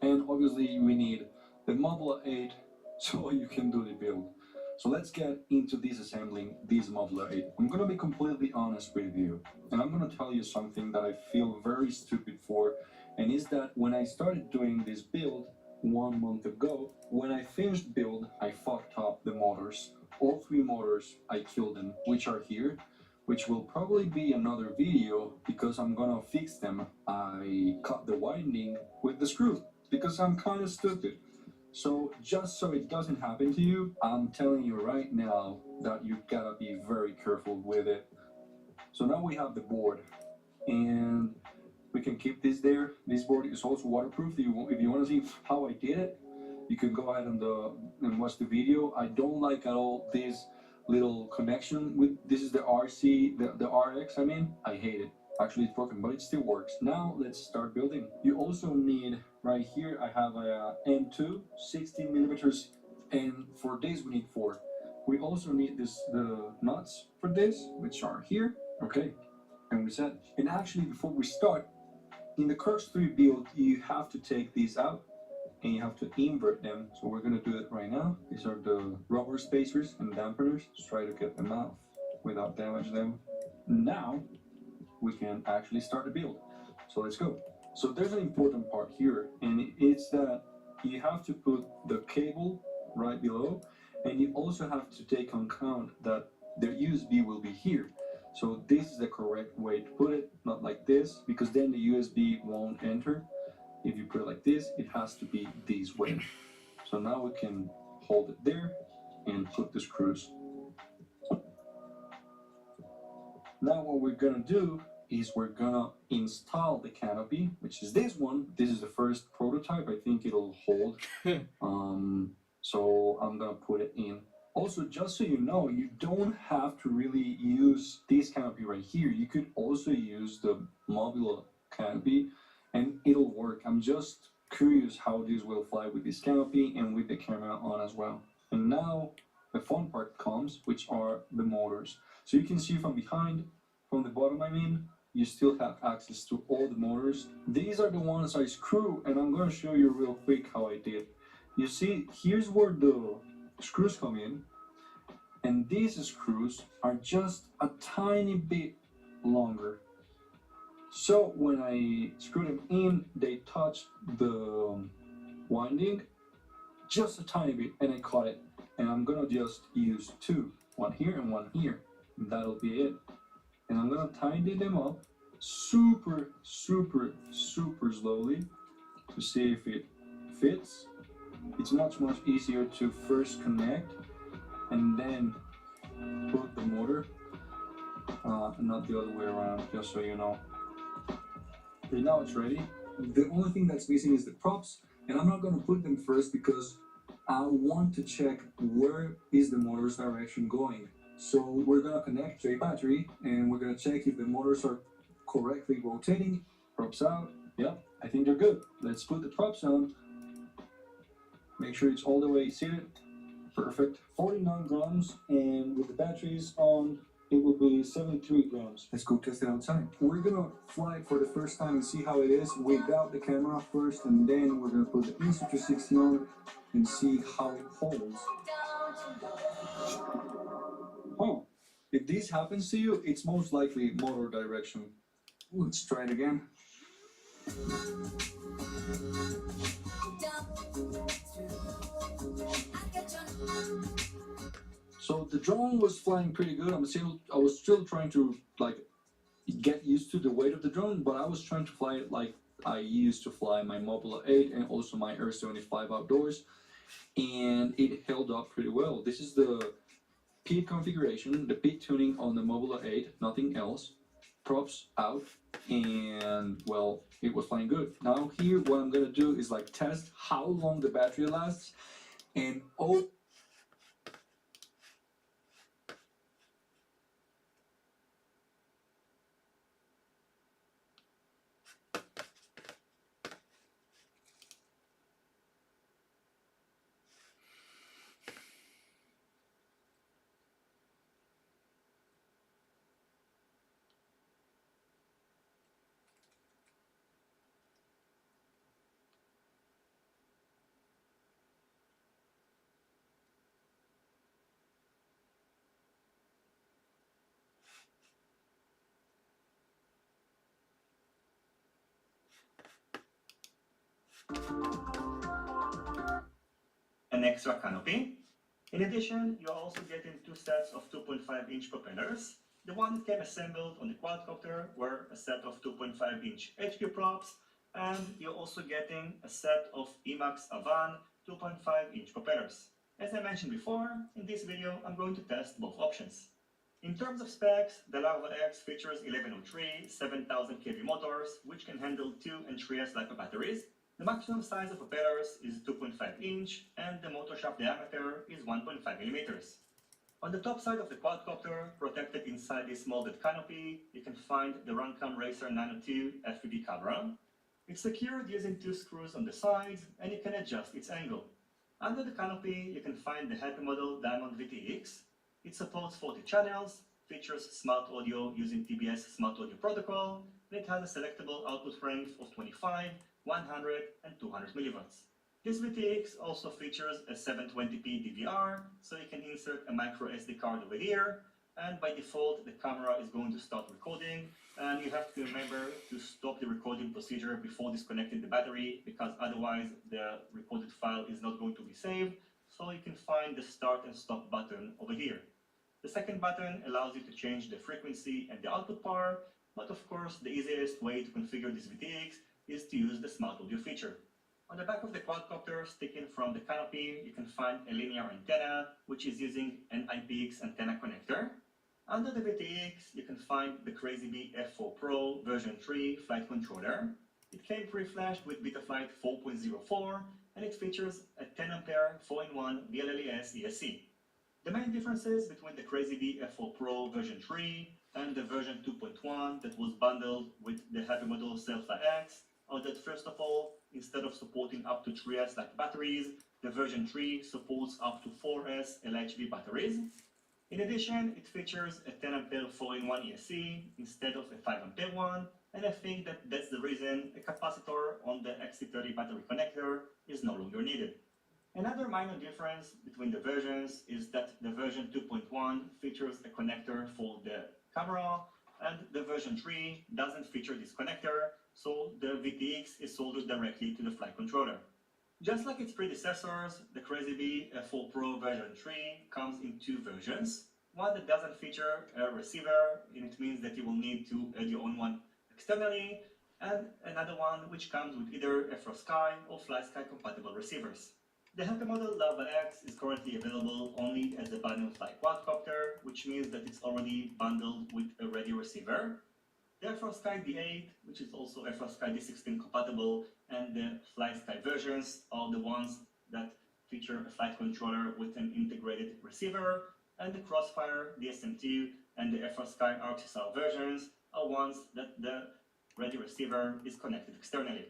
And obviously we need the Mobula 8 so you can do the build. So let's get into disassembling this Mobula 8. I'm gonna be completely honest with you, and I'm gonna tell you something that I feel very stupid for, and is that when I started doing this build 1 month ago, when I finished build, I fucked up the motors. All 3 motors, I killed them, which are here, which will probably be another video because I'm gonna fix them. I cut the winding with the screw because I'm kind of stupid. So just so it doesn't happen to you, I'm telling you right now that you gotta be very careful with it. So now we have the board, and we can keep this there. This board is also waterproof. If you want to see how I did it, you can go ahead and watch the video. I don't like at all this little connection with, this is the RC, the RX, I hate it. Actually it's broken, but it still works. Now let's start building. You also need, right here I have a M2 16 millimeters, and for this we need 4. We also need the nuts for this, which are here. Okay, and we said, and actually before we start, in the Crux 3 build you have to take these out and you have to invert them. So we're gonna do it right now. These are the rubber spacers and dampeners. Just try to get them out without damaging them. Now we can actually start the build. So let's go. So there's an important part here, and it's that you have to put the cable right below, and you also have to take on account that the USB will be here. So this is the correct way to put it, not like this, because then the USB won't enter. If you put it like this, it has to be this way. So now we can hold it there and put the screws. Now what we're gonna do is we're gonna install the canopy, which is this one. This is the first prototype. I think it'll hold. So I'm gonna put it in Also, just so you know, you don't have to really use this canopy right here. You could also use the Mobula canopy and it'll work. I'm just curious how this will fly with this canopy and with the camera on as well. And now the fun part comes, which are the motors. So you can see from behind, from the bottom I mean, you still have access to all the motors. These are the ones I screw, and I'm going to show you real quick how I did. You see, here's where the screws come in, and these screws are just a tiny bit longer. So when I screw them in, they touch the winding just a tiny bit, and I cut it. And I'm gonna just use two, one here and one here. That'll be it. And I'm gonna tidy them up super slowly to see if it fits. It's much easier to first connect and then put the motor, not the other way around, just so you know. Okay, now it's ready. The only thing that's missing is the props, and I'm not gonna put them first because I want to check where is the motor's direction going. So we're gonna connect to a battery and we're gonna check if the motors are correctly rotating. Props out. Yep, I think they're good. Let's put the props on. Make sure it's all the way seated. Perfect. 49 grams, and with the batteries on, it will be 73 grams. Let's go test it outside. We're gonna fly it for the first time and see how it is without the camera first, and then we're gonna put the Insta360 on and see how it holds. Oh, if this happens to you, it's most likely motor direction. Let's try it again. So the drone was flying pretty good. I was still trying to like get used to the weight of the drone, but I was trying to fly it like I used to fly my Mobula 8 and also my Air 75 outdoors, and it held up pretty well. This is the PID configuration, the PID tuning on the Mobula 8, nothing else. Props out, and well, it was flying good. Now here, what I'm gonna do is like test how long the battery lasts, and oh, an extra canopy. In addition, you're also getting two sets of 2.5-inch propellers. The one that came assembled on the quadcopter were a set of 2.5-inch HQ props, and you're also getting a set of Emax Avan 2.5-inch propellers. As I mentioned before, in this video I'm going to test both options. In terms of specs, the Larva X features 1103 7000 kV motors, which can handle 2 and 3S LiPo batteries. The maximum size of propellers is 2.5-inch, and the motor shaft diameter is 1.5 millimeters. On the top side of the quadcopter, protected inside this molded canopy, you can find the Runcam Racer Nano 2 FPV camera. It's secured using 2 screws on the sides, and you can adjust its angle. Under the canopy, you can find the Happy Model Diamond VTX. It supports 40 channels, features smart audio using TBS Smart Audio Protocol, and it has a selectable output range of 25, 100 and 200 milliwatts. This VTX also features a 720p DVR, so you can insert a micro SD card over here, and by default the camera is going to start recording, and you have to remember to stop the recording procedure before disconnecting the battery, because otherwise the recorded file is not going to be saved, so you can find the start and stop button over here. The second button allows you to change the frequency and the output power, but of course the easiest way to configure this VTX is to use the Smart Audio feature. On the back of the quadcopter, sticking from the canopy, you can find a linear antenna, which is using an IPX antenna connector. Under the VTX, you can find the CrazyBee F4 Pro version 3 flight controller. It came pre-flashed with Betaflight 4.04, and it features a 10 ampere 4-in-1 BLLES ESC. The main differences between the CrazyBee F4 Pro version 3 and the version 2.1 that was bundled with the Happy Model Sailfly X are that, first of all, instead of supporting up to 3S like batteries, the version 3 supports up to 4S LHV batteries. In addition, it features a 10 ampere 4-in-1 ESC instead of a 5 ampere one, and I think that that's the reason a capacitor on the XT30 battery connector is no longer needed. Another minor difference between the versions is that the version 2.1 features a connector for the camera, and the version 3 doesn't feature this connector, so the VTX is soldered directly to the flight controller. Just like its predecessors, the CrazyBee F4 Pro version 3 comes in two versions. One that doesn't feature a receiver, and it means that you will need to add your own one externally, and another one which comes with either FrSky or FlySky compatible receivers. The Happy Model Lava X is currently available only as a bundled fly quadcopter, which means that it's already bundled with a ready receiver. The FrSky D8, which is also FrSky D16 compatible, and the FlySky versions are the ones that feature a flight controller with an integrated receiver, and the Crossfire DSM2 and the FrSky ArcSR versions are ones that the ready receiver is connected externally.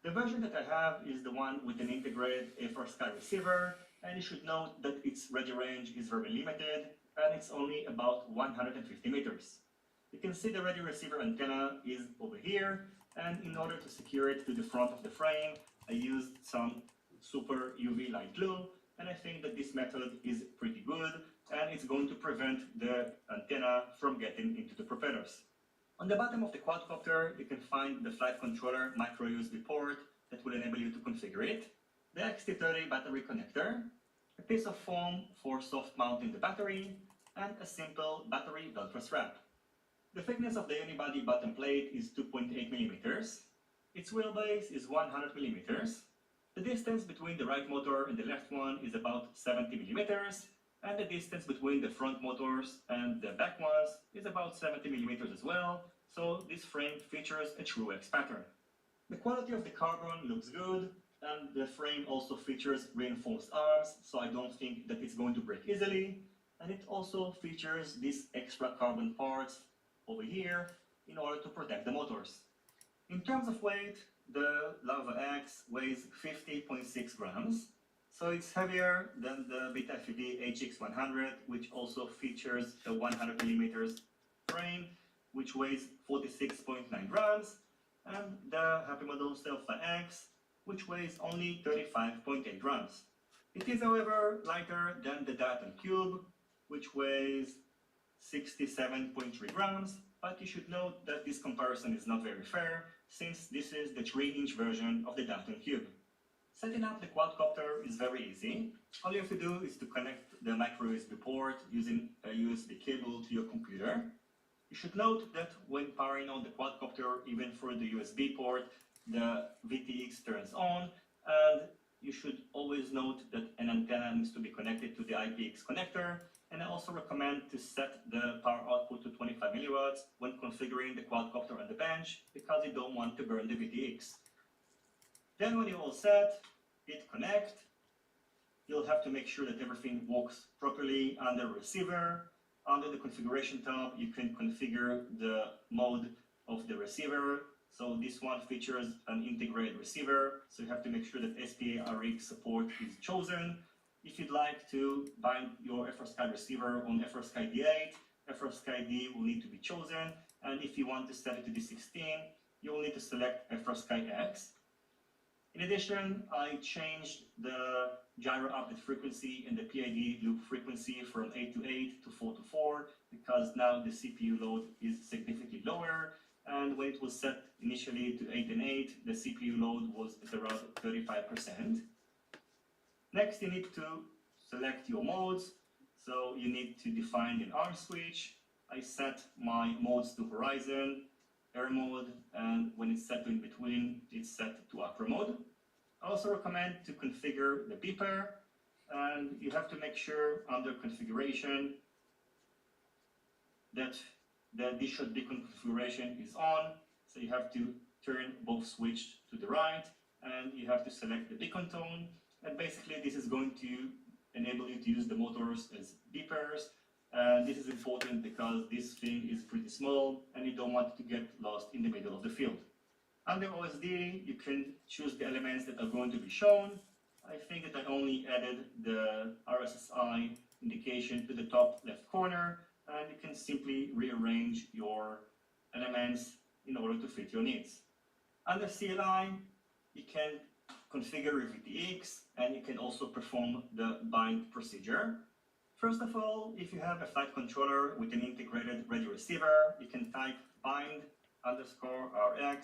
The version that I have is the one with an integrated FrSky receiver, and you should note that its ready range is very limited, and it's only about 150 meters. You can see the ready receiver antenna is over here, and in order to secure it to the front of the frame, I used some super UV light glue, and I think that this method is pretty good, and it's going to prevent the antenna from getting into the propellers. On the bottom of the quadcopter, you can find the flight controller micro USB port that will enable you to configure it, the XT30 battery connector, a piece of foam for soft mounting the battery, and a simple battery Velcro strap. The thickness of the unibody bottom plate is 2.8 millimeters. Its wheelbase is 100 millimeters. The distance between the right motor and the left one is about 70 millimeters, and the distance between the front motors and the back ones is about 70 millimeters as well, so this frame features a true X pattern. The quality of the carbon looks good, and the frame also features reinforced arms, so I don't think that it's going to break easily, and it also features these extra carbon parts over here in order to protect the motors. In terms of weight, the Lava X weighs 50.6 grams, so it's heavier than the Beta FPV HX100, which also features a 100 millimeters frame, which weighs 46.9 grams, and the Happy Model Sailfly X, which weighs only 35.8 grams. It is, however, lighter than the Daton Cube, which weighs 67.3 grams, but you should note that this comparison is not very fair, since this is the 3-inch version of the Daton Cube. Setting up the quadcopter is very easy. All you have to do is to connect the micro USB port using a USB cable to your computer. You should note that when powering on the quadcopter, even through the USB port, the VTX turns on, and you should always note that an antenna needs to be connected to the IPX connector, and I also recommend to set the power output to 25 milliwatts when configuring the quadcopter on the bench, because you don't want to burn the VTX. Then when you're all set, hit connect. You'll have to make sure that everything works properly under receiver. Under the configuration tab, you can configure the mode of the receiver. So this one features an integrated receiver, so you have to make sure that SPA-RX support is chosen. If you'd like to bind your FrSky receiver on FrSky D8, FrSky D will need to be chosen, and if you want to set it to D16, you will need to select FrSky X. In addition, I changed the gyro update frequency and the PID loop frequency from 8 to 8 to 4 to 4, because now the CPU load is significantly lower, and when it was set initially to 8 and 8, the CPU load was at around 35%. Next, you need to select your modes, so you need to define an arm switch. I set my modes to horizon, air mode, and when it's set to in between, it's set to upper mode. I also recommend to configure the beeper, and you have to make sure under configuration that the D-Shot beacon configuration is on, so you have to turn both switches to the right, and you have to select the beacon tone, and basically this is going to enable you to use the motors as beepers. And this is important because this thing is pretty small and you don't want to get lost in the middle of the field. Under OSD, you can choose the elements that are going to be shown. I think that I only added the RSSI indication to the top left corner, and you can simply rearrange your elements in order to fit your needs. Under CLI, you can configure your VTX, and you can also perform the bind procedure. First of all, if you have a flight controller with an integrated radio receiver, you can type bind _RX_SPI,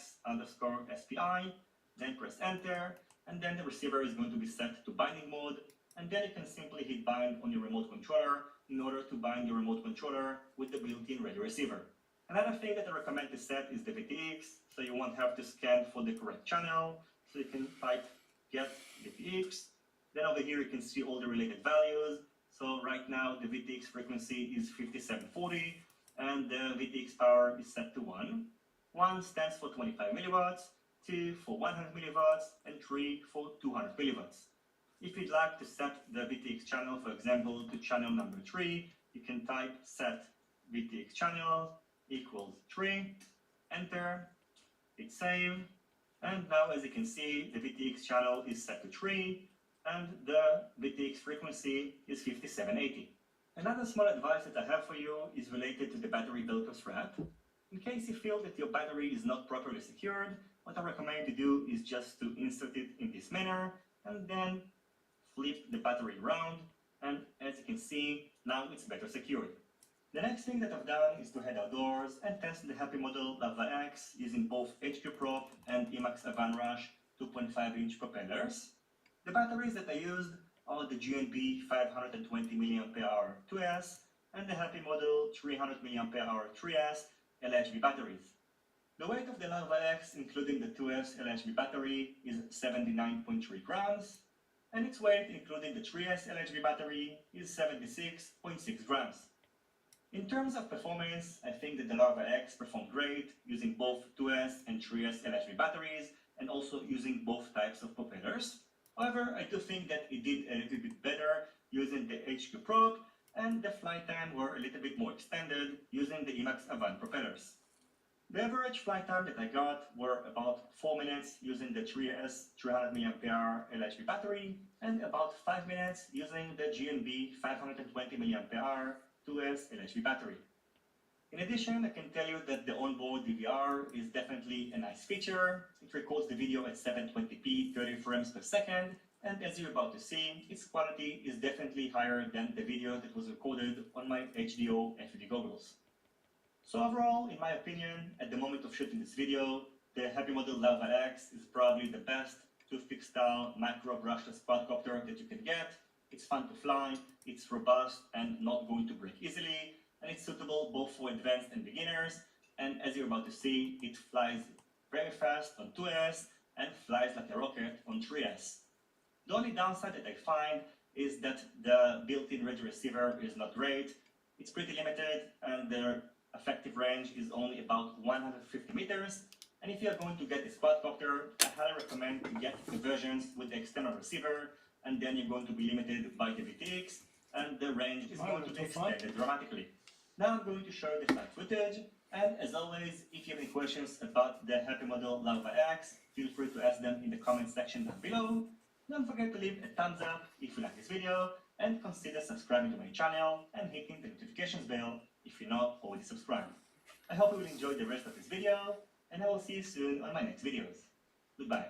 then press enter, and then the receiver is going to be set to binding mode, and then you can simply hit bind on your remote controller in order to bind your remote controller with the built-in radio receiver. Another thing that I recommend to set is the VTX, so you won't have to scan for the correct channel, so you can type get VTX, then over here you can see all the related values. So right now the VTX frequency is 5740 and the VTX power is set to 1. 1 stands for 25 milliwatts, 2 for 100 milliwatts, and 3 for 200 milliwatts. If you'd like to set the VTX channel, for example, to channel number 3, you can type set VTX channel equals 3, enter, hit save, and now as you can see the VTX channel is set to 3 and the VTX frequency is 5780. Another small advice that I have for you is related to the battery Velcro strap. In case you feel that your battery is not properly secured, what I recommend you to do is just to insert it in this manner and then flip the battery around, and as you can see, now it's better secured. The next thing that I've done is to head outdoors and test the Happy Model Lava X using both HQ Prop and Emax Avant Rush 2.5-inch propellers. The batteries that I used are the GNB 520 mAh 2S and the Happy Model 300 mAh 3S LHV batteries. The weight of the Lava X, including the 2S LHV battery, is 79.3 grams, and its weight, including the 3S LHV battery, is 76.6 grams. In terms of performance, I think that the Lava X performed great using both 2S and 3S LHV batteries and also using both types of propellers. However, I do think that it did a little bit better using the HQ Prop, and the flight time were a little bit more extended using the Emax Avant propellers. The average flight time that I got were about 4 minutes using the 3S 300 mAh LHV battery and about 5 minutes using the GNB 520 mAh 2S LHV battery. In addition, I can tell you that the onboard DVR is definitely a nice feature. It records the video at 720p 30 frames per second, and as you're about to see, its quality is definitely higher than the video that was recorded on my HDO FPV goggles. So overall, in my opinion, at the moment of shooting this video, the Happy Model Lava X is probably the best toothpick style macro brushless quadcopter that you can get. It's fun to fly, it's robust and not going to break easily, and it's suitable both for advanced and beginners, and as you're about to see, it flies very fast on 2S and flies like a rocket on 3S. The only downside that I find is that the built-in radio receiver is not great. It's pretty limited and the effective range is only about 150 meters, and if you're going to get this quadcopter, I highly recommend to get the versions with the external receiver, and then you're going to be limited by the VTX and the range is going to be extended dramatically. Now I'm going to show the flight footage, and as always, if you have any questions about the Happy Model Lava X, feel free to ask them in the comment section down below. Don't forget to leave a thumbs up if you like this video, and consider subscribing to my channel and hitting the notifications bell if you're not already subscribed. I hope you will enjoy the rest of this video, and I will see you soon on my next videos. Goodbye.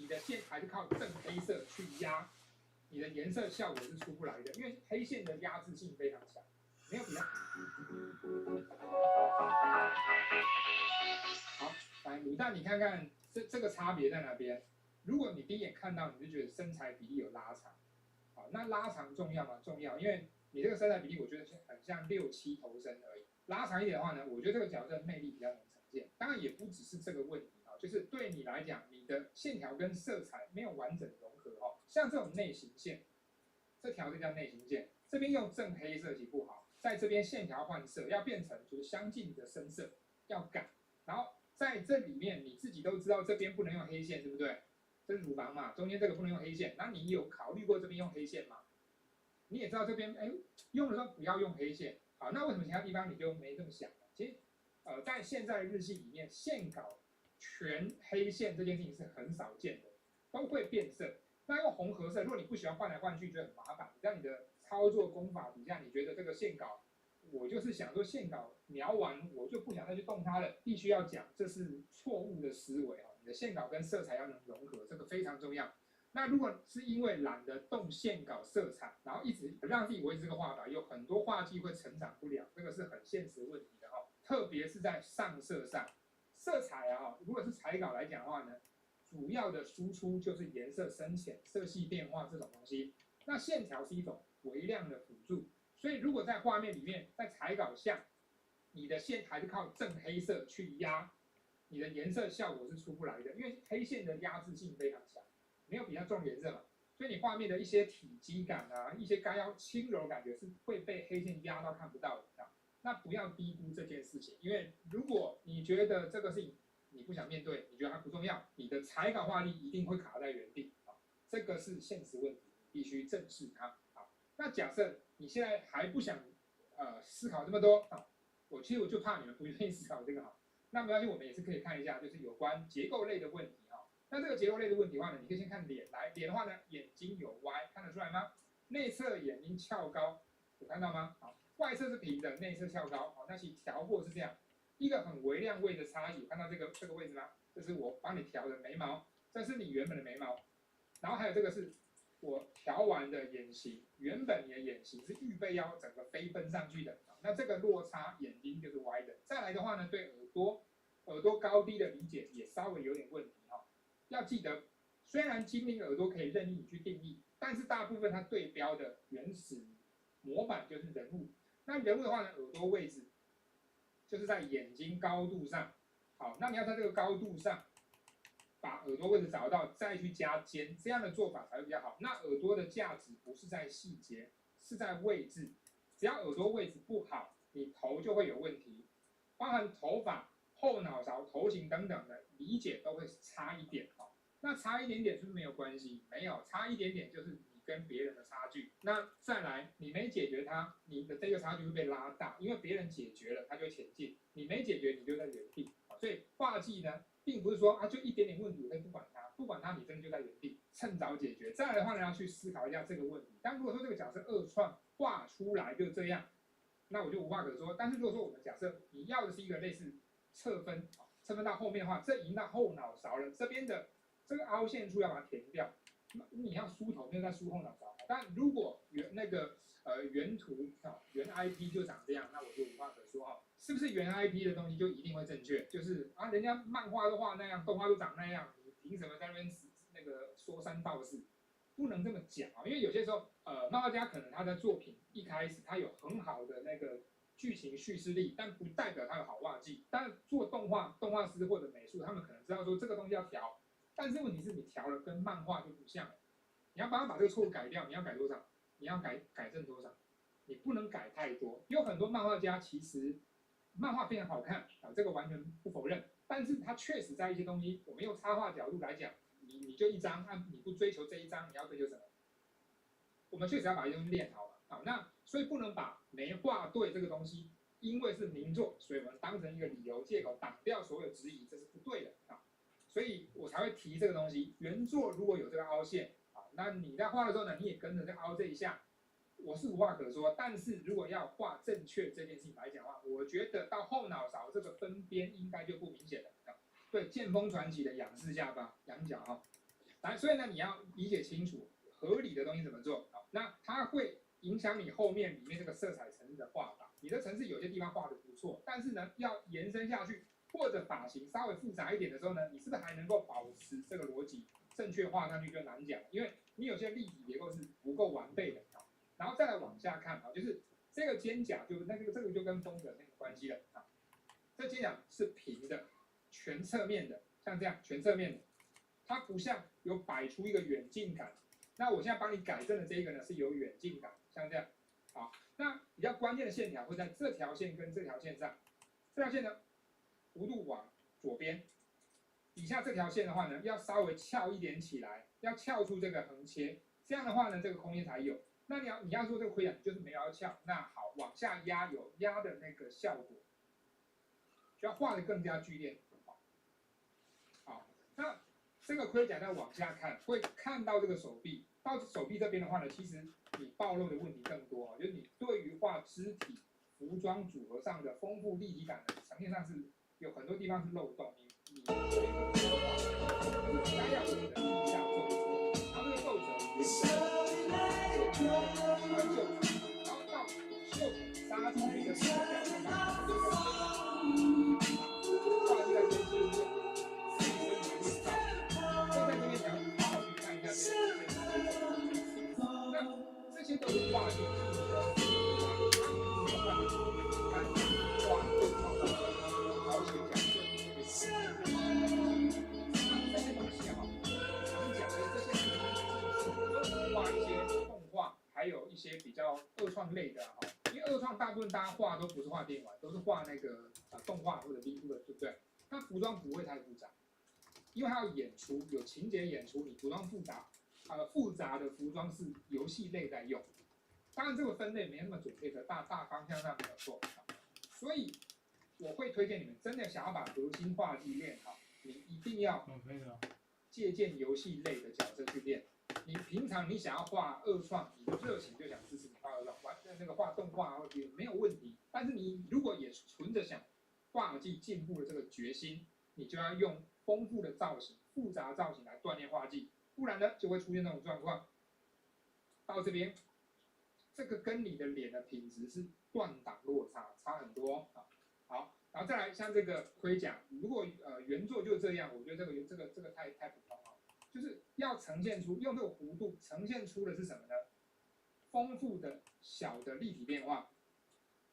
你的线还是靠正黑色去压，你的颜色效果是出不来的，因为黑线的压制性非常强，没有比较。好，来卤蛋，你看看这个差别在哪边？如果你第一眼看到，你就觉得身材比例有拉长，好，那拉长重要吗？重要，因为你这个身材比例，我觉得很像6-7头身而已。拉长一点的话呢，我觉得这个角色魅力比较能呈现。当然也不只是这个问题啊，就是对你来讲，你的线条跟色彩没有完整融合哦。像这种内形线，这条就叫内形线，这边用正黑色其实不好，在这边线条换色，要变成就是相近的深色，要改。然后在这里面你自己都知道这边不能用黑线，对不对？这是乳房嘛，中间这个不能用黑线，那你有考虑过这边用黑线吗？你也知道这边用的时候不要用黑线，好，那为什么其他地方你就没这么想呢？其实在现在日系里面，线稿全黑线这件事情是很少见的，都会变色。那用红褐色，如果你不喜欢换来换去，觉得很麻烦，在你的操作功法底下，你觉得这个线稿，我就是想说线稿描完，我就不想再去动它了，必须要讲，这是错误的思维啊！你的线稿跟色彩要能融合，这个非常重要。那如果是因为懒得动线稿色彩，然后一直让自己维持这个画法，有很多画技会成长不了，这个是很现实问题的哈。特别是在上色上，色彩啊，如果是彩稿来讲的话呢，主要的输出就是颜色深浅、色系变化这种东西。那线条是一种微量的辅助，所以如果在画面里面，在彩稿下，你的线还是靠正黑色去压，你的颜色效果是出不来的，因为黑线的压制性非常强。没有比较重颜色嘛，所以你画面的一些体积感啊，一些该要轻柔的感觉是会被黑线压到看不到的。那不要低估这件事情，因为如果你觉得这个事情你不想面对，你觉得它不重要，你的彩稿画力一定会卡在原地啊，这个是现实问题，你必须正视它啊。那假设你现在还不想思考这么多啊，我就怕你们不愿意思考这个哈。那没关系，我们也是可以看一下，就是有关结构类的问题哈。那这个结构类的问题的话呢，你可以先看脸来，脸的话呢，眼睛有歪，看得出来吗？内侧眼睛翘高，有看到吗？好，外侧是平的，内侧翘高，好，那其实调过是这样，一个很微量位的差异，有看到这个位置吗？这是我帮你调的眉毛，这是你原本的眉毛，然后还有这个是我调完的眼型，原本你的眼型是预备要整个飞奔上去的，那这个落差眼睛就是歪的。再来的话呢，对耳朵高低的理解也稍微有点问题哈。要记得，虽然精灵耳朵可以任意你去定义，但是大部分它对标的原始模板就是人物。那人物的话呢，耳朵位置就是在眼睛高度上。好，那你要在这个高度上把耳朵位置找到，再去加尖，这样的做法才会比较好。那耳朵的价值不是在细节，是在位置。只要耳朵位置不好，你头就会有问题，包含头发、后脑勺、头型等等的理解都会差一点哦。那差一点点是不是没有关系？没有，差一点点就是你跟别人的差距。那再来，你没解决它，你的这个差距会被拉大，因为别人解决了，他就会前进；你没解决，你就在原地。所以画技呢，并不是说就一点点问题我可以不管它，不管它，你真的就在原地，趁早解决。再来的话呢，要去思考一下这个问题。但如果说这个角色二创画出来就这样，那我就无话可说。但是如果说我们假设你要的是一个类似侧分，侧分到后面的话，这已经到后脑勺了，这边的这个凹陷处要把它填掉。你要梳头，没有在梳后脑勺。但如果原图原 IP 就长这样，那我就无话可说哈。是不是原 IP 的东西就一定会正确？就是人家漫画都画那样，动画都长那样，你凭什么在那边说三道四？不能这么讲啊，因为有些时候漫画家可能他的作品一开始他有很好的那个剧情叙事力，但不代表他有好画技。但做动画师或者美术，他们可能知道说这个东西要调，但是问题是你调了跟漫画就不像了。你要把这个错误改掉，你要改多少？你要改正多少？你不能改太多。有很多漫画家其实漫画非常好看啊，这个完全不否认。但是他确实在一些东西，我们用插画角度来讲，你就一张，你不追求这一张，你要追求什么？我们确实要把这东西练好嘛。好，那所以不能把没画对这个东西，因为是名作，所以我们当成一个理由借口挡掉所有质疑，这是不对的啊。所以我才会提这个东西。原作如果有这个凹陷啊，那你在画的时候呢，你也跟着在凹这一下。我是无话可说，但是如果要画正确这件事情来讲的话，我觉得到后脑勺这个分边应该就不明显了。对，剑锋传奇的仰视下巴、仰角哈，所以呢，你要理解清楚合理的东西怎么做。好，那它会影响你后面里面这个色彩层次的画法。你的层次有些地方画的不错，但是呢，要延伸下去，或者发型稍微复杂一点的时候呢，你是不是还能够保持这个逻辑正确画上去就难讲了，因为你有些立体结构是不够完备的。好，然后再来往下看啊，就是这个肩胛就这个就跟风格很有关系了啊。这肩胛是平的，全侧面的，像这样全侧面的，它不像有摆出一个远近感。那我现在帮你改正的这个呢是有远近感，像这样。好，那比较关键的线条会在这条线跟这条线上。这条线呢，弧度往左边，底下这条线的话呢，要稍微翘一点起来，要翘出这个横切，这样的话呢，这个空间才有。那你要做这个盔甲，你就是没有要翘，那好，往下压有压的那个效果，就要画的更加剧烈。好，那这个盔甲再往下看，会看到这个手臂。到手臂这边的话呢，其实你暴露的问题更多，就是你对于画肢体、服装组合上的丰富立体感的呈现上是有很多地方是漏洞。你该要有的地下皱褶，然后这个皱褶原本然后到袖口杀进去的时候，画一个边界线。这些都是画进去的，画一些动画，还有一些比较二创类的哈，因为二创大部分大家画都不是画电玩，都是画那个动画或者 VTuber， 对不对？那服装不会太复杂，因为它要演出，有情节演出，你服装复杂。复杂的服装是游戏类在用，当然这个分类没那么准确的，大方向上没有错。所以我会推荐你们真的想要把核心画技练好，你一定要借鉴游戏类的角色去练。你平常你想要画二创，你的热情就想支持你画二创，那个画动画或者没有问题。但是你如果也存着想画技进步的这个决心，你就要用丰富的造型、复杂造型来锻炼画技。不然呢，就会出现那种状况。到这边，这个跟你的脸的品质是断档落差，差很多啊。好，然后再来像这个盔甲，如果原作就这样，我觉得这个太普通了，就是要呈现出用这个弧度呈现出的是什么呢？丰富的小的立体变化。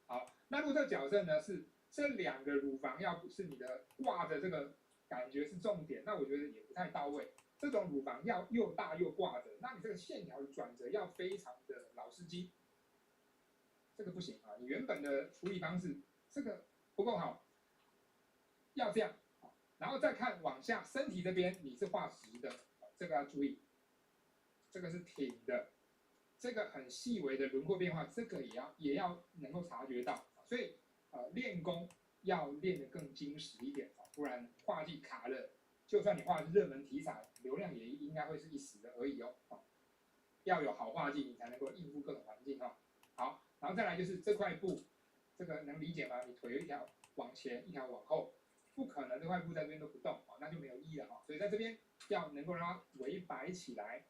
好，那如果这个角色呢是这两个乳房要不是你的挂的这个感觉是重点，那我觉得也不太到位。这种乳房要又大又挂着，那你这个线条的转折要非常的老司机，这个不行啊！你原本的处理方式这个不够好，要这样。然后再看往下，身体这边你是画直的，这个要注意，这个是挺的，这个很细微的轮廓变化，这个也要能够察觉到。所以练功要练得更精实一点，不然画技卡了。就算你画的是热门题材，流量也应该会是一时的而已哦。要有好画技，你才能够应付各种环境哦。好，然后再来就是这块布，这个能理解吗？你腿有一条往前，一条往后，不可能这块布在这边都不动，那就没有意义了哈。所以在这边要能够让它围摆起来，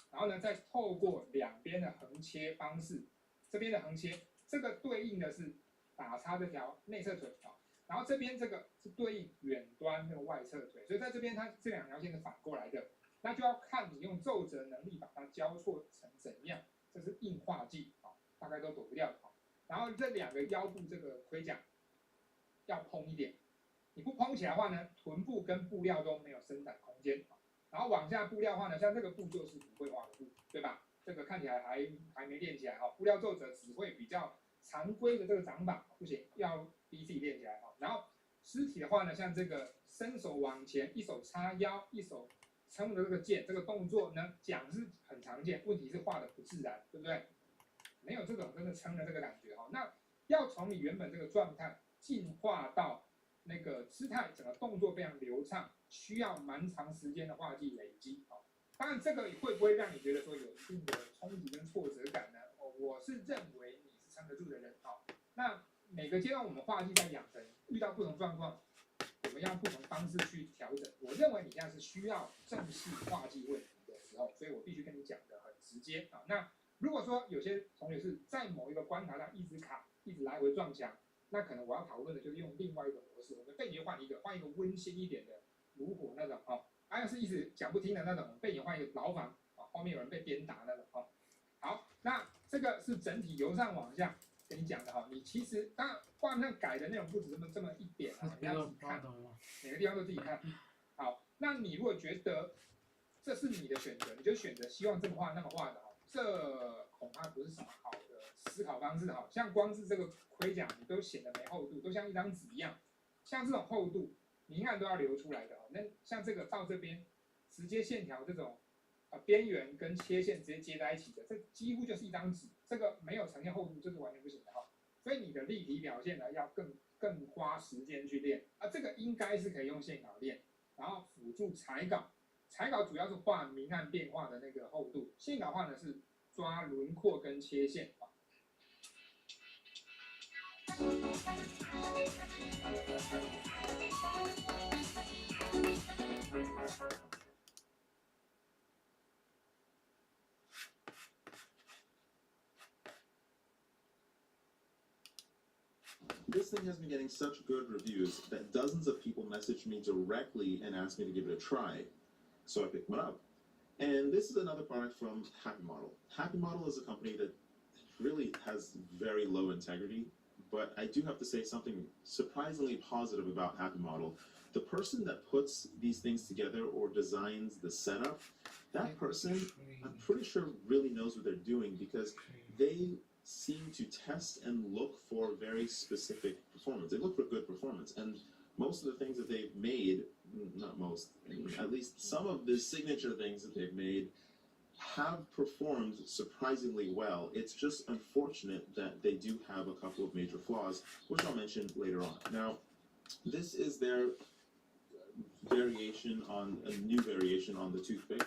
然后呢，再透过两边的横切方式，这边的横切，这个对应的是打叉这条内侧腿啊。然后这边这个是对应远端那个外侧腿，所以在这边它这两条线是反过来的，那就要看你用皱褶能力把它交错成怎样，这是硬画技啊，大概都躲不掉的。然后这两个腰部这个盔甲要蓬一点，你不蓬起来的话呢，臀部跟布料都没有伸展空间。然后往下布料的话呢，像这个布就是不会画的布，对吧？这个看起来还没练起来哈，布料皱褶只会比较常规的这个掌法不行，要逼自己练起来哈。然后肢体的话呢，像这个伸手往前，一手叉腰，一手撑着这个剑，这个动作呢讲是很常见，问题是画的不自然，对不对？没有这种真的撑的这个感觉哈。那要从你原本这个状态进化到那个姿态，整个动作非常流畅，需要蛮长时间的画技累积啊。当然，这个会不会让你觉得说有一定的冲击跟挫折感呢？我是认为你是撑得住的人啊。那每个阶段我们画技在养成，遇到不同状况，我们要不同方式去调整。我认为你现在是需要正式划记问题的时候，所以我必须跟你讲的很直接啊。那如果说有些同学是在某一个关卡上一直卡，一直来回撞墙，那可能我要讨论的就是用另外一个模式，我们背景换一个温馨一点的炉火那种哦，要是一直讲不听的那种，背景换一个牢房啊，后面有人被鞭打那种哦。好，那这个是整体由上往下跟你讲的哈，你其实当然画面上改的内容不止这么一点啊，你要自己看，每个地方都自己看。好，那你如果觉得这是你的选择，你就选择希望这么画那么画的哦，这恐怕不是什么好的思考方式哈。像光是这个盔甲，你都显得没厚度，都像一张纸一样，像这种厚度，你应该都要留出来的哦。那像这个到这边，直接线条这种。边缘跟切线直接接在一起的，这几乎就是一张纸，这个没有呈现厚度，这是完全不行的哈。所以你的立体表现呢，要更花时间去练啊，这个应该是可以用线稿练，然后辅助彩稿，彩稿主要是画明暗变化的那个厚度，线稿画呢是抓轮廓跟切线啊。This thing has been getting such good reviews that dozens of people messaged me directly and asked me to give it a try. So I picked one up. And this is another product from Happy Model. Happy Model is a company that really has very low integrity, but I do have to say something surprisingly positive about Happy Model. The person that puts these things together or designs the setup, that person, I'm pretty sure really knows what they're doing because they seem to test and look for very specific performance. They look for good performance, and most of the things that they've made, not most, at least some of the signature things that they've made have performed surprisingly well. It's just unfortunate that they do have a couple of major flaws, which I'll mention later on. Now, this is their variation on, a new variation on the toothpick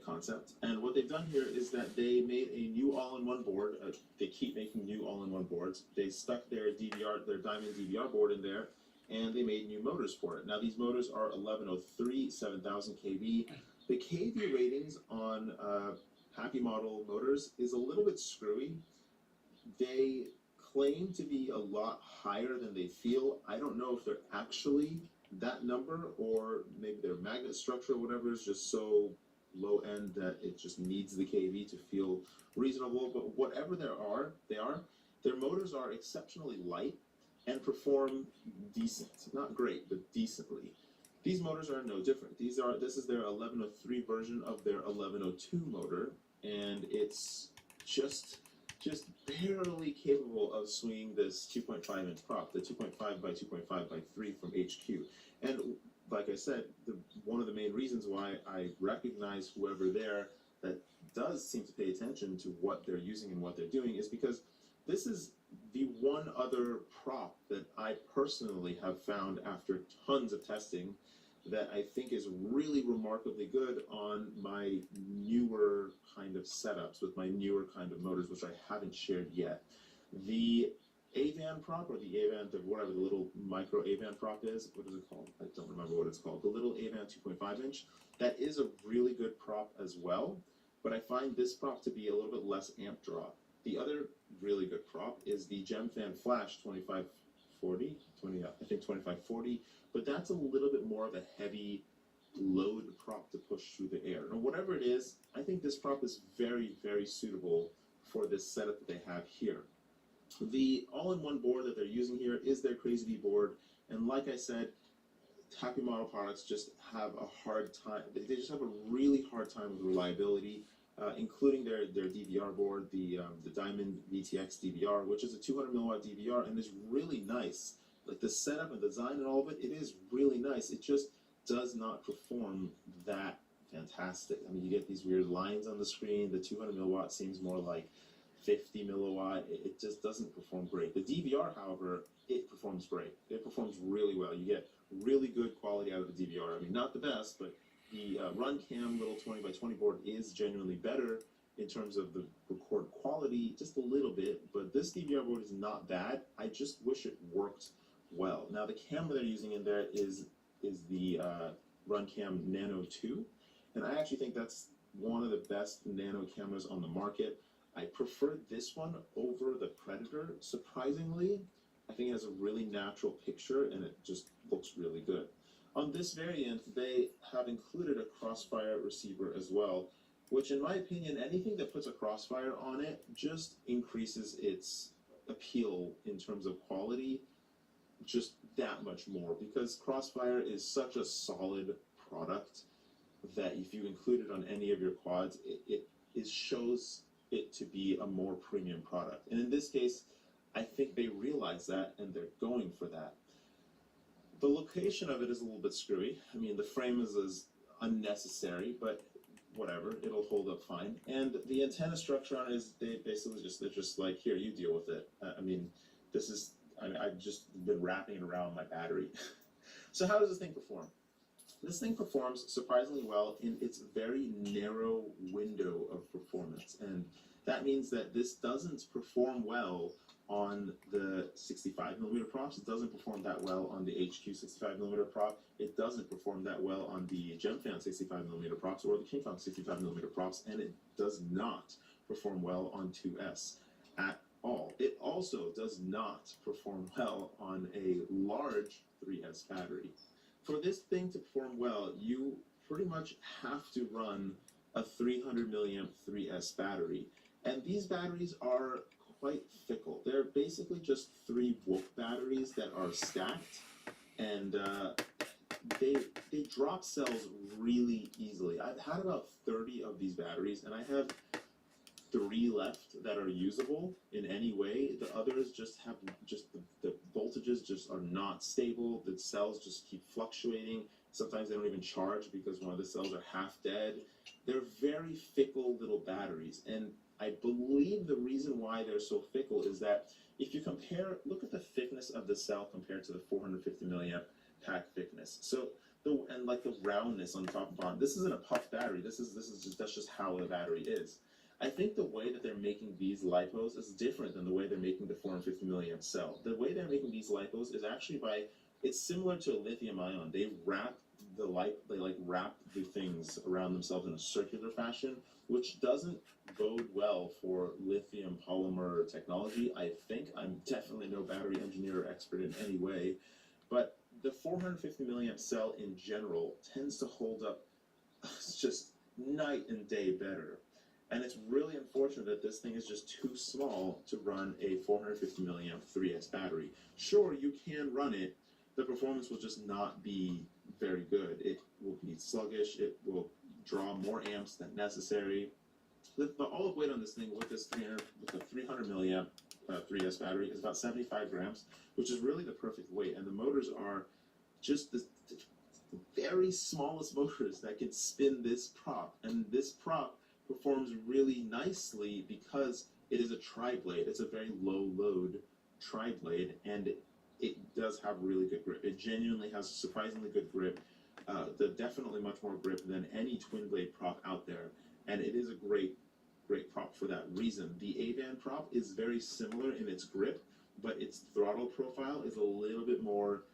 concept. And what they've done here is that they made a new all-in-one board. They keep making new all-in-one boards. They stuck their Diamond DVR board in there, and they made new motors for it. Now these motors are 1103, 7000 kV. The kV ratings on Happy Model motors is a little bit screwy. They claim to be a lot higher than they feel. I don't know if they're actually that number, or maybe their magnet structure or whatever is just so low end that it just needs the kV to feel reasonable. But whatever they are, their motors are exceptionally light and perform decent. Not great, but decently. These motors are no different. This is their 1103 version of their 1102 motor, and it's just barely capable of swinging this 2.5 inch prop, the 2.5 by 2.5 by 3 from HQ. And like I said, one of the main reasons why I recognize whoever there that does seem to pay attention to what they're using and what they're doing is because this is the one other prop that I personally have found after tons of testing that I think is really remarkably good on my newer kind of setups with my newer kind of motors, which I haven't shared yet. The AVAN prop, or the AVAN, whatever the little micro AVAN prop is, what is it called? I don't remember what it's called. The little AVAN 2.5 inch, that is a really good prop as well, but I find this prop to be a little bit less amp draw. The other really good prop is the GemFan Flash 2540, I think 2540, but that's a little bit more of a heavy load prop to push through the air. Now, whatever it is, I think this prop is very, very suitable for this setup that they have here. The all-in-one board that they're using here is their Crazy D board, and like I said, Happy Model products just have a hard time. They just have a really hard time with reliability, including their DVR board, the Diamond VTX DVR, which is a 200 milliwatt DVR and is really nice. Like the setup and design and all of it, it is really nice. It just does not perform that fantastic. I mean, you get these weird lines on the screen. The 200 milliwatt seems more like 50 milliwatt. It just doesn't perform great. The DVR, however, it performs great. It performs really well. You get really good quality out of the DVR. I mean, not the best, but the RunCam little 20 by 20 board is genuinely better in terms of the record quality, just a little bit, but this DVR board is not bad. I just wish it worked well. Now, the camera they're using in there is the Runcam Nano 2, and I actually think that's one of the best nano cameras on the market. I prefer this one over the Predator, surprisingly. I think it has a really natural picture and it just looks really good. On this variant, they have included a Crossfire receiver as well, which in my opinion, anything that puts a Crossfire on it just increases its appeal in terms of quality just that much more, because Crossfire is such a solid product that if you include it on any of your quads, it shows it to be a more premium product. And in this case, I think they realize that and they're going for that. The location of it is a little bit screwy. I mean, the frame is unnecessary, but whatever, it'll hold up fine. And the antenna structure on it is they're just like, here, you deal with it. I mean, I've just been wrapping it around my battery. So how does this thing perform? This thing performs surprisingly well in its very narrow window of performance, and that means that this doesn't perform well on the 65mm props. It doesn't perform that well on the HQ 65mm prop. It doesn't perform that well on the Gemfan 65mm props or the King Kong 65mm props, and it does not perform well on 2S at all. It also does not perform well on a large 3S battery. For this thing to perform well, you pretty much have to run a 300 milliamp 3S battery, and these batteries are quite fickle. They're basically just 3 Wolf batteries that are stacked, and they drop cells really easily. I've had about 30 of these batteries, and I have 3 left that are usable in any way. The others just have the voltages just are not stable. The cells just keep fluctuating. Sometimes they don't even charge because one of the cells are half dead. They're very fickle little batteries, and I believe the reason why they're so fickle is that if you look at the thickness of the cell compared to the 450 milliamp pack thickness. So and like the roundness on top and bottom. This isn't a puff battery. That's just how the battery is. I think the way that they're making these LiPos is different than the way they're making the 450 milliamp cell. The way they're making these LiPos is actually it's similar to a lithium ion. They wrap the things around themselves in a circular fashion, which doesn't bode well for lithium polymer technology. I think I'm definitely no battery engineer or expert in any way, but the 450 milliamp cell in general tends to hold up just night and day better. And it's really unfortunate that this thing is just too small to run a 450 milliamp 3S battery. Sure, you can run it. The performance will just not be very good. It will be sluggish. It will draw more amps than necessary. The all-up weight on this thing with the 300 milliamp 3S battery is about 75 grams, which is really the perfect weight. And the motors are just the very smallest motors that can spin this prop. And this prop performs really nicely because it is a tri-blade. It's a very low-load tri-blade, and it does have really good grip. It genuinely has surprisingly good grip. Definitely much more grip than any twin-blade prop out there, and it is a great prop for that reason. The Avan prop is very similar in its grip, but its throttle profile is a little bit more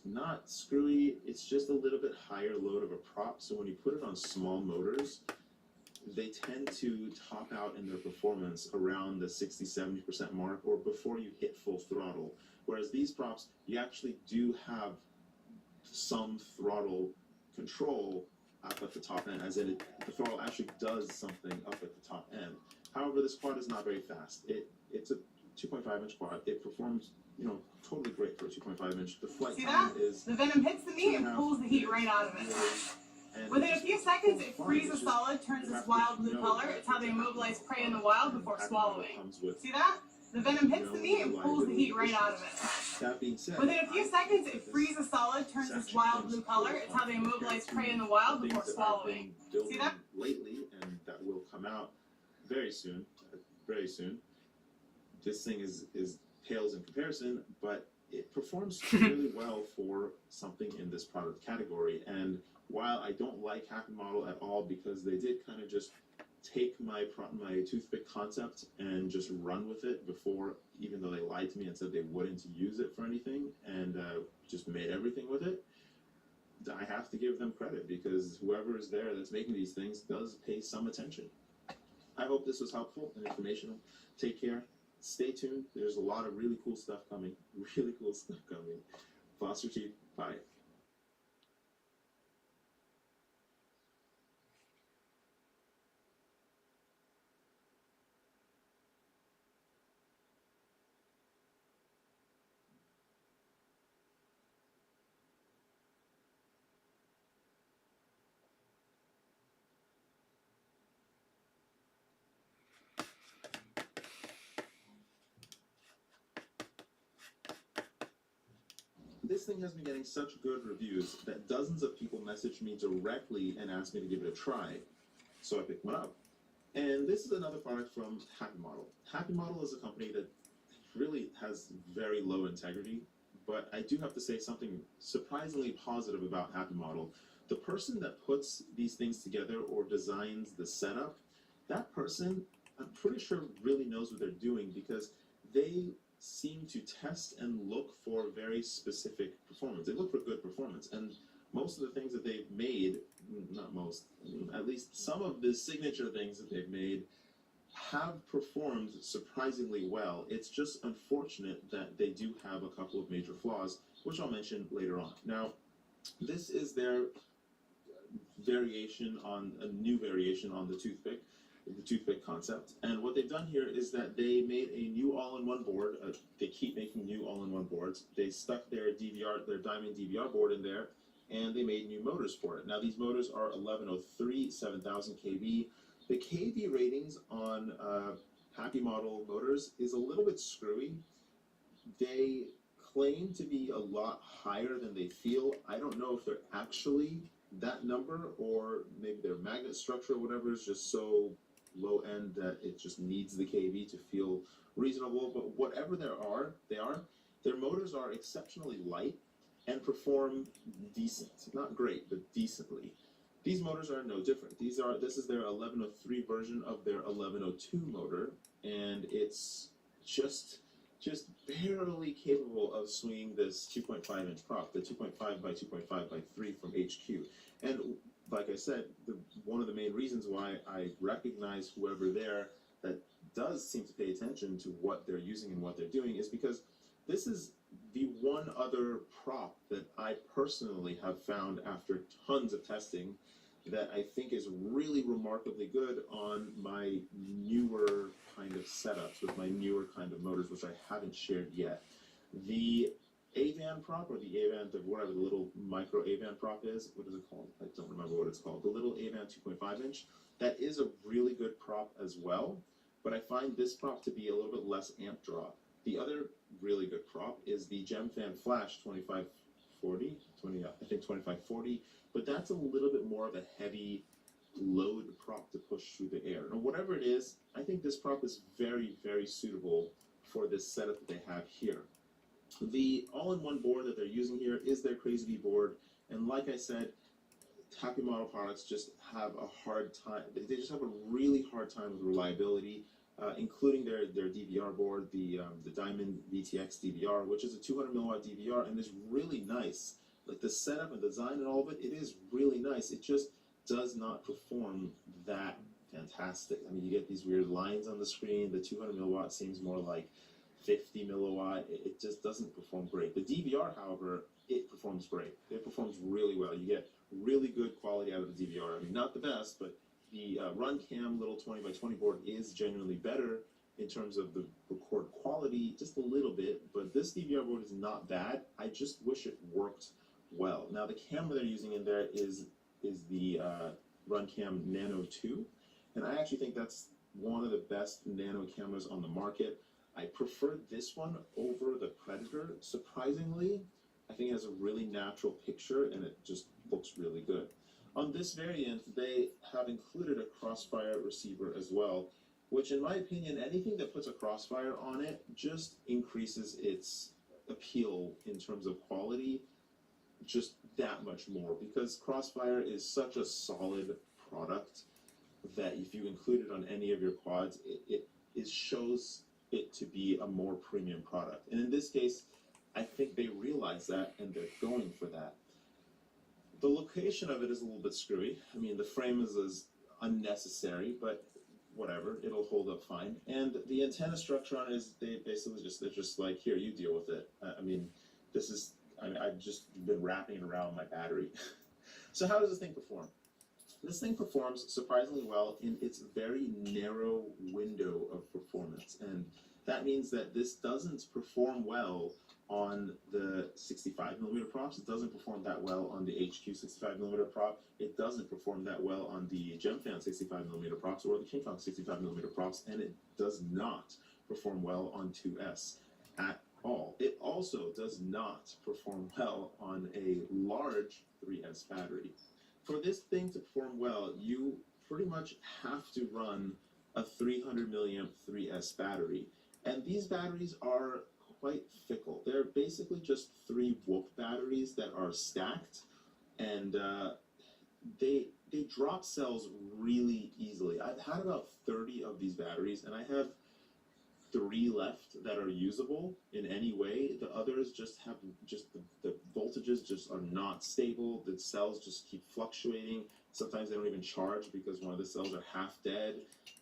not screwy. It's just a little bit higher load of a prop, so when you put it on small motors, they tend to top out in their performance around the 60-70% mark or before you hit full throttle. Whereas these props, you actually do have some throttle control up at the top end, as in the throttle actually does something up at the top end. However, this quad is not very fast. It's a 2.5 inch quad. It performs, totally great for a 2.5 inch. The flight time is the venom hits the meat and pulls the heat right out of it. Within a few seconds, it freezes solid, turns its wild blue color. It's how they immobilize prey in the wild before swallowing. See that? The venom hits the meat and pulls the heat right out of it. That being said, within a few seconds, it freezes solid, turns its wild blue color. It's how they immobilize prey in the wild before swallowing. See that? Lately, and that will come out very soon. Very soon. This thing is pales in comparison, but it performs really well for something in this product category. And while I don't like Happy Model at all because they did kind of just take my toothpick concept and just run with it before, even though they lied to me and said they wouldn't use it for anything, and just made everything with it. I have to give them credit because whoever is there that's making these things does pay some attention. I hope this was helpful and informational. Take care. Stay tuned. There's a lot of really cool stuff coming. Really cool stuff coming. Foster Chief, bye. This thing has been getting such good reviews that dozens of people messaged me directly and asked me to give it a try. So I picked one up. And this is another product from Happy Model. Happy Model is a company that really has very low integrity, but I do have to say something surprisingly positive about Happy Model. The person that puts these things together or designs the setup, that person, I'm pretty sure really knows what they're doing because they seem to test and look for very specific performance. They look for good performance, and most of the things that they've made, not most, at least some of the signature things that they've made have performed surprisingly well. It's just unfortunate that they do have a couple of major flaws, which I'll mention later on. Now, this is their variation on, a new variation on the toothpick concept. And what they've done here is that they made a new all-in-one board. They keep making new all-in-one boards. They stuck their Diamond DVR board in there, and they made new motors for it. Now these motors are 1103, 7000 kV. The kV ratings on Happy Model motors is a little bit screwy. They claim to be a lot higher than they feel. I don't know if they're actually that number, or maybe their magnet structure or whatever is just so low end that it just needs the kV to feel reasonable. But whatever they are, their motors are exceptionally light and perform decent. Not great, but decently. These motors are no different. This is their 1103 version of their 1102 motor, and it's just barely capable of swinging this 2.5 inch prop, the 2.5 by 2.5 by 3 from HQ. And like I said, one of the main reasons why I recognize whoever there that does seem to pay attention to what they're using and what they're doing is because this is the one other prop that I personally have found after tons of testing that I think is really remarkably good on my newer kind of setups with my newer kind of motors, which I haven't shared yet. The Avan prop, or the Avan, whatever the little micro Avan prop is, what is it called? I don't remember what it's called. The little Avan 2.5 inch, that is a really good prop as well, but I find this prop to be a little bit less amp draw. The other really good prop is the GemFan Flash 2540, but that's a little bit more of a heavy load prop to push through the air. Now, whatever it is, I think this prop is very, very suitable for this setup that they have here. The all-in-one board that they're using here is their Crazy Bee board, and like I said, Happy Model products just have a hard time. They just have a really hard time with reliability, including their DVR board, the Diamond VTX DVR, which is a 200 milliwatt DVR, and is really nice. Like the setup and design and all of it, it is really nice. It just does not perform that fantastic. I mean, you get these weird lines on the screen. The 200 milliwatt seems more like 50 milliwatt. It just doesn't perform great. The DVR, however, it performs great. It performs really well. You get really good quality out of the DVR. I mean, not the best, but the Runcam little 20 by 20 board is genuinely better in terms of the record quality, just a little bit, but this DVR board is not bad. I just wish it worked well. Now, the camera they're using in there is the Runcam Nano 2, and I actually think that's one of the best nano cameras on the market. I prefer this one over the Predator. Surprisingly, I think it has a really natural picture and it just looks really good. On this variant, they have included a Crossfire receiver as well, which in my opinion, anything that puts a Crossfire on it just increases its appeal in terms of quality just that much more, because Crossfire is such a solid product that if you include it on any of your quads, it shows it to be a more premium product. And in this case, I think they realize that and they're going for that. The location of it is a little bit screwy. I mean, the frame is unnecessary, but whatever, it'll hold up fine. And the antenna structure on it is they're just like, here, you deal with it. I mean, I've just been wrapping it around my battery. So how does this thing perform? This thing performs surprisingly well in its very narrow window of performance. And that means that this doesn't perform well on the 65mm props. It doesn't perform that well on the HQ 65mm prop. It doesn't perform that well on the Gemfan 65mm props or the King Kong 65mm props. And it does not perform well on 2S at all. It also does not perform well on a large 3S battery. For this thing to perform well, you pretty much have to run a 300 milliamp 3S battery. And these batteries are quite fickle. They're basically just 3 Whoop batteries that are stacked, and they drop cells really easily. I've had about 30 of these batteries, and I have 3 left that are usable in any way. The others just have the voltages just are not stable. The cells just keep fluctuating. Sometimes they don't even charge because one of the cells are half dead.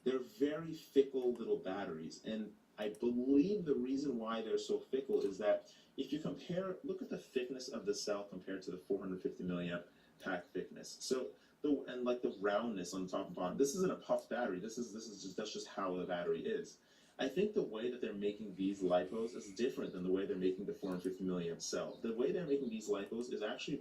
They're very fickle little batteries, and I believe the reason why they're so fickle is that if you look at the thickness of the cell compared to the 450 milliamp pack thickness. So like the roundness on the top and bottom. This isn't a puffed battery. That's just how the battery is. I think the way that they're making these LiPos is different than the way they're making the 450 milliamp cell. The way they're making these LiPos is actually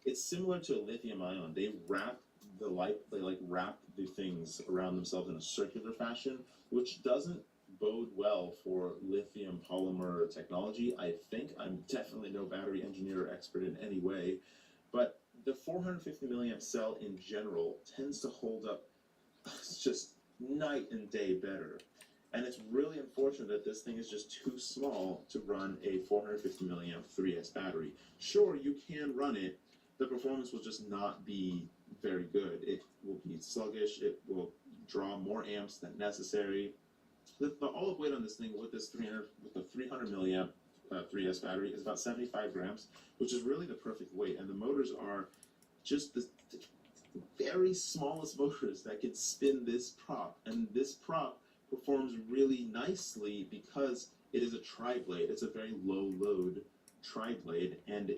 it's similar to a lithium ion. They wrap the things around themselves in a circular fashion, which doesn't bode well for lithium polymer technology. I think I'm definitely no battery engineer or expert in any way, but the 450 milliamp cell in general tends to hold up just night and day better. And it's really unfortunate that this thing is just too small to run a 450 milliamp 3S battery. Sure, you can run it. The performance will just not be very good. It will be sluggish. It will draw more amps than necessary. The all-up weight on this thing with the 300 milliamp 3S battery is about 75 grams, which is really the perfect weight. And the motors are just the very smallest motors that can spin this prop. And this prop performs really nicely because it is a tri-blade. It's a very low-load tri-blade, and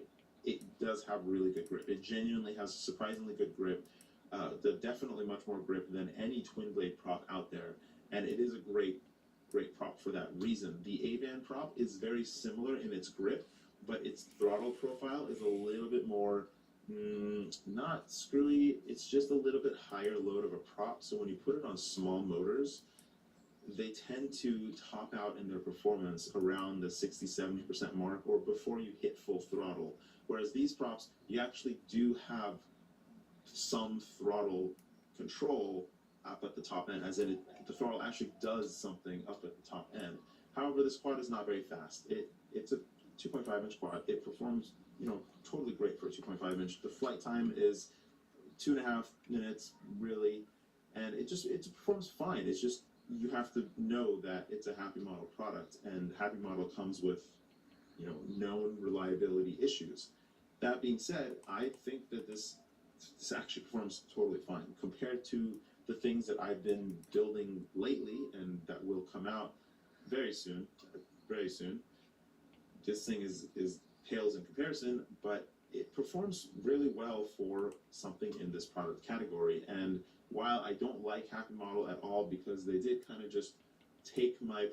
it does have really good grip. It genuinely has surprisingly good grip. Definitely much more grip than any twin-blade prop out there. And it is a great prop for that reason. The Avan prop is very similar in its grip, but its throttle profile is a little bit more, not screwy, it's just a little bit higher load of a prop, so when you put it on small motors, they tend to top out in their performance around the 60-70% mark or before you hit full throttle. Whereas these props, you actually do have some throttle control up at the top end, as in the throttle actually does something up at the top end. However, this quad is not very fast. It's a 2.5 inch quad. It performs, totally great for a 2.5 inch. The flight time is 2.5 minutes, really, and it performs fine. It's just, you have to know that it's a Happy Model product, and Happy Model comes with, known reliability issues. That being said, I think that this actually performs totally fine compared to the things that I've been building lately and that will come out very soon. This thing is pales in comparison, but it performs really well for something in this product category. And while I don't like Happy Model at all because they did kind of just take my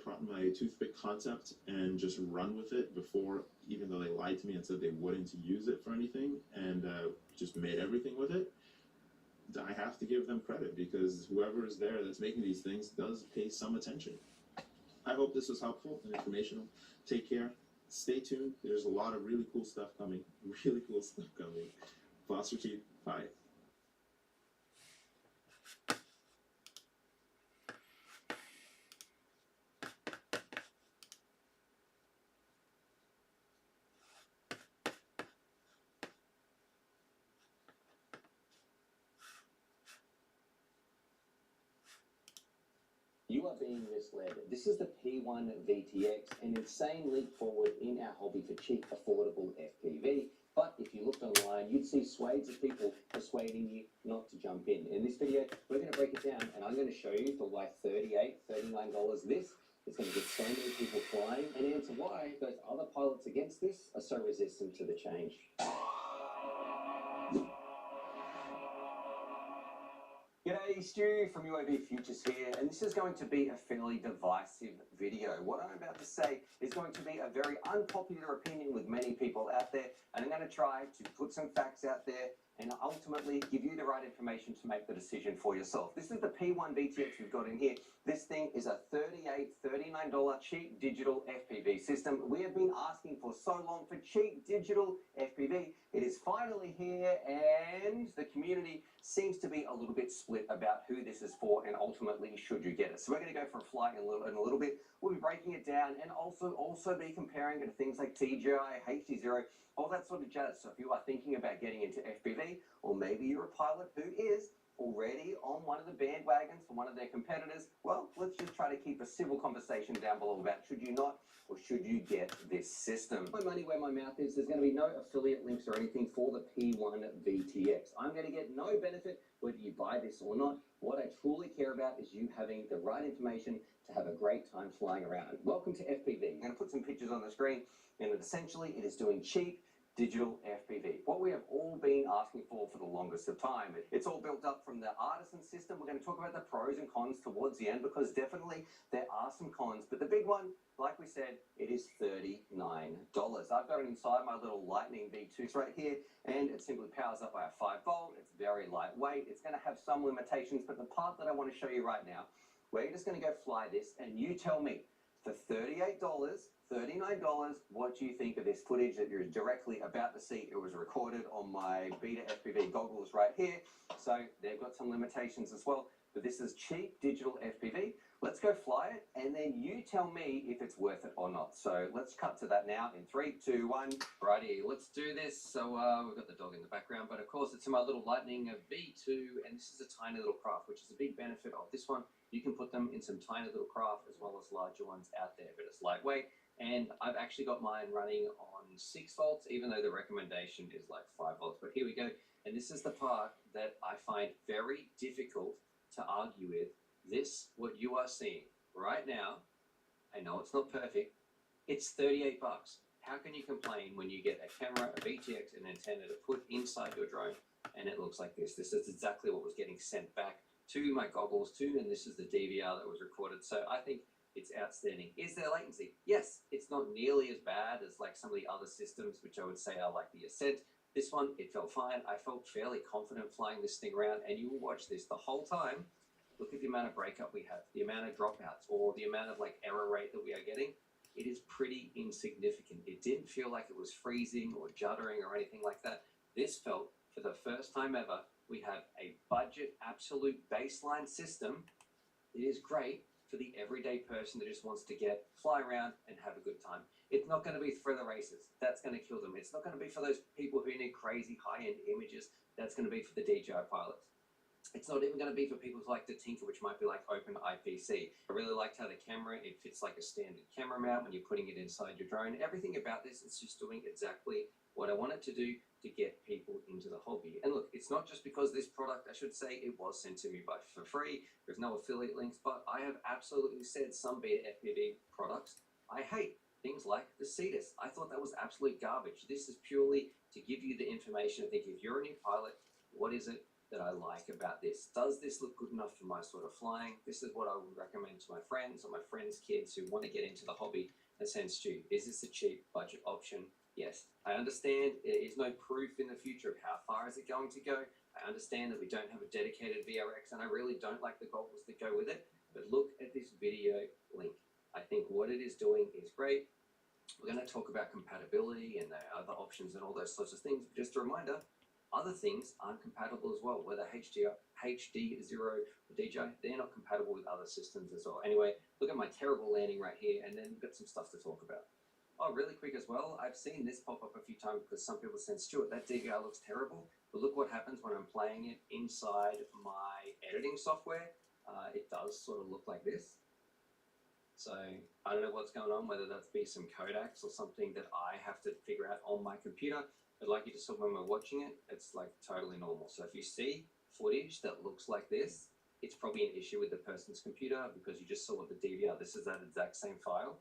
toothpick concept and just run with it before, even though they lied to me and said they wouldn't use it for anything, and just made everything with it, I have to give them credit because whoever is there that's making these things does pay some attention. I hope this was helpful and informational. Take care. Stay tuned. There's a lot of really cool stuff coming. Floss your teeth. Bye. You are being misled. This is the P1 VTX, an insane leap forward in our hobby for cheap, affordable FPV. But if you looked online, you'd see swathes of people persuading you not to jump in. In this video, we're going to break it down, and I'm going to show you for why $38, $39 this is going to get so many people flying, and answer why those other pilots against this are so resistant to the change. G'day, Stu from UAV Futures here, and this is going to be a fairly divisive video. What I'm about to say is going to be a very unpopular opinion with many people out there, and I'm going to try to put some facts out there and ultimately give you the right information to make the decision for yourself. This is the P1 VTX we've got in here. This thing is a $38, $39 cheap digital FPV system. We have been asking for so long for cheap digital FPV. It is finally here, and the community seems to be a little bit split about who this is for and ultimately should you get it. So we're going to go for a flight in a little bit. We'll be breaking it down and also be comparing it to things like DJI, HD0, all that sort of jazz. So if you are thinking about getting into FPV, or maybe you're a pilot who is already on one of the bandwagons for one of their competitors, well, let's just try to keep a civil conversation down below about should you not or should you get this system. My money where my mouth is. There's going to be no affiliate links or anything for the P1 VTX. I'm going to get no benefit whether you buy this or not. What I truly care about is you having the right information to have a great time flying around. Welcome to FPV. I'm going to put some pictures on the screen, and essentially it is doing cheap digital FPV. What we have all been asking for the longest of time. It's all built up from the Artisan system. We're going to talk about the pros and cons towards the end, because definitely there are some cons, but the big one, like we said, it is $39. I've got it inside my little Lightning V2 right here, and it simply powers up by a 5-volt. It's very lightweight. It's going to have some limitations, but the part that I want to show you right now, we're just going to go fly this, and you tell me, for $38, $39, what do you think of this footage that you're directly about to see? It was recorded on my Beta FPV goggles right here, so they've got some limitations as well, but this is cheap digital FPV. Let's go fly it, and then you tell me if it's worth it or not. So let's cut to that now in 3, 2, 1. Righty, let's do this. So we've got the dog in the background, but of course it's my little Lightning V2, and this is a tiny little craft, which is a big benefit of this one. You can put them in some tiny little craft as well as larger ones out there, but it's lightweight. And I've actually got mine running on 6 volts, even though the recommendation is like 5 volts. But here we go. And this is the part that I find very difficult to argue with. This, what you are seeing right now, I know it's not perfect, it's $38. How can you complain when you get a camera, a VTX, and an antenna to put inside your drone, and it looks like this? This is exactly what was getting sent back to my goggles too, and this is the DVR that was recorded. So I think it's outstanding. Is there latency? Yes, it's not nearly as bad as like some of the other systems, which I would say are like the Ascent. This one, it felt fine. I felt fairly confident flying this thing around, and you will watch this the whole time. Look at the amount of breakup we have, the amount of dropouts, or the amount of like error rate that we are getting. It is pretty insignificant. It didn't feel like it was freezing or juddering or anything like that. This felt, for the first time ever, we have a budget absolute baseline system. It is great for the everyday person that just wants to fly around and have a good time. It's not going to be for the racers. That's going to kill them. It's not going to be for those people who need crazy high-end images. That's going to be for the DJI pilots. It's not even going to be for people who like to tinker, which might be like Open IPC. I really liked how the camera, it fits like a standard camera mount when you're putting it inside your drone. Everything about this is just doing exactly what I want it to do to get people into the hobby. And look, it's not just because this product, I should say, it was sent to me for free. There's no affiliate links, but I have absolutely said some Beta FPV products I hate. Things like the Cetus. I thought that was absolute garbage. This is purely to give you the information. I think if you're a new pilot, what is it that I like about this? Does this look good enough for my sort of flying? This is what I would recommend to my friends or my friends' kids who want to get into the hobby and send Stu. Is this a cheap budget option? Yes. I understand there is no proof in the future of how far is it going to go. I understand that we don't have a dedicated VRX, and I really don't like the goggles that go with it, but look at this video link. I think what it is doing is great. We're going to talk about compatibility and the other options and all those sorts of things. Just a reminder, other things aren't compatible as well, whether HD0 or DJI, they're not compatible with other systems as well. Anyway, look at my terrible landing right here, and then we've got some stuff to talk about. Oh, really quick as well, I've seen this pop up a few times because some people said, Stuart, that DVR looks terrible, but look what happens when I'm playing it inside my editing software. It does sort of look like this. So I don't know what's going on, whether that's be some codecs or something that I have to figure out on my computer. But like you just saw when we're watching it, it's like totally normal. So if you see footage that looks like this, it's probably an issue with the person's computer because you just saw what the DVR, this is that exact same file.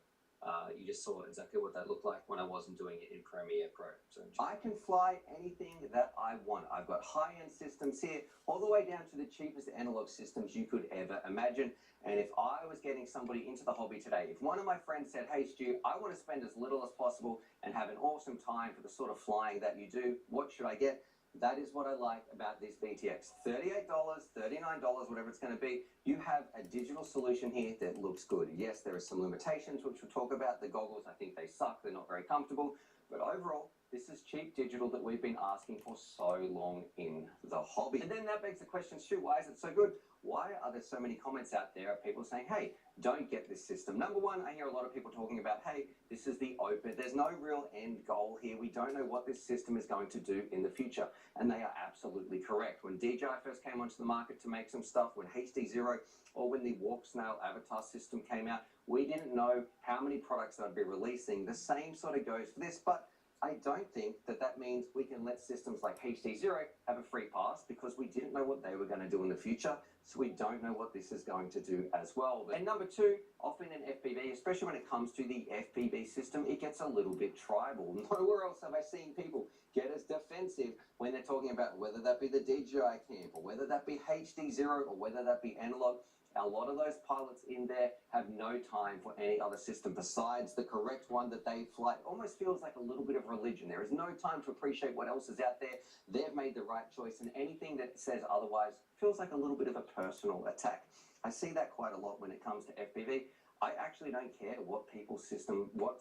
You just saw exactly what that looked like when I wasn't doing it in Premiere Pro. So I can fly anything that I want. I've got high-end systems here, all the way down to the cheapest analog systems you could ever imagine. And if I was getting somebody into the hobby today, if one of my friends said, hey Stu, I want to spend as little as possible and have an awesome time for the sort of flying that you do, what should I get? That is what I like about this VTX. $38, $39, whatever it's going to be. You have a digital solution here that looks good. Yes, there are some limitations, which we'll talk about. The goggles, I think they suck. They're not very comfortable. But overall, this is cheap digital that we've been asking for so long in the hobby. And then that begs the question, Stu, why is it so good? Why are there so many comments out there of people saying, hey, don't get this system? Number one, I hear a lot of people talking about, hey, this is the open. There's no real end goal here. We don't know what this system is going to do in the future. And they are absolutely correct. When DJI first came onto the market to make some stuff, when HD Zero or when the Walk Snail Avatar system came out, we didn't know how many products they'd be releasing. The same sort of goes for this, but I don't think that that means we can let systems like HD Zero have a free pass because we didn't know what they were going to do in the future, so we don't know what this is going to do as well. And number two, often in FPV, especially when it comes to the FPV system, it gets a little bit tribal. Nowhere else have I seen people get as defensive when they're talking about whether that be the DJI Camp or whether that be HD Zero or whether that be analog. A lot of those pilots in there have no time for any other system besides the correct one that they fly. It almost feels like a little bit of religion. There is no time to appreciate what else is out there. They've made the right choice, and anything that says otherwise feels like a little bit of a personal attack. I see that quite a lot when it comes to FPV. I actually don't care what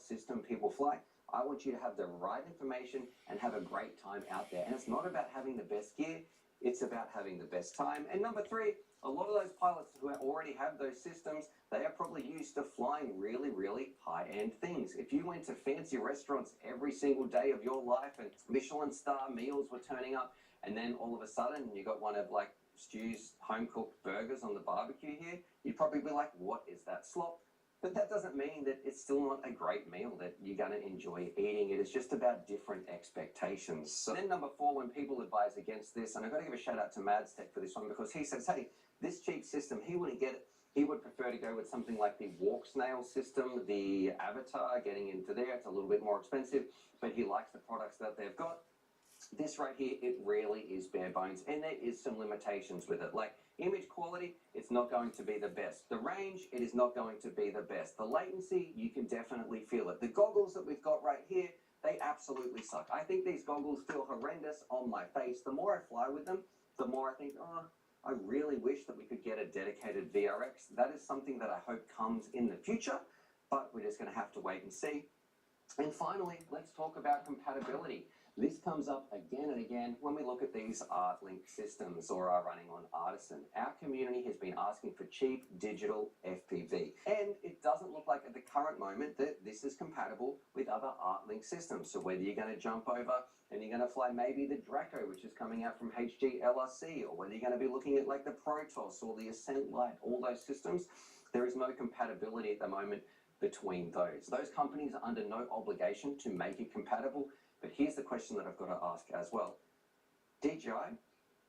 system people fly. I want you to have the right information and have a great time out there. And it's not about having the best gear. It's about having the best time. And number three, a lot of those pilots who already have those systems, they are probably used to flying really, really high-end things. If you went to fancy restaurants every single day of your life and Michelin star meals were turning up, and then all of a sudden you got one of like Stu's home-cooked burgers on the barbecue here, you'd probably be like, what is that slop? But that doesn't mean that it's still not a great meal that you're going to enjoy eating. It is just about different expectations. So then number four, when people advise against this, and I've got to give a shout out to Madstech for this one because he says, hey, this cheap system, he wouldn't get it. He would prefer to go with something like the Walk Snail system, the Avatar, getting into there. It's a little bit more expensive, but he likes the products that they've got. This right here, it really is bare bones, and there is some limitations with it. Like image quality, it's not going to be the best. The range, it is not going to be the best. The latency, you can definitely feel it. The goggles that we've got right here, they absolutely suck. I think these goggles feel horrendous on my face. The more I fly with them, the more I think, oh, I really wish that we could get a dedicated VRX. That is something that I hope comes in the future, but we're just going to have to wait and see. And finally, let's talk about compatibility. This comes up again and again when we look at these ArtLink systems or are running on Artisan. Our community has been asking for cheap digital FPV, and it doesn't look like at the current moment that this is compatible with other ArtLink systems. So whether you're going to jump over and you're going to fly maybe the Draco, which is coming out from HG LRC, or whether you're going to be looking at like the Protoss or the Ascent Lite, all those systems, there is no compatibility at the moment between those. Those companies are under no obligation to make it compatible. But here's the question that I've got to ask as well. DJI,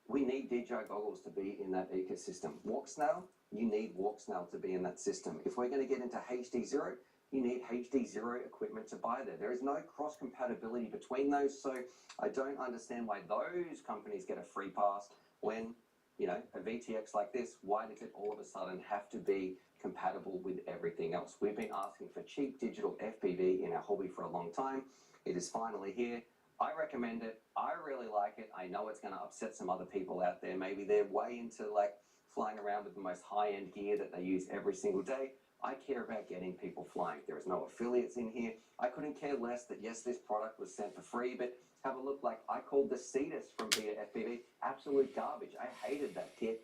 we need DJI goggles to be in that ecosystem. Walk Snail, you need Walk Snail to be in that system. If we're going to get into HD Zero, you need HD Zero equipment to buy there. There is no cross-compatibility between those, so I don't understand why those companies get a free pass when, you know, a VTX like this, why does it all of a sudden have to be compatible with everything else? We've been asking for cheap digital FPV in our hobby for a long time. It is finally here. I recommend it. I really like it. I know it's going to upset some other people out there. Maybe they're way into like flying around with the most high-end gear that they use every single day. I care about getting people flying. There is no affiliates in here. I couldn't care less that, yes, this product was sent for free, but have a look. Like I called the Cetus from Beta FPV absolute garbage. I hated that kit.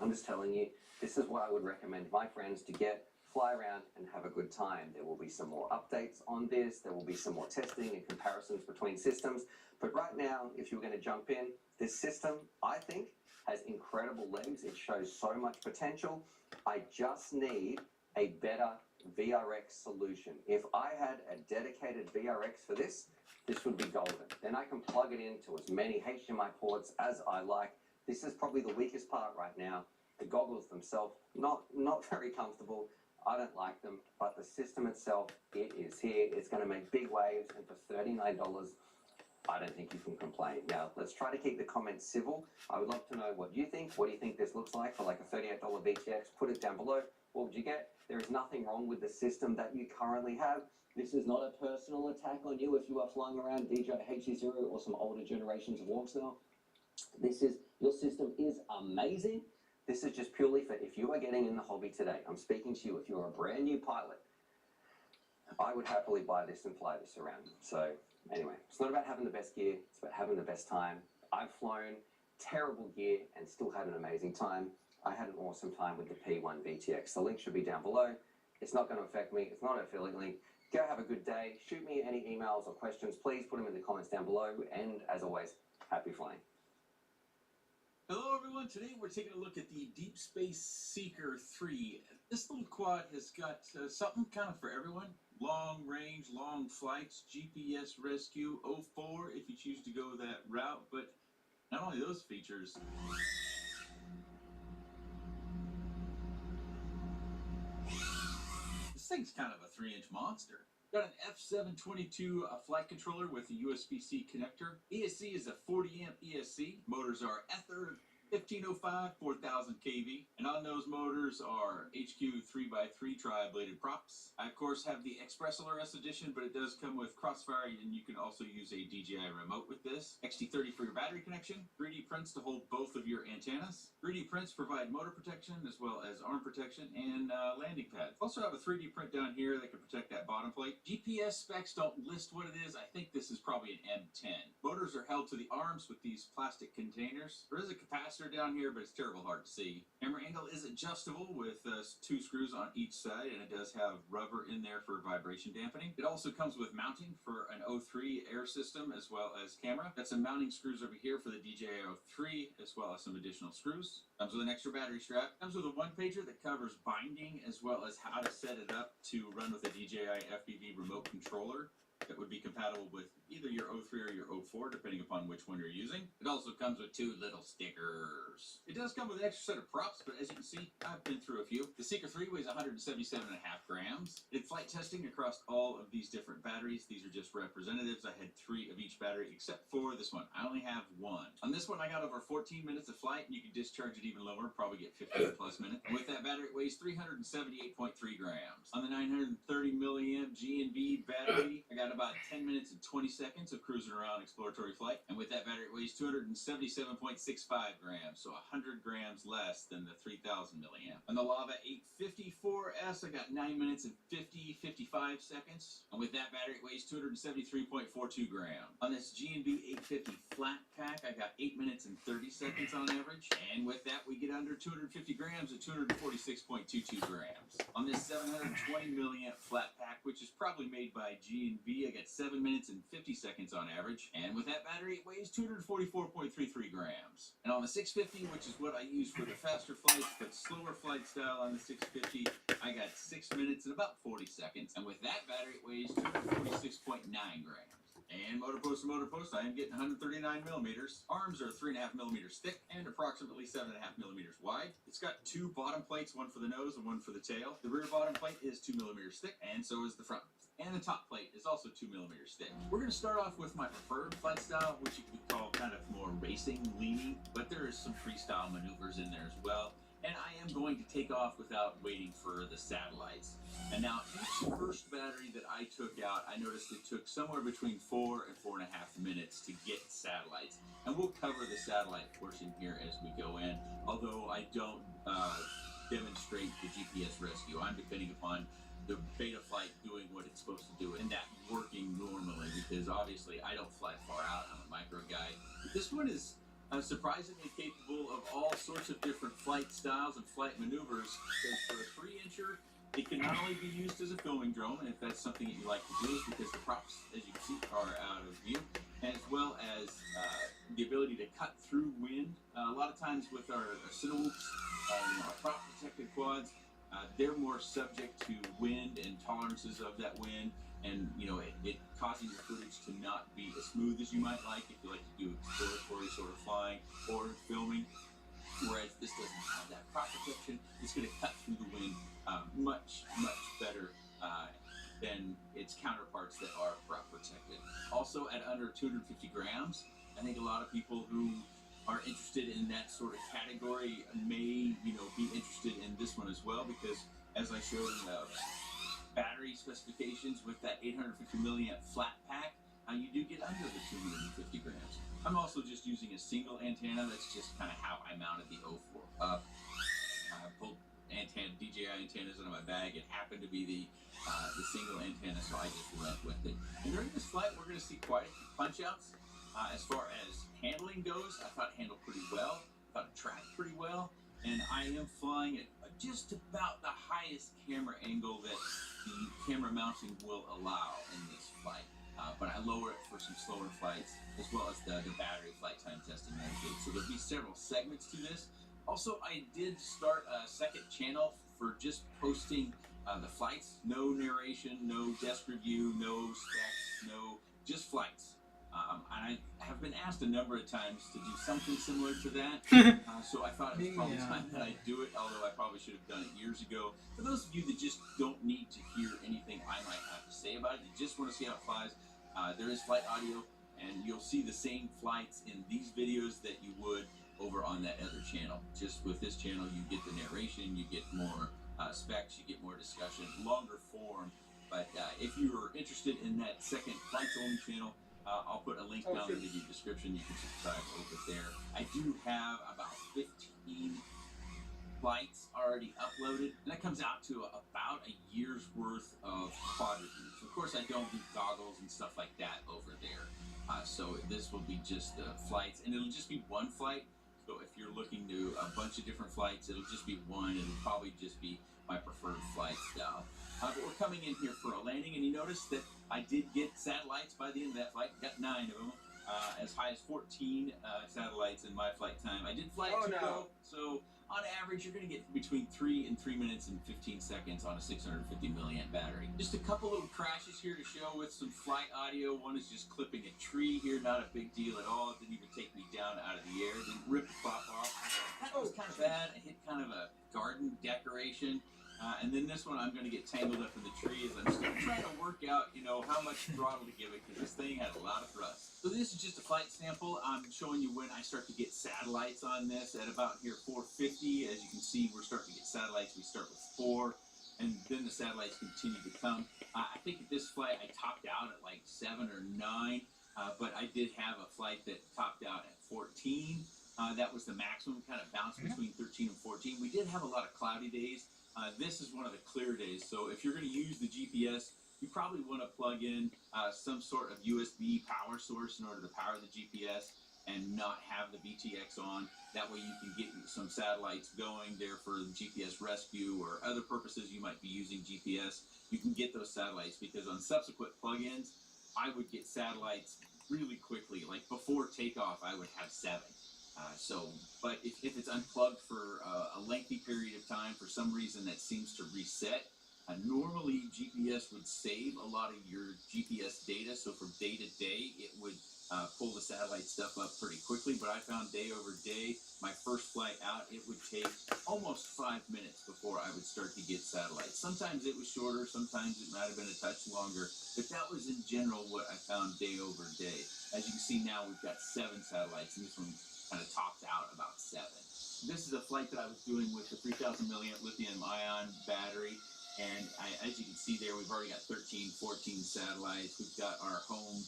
I'm just telling you, this is what I would recommend my friends to get. Fly around and have a good time. There will be some more updates on this. There will be some more testing and comparisons between systems. But right now, if you're going to jump in, this system, I think, has incredible legs. It shows so much potential. I just need a better VRX solution. If I had a dedicated VRX for this, this would be golden. Then I can plug it into as many HDMI ports as I like. This is probably the weakest part right now. The goggles themselves, not very comfortable. I don't like them, but the system itself, it is here. It's going to make big waves, and for $39, I don't think you can complain. Now, let's try to keep the comments civil. I would love to know what you think. What do you think this looks like for like a $38 VTX? Put it down below. What would you get? There is nothing wrong with the system that you currently have. This is not a personal attack on you if you are flying around DJI HC0 or some older generations of Orcs now. Your system is amazing. This is just purely for if you are getting in the hobby today. I'm speaking to you. If you're a brand new pilot, I would happily buy this and fly this around. So anyway, it's not about having the best gear. It's about having the best time. I've flown terrible gear and still had an amazing time. I had an awesome time with the P1 VTX. The link should be down below. It's not going to affect me. It's not an affiliate link. Go have a good day. Shoot me any emails or questions. Please put them in the comments down below. And as always, happy flying. Hello everyone, today we're taking a look at the Deep Space Seeker 3. This little quad has got something kind of for everyone. Long range, long flights, GPS rescue, 04 if you choose to go that route, but not only those features. This thing's kind of a 3-inch monster. Got an F722 flight controller with a USB-C connector. ESC is a 40 amp ESC. Motors are Ether 1505 4000 kV, and on those motors are HQ 3x3 tri-bladed props. I of course have the Express LRS edition, but it does come with Crossfire, and you can also use a DJI remote with this. XT30 for your battery connection, 3D prints to hold both of your antennas. 3D prints provide motor protection as well as arm protection and landing pads. Also have a 3D print down here that can protect that bottom plate. GPS specs don't list what it is. I think this is probably an M10. Motors are held to the arms with these plastic containers. There is a capacitor down here, but it's terrible hard to see. Camera angle is adjustable with 2 screws on each side, and it does have rubber in there for vibration dampening. It also comes with mounting for an O3 air system as well as camera. Got some mounting screws over here for the DJI O3 as well as some additional screws. Comes with an extra battery strap. Comes with a one-pager that covers binding as well as how to set it up to run with a DJI FPV remote controller that would be compatible with either your O3 or your O4, depending upon which one you're using. It also comes with 2 little stickers. It does come with an extra set of props, but as you can see, I've been through a few. The Seeker 3 weighs 177.5 grams. Did flight testing across all of these different batteries. These are just representatives. I had 3 of each battery, except for this one. I only have 1. On this one, I got over 14 minutes of flight, and you can discharge it even lower, probably get 15 plus minutes. And with that battery, it weighs 378.3 grams. On the 930 milliamp G&V battery, I got about 10 minutes and 20 seconds of cruising around exploratory flight. And with that battery, it weighs 277.65 grams, so 100 grams less than the 3000 milliamp. On the Lava 854S, I got 9 minutes and 55 seconds. And with that battery, it weighs 273.42 grams. On this G&V 850 flat pack, I got 8 minutes and 30 seconds on average. And with that, we get under 250 grams at 246.22 grams. On this 720 milliamp flat pack, which is probably made by G&V, I got 7 minutes and 50 seconds on average. And with that battery, it weighs 244.33 grams. And on the 650, which is what I use for the faster flights, but slower flight style on the 650, I got 6 minutes and about 40 seconds. And with that battery, it weighs 246.9 grams. And motor post to motor post, I am getting 139 millimeters. Arms are 3.5 millimeters thick and approximately 7.5 millimeters wide. It's got 2 bottom plates, one for the nose and one for the tail. The rear bottom plate is 2 millimeters thick, and so is the front. And the top plate is also 2 millimeters thick. We're going to start off with my preferred flight style, which you could call kind of more racing leaning, but there is some freestyle maneuvers in there as well. And I am going to take off without waiting for the satellites. And now each first battery that I took out, I noticed it took somewhere between 4 and 4.5 minutes to get satellites. And we'll cover the satellite portion here as we go in, although I don't demonstrate the GPS rescue. I'm depending upon the beta flight doing what it's supposed to do and that working normally, because obviously I don't fly far out. I'm a micro guy. But this one is surprisingly capable of all sorts of different flight styles and flight maneuvers, because for a 3-incher, it can not only be used as a filming drone, and if that's something that you like to do, because the props, as you can see, are out of view, as well as the ability to cut through wind. A lot of times with our Cinewhoops, our prop protected quads, they're more subject to wind and tolerances of that wind, and it causing your footage to not be as smooth as you might like if you like to do exploratory sort of flying or filming. Whereas this doesn't have that crop protection, it's going to cut through the wind much better than its counterparts that are crop protected. Also, at under 250 grams, I think a lot of people who are interested in that sort of category may, be interested in this one as well, because as I showed in the battery specifications with that 850 milliamp flat pack, you do get under the 250 grams. I'm also just using a single antenna. That's just kind of how I mounted the O4 up. I pulled DJI antennas out of my bag. It happened to be the single antenna, so I just went with it. And during this flight, we're going to see quite a few punch outs. As far as handling goes, I thought it handled pretty well. I thought it tracked pretty well. And I am flying at just about the highest camera angle that the camera mounting will allow in this flight. But I lower it for some slower flights, as well as the battery flight time testing that I did. So there'll be several segments to this. Also, I did start a second channel for just posting the flights. No narration, no desk review, no specs, just flights. And I have been asked a number of times to do something similar to that, so I thought it was probably time that I do it, although I probably should have done it years ago. For those of you that just don't need to hear anything I might have to say about it, you just want to see how it flies, there is flight audio, and you'll see the same flights in these videos that you would over on that other channel. Just with this channel, you get the narration, you get more specs, you get more discussion, longer form. But if you're interested in that second flights only channel, I'll put a link down in the description. You can subscribe over there. I do have about 15 flights already uploaded, and that comes out to about a year's worth of quad reviews. Of course, I don't do goggles and stuff like that over there. So this will be just the flights, and it'll just be one flight. So if you're looking to a bunch of different flights, it'll just be one. It'll probably just be my preferred flight style. But we're coming in here for a landing, and you notice that I did get satellites by the end of that flight. Got 9 of them, as high as 14 satellites in my flight time. I did fly it go, so on average, you're going to get between 3 and 3 minutes and 15 seconds on a 650 milliamp battery. Just a couple little crashes here to show with some flight audio. One is just clipping a tree here, not a big deal at all. It didn't even take me down out of the air. Didn't rip the prop off. That was kind of bad. I hit kind of a garden decoration. And then this one, I'm going to get tangled up in the tree as I'm still trying to work out, how much throttle to give it, because this thing has a lot of thrust. So this is just a flight sample. I'm showing you when I start to get satellites on this at about here 450. As you can see, we're starting to get satellites. We start with 4, and then the satellites continue to come. I think at this flight, I topped out at like 7 or 9, but I did have a flight that topped out at 14. That was the maximum, kind of bounced between 13 and 14. We did have a lot of cloudy days. This is one of the clear days, so if you're going to use the GPS, you probably want to plug in some sort of USB power source in order to power the GPS and not have the VTX on. That way you can get some satellites going there for GPS rescue or other purposes you might be using GPS. You can get those satellites, because on subsequent plugins, I would get satellites really quickly. Like before takeoff, I would have 7. But if it's unplugged for a lengthy period of time, for some reason that seems to reset, normally GPS would save a lot of your GPS data, so from day to day, it would pull the satellite stuff up pretty quickly. But I found day over day, my first flight out, it would take almost 5 minutes before I would start to get satellites. Sometimes it was shorter, sometimes it might have been a touch longer, but that was in general what I found day over day. As you can see now, we've got 7 satellites, and this one kind of topped out about 7. This is a flight that I was doing with the 3,000 milliamp lithium ion battery, and as you can see there, we've already got 13, 14 satellites. We've got our home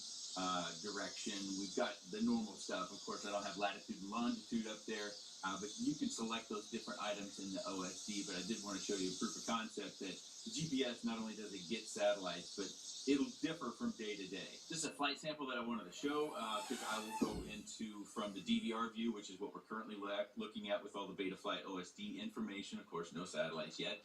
direction. We've got the normal stuff. Of course, I don't have latitude and longitude up there, but you can select those different items in the OSD. But I did want to show you a proof of concept that the GPS, not only does it get satellites, but it'll differ from day to day. This is a flight sample that I wanted to show, because I will go into from the DVR view, which is what we're currently looking at with all the Betaflight OSD information. Of course, no satellites yet,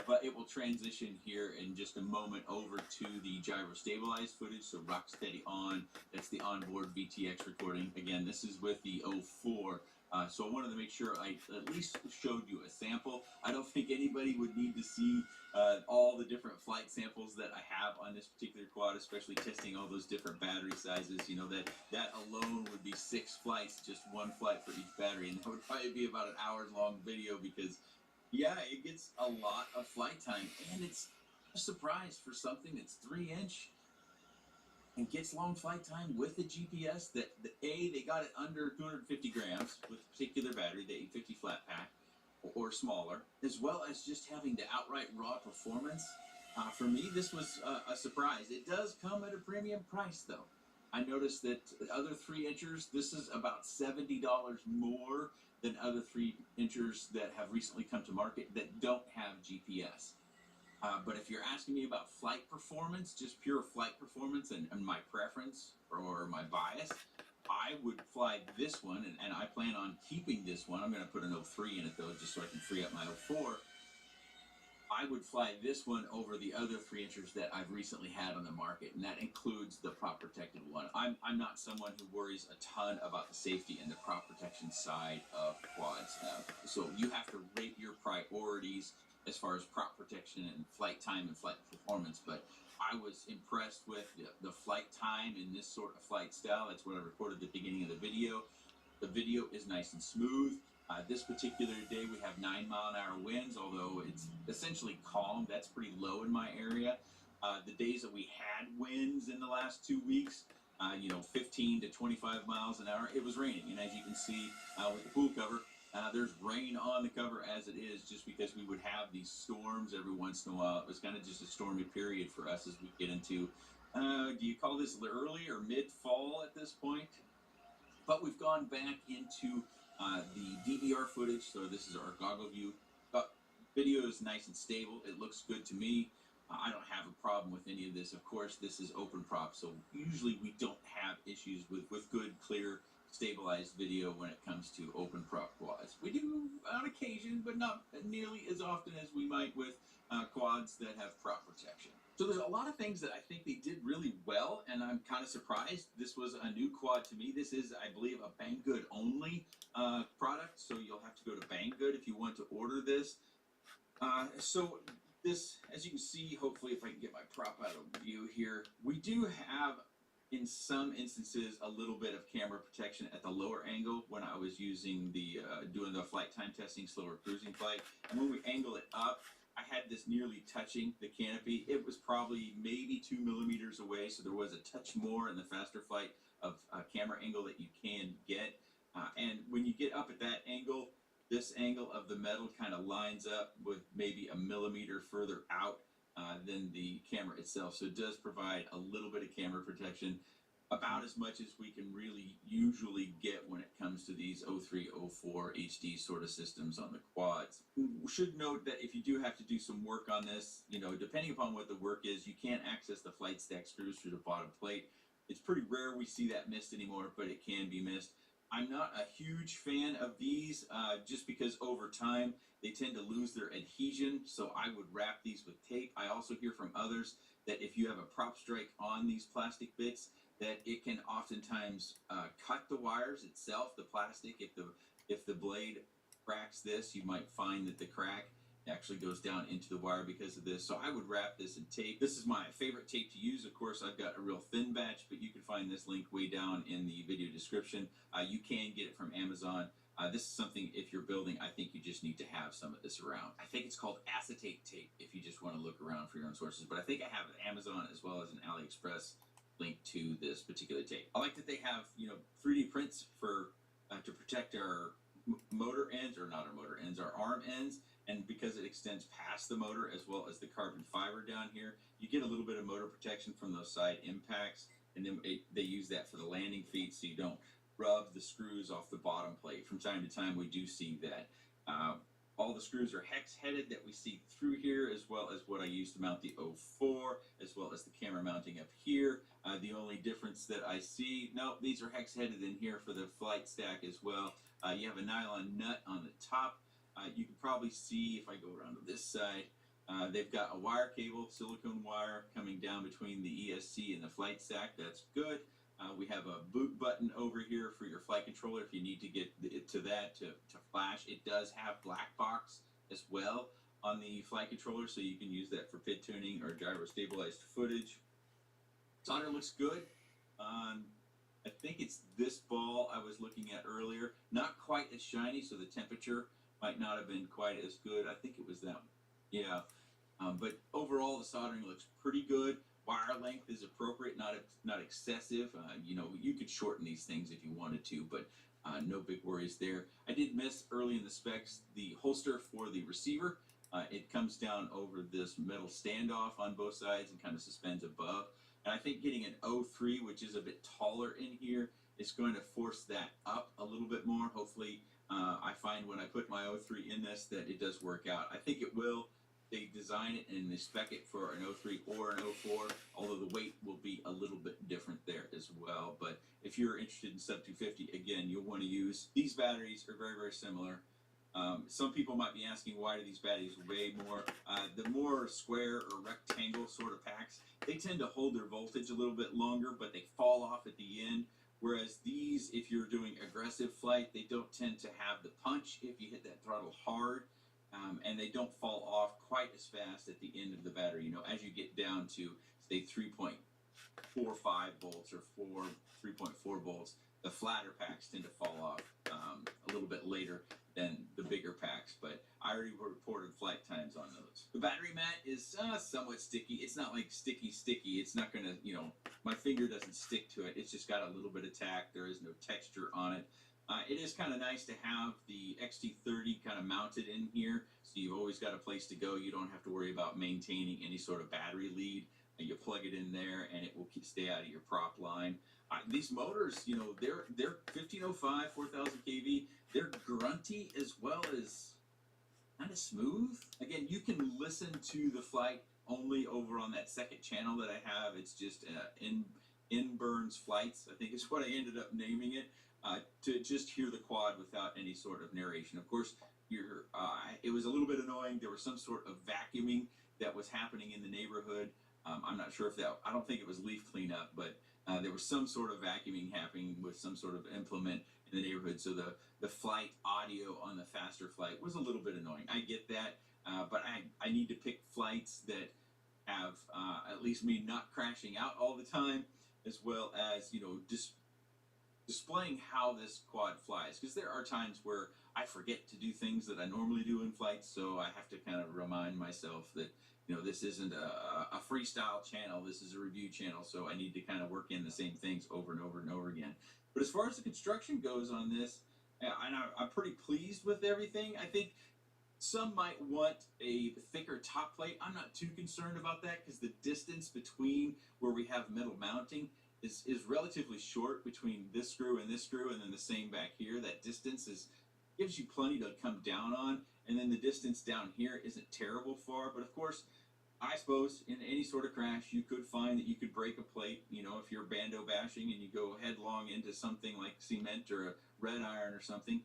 but it will transition here in just a moment over to the gyro stabilized footage. So rock steady on. That's the onboard VTX recording. Again, this is with the O4. So I wanted to make sure I at least showed you a sample. I don't think anybody would need to see all the different flight samples that I have on this particular quad, especially testing all those different battery sizes. You know, that alone would be 6 flights, just 1 flight for each battery, and that would probably be about an hour-long video because, yeah, it gets a lot of flight time, and it's a surprise for something that's 3-inch and gets long flight time with the GPS. That they got it under 250 grams with a particular battery, the 850 flat pack or smaller, as well as just having the outright raw performance. For me, this was a surprise. It does come at a premium price, though. I noticed that other 3-inchers, this is about $70 more than other 3-inchers that have recently come to market that don't have GPS. But if you're asking me about flight performance, just pure flight performance and my preference or my bias, I would fly this one, and I plan on keeping this one. I'm going to put an 03 in it, though, just so I can free up my 04. I would fly this one over the other 3-inchers that I've recently had on the market, and that includes the prop protected one. I'm not someone who worries a ton about the safety and the prop protection side of quads. So you have to rate your priorities as far as prop protection and flight time and flight performance, but I was impressed with the flight time in this sort of flight style. That's what I recorded at the beginning of the video. The video is nice and smooth. This particular day we have 9-mile-an-hour winds, although it's essentially calm. That's pretty low in my area. The days that we had winds in the last 2 weeks, 15 to 25 miles an hour, it was raining. And as you can see with the pool cover, there's rain on the cover as it is, just because we would have these storms every once in a while. It was kind of just a stormy period for us as we get into, do you call this early or mid-fall at this point? But we've gone back into the DVR footage, so this is our goggle view. Video is nice and stable. It looks good to me. I don't have a problem with any of this. Of course, this is open prop, so usually we don't have issues with good, clear, stabilized video when it comes to open prop quads. We do on occasion, but not nearly as often as we might with quads that have prop protection. So there's a lot of things that I think they did really well, and I'm kind of surprised. This was a new quad to me. This is, I believe, a Banggood only product, so you'll have to go to Banggood if you want to order this. So this, as you can see, hopefully if I can get my prop out of view here, we do have, in some instances, a little bit of camera protection at the lower angle when I was using doing the flight time testing, slower cruising flight. And when we angle it up, I had this nearly touching the canopy. It was probably maybe 2 millimeters away, so there was a touch more in the faster flight of camera angle that you can get. And when you get up at that angle, this angle of the metal kind of lines up with maybe a millimeter further out than the camera itself. So it does provide a little bit of camera protection, about as much as we can really usually get when it comes to these 03, 04 HD sort of systems on the quads. We should note that if you do have to do some work on this, depending upon what the work is, you can't access the flight stack screws through the bottom plate. It's pretty rare we see that missed anymore, but it can be missed. I'm not a huge fan of these just because over time they tend to lose their adhesion, so I would wrap these with tape. I also hear from others that if you have a prop strike on these plastic bits, that it can oftentimes cut the wires itself, the plastic. If the blade cracks this, you might find that the crack actually goes down into the wire because of this. So I would wrap this in tape. This is my favorite tape to use. Of course, I've got a real thin batch, but you can find this link way down in the video description. You can get it from Amazon. This is something, if you're building, I think you just need to have some of this around. I think it's called acetate tape if you just want to look around for your own sources, but I think I have an Amazon as well as an AliExpress link to this particular tape. I like that they have 3D prints for to protect our motor ends, or not our motor ends, our arm ends, and because it extends past the motor as well as the carbon fiber down here, you get a little bit of motor protection from those side impacts, and then they use that for the landing feet so you don't rub the screws off the bottom plate. From time to time we do see that. All the screws are hex-headed that we see through here, as well as what I used to mount the 04, as well as the camera mounting up here. The only difference that I see, no, these are hex-headed in here for the flight stack as well. You have a nylon nut on the top. You can probably see, if I go around to this side, they've got a wire cable, silicone wire, coming down between the ESC and the flight stack. That's good. We have a boot button over here for your flight controller if you need to get it to that to flash. It does have black box as well on the flight controller, so you can use that for PID tuning or gyro stabilized footage. Solder looks good. I think it's this ball I was looking at earlier. Not quite as shiny, so the temperature might not have been quite as good. I think it was that one. Yeah. But overall, the soldering looks pretty good. Wire length is appropriate, not excessive. You know, you could shorten these things if you wanted to, but no big worries there. I did miss early in the specs the holster for the receiver. It comes down over this metal standoff on both sides and kind of suspends above. And I think getting an 03, which is a bit taller in here, is going to force that up a little bit more. Hopefully, I find when I put my 03 in this that it does work out. I think it will. They design it and they spec it for an 03 or an 04, although the weight will be a little bit different there as well. But if you're interested in sub 250, again, you'll want to use these batteries are very, very similar. Some people might be asking, why do these batteries weigh more? The more square or rectangle sort of packs, they tend to hold their voltage a little bit longer, but they fall off at the end. Whereas these, if you're doing aggressive flight, they don't tend to have the punch if you hit that throttle hard. And they don't fall off quite as fast at the end of the battery. You know, as you get down to, say, 3.45 volts or 3.4 volts, the flatter packs tend to fall off a little bit later than the bigger packs. But I already reported flight times on those. The battery mat is somewhat sticky. It's not like sticky. It's not going to, you know, my finger doesn't stick to it. It's just got a little bit of tack. There is no texture on it. It is kind of nice to have the XT30 kind of mounted in here, so you've always got a place to go. You don't have to worry about maintaining any sort of battery lead. You plug it in there, and it will stay out of your prop line. These motors, you know, they're 1505, 4000 kV. They're grunty as well as kind of smooth. Again, you can listen to the flight only over on that second channel that I have. It's just Inburns Flights, I think is what I ended up naming it. To just hear the quad without any sort of narration. Of course, it was a little bit annoying. There was some sort of vacuuming that was happening in the neighborhood. I'm not sure if I don't think it was leaf cleanup, but there was some sort of vacuuming happening with some sort of implement in the neighborhood. So the flight audio on the faster flight was a little bit annoying. I get that, but I need to pick flights that have at least me not crashing out all the time, as well as, you know, displaying how this quad flies, because there are times where I forget to do things that I normally do in flights, so I have to kind of remind myself that, you know, this isn't a freestyle channel, this is a review channel, so I need to kind of work in the same things over and over and over again. But as far as the construction goes on this, I'm pretty pleased with everything. I think some might want a thicker top plate. I'm not too concerned about that, because the distance between where we have metal mounting is relatively short between this screw and then the same back here. That distance gives you plenty to come down on, and then the distance down here isn't terrible far. But of course, I suppose in any sort of crash, you could find that you could break a plate. You know, if you're bando bashing and you go headlong into something like cement or a red iron or something,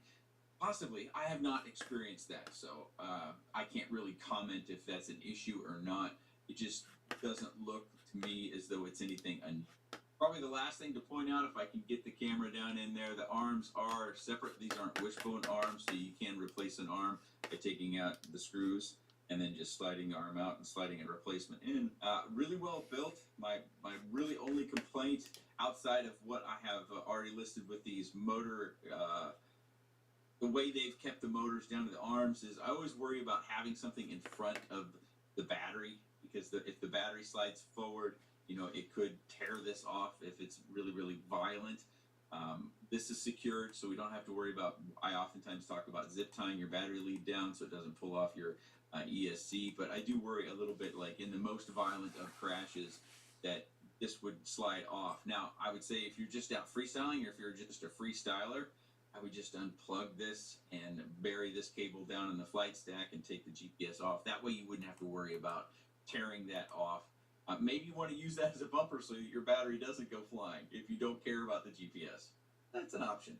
possibly. I have not experienced that, so I can't really comment if that's an issue or not. It just doesn't look to me as though it's anything Probably the last thing to point out, if I can get the camera down in there, the arms are separate. These aren't wishbone arms, so you can replace an arm by taking out the screws and then just sliding the arm out and sliding a replacement in. Really well built. My really only complaint outside of what I have already listed with these motor, the way they've kept the motors down to the arms, is I always worry about having something in front of the battery, because if the battery slides forward, you know, it could tear this off if it's really, really violent. This is secured, so we don't have to worry about, I oftentimes talk about zip tying your battery lead down so it doesn't pull off your ESC, but I do worry a little bit, like in the most violent of crashes, that this would slide off. Now, I would say if you're just out freestyling, or if you're just a freestyler, I would just unplug this and bury this cable down in the flight stack and take the GPS off. That way you wouldn't have to worry about tearing that off. Maybe you want to use that as a bumper so that your battery doesn't go flying if you don't care about the GPS. That's an option.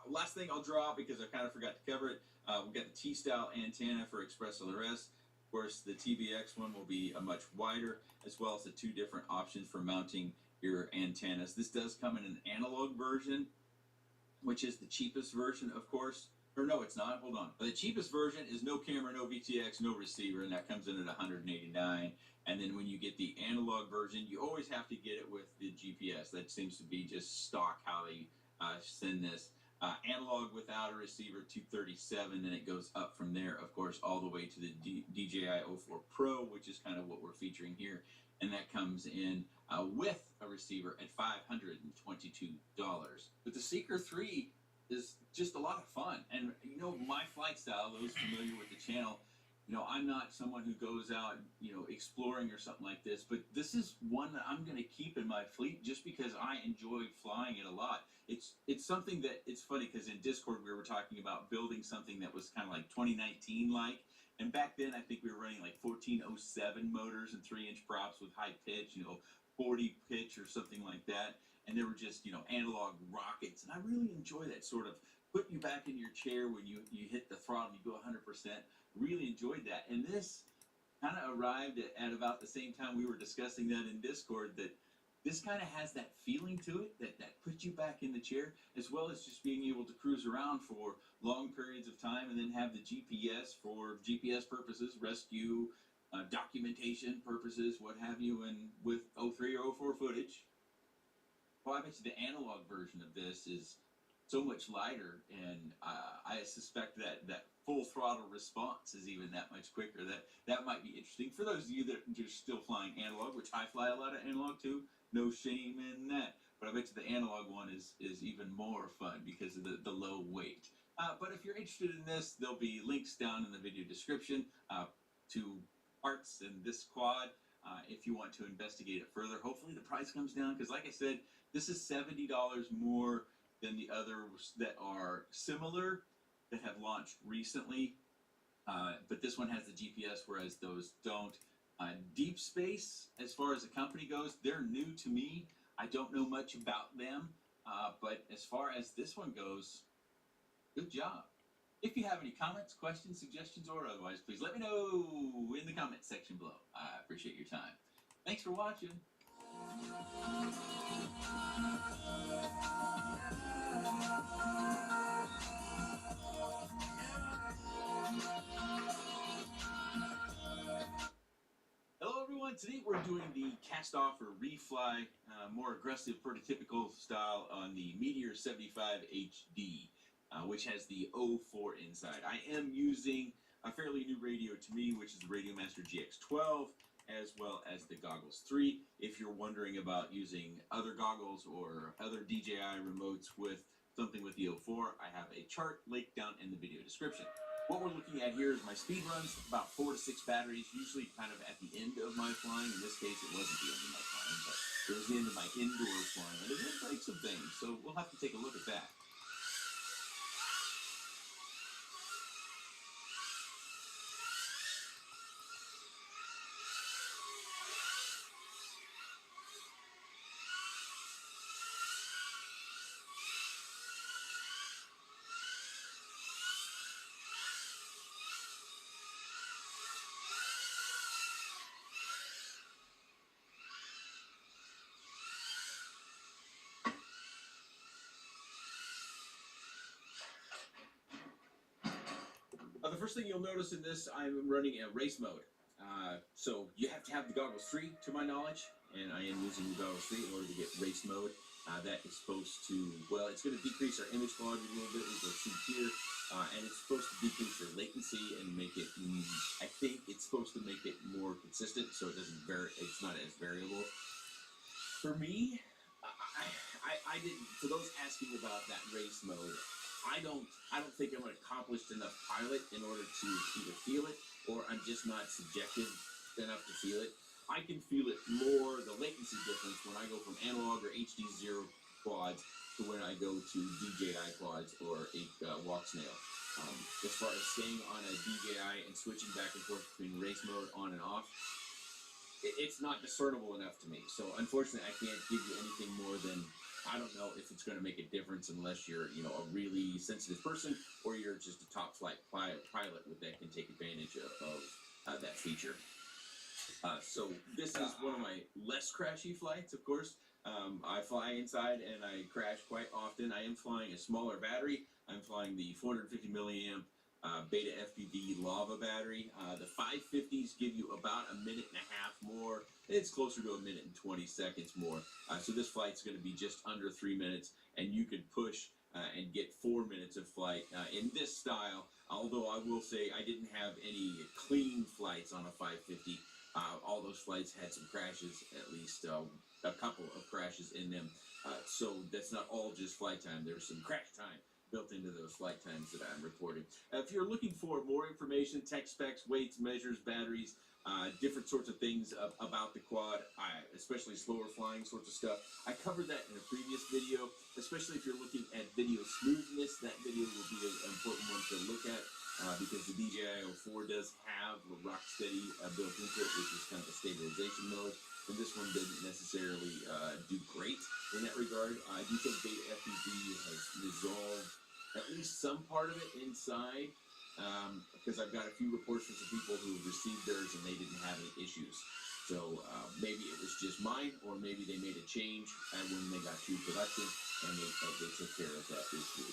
Last thing I'll draw, because I kind of forgot to cover it, we've got the T-style antenna for Express LRS. Of course, the TBX one will be a much wider, as well as the two different options for mounting your antennas. This does come in an analog version, which is the cheapest version, of course. Or no, it's not. Hold on. The cheapest version is no camera, no VTX, no receiver, and that comes in at $189. And then when you get the analog version, you always have to get it with the GPS. That seems to be just stock how they send this. Analog without a receiver, $237, and it goes up from there, of course, all the way to the DJI O4 Pro, which is kind of what we're featuring here. And that comes in with a receiver at $522. But the Seeker 3 is just a lot of fun. And you know, my flight style, those familiar with the channel, you know, I'm not someone who goes out, you know, exploring or something like this, but this is one that I'm going to keep in my fleet just because I enjoy flying it a lot. It's something that, it's funny because in Discord we were talking about building something that was kind of like 2019 like, and back then I think we were running like 1407 motors and 3-inch props with high pitch, you know, 40 pitch or something like that. And they were just, you know, analog rockets. And I really enjoy that sort of put you back in your chair when you hit the throttle, you go 100%. Really enjoyed that. And this kind of arrived at about the same time we were discussing that in Discord, that this kind of has that feeling to it that puts you back in the chair, as well as just being able to cruise around for long periods of time and then have the GPS for GPS purposes, rescue, documentation purposes, what have you, and with 03 or 04 footage. Well, I bet you the analog version of this is so much lighter, and I suspect that full throttle response is even that much quicker. That might be interesting for those of you that are still flying analog, which I fly a lot of analog too. No shame in that. But I bet you the analog one is even more fun because of the low weight. But if you're interested in this, there'll be links down in the video description to parts in this quad. If you want to investigate it further, hopefully the price comes down, because like I said, this is $70 more than the others that are similar that have launched recently. But this one has the GPS, whereas those don't. Deep Space, as far as the company goes, they're new to me. I don't know much about them, but as far as this one goes, good job. If you have any comments, questions, suggestions, or otherwise, please let me know in the comment section below. I appreciate your time. Thanks for watching. Hello everyone, today we're doing the cast off or refly, more aggressive prototypical style on the Meteor 75 HD. Which has the O4 inside. I am using a fairly new radio to me, which is the Radiomaster GX12, as well as the Goggles 3. If you're wondering about using other goggles or other DJI remotes with something with the O4, I have a chart linked down in the video description. What we're looking at here is my speed runs, about 4 to 6 batteries, usually kind of at the end of my flying. In this case, it wasn't the end of my flying, but it was the end of my indoor flying. And it did break some things, so we'll have to take a look at that. The first thing you'll notice in this, I'm running a race mode. So you have to have the Goggles 3 to my knowledge, and I am using the Goggles 3 in order to get race mode. That is supposed to, well, it's going to decrease our image quality a little bit, as you'll see here, and it's supposed to decrease your latency and make it, I think it's supposed to make it more consistent, so it doesn't it's not as variable. For me, I didn't, for those asking about that race mode, I don't think I'm an accomplished enough pilot in order to either feel it, or I'm just not subjective enough to feel it. I can feel it more, the latency difference, when I go from analog or HD0 quads to when I go to DJI quads or a walk snail. As far as staying on a DJI and switching back and forth between race mode on and off, it's not discernible enough to me. So unfortunately, I can't give you anything more than, I don't know if it's going to make a difference unless you're, you know, a really sensitive person, or you're just a top flight pilot that can take advantage of that feature. So this is one of my less crashy flights, of course. I fly inside and I crash quite often. I am flying a smaller battery. I'm flying the 450 milliamp Beta FPV Lava battery. The 550s give you about a minute and a half more. It's closer to a minute and 20 seconds more. So this flight's going to be just under 3 minutes, and you could push and get 4 minutes of flight in this style. Although I will say I didn't have any clean flights on a 550. All those flights had some crashes, at least a couple of crashes in them. So that's not all just flight time. There's some crash time built into those flight times that I'm reporting. If you're looking for more information, tech specs, weights, measures, batteries, different sorts of things about the quad, especially slower flying sorts of stuff, I covered that in a previous video. Especially if you're looking at video smoothness, that video will be an important one to look at because the DJI 4 does have a Rocksteady built into it, which is kind of a stabilization mode. And this one didn't necessarily do great in that regard. I do think Beta FPV has resolved at least some part of it inside, because I've got a few reports from some people who received theirs and they didn't have any issues. So maybe it was just mine, or maybe they made a change when they got to production and they took care of that issue.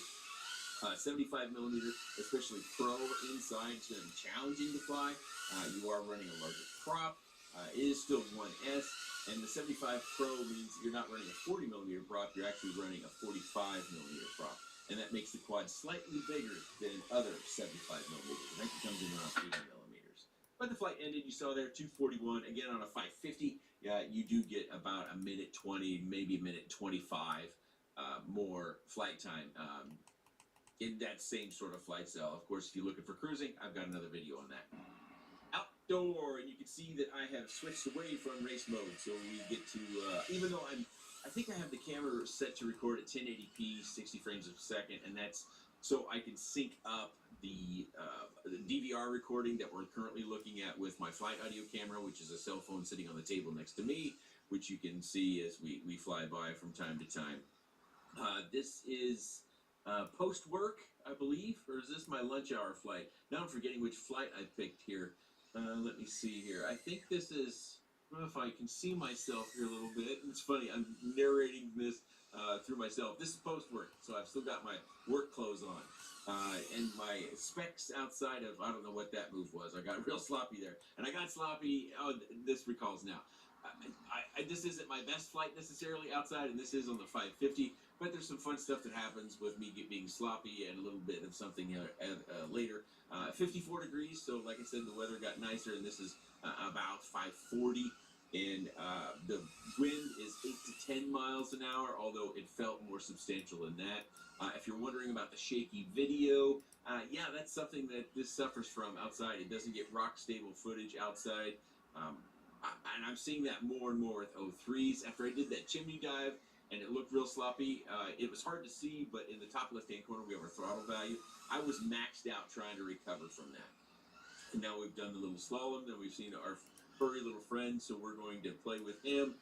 75 millimeter, especially Pro inside, is going to be challenging to fly. You are running a larger prop. It is still 1S, and the 75 Pro means you're not running a 40 millimeter prop, you're actually running a 45 millimeter prop. And that makes the quad slightly bigger than other 75 millimeters. I think it comes in around 80 millimeters. But the flight ended, you saw there, 241. Again, on a 550, you do get about a minute 20, maybe a minute 25 more flight time in that same sort of flight style. Of course, if you're looking for cruising, I've got another video on that. Outdoor, and you can see that I have switched away from race mode, so we get to, even though I think I have the camera set to record at 1080p, 60 frames a second, and that's so I can sync up the DVR recording that we're currently looking at with my flight audio camera, which is a cell phone sitting on the table next to me, which you can see as we fly by from time to time. This is post-work, I believe, or is this my lunch hour flight? Now I'm forgetting which flight I picked here. Let me see here. I think this is, I don't know if I can see myself here a little bit. It's funny, I'm narrating this through myself. This is post-work, so I've still got my work clothes on. And my specs outside of, I don't know what that move was. I got real sloppy there. And I got sloppy, this recalls now. This isn't my best flight necessarily outside, and this is on the 550, but there's some fun stuff that happens with me being sloppy and a little bit of something later. 54 degrees, so like I said, the weather got nicer, and this is about 540, and the wind is 8 to 10 miles an hour, although it felt more substantial than that. If you're wondering about the shaky video, yeah, that's something that this suffers from outside. It doesn't get rock stable footage outside. And I'm seeing that more and more with 03s. After I did that chimney dive and it looked real sloppy, it was hard to see, but in the top left-hand corner we have our throttle value. I was maxed out trying to recover from that. And now we've done the little slalom, then we've seen our furry little friend, so we're going to play with him,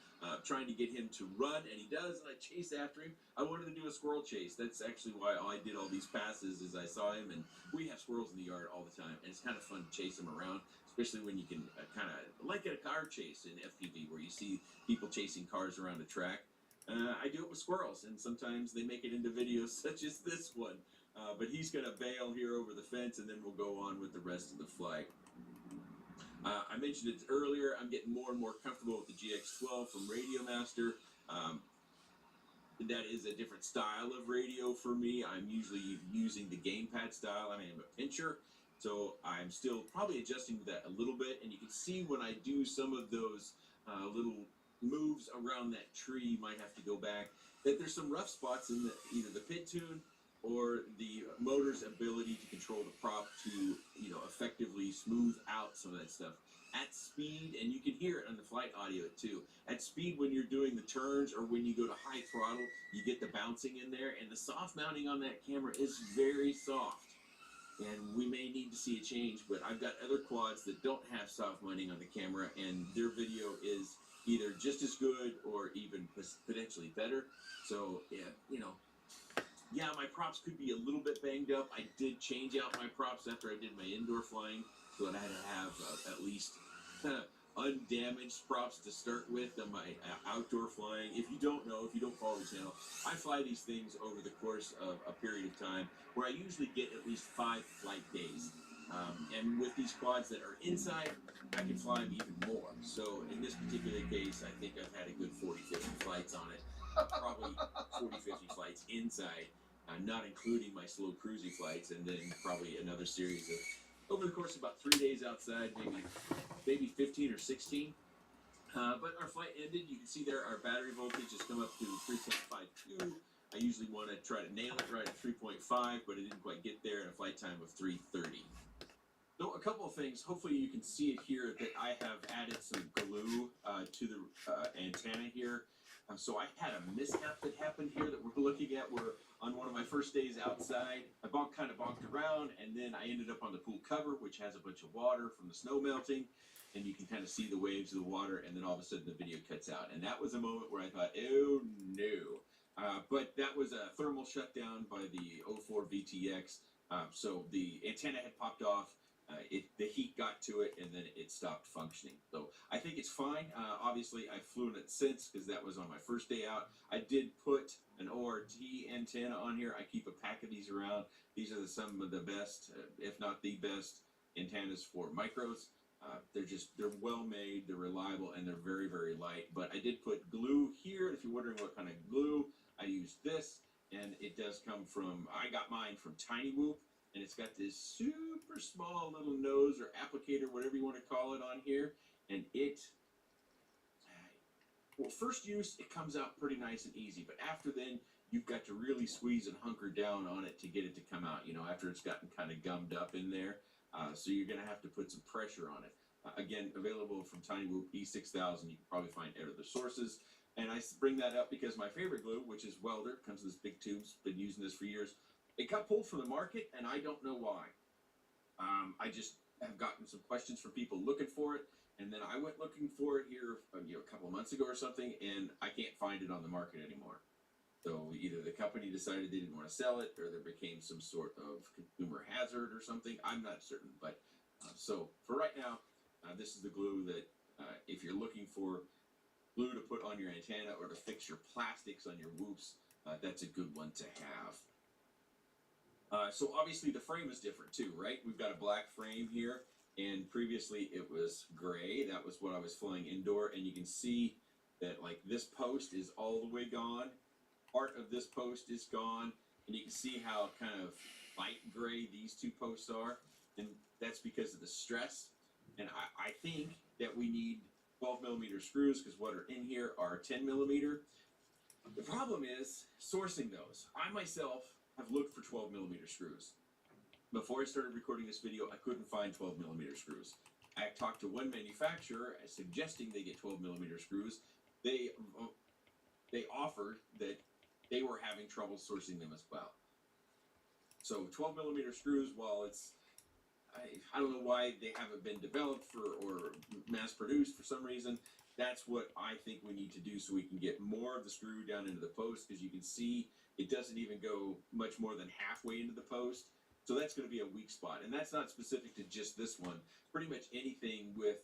trying to get him to run, and he does, and I chase after him. I wanted to do a squirrel chase. That's actually why I did all these passes, is I saw him, and we have squirrels in the yard all the time, and it's kind of fun to chase them around, especially when you can kind of, like a car chase in FPV, where you see people chasing cars around a track. I do it with squirrels, and sometimes they make it into videos such as this one. But he's going to bail here over the fence, and then we'll go on with the rest of the flight. I mentioned it earlier, I'm getting more and more comfortable with the GX12 from Radiomaster. That is a different style of radio for me. I'm usually using the gamepad style. I am a pincher, so I'm still probably adjusting to that a little bit. And you can see when I do some of those little moves around that tree, you might have to go back, that there's some rough spots in either the pit tune or the motor's ability to control the prop to, effectively smooth out some of that stuff. At speed, and you can hear it on the flight audio too, at speed when you're doing the turns or when you go to high throttle, you get the bouncing in there, and the soft mounting on that camera is very soft. And we may need to see a change, but I've got other quads that don't have soft mounting on the camera, and their video is either just as good or even potentially better. So, yeah, my props could be a little bit banged up. I did change out my props after I did my indoor flying, so that I had to have at least undamaged props to start with on my outdoor flying. If you don't know, if you don't follow the channel, I fly these things over the course of a period of time where I usually get at least 5 flight days. And with these quads that are inside, I can fly them even more. So in this particular case, I think I've had a good 40-50 flights on it. Probably 40-50 flights inside, not including my slow cruisy flights, and then probably another series of, over the course of about 3 days outside, maybe 15 or 16. But our flight ended. You can see there our battery voltage has come up to 3.52. I usually want to try to nail it right at 3.5, but it didn't quite get there in a flight time of 3:30. So a couple of things. Hopefully you can see it here that I have added some glue to the antenna here. So I had a mishap that happened here that we're looking at. Where on one of my first days outside, I kind of bonked around, and then I ended up on the pool cover, which has a bunch of water from the snow melting, and you can kind of see the waves of the water, and then all of a sudden the video cuts out. And that was a moment where I thought, oh no. But that was a thermal shutdown by the 04 VTX. So the antenna had popped off. The heat got to it, and then it stopped functioning. So I think it's fine. Obviously, I've flown it since because that was on my first day out. I did put an ORT antenna on here. I keep a pack of these around. These are some of the best, if not the best, antennas for micros. They're well made, they're reliable, and they're very, very light. But I did put glue here. If you're wondering what kind of glue, I used this, and it does come from, I got mine from Tiny Whoop. And it's got this super small little nose or applicator, whatever you want to call it, on here. And well, first use, it comes out pretty nice and easy. But after then, you've got to really squeeze and hunker down on it to get it to come out, after it's gotten kind of gummed up in there. So you're going to have to put some pressure on it. Again, available from Tiny Whoop E6000. You can probably find at other sources. And I bring that up because my favorite glue, which is Welder, comes in this big tubes, been using this for years. It got pulled from the market, and I don't know why. I just have gotten some questions from people looking for it, and then I went looking for it here, a couple of months ago or something, and I can't find it on the market anymore. So either the company decided they didn't want to sell it, or there became some sort of consumer hazard or something. I'm not certain, but so for right now, this is the glue that if you're looking for glue to put on your antenna or to fix your plastics on your whoops, that's a good one to have. So obviously the frame is different too, right? We've got a black frame here, and previously it was gray. That was what I was flying indoor, and you can see that like this post is all the way gone. Part of this post is gone, and you can see how kind of light gray these two posts are, and that's because of the stress. And I think that we need 12mm screws because what are in here are 10mm. The problem is sourcing those. I myself have looked for 12mm screws. Before I started recording this video, I couldn't find 12mm screws. I talked to one manufacturer suggesting they get 12mm screws. They offered that they were having trouble sourcing them as well. So 12mm screws, while it's, I don't know why they haven't been developed or mass produced for some reason, that's what I think we need to do so we can get more of the screw down into the post, because you can see it doesn't even go much more than halfway into the post. So that's going to be a weak spot. And that's not specific to just this one. Pretty much anything with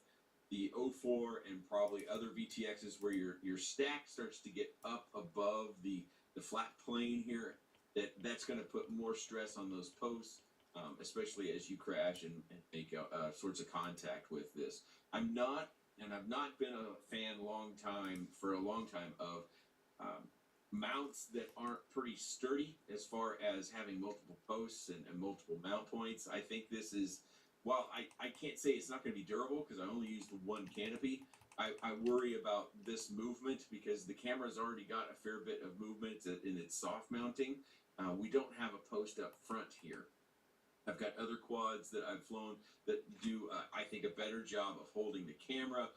the 04 and probably other VTXs where your stack starts to get up above the flat plane here, that's going to put more stress on those posts, especially as you crash and make sorts of contact with this. I've not been a fan for a long time of mounts that aren't pretty sturdy as far as having multiple posts and multiple mount points. I think this is, while I can't say it's not going to be durable because I only used the one canopy, I worry about this movement because the camera's already got a fair bit of movement in its soft mounting. We don't have a post up front here. I've got other quads that I've flown that do, I think, a better job of holding the camera.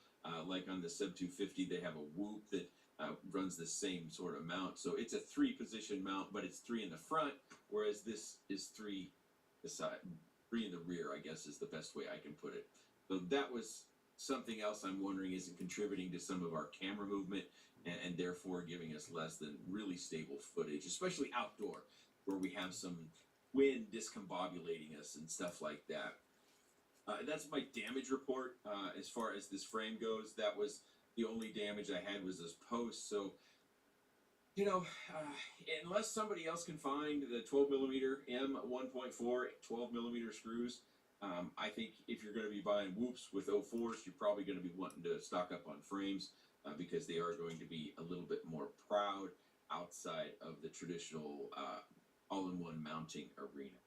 Like on the Sub 250, they have a Whoop that runs the same sort of mount. So it's a 3-position mount, but it's 3 in the front, whereas this is 3 in the rear, I guess is the best way I can put it. So that was something else I'm wondering isn't contributing to some of our camera movement and therefore giving us less than really stable footage, especially outdoor, where we have some wind discombobulating us and stuff like that. that's my damage report as far as this frame goes. That was the only damage I had was this post. So, you know, unless somebody else can find the 12mm M1.4 12mm screws, I think if you're going to be buying whoops with 04s, you're probably going to be wanting to stock up on frames because they are going to be a little bit more proud outside of the traditional all-in-one mounting arena.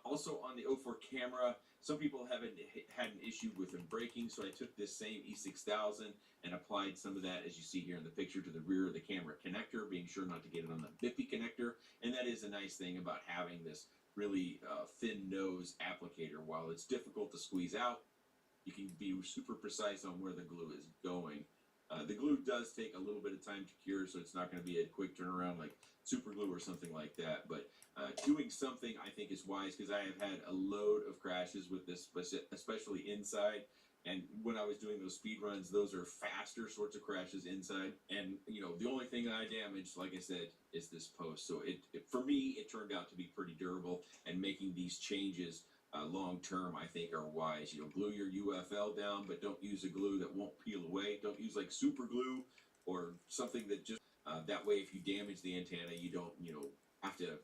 Also on the 04 camera, some people haven't had an issue with them breaking, so I took this same E6000 and applied some of that, as you see here in the picture, to the rear of the camera connector, being sure not to get it on the Bippy connector. And that is a nice thing about having this really thin nose applicator. While it's difficult to squeeze out, you can be super precise on where the glue is going. The glue does take a little bit of time to cure, so it's not going to be a quick turnaround like super glue or something like that. But doing something I think is wise, because I have had a load of crashes with this, especially inside. And when I was doing those speed runs, those are faster sorts of crashes inside. And, you know, the only thing I damaged, like I said, is this post. So for me, it turned out to be pretty durable, and making these changes long term, I think, are wise. You know, glue your UFL down, but don't use a glue that won't peel away. Don't use like super glue or something that just that way, if you damage the antenna, you don't, you know, have to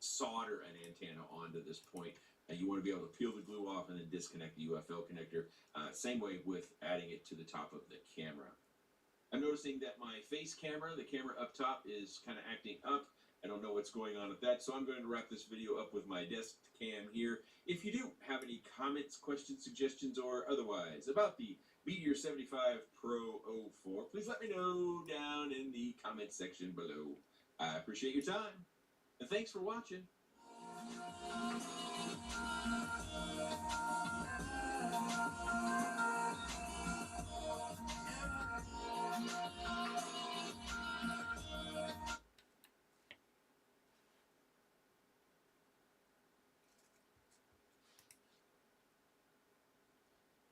solder an antenna onto this point. You want to be able to peel the glue off and then disconnect the UFL connector. Same way with adding it to the top of the camera. I'm noticing that my face camera, the camera up top, is kind of acting up. I don't know what's going on with that, so I'm going to wrap this video up with my desk cam here. If you do have any comments, questions, suggestions, or otherwise about the Meteor 75 Pro 04, please let me know down in the comment section below. I appreciate your time, and thanks for watching.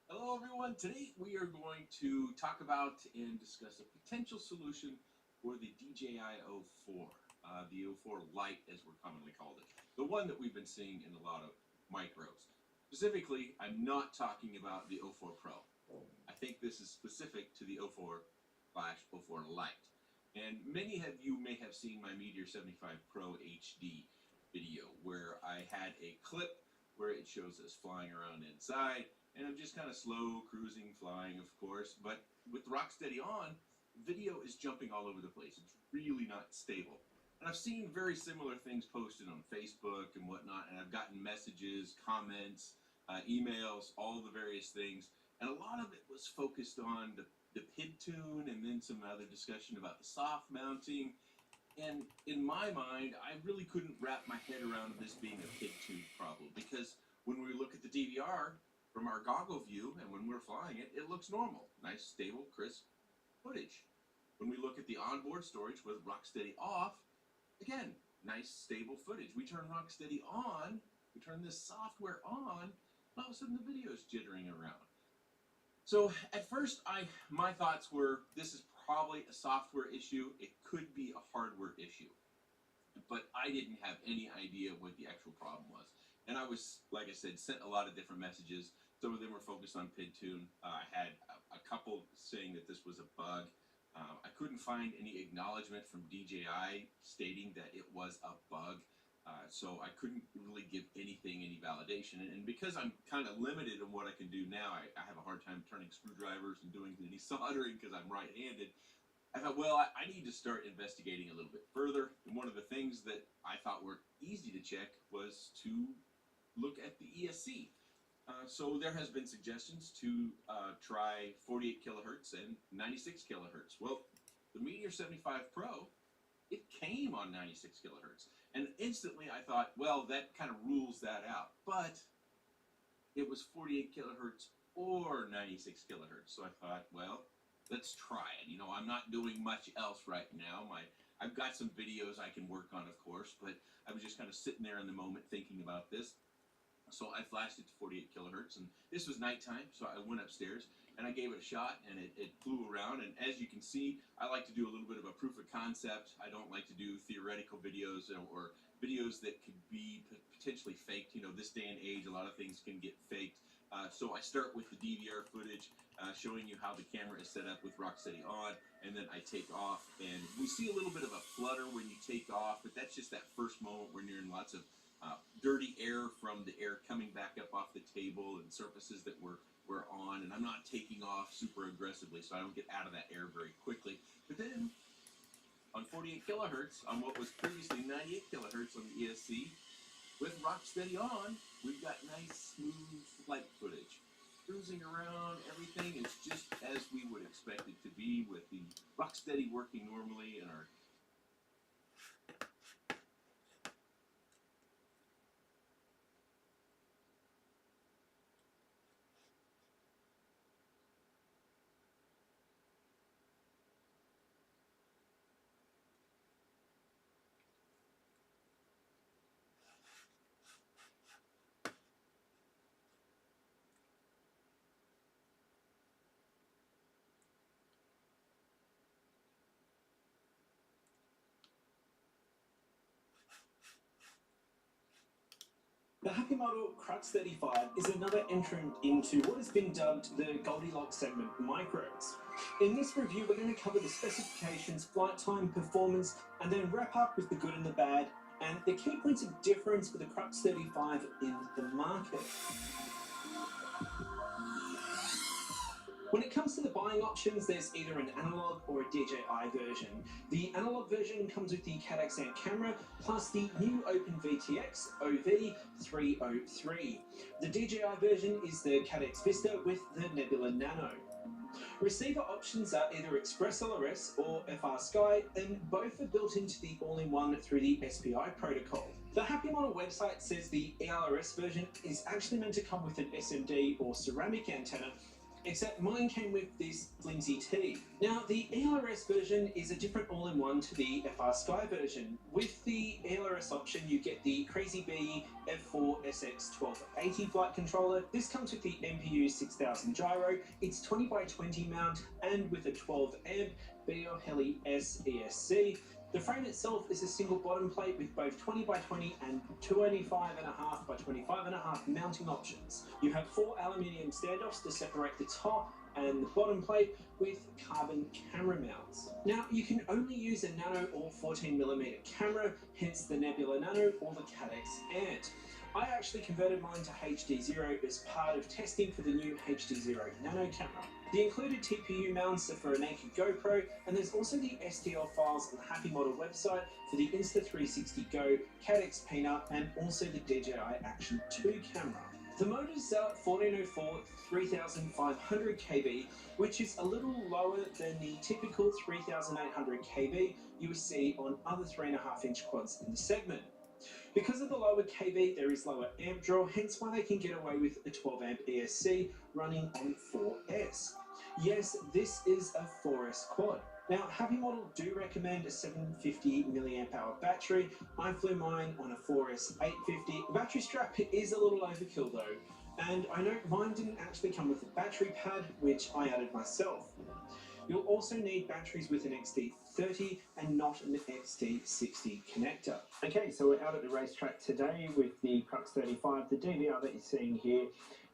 Hello everyone, today we are going to talk about and discuss a potential solution for the DJI O4, the O4 Lite as we're commonly called it, the one that we've been seeing in a lot of micros. Specifically, I'm not talking about the O4 Pro. I think this is specific to the O4/O4 Lite. And many of you may have seen my Meteor 75 Pro HD video where I had a clip where it shows us flying around inside. And I'm just kind of slow cruising, flying, of course. But with Rocksteady on, video is jumping all over the place. It's really not stable. And I've seen very similar things posted on Facebook and whatnot. And I've gotten messages, comments, emails, all the various things. And a lot of it was focused on the PID tune and then some other discussion about the soft mounting. And in my mind, I really couldn't wrap my head around this being a PID tune problem. Because when we look at the DVR, from our goggle view, and when we're flying it, it looks normal. Nice, stable, crisp footage. When we look at the onboard storage with Rocksteady off, again, nice, stable footage. We turn Rocksteady on, we turn this software on, and all of a sudden the video is jittering around. So at first, my thoughts were, this is probably a software issue. It could be a hardware issue. But I didn't have any idea what the actual problem was. And I was, like I said, sent a lot of different messages. Some of them were focused on PID tune. I had a couple saying that this was a bug. I couldn't find any acknowledgement from DJI stating that it was a bug. So I couldn't really give anything any validation. And because I'm kind of limited in what I can do now, I have a hard time turning screwdrivers and doing any soldering because I'm right-handed. I thought, well, I need to start investigating a little bit further. And one of the things that I thought were easy to check was to look at the ESC. So there has been suggestions to try 48 kilohertz and 96 kilohertz. Well, the Meteor 75 Pro, it came on 96 kilohertz. And instantly I thought, well, that kind of rules that out. But it was 48 kilohertz or 96 kilohertz. So I thought, well, let's try it. You know, I'm not doing much else right now. I've got some videos I can work on, of course, but I was just kind of sitting there in the moment thinking about this. So I flashed it to 48 kilohertz, and this was nighttime, so I went upstairs, and I gave it a shot, and it flew around. And as you can see, I like to do a little bit of a proof of concept. I don't like to do theoretical videos or videos that could be potentially faked. You know, this day and age, a lot of things can get faked. So So I start with the DVR footage, showing you how the camera is set up with Rocksteady on, and then I take off, and we see a little bit of a flutter when you take off, but that's just that first moment when you're in lots of dirty air from the air coming back up off the table and surfaces that we're on, and I'm not taking off super aggressively, so I don't get out of that air very quickly. But then, on 48 kilohertz, on what was previously 98 kilohertz on the ESC, with Rocksteady on, we've got nice, smooth flight footage. Cruising around, everything is just as we would expect it to be, with the Rocksteady working normally and our The Happy Model Crux 35 is another entrant into what has been dubbed the Goldilocks segment micros. In this review, we're going to cover the specifications, flight time, performance, and then wrap up with the good and the bad, and the key points of difference for the Crux 35 in the market. When it comes to the buying options, there's either an analog or a DJI version. The analog version comes with the Cadex amp camera, plus the new Open VTX OV303. The DJI version is the Cadex Vista with the Nebula Nano. Receiver options are either Express LRS or FrSky, and both are built into the all-in-one through the SPI protocol. The Happy Model website says the ELRS version is actually meant to come with an SMD or ceramic antenna, except mine came with this flimsy T. Now, the ELRS version is a different all-in-one to the FrSky version. With the ELRS option, you get the Crazy Bee F4SX1280 flight controller. This comes with the MPU 6000 gyro, its 20x20 mount, and with a 12 amp Beoheli S ESC. The frame itself is a single bottom plate with both 20x20 and 25.5x25.5 mounting options. You have 4 aluminium standoffs to separate the top and the bottom plate with carbon camera mounts. Now, you can only use a nano or 14mm camera, hence the Nebula Nano or the Cadex Ant. I actually converted mine to HD0 as part of testing for the new HD0 Nano camera. The included TPU mounts are for a naked GoPro, and there's also the STL files on the Happy Model website for the Insta360 Go, Cadex Peanut, and also the DJI Action 2 camera. The motors are 1404 3500 kb, which is a little lower than the typical 3800 kb you would see on other 3.5-inch quads in the segment. Because of the lower kb, there is lower amp draw, hence why they can get away with a 12 amp ESC running on 4S. Yes, this is a 4S quad. Now, Happy Model do recommend a 750 mAh battery. I flew mine on a 4S 850. The battery strap is a little overkill though, and I know mine didn't actually come with a battery pad, which I added myself. You'll also need batteries with an XT30 and not an XT60 connector. Okay, so we're out at the racetrack today with the Crux 35. The DVR that you're seeing here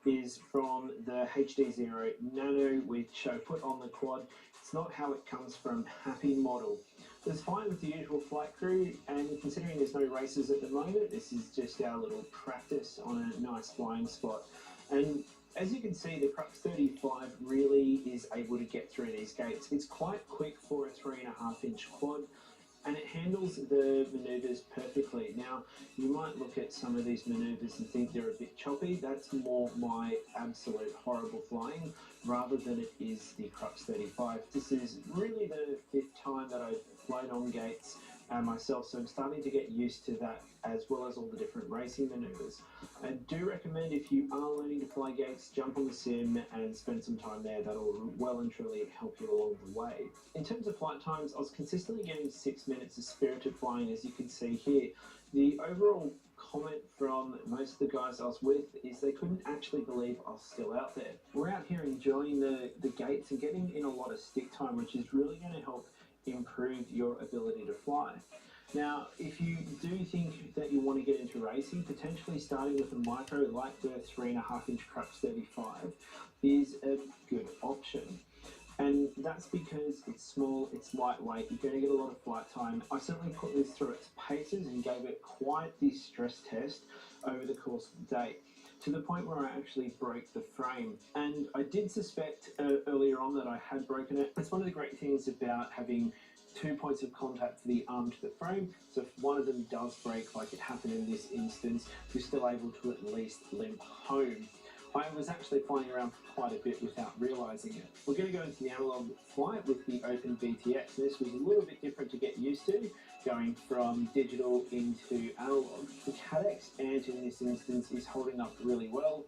is from the HD0 Nano, which I put on the quad. It's not how it comes from Happy Model. It's fine with the usual flight crew, and considering there's no races at the moment, this is just our little practice on a nice flying spot. And as you can see, the Crux 35 really is able to get through these gates. It's quite quick for a 3.5-inch quad, and it handles the maneuvers perfectly. Now, you might look at some of these maneuvers and think they're a bit choppy. That's more my absolute horrible flying rather than it is the Crux 35. This is really the 5th time that I've flown on gates myself, so I'm starting to get used to that as well as all the different racing maneuvers. I do recommend, if you are learning to fly gates, jump on the sim and spend some time there. That'll well and truly help you along the way. In terms of flight times, I was consistently getting 6 minutes of spirited flying, as you can see here. The overall comment from most of the guys I was with is they couldn't actually believe I was still out there. We're out here enjoying the gates and getting in a lot of stick time, which is really going to help improve your ability to fly. Now, if you do think that you want to get into racing, potentially starting with a micro light girth 3.5 inch Crux 35 is a good option. And that's because it's small, it's lightweight, you're going to get a lot of flight time. I certainly put this through its paces and gave it quite the stress test over the course of the day, to the point where I actually broke the frame. And I did suspect earlier on that I had broken it. It's one of the great things about having 2 points of contact for the arm to the frame, so if one of them does break, like it happened in this instance, you're still able to at least limp home. I was actually flying around for quite a bit without realising it. We're going to go into the analog flight with the Open VTX. This was a little bit different to get used to, going from digital into analog. The Cadex Ant in this instance is holding up really well.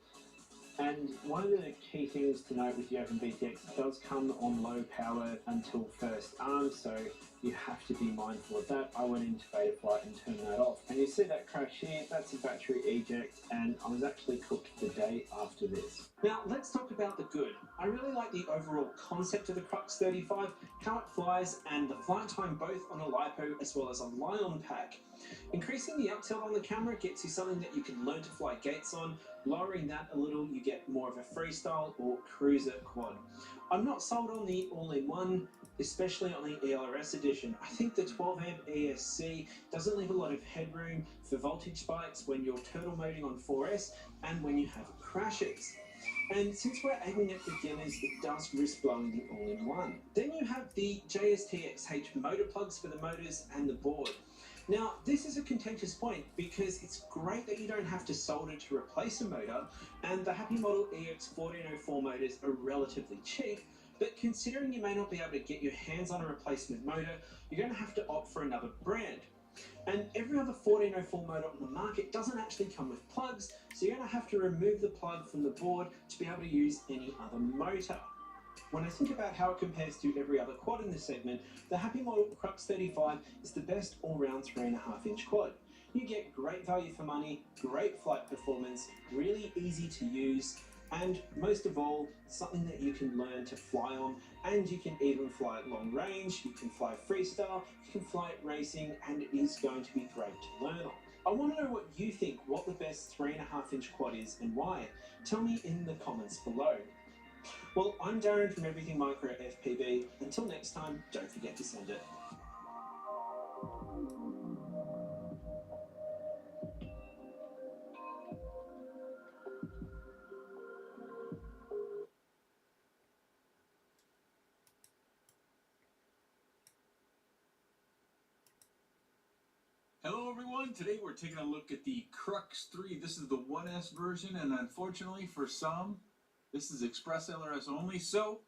And one of the key things to note with the Open VTX, it does come on low power until first arm, so you have to be mindful of that. I went into beta flight and turned that off. And you see that crash here, that's a battery eject, and I was actually cooked the day after this. Now, let's talk about the good. I really like the overall concept of the Crux 35, how it flies, and the flight time both on a LiPo as well as a Lion pack. Increasing the up tilt on the camera gets you something that you can learn to fly gates on. Lowering that a little, you get more of a freestyle or cruiser quad. I'm not sold on the all-in-one, especially on the ELRS edition. I think the 12 amp ESC doesn't leave a lot of headroom for voltage spikes when you're turtle moding on 4S and when you have crashes. And since we're aiming at beginners, it does risk blowing the all-in-one. Then you have the JST-XH motor plugs for the motors and the board. Now, this is a contentious point because it's great that you don't have to solder to replace a motor, and the Happy Model EX1404 motors are relatively cheap, but considering you may not be able to get your hands on a replacement motor, you're going to have to opt for another brand. And every other 1404 motor on the market doesn't actually come with plugs, so you're going to have to remove the plug from the board to be able to use any other motor. When I think about how it compares to every other quad in this segment, the Happy Model Crux 35 is the best all-round 3.5 inch quad. You get great value for money, great flight performance, really easy to use, and most of all, something that you can learn to fly on, and you can even fly at long range, you can fly freestyle, you can fly at racing, and it is going to be great to learn on. I want to know what you think, what the best 3.5 inch quad is and why. Tell me in the comments below. Well, I'm Darren from Everything Micro FPV. Until next time, don't forget to send it. Hello everyone, today we're taking a look at the Crux 3. This is the 1S version, and unfortunately for some, this is Express LRS only, so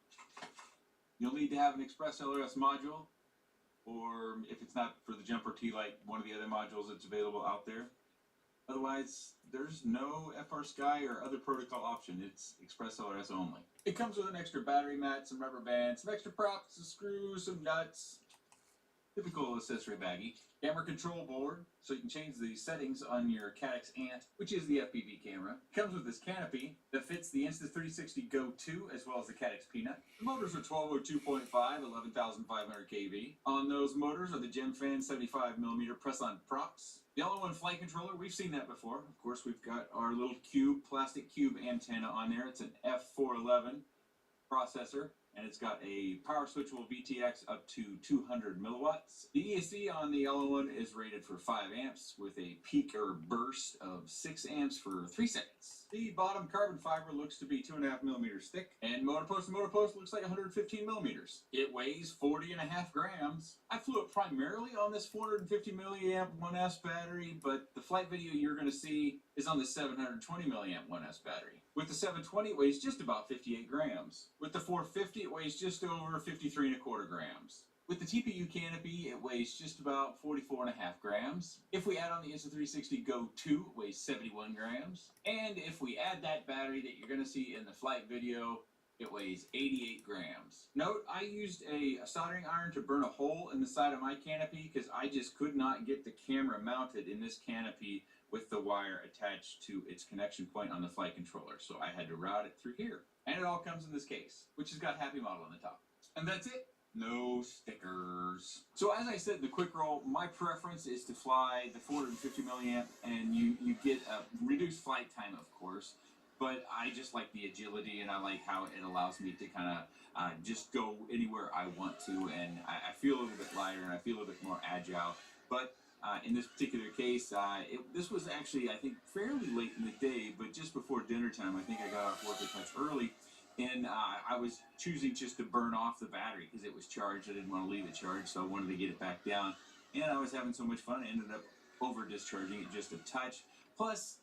you'll need to have an Express LRS module, or if it's not for the Jumper T-Lite, one of the other modules that's available out there. Otherwise, there's no FrSky or other protocol option. It's Express LRS only. It comes with an extra battery mat, some rubber bands, some extra props, some screws, some nuts. Typical accessory baggie. Camera control board, so you can change the settings on your Cadex Ant, which is the FPV camera. It comes with this canopy that fits the Insta360 Go 2 as well as the Cadex Peanut. The motors are 1202.5, 11,500 kV. On those motors are the Gemfan 75mm press-on props. The all-in-one flight controller, we've seen that before. Of course, we've got our little plastic cube antenna on there. It's an F411 processor, and it's got a power switchable VTX up to 200 milliwatts. The ESC on the all-in-one is rated for 5 amps with a peak or burst of 6 amps for 3 seconds. The bottom carbon fiber looks to be 2.5 millimeters thick, and motor post to motor post looks like 115 millimeters. It weighs 40.5 grams. I flew it primarily on this 450 milliamp 1S battery, but the flight video you're going to see is on the 720 milliamp 1S battery. With the 720, it weighs just about 58 grams. With the 450, it weighs just over 53.25 grams. With the TPU canopy, it weighs just about 44.5 grams. If we add on the Insta360 Go 2, it weighs 71 grams. And if we add that battery that you're going to see in the flight video, it weighs 88 grams. Note, I used a soldering iron to burn a hole in the side of my canopy because I just could not get the camera mounted in this canopy with the wire attached to its connection point on the flight controller. So I had to route it through here. And it all comes in this case, which has got Happy Model on the top. And that's it. No stickers. So as I said, the quick roll, my preference is to fly the 450 milliamp, and you get a reduced flight time, of course, but I just like the agility, and I like how it allows me to kind of just go anywhere I want to, and I feel a little bit lighter, and I feel a little bit more agile. But in this particular case, this was actually, I think, fairly late in the day, but just before dinner time. I think I got off work a touch early, and I was choosing just to burn off the battery because it was charged. I didn't want to leave it charged, so I wanted to get it back down. And I was having so much fun, I ended up over-discharging it just a touch. Plus,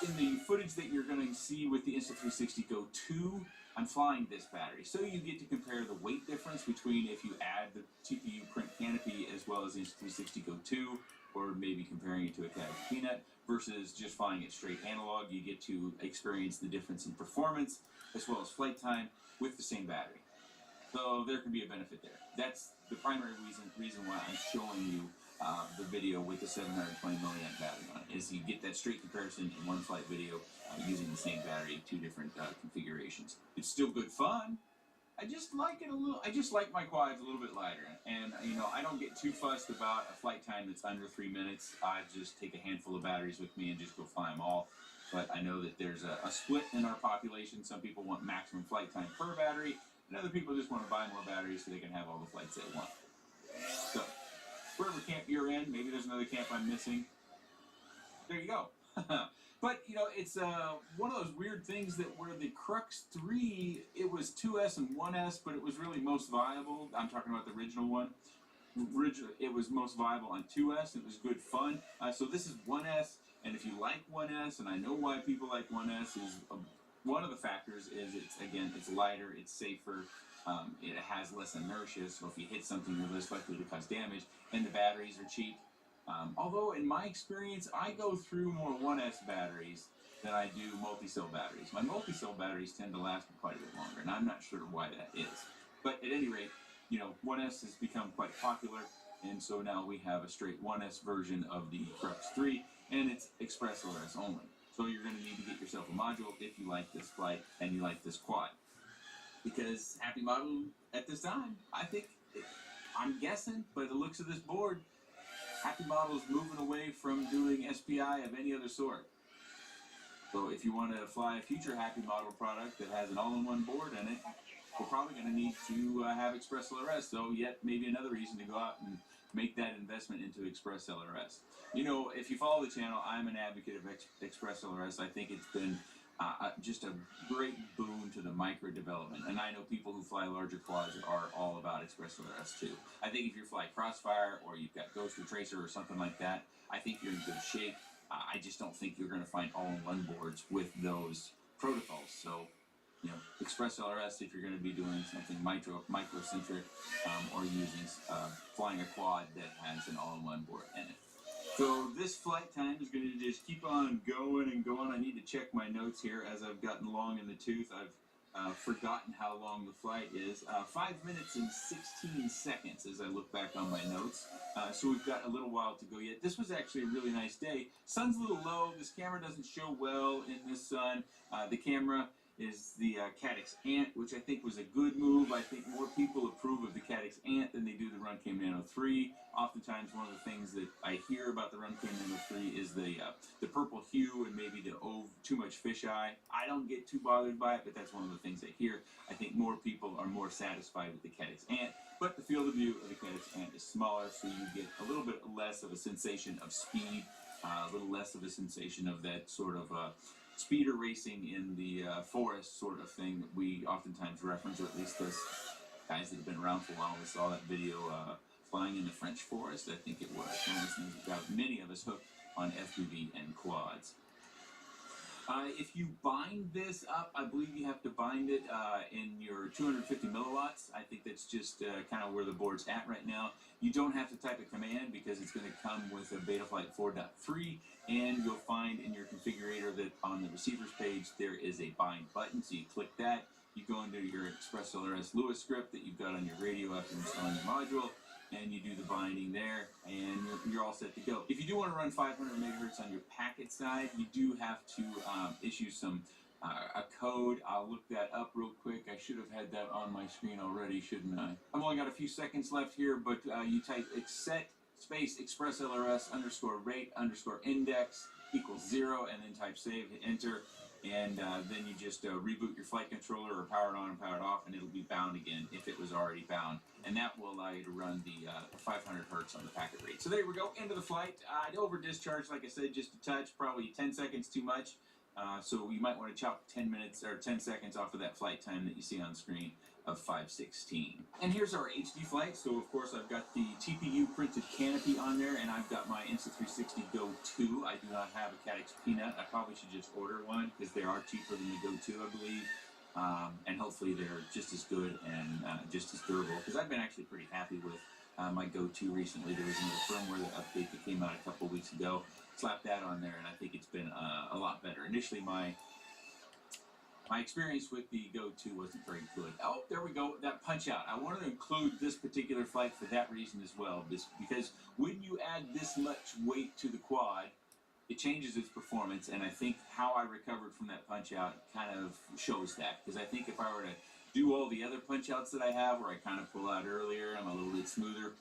in the footage that you're going to see with the Insta360 Go 2, I'm flying this battery. So you get to compare the weight difference between if you add the TPU print canopy as well as the Insta360 Go 2, or maybe comparing it to a Caddx Peanut, versus just flying it straight analog. You get to experience the difference in performance as well as flight time with the same battery. So there can be a benefit there. That's the primary reason why I'm showing you the video with the 720 milliamp battery on it, is you get that straight comparison in one flight video using the same battery, two different configurations. It's still good fun. I just like it a little. I just like my quads a little bit lighter, and I don't get too fussed about a flight time that's under 3 minutes. I just take a handful of batteries with me and just go fly them all. But I know that there's a split in our population. Some people want maximum flight time per battery, and other people just want to buy more batteries so they can have all the flights they want. So, wherever camp you're in, maybe there's another camp I'm missing. There you go. But, it's one of those weird things that where the Crux 3, it was 2S and 1S, but it was really most viable. I'm talking about the original one. It was most viable on 2S. It was good fun. So this is 1S, and if you like 1S, and I know why people like 1S, is one of the factors is it's lighter, it's safer, it has less inertia, so if you hit something, you're less likely to cause damage, and the batteries are cheap. Although in my experience, I go through more 1S batteries than I do multi-cell batteries. My multi-cell batteries tend to last quite a bit longer, and I'm not sure why that is. But at any rate, 1S has become quite popular, and so now we have a straight 1S version of the Crux 3, and it's Express LRS only. So you're going to need to get yourself a module if you like this flight and you like this quad. Because Happy Model, at this time, I'm guessing, by the looks of this board, Happy Model is moving away from doing SPI of any other sort. So if you want to fly a future Happy Model product that has an all-in-one board in it, we're probably going to need to have Express LRS. So yet maybe another reason to go out and make that investment into Express LRS. If you follow the channel, I'm an advocate of Express LRS. I think it's been just a great boon to the micro development. And I know people who fly larger quads are all about Express LRS too. I think if you're flying Crossfire or you've got Ghost or Tracer or something like that, I think you're in good shape. I just don't think you're going to find all-in-one boards with those protocols. So, Express LRS if you're going to be doing something microcentric or using flying a quad that has an all-in-one board in it. So this flight time is going to just keep on going and going. I need to check my notes here as I've gotten long in the tooth. I've forgotten how long the flight is. 5 minutes and 16 seconds as I look back on my notes. So we've got a little while to go yet. This was actually a really nice day. Sun's a little low. This camera doesn't show well in this sun. The camera is the Caddx Ant, which I think was a good move. I think more people approve of the Caddx Ant than they do the Runcam Nano 3. Oftentimes, one of the things that I hear about the Runcam Nano 3 is the purple hue and maybe the too much fisheye. I don't get too bothered by it, but that's one of the things I hear. I think more people are more satisfied with the Caddx Ant, but the field of view of the Caddx Ant is smaller, so you get a little bit less of a sensation of speed, a little less of a sensation of that sort of speeder racing in the forest sort of thing that we oftentimes reference, or at least those guys that have been around for a while. We saw that video flying in the French forest, I think it was. One of those things that got many of us hooked on FPV and quads. If you bind this up, I believe you have to bind it in your 250 milliwatts. I think that's just kind of where the board's at right now. You don't have to type a command because it's going to come with a Betaflight 4.3, and you'll find in your configurator that on the receiver's page there is a bind button, so you click that. You go into your Express LRS Lewis script that you've got on your radio after installing your module, and you do the binding there, and you're all set to go. If you do want to run 500 megahertz on your packet side, you do have to issue some a code. I'll look that up real quick. I should have had that on my screen already, shouldn't I? I've only got a few seconds left here, but you type set space express LRS underscore rate underscore index equals 0, and then type save, hit enter, and then you just reboot your flight controller or power it on and power it off, and it'll be bound again if it was already bound, and that will allow you to run the 500 hertz on the packet rate. So there we go, end of the flight. I'd over discharged, like I said, just a touch, probably 10 seconds too much. So you might want to chop 10 minutes or 10 seconds off of that flight time that you see on screen of 5:16. And here's our HD flight. So of course I've got the TPU printed canopy on there, and I've got my Insta360 Go 2. I do not have a Caddx Peanut. I probably should just order one because they are cheaper than the Go 2, I believe. And hopefully they're just as good and just as durable, because I've been actually pretty happy with my Go 2 recently. There was another firmware update that came out a couple weeks ago. Slapped that on there, and I think it's been a lot better. Initially, my experience with the Go 2 wasn't very good. Oh, there we go, that punch out. I wanted to include this particular flight for that reason as well, because when you add this much weight to the quad, it changes its performance, and I think how I recovered from that punch out kind of shows that, because I think if I were to do all the other punch outs that I have, where I kind of pull out earlier, I'm a little bit smoother,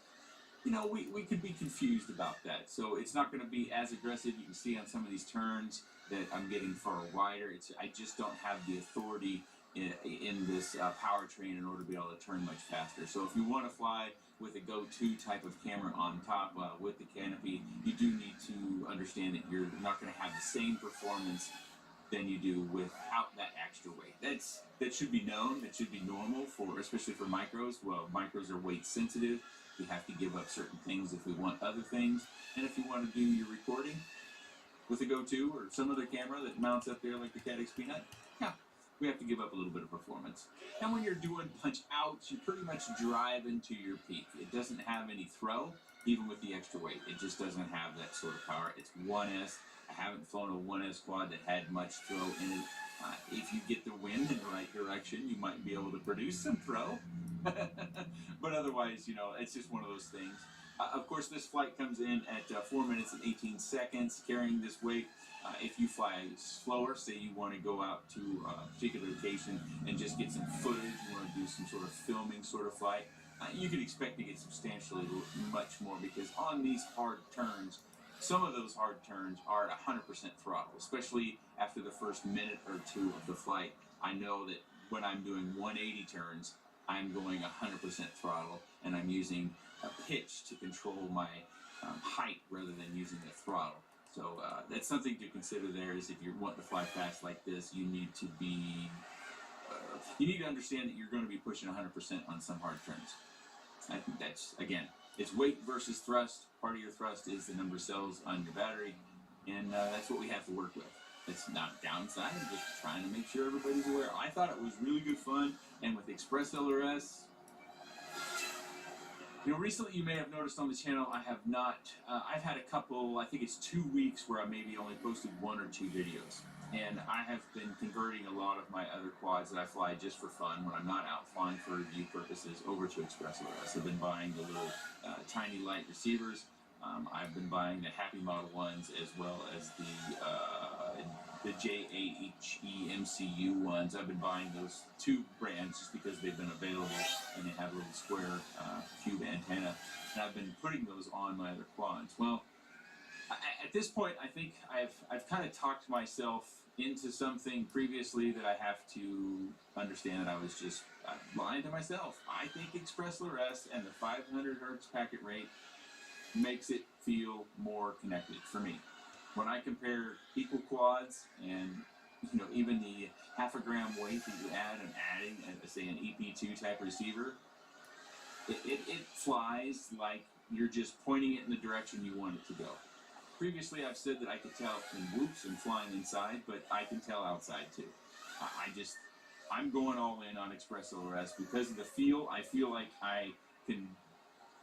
you know, we could be confused about that. So it's not going to be as aggressive. You can see on some of these turns that I'm getting far wider. I just don't have the authority in this powertrain in order to be able to turn much faster. So if you want to fly with a Go 2 type of camera on top with the canopy, you do need to understand that you're not going to have the same performance than you do without that extra weight. That should be known. That should be normal, especially for micros. Well, micros are weight sensitive. We have to give up certain things if we want other things. And if you want to do your recording with a Go 2 or some other camera that mounts up there like the Caddx Peanut, yeah, we have to give up a little bit of performance. And when you're doing punch outs, you pretty much drive into your peak. It doesn't have any throw, even with the extra weight. It just doesn't have that sort of power. It's 1S. I haven't flown a 1S quad that had much throw in it. If you get the wind in the right direction, you might be able to produce some throw. But otherwise, you know, it's just one of those things. Of course, this flight comes in at 4 minutes and 18 seconds, carrying this weight. If you fly slower, say you want to go out to a particular location and just get some footage, you want to do some sort of filming sort of flight, you can expect to get substantially much more, because on these hard turns, some of those hard turns are at 100% throttle, especially after the first minute or two of the flight. I know that when I'm doing 180 turns, I'm going 100% throttle, and I'm using a pitch to control my height rather than using the throttle. So that's something to consider there, is if you want to fly fast like this, you need to be, you need to understand that you're going to be pushing 100% on some hard turns. I think that's, again, it's weight versus thrust. Part of your thrust is the number of cells on your battery, and that's what we have to work with. It's not downside, I'm just trying to make sure everybody's aware. I thought it was really good fun, and with Express LRS, you know, recently you may have noticed on the channel I have not, I've had a couple, I think it's 2 weeks where I maybe only posted 1 or 2 videos. And I have been converting a lot of my other quads that I fly just for fun when I'm not out flying for review purposes over to Express LRS. I've been buying the little tiny light receivers. I've been buying the Happy Model 1s as well as the JAHE MCU ones. I've been buying those 2 brands just because they've been available and they have a little square cube antenna. And I've been putting those on my other quads. Well, at this point, I think I've kind of talked myself into something previously that I have to understand that I was just lying to myself. I think Express LRS and the 500 hertz packet rate makes it feel more connected for me. When I compare equal quads and, you know, even the half a gram weight that you add and adding, say, an EP2 type receiver, it flies like you're just pointing it in the direction you want it to go. Previously, I've said that I could tell in whoops and flying inside, but I can tell outside too. I'm going all in on Express LRS because of the feel. I feel like I can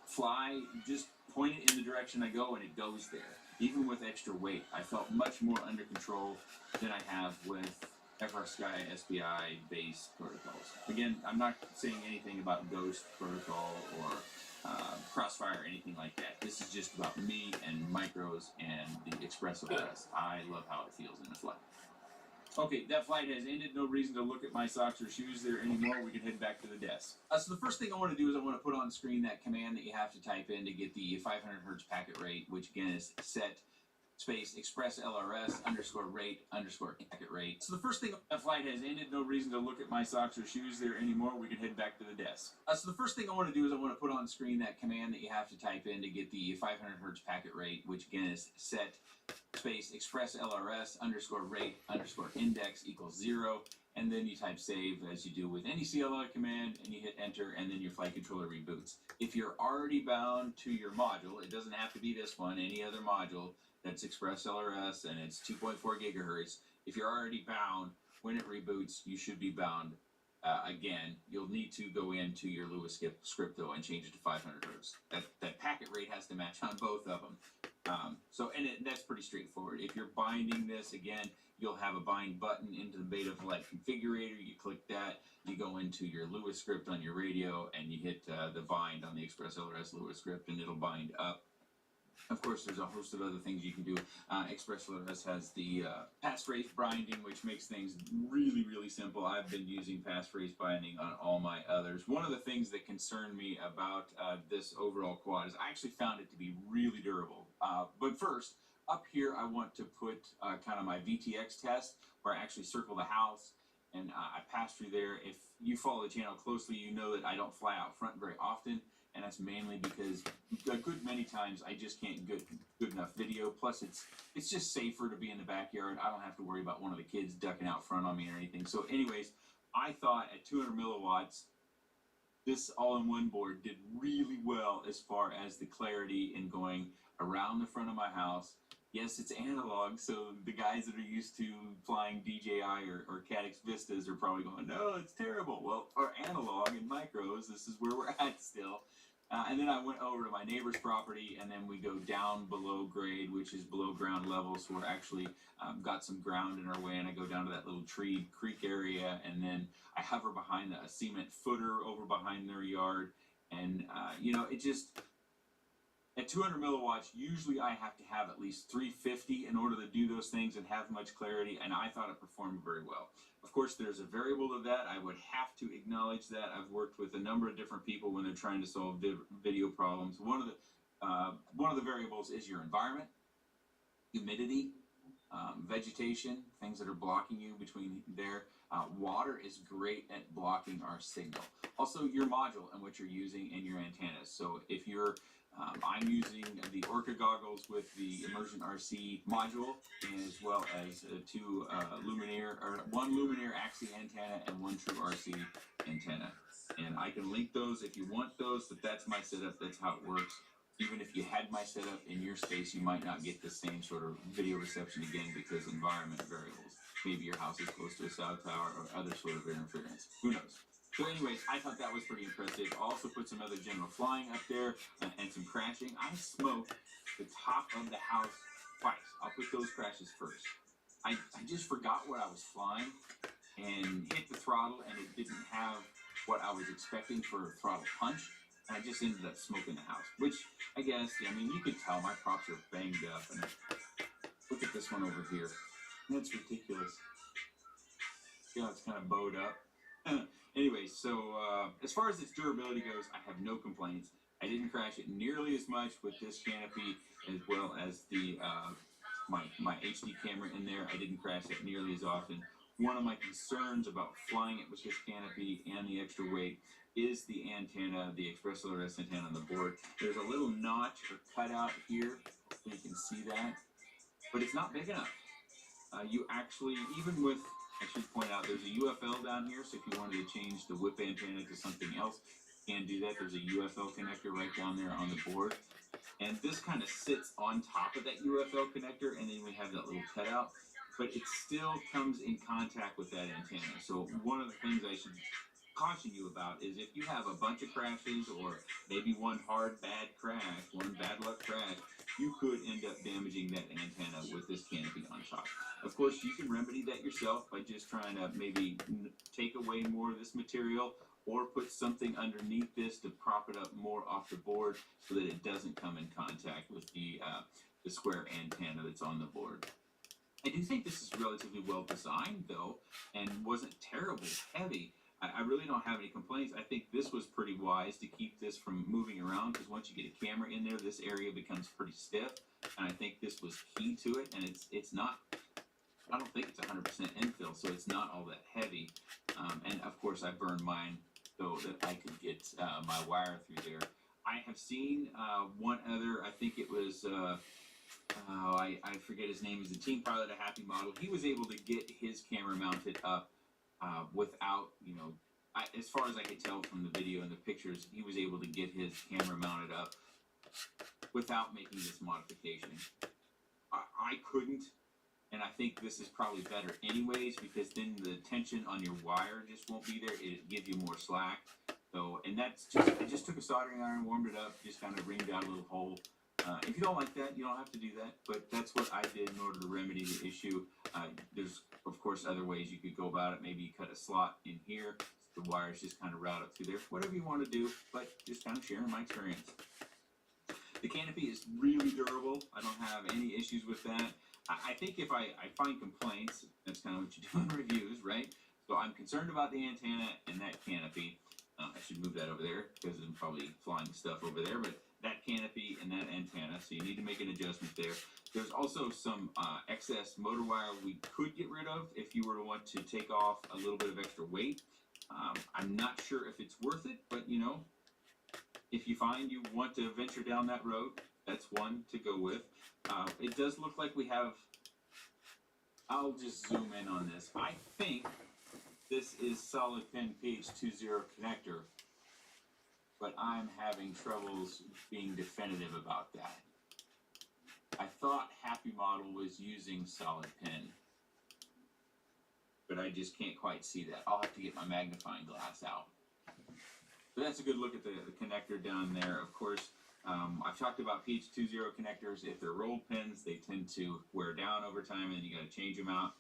fly, just point it in the direction I go and it goes there. Even with extra weight, I felt much more under control than I have with FrSky SPI based protocols. Again, I'm not saying anything about Ghost protocol or Crossfire or anything like that. This is just about me and micros and the Express LRS. I love how it feels in the flight. Okay, that flight has ended. No reason to look at my socks or shoes there anymore. We can head back to the desk. So the first thing I want to do is I want to put on screen that command that you have to type in to get the 500 hertz packet rate, which again is set space express LRS underscore rate underscore packet rate. So the first thing, that flight has ended. No reason to look at my socks or shoes there anymore. We can head back to the desk. So the first thing I want to do is I want to put on screen that command that you have to type in to get the 500 hertz packet rate, which again is set space express LRS underscore rate underscore index equals 0, and then you type save as you do with any CLI command, and you hit enter, and then your flight controller reboots. If you're already bound to your module, it doesn't have to be this one, any other module that's express LRS and it's 2.4 gigahertz. If you're already bound, when it reboots, you should be bound again. You'll need to go into your Lewis script though and change it to 500 hertz. That packet rate has to match on both of them. That's pretty straightforward. If you're binding this, again, you'll have a bind button into the Beta Flight configurator. You click that, you go into your Lewis script on your radio, and you hit the bind on the Express LRS Lewis script, and it'll bind up. Of course, there's a host of other things you can do. Express LRS has the passphrase binding, which makes things really, really simple. I've been using passphrase binding on all my others. One of the things that concerned me about this overall quad is I actually found it to be really durable. But first, up here, I want to put kind of my VTX test, where I actually circle the house, and I pass through there. If you follow the channel closely, you know that I don't fly out front very often. And that's mainly because a good many times I just can't get good enough video. Plus, it's just safer to be in the backyard. I don't have to worry about one of the kids ducking out front on me or anything. So anyways, I thought at 200 milliwatts, this all-in-one board did really well as far as the clarity in going around the front of my house. Yes, it's analog, so the guys that are used to flying DJI or Caddx Vistas are probably going, no, it's terrible. Well, for analog and micros, this is where we're at still. And then I went over to my neighbor's property, and then we go down below grade, which is below ground level, so we're actually got some ground in our way, and I go down to that little tree creek area, and then I hover behind a cement footer over behind their yard, and it just... At 200 milliwatts, usually I have to have at least 350 in order to do those things and have much clarity, and I thought it performed very well. Of course, there's a variable to that. I would have to acknowledge that. I've worked with a number of different people when they're trying to solve video problems. One of the variables is your environment, humidity, vegetation, things that are blocking you between there. Water is great at blocking our signal. Also, your module and what you're using in your antennas. So if you're I'm using the Orca goggles with the Immersion RC module, as well as one Luminaire Axie antenna and one True RC antenna. And I can link those if you want those, but that's my setup, that's how it works. Even if you had my setup in your space, you might not get the same sort of video reception again because environment variables. Maybe your house is close to a cell tower or other sort of interference. Who knows? So anyways, I thought that was pretty impressive. I also put some other general flying up there and some crashing. I smoked the top of the house twice. I'll put those crashes first. I just forgot what I was flying and hit the throttle, and it didn't have what I was expecting for a throttle punch. And I just ended up smoking the house, which I guess, you could tell my props are banged up. And look at this one over here. That's ridiculous. See how it's kind of bowed up? Anyway, so as far as its durability goes, I have no complaints. I didn't crash it nearly as much with this canopy as well as the my HD camera in there. I didn't crash it nearly as often. One of my concerns about flying it with this canopy and the extra weight is the antenna, the Express LRS antenna on the board. There's a little notch or cutout here, so you can see that, but it's not big enough. You actually, even with, I should point out, there's a UFL down here, so if you wanted to change the whip antenna to something else, you can do that. There's a UFL connector right down there on the board. And this kind of sits on top of that UFL connector, and then we have that little cutout. But it still comes in contact with that antenna. So one of the things I should caution you about is if you have a bunch of crashes or maybe one hard bad crash, one bad luck crash, you could end up damaging that antenna with this canopy on top. Of course, you can remedy that yourself by just trying to maybe take away more of this material or put something underneath this to prop it up more off the board so that it doesn't come in contact with the square antenna that's on the board. I do think this is relatively well designed, though, and wasn't terribly heavy. I really don't have any complaints. I think this was pretty wise to keep this from moving around, because once you get a camera in there, this area becomes pretty stiff, and I think this was key to it, and it's not, I don't think it's 100% infill, so it's not all that heavy. And of course I burned mine so that I could get my wire through there. I have seen one other, I think it was, I forget his name, is the Team Pilot, a Happy model. He was able to get his camera mounted up without, you know, as far as I could tell from the video and the pictures, he was able to get his camera mounted up without making this modification. I couldn't, and I think this is probably better anyways, because then the tension on your wire just won't be there. It'll give you more slack. So, and that's just, I just took a soldering iron, warmed it up, just kind of ringed out a little hole. If you don't like that, you don't have to do that, but that's what I did in order to remedy the issue. There's, of course, other ways you could go about it. Maybe you cut a slot in here, so the wires just kind of route up through there. Whatever you want to do, but just kind of sharing my experience. The canopy is really durable. I don't have any issues with that. I think if I find complaints, that's kind of what you do in reviews, right? So I'm concerned about the antenna and that canopy. I should move that over there because I'm probably flying stuff over there, but that canopy and that antenna, so you need to make an adjustment there. There's also some excess motor wire we could get rid of if you were to want to take off a little bit of extra weight. I'm not sure if it's worth it, but you know, if you find you want to venture down that road, that's one to go with. It does look like we have, I'll just zoom in on this. I think this is solid pin PH20 connector, but I'm having troubles being definitive about that. I thought Happy Model was using solid pin, but I just can't quite see that. I'll have to get my magnifying glass out. But that's a good look at the connector down there. Of course, I've talked about PH20 connectors. If they're rolled pins, they tend to wear down over time, and then you got to change them out.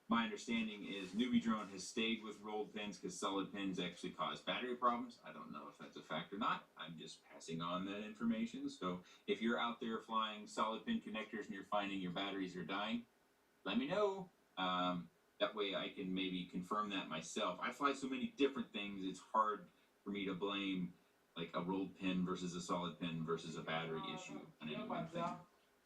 My understanding is Newbie Drone has stayed with rolled pins because solid pins actually cause battery problems. I don't know if that's a fact or not. I'm just passing on that information. So if you're out there flying solid pin connectors and you're finding your batteries are dying, let me know. That way I can maybe confirm that myself. I fly so many different things, it's hard for me to blame like a rolled pin versus a solid pin versus a battery issue on any one thing.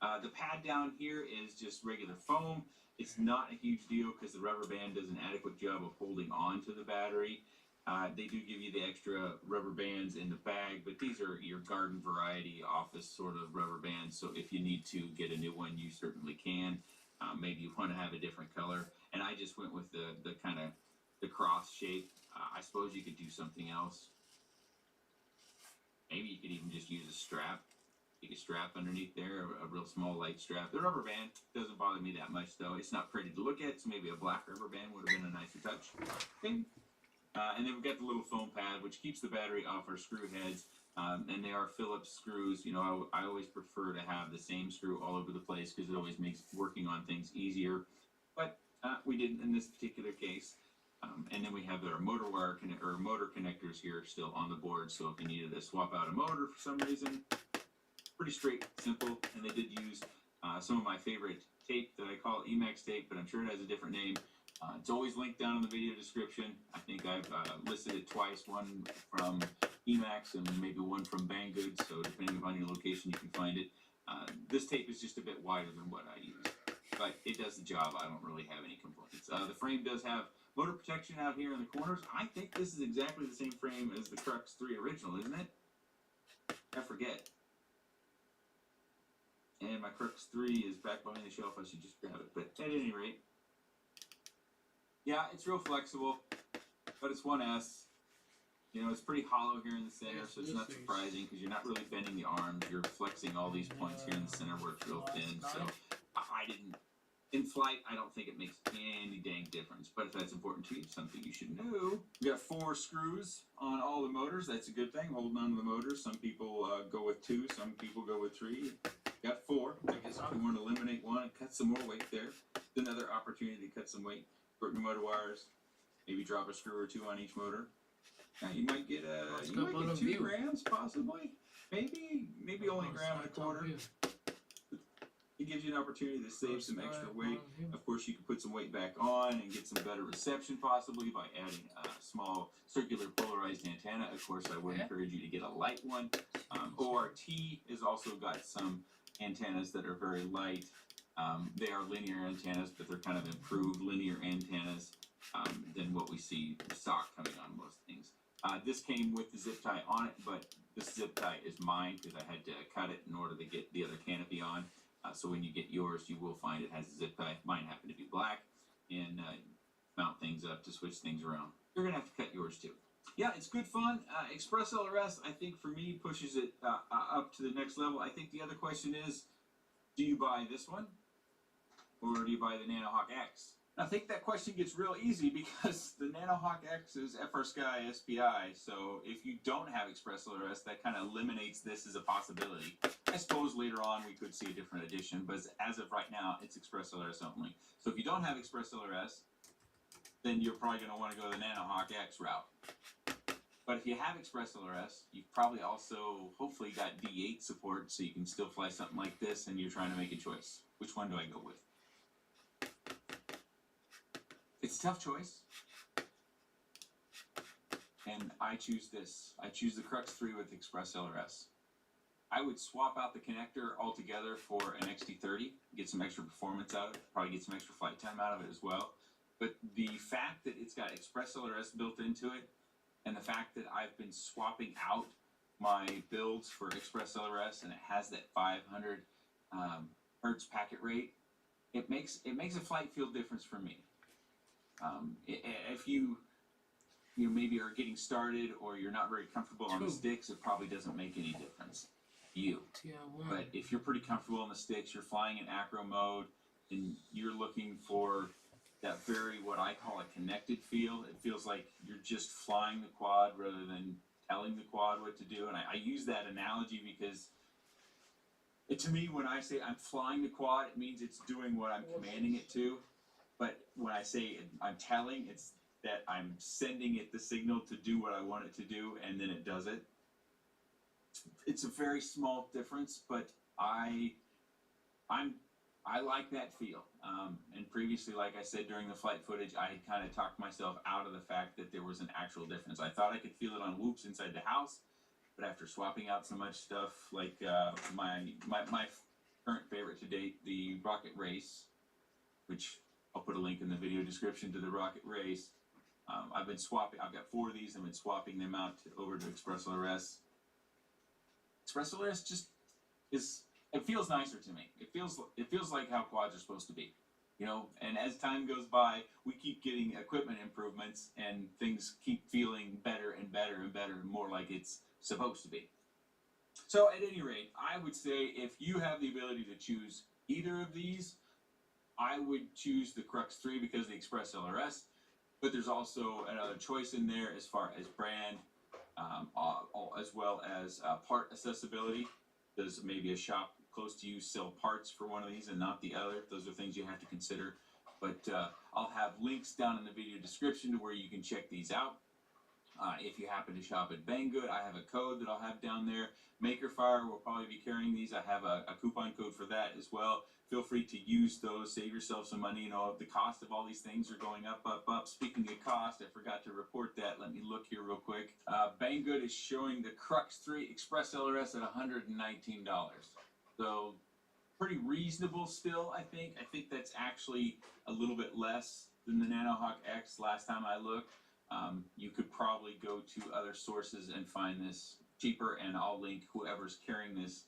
The pad down here is just regular foam. It's not a huge deal because the rubber band does an adequate job of holding on to the battery. They do give you the extra rubber bands in the bag, but these are your garden variety office sort of rubber bands, so if you need to get a new one, you certainly can. Maybe you want to have a different color, and I just went with the kind of the cross shape. I suppose you could do something else. Maybe you could even just use a strap. Take a strap underneath there, a real small light strap. The rubber band doesn't bother me that much though. It's not pretty to look at, so maybe a black rubber band would have been a nicer touch. Okay. And then we've got the little foam pad, which keeps the battery off our screw heads. And they are Phillips screws. You know, I always prefer to have the same screw all over the place because it always makes working on things easier. But we didn't in this particular case. And then we have our motor wire or motor connectors here still on the board. So if you needed to swap out a motor for some reason, pretty straight, simple. And they did use some of my favorite tape that I call Emax tape, but I'm sure it has a different name. It's always linked down in the video description. I think I've listed it twice, one from Emax and maybe one from Banggood, so depending upon your location you can find it. This tape is just a bit wider than what I use, but it does the job. I don't really have any complaints. The frame does have motor protection out here in the corners. I think this is exactly the same frame as the Crux 3 original, isn't it? I forget. And my Crux 3 is back behind the shelf. I should just grab it, but at any rate, yeah, it's real flexible, but it's 1S. You know, it's pretty hollow here in the center, so it's not surprising because you're not really bending the arms. You're flexing all these points here in the center where it's real thin. So I didn't, in flight, I don't think it makes any dang difference. But if that's important to you, it's something you should know. We got 4 screws on all the motors. That's a good thing, holding on to the motors. Some people go with 2, some people go with 3. Got 4. I guess if we want to eliminate one and cut some more weight there, it's another opportunity to cut some weight. Shorten your motor wires, maybe drop a screw or 2 on each motor. Now you might get 2 grams possibly, maybe only a gram and a quarter. It gives you an opportunity to save some extra weight. Of course, you can put some weight back on and get some better reception possibly by adding a small circular polarized antenna. Of course, I would encourage you to get a light one. ORT has also got some antennas that are very light. They are linear antennas, but they're kind of improved linear antennas than what we see stock coming on most things. This came with the zip tie on it, but this zip tie is mine because I had to cut it in order to get the other canopy on. So when you get yours, you will find it has a zip tie. Mine happened to be black, and mount things up to switch things around. You're gonna have to cut yours too. Yeah, it's good fun. Express LRS, I think for me, pushes it up to the next level. I think the other question is, do you buy this one, or do you buy the NanoHawk X? I think that question gets real easy because the NanoHawk X is FrSky SPI, so if you don't have Express LRS, that kind of eliminates this as a possibility. I suppose later on we could see a different edition, but as of right now, it's Express LRS only. So if you don't have Express LRS, then you're probably going to want to go the NanoHawk X route. But if you have Express LRS, you've probably also hopefully got D8 support, so you can still fly something like this, and you're trying to make a choice. Which one do I go with? It's a tough choice, and I choose this. I choose the Crux 3 with Express LRS. I would swap out the connector altogether for an XT30, get some extra performance out of it, probably get some extra flight time out of it as well. But the fact that it's got Express LRS built into it, and the fact that I've been swapping out my builds for Express LRS, and it has that 500 hertz packet rate, it makes a flight field difference for me. If you maybe are getting started or you're not very comfortable on the sticks, it probably doesn't make any difference to you. But if you're pretty comfortable on the sticks, you're flying in acro mode, and you're looking for that very, what I call a connected feel. It feels like you're just flying the quad rather than telling the quad what to do. And I use that analogy because to me, when I say I'm flying the quad, it means it's doing what I'm commanding it to. But when I say I'm telling, it's that I'm sending it the signal to do what I want it to do, and then it does it. It's a very small difference, but I like that feel. And previously, like I said during the flight footage, I had kind of talked myself out of the fact that there was an actual difference. I thought I could feel it on whoops inside the house, but after swapping out so much stuff, like my current favorite to date, the Rocket Race, which I'll put a link in the video description to the Rocket Race. I've been swapping. I've got 4 of these. I've been swapping them out over to Express LRS. Express LRS just is. It feels nicer to me. It feels like how quads are supposed to be, you know. And as time goes by, we keep getting equipment improvements, and things keep feeling better and better and better, more like it's supposed to be. So at any rate, I would say if you have the ability to choose either of these, I would choose the Crux 3 because of the Express LRS, but there's also another choice in there as far as brand, as well as part accessibility. Does maybe a shop close to you sell parts for one of these and not the other? Those are things you have to consider. But I'll have links down in the video description to where you can check these out. If you happen to shop at Banggood, I have a code that I'll have down there. Makerfire will probably be carrying these. I have a coupon code for that as well. Feel free to use those. Save yourself some money. You know, the cost of all these things are going up, up, up. Speaking of cost, I forgot to report that. Let me look here real quick. Banggood is showing the Crux 3 Express LRS at $119. So pretty reasonable still, I think. I think that's actually a little bit less than the NanoHawk X last time I looked. You could probably go to other sources and find this cheaper, and I'll link whoever's carrying this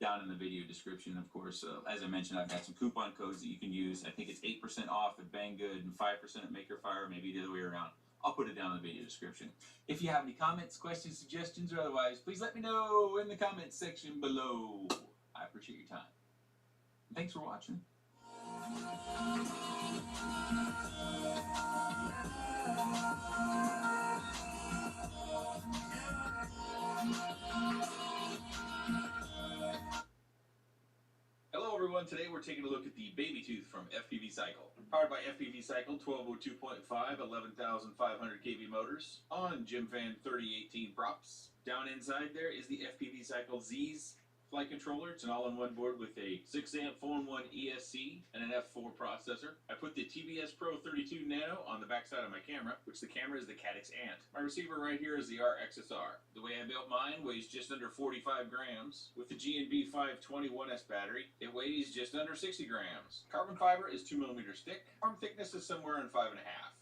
down in the video description, of course. As I mentioned, I've got some coupon codes that you can use. I think it's 8% off at Banggood and 5% at Makerfire, maybe the other way around. I'll put it down in the video description. If you have any comments, questions, suggestions, or otherwise, please let me know in the comments section below. I appreciate your time. Thanks for watching. Hello everyone, today we're taking a look at the Baby Tooth from FPV Cycle. Powered by FPV Cycle 1202.5, 11,500 kV motors on GymFan 3018 props. Down inside there is the FPV Cycle Z's flight controller. It's an all-in-one board with a 6-amp 4-in-1 ESC and an F4 processor. I put the TBS Pro 32 Nano on the backside of my camera, which the camera is the Caddx Ant. My receiver right here is the RXSR. The way I built mine weighs just under 45 grams. With the G&B 521S battery, it weighs just under 60 grams. Carbon fiber is 2 millimeters thick. Arm thickness is somewhere in 5.5.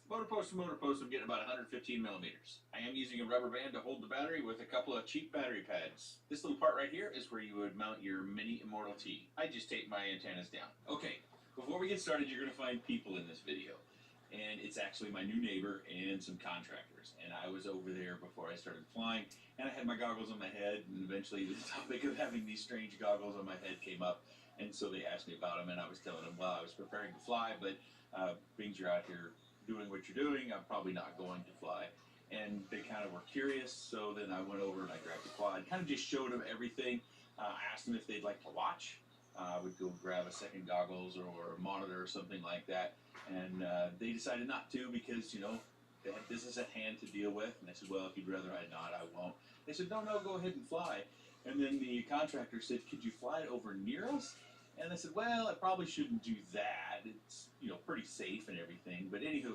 Motor post to motor post, I'm getting about 115 millimeters. I am using a rubber band to hold the battery with a couple of cheap battery pads. This little part right here is where you would mount your mini Immortal T. I just taped my antennas down. Okay, before we get started, you're going to find people in this video. And it's actually my new neighbor and some contractors. And I was over there before I started flying, and I had my goggles on my head, and eventually the topic of having these strange goggles on my head came up. And so they asked me about them, and I was telling them, well, I was preparing to fly, but being you're out here doing what you're doing, I'm probably not going to fly. And they kind of were curious, so then I went over and I grabbed the quad, kind of just showed them everything. I asked them if they'd like to watch. I would go grab a second goggles or a monitor or something like that, and they decided not to because, you know, they had business at hand to deal with. And I said, well, if you'd rather I not, I won't. They said, no, go ahead and fly. And then the contractor said, could you fly it over near us? And I said, well, I probably shouldn't do that. It's, you know, pretty safe and everything. But anywho,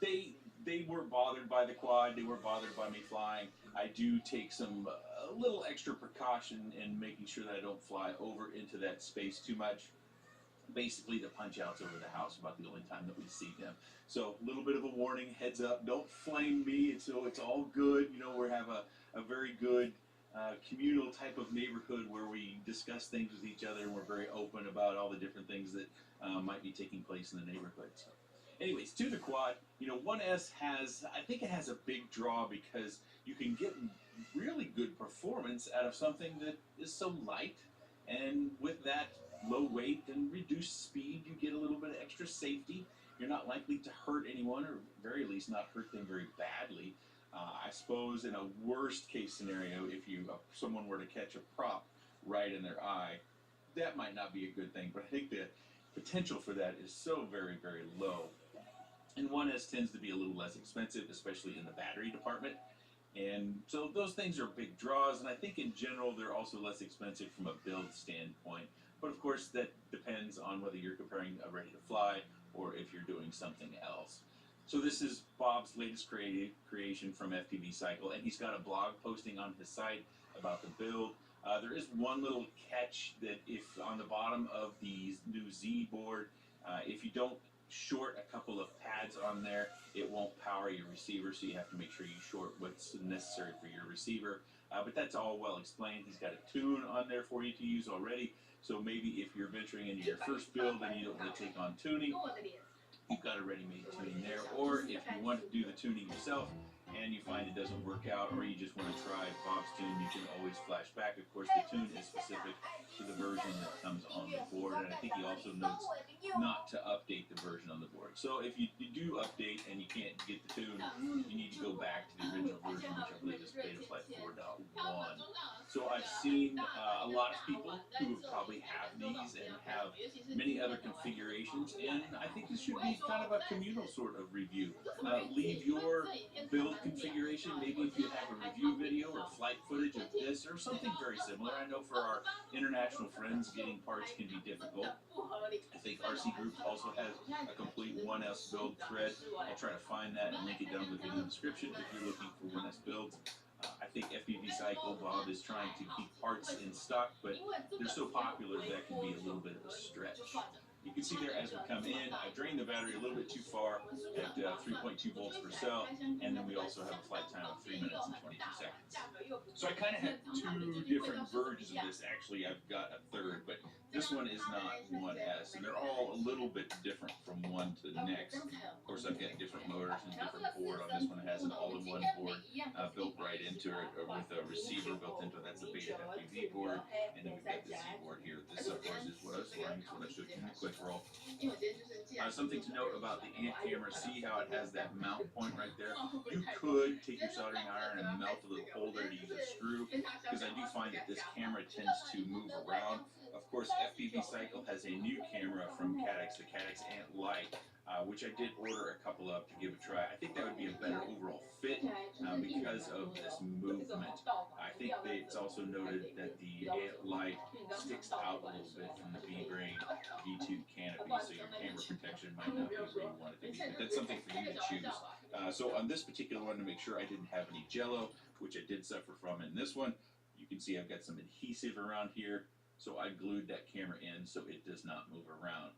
they weren't bothered by the quad. They weren't bothered by me flying. I do take some a little extra precaution in making sure that I don't fly over into that space too much. Basically, the punch outs over the house about the only time that we see them. So a little bit of a warning, heads up. Don't flame me. It's all good. You know, we have a very good communal type of neighborhood where we discuss things with each other, and we're very open about all the different things that might be taking place in the neighborhood. So, anyways, to the quad, you know, 1S I think it has a big draw because you can get really good performance out of something that is so light, and with that low weight and reduced speed, you get a little bit of extra safety. You're not likely to hurt anyone, or very least not hurt them very badly. I suppose in a worst case scenario, if someone were to catch a prop right in their eye, that might not be a good thing, but I think the potential for that is so very, very low. And 1S tends to be a little less expensive, especially in the battery department. And so those things are big draws, and I think in general they're also less expensive from a build standpoint. But of course that depends on whether you're comparing a ready to fly or if you're doing something else. So this is Bob's latest creation from FPV Cycle, and he's got a blog posting on his site about the build. There is one little catch that if on the bottom of the new Z board, if you don't short a couple of pads on there, it won't power your receiver, so you have to make sure you short what's necessary for your receiver. But that's all well explained. He's got a tune on there for you to use already, so maybe if you're venturing into your first build and you don't want to take on tuning, you've got a ready-made tuning there. Or if you want to do the tuning yourself and you find it doesn't work out, or you just want to try Bob's tune, you can always flash back. Of course, the tune is specific to the version that comes on the board, and I think he also notes not to update the version on the board. So if you do update and you can't get the tune, you need to go back to the original version, which I believe is Betaflight 4.1. So I've seen a lot of people who probably have these and have many other configurations, and I think this should be kind of a communal sort of review. Leave your build configuration, maybe if you have a review video or flight footage of this or something very similar. I know for our international friends, getting parts can be difficult. I think RC Groups also has a complete 1S build thread. I'll try to find that and link it down in the description if you're looking for 1S builds. I think FPV Cycle, Bob is trying to keep parts in stock, but they're so popular that can be a little bit of a stretch. You can see there as we come in, I drained the battery a little bit too far at 3.2 volts per cell, and then we also have a flight time of 3 minutes and 22 seconds. So I kind of have two different versions of this. Actually, I've got a third, but this one is not 1S, and they're all a little bit different from one to the next. Of course, I've got different motors and different board. On this one, it has an all-in-one board built right into it, or with a receiver built into it. That's a Beta FPV board, and then we've got the Z board here. This, of course, is what I was flying. It's what I showed you in a quick roll. Something to note about the Ant camera, see how it has that mount point right there? You could take your soldering iron and melt a little hole there to use a screw, because I do find that this camera tends to move around. Of course, FPV Cycle has a new camera from Caddx, the Caddx Ant Lite, which I did order a couple of to give a try. I think that would be a better overall fit because because of this movement. I think that it's also noted that the ant light sticks out a little bit from the B-Brain V2 canopy, so your camera protection might not be where you want it to be. But that's something for you to choose. So on this particular one, to make sure I didn't have any jello, which I did suffer from in this one, you can see I've got some adhesive around here, so I glued that camera in so it does not move around.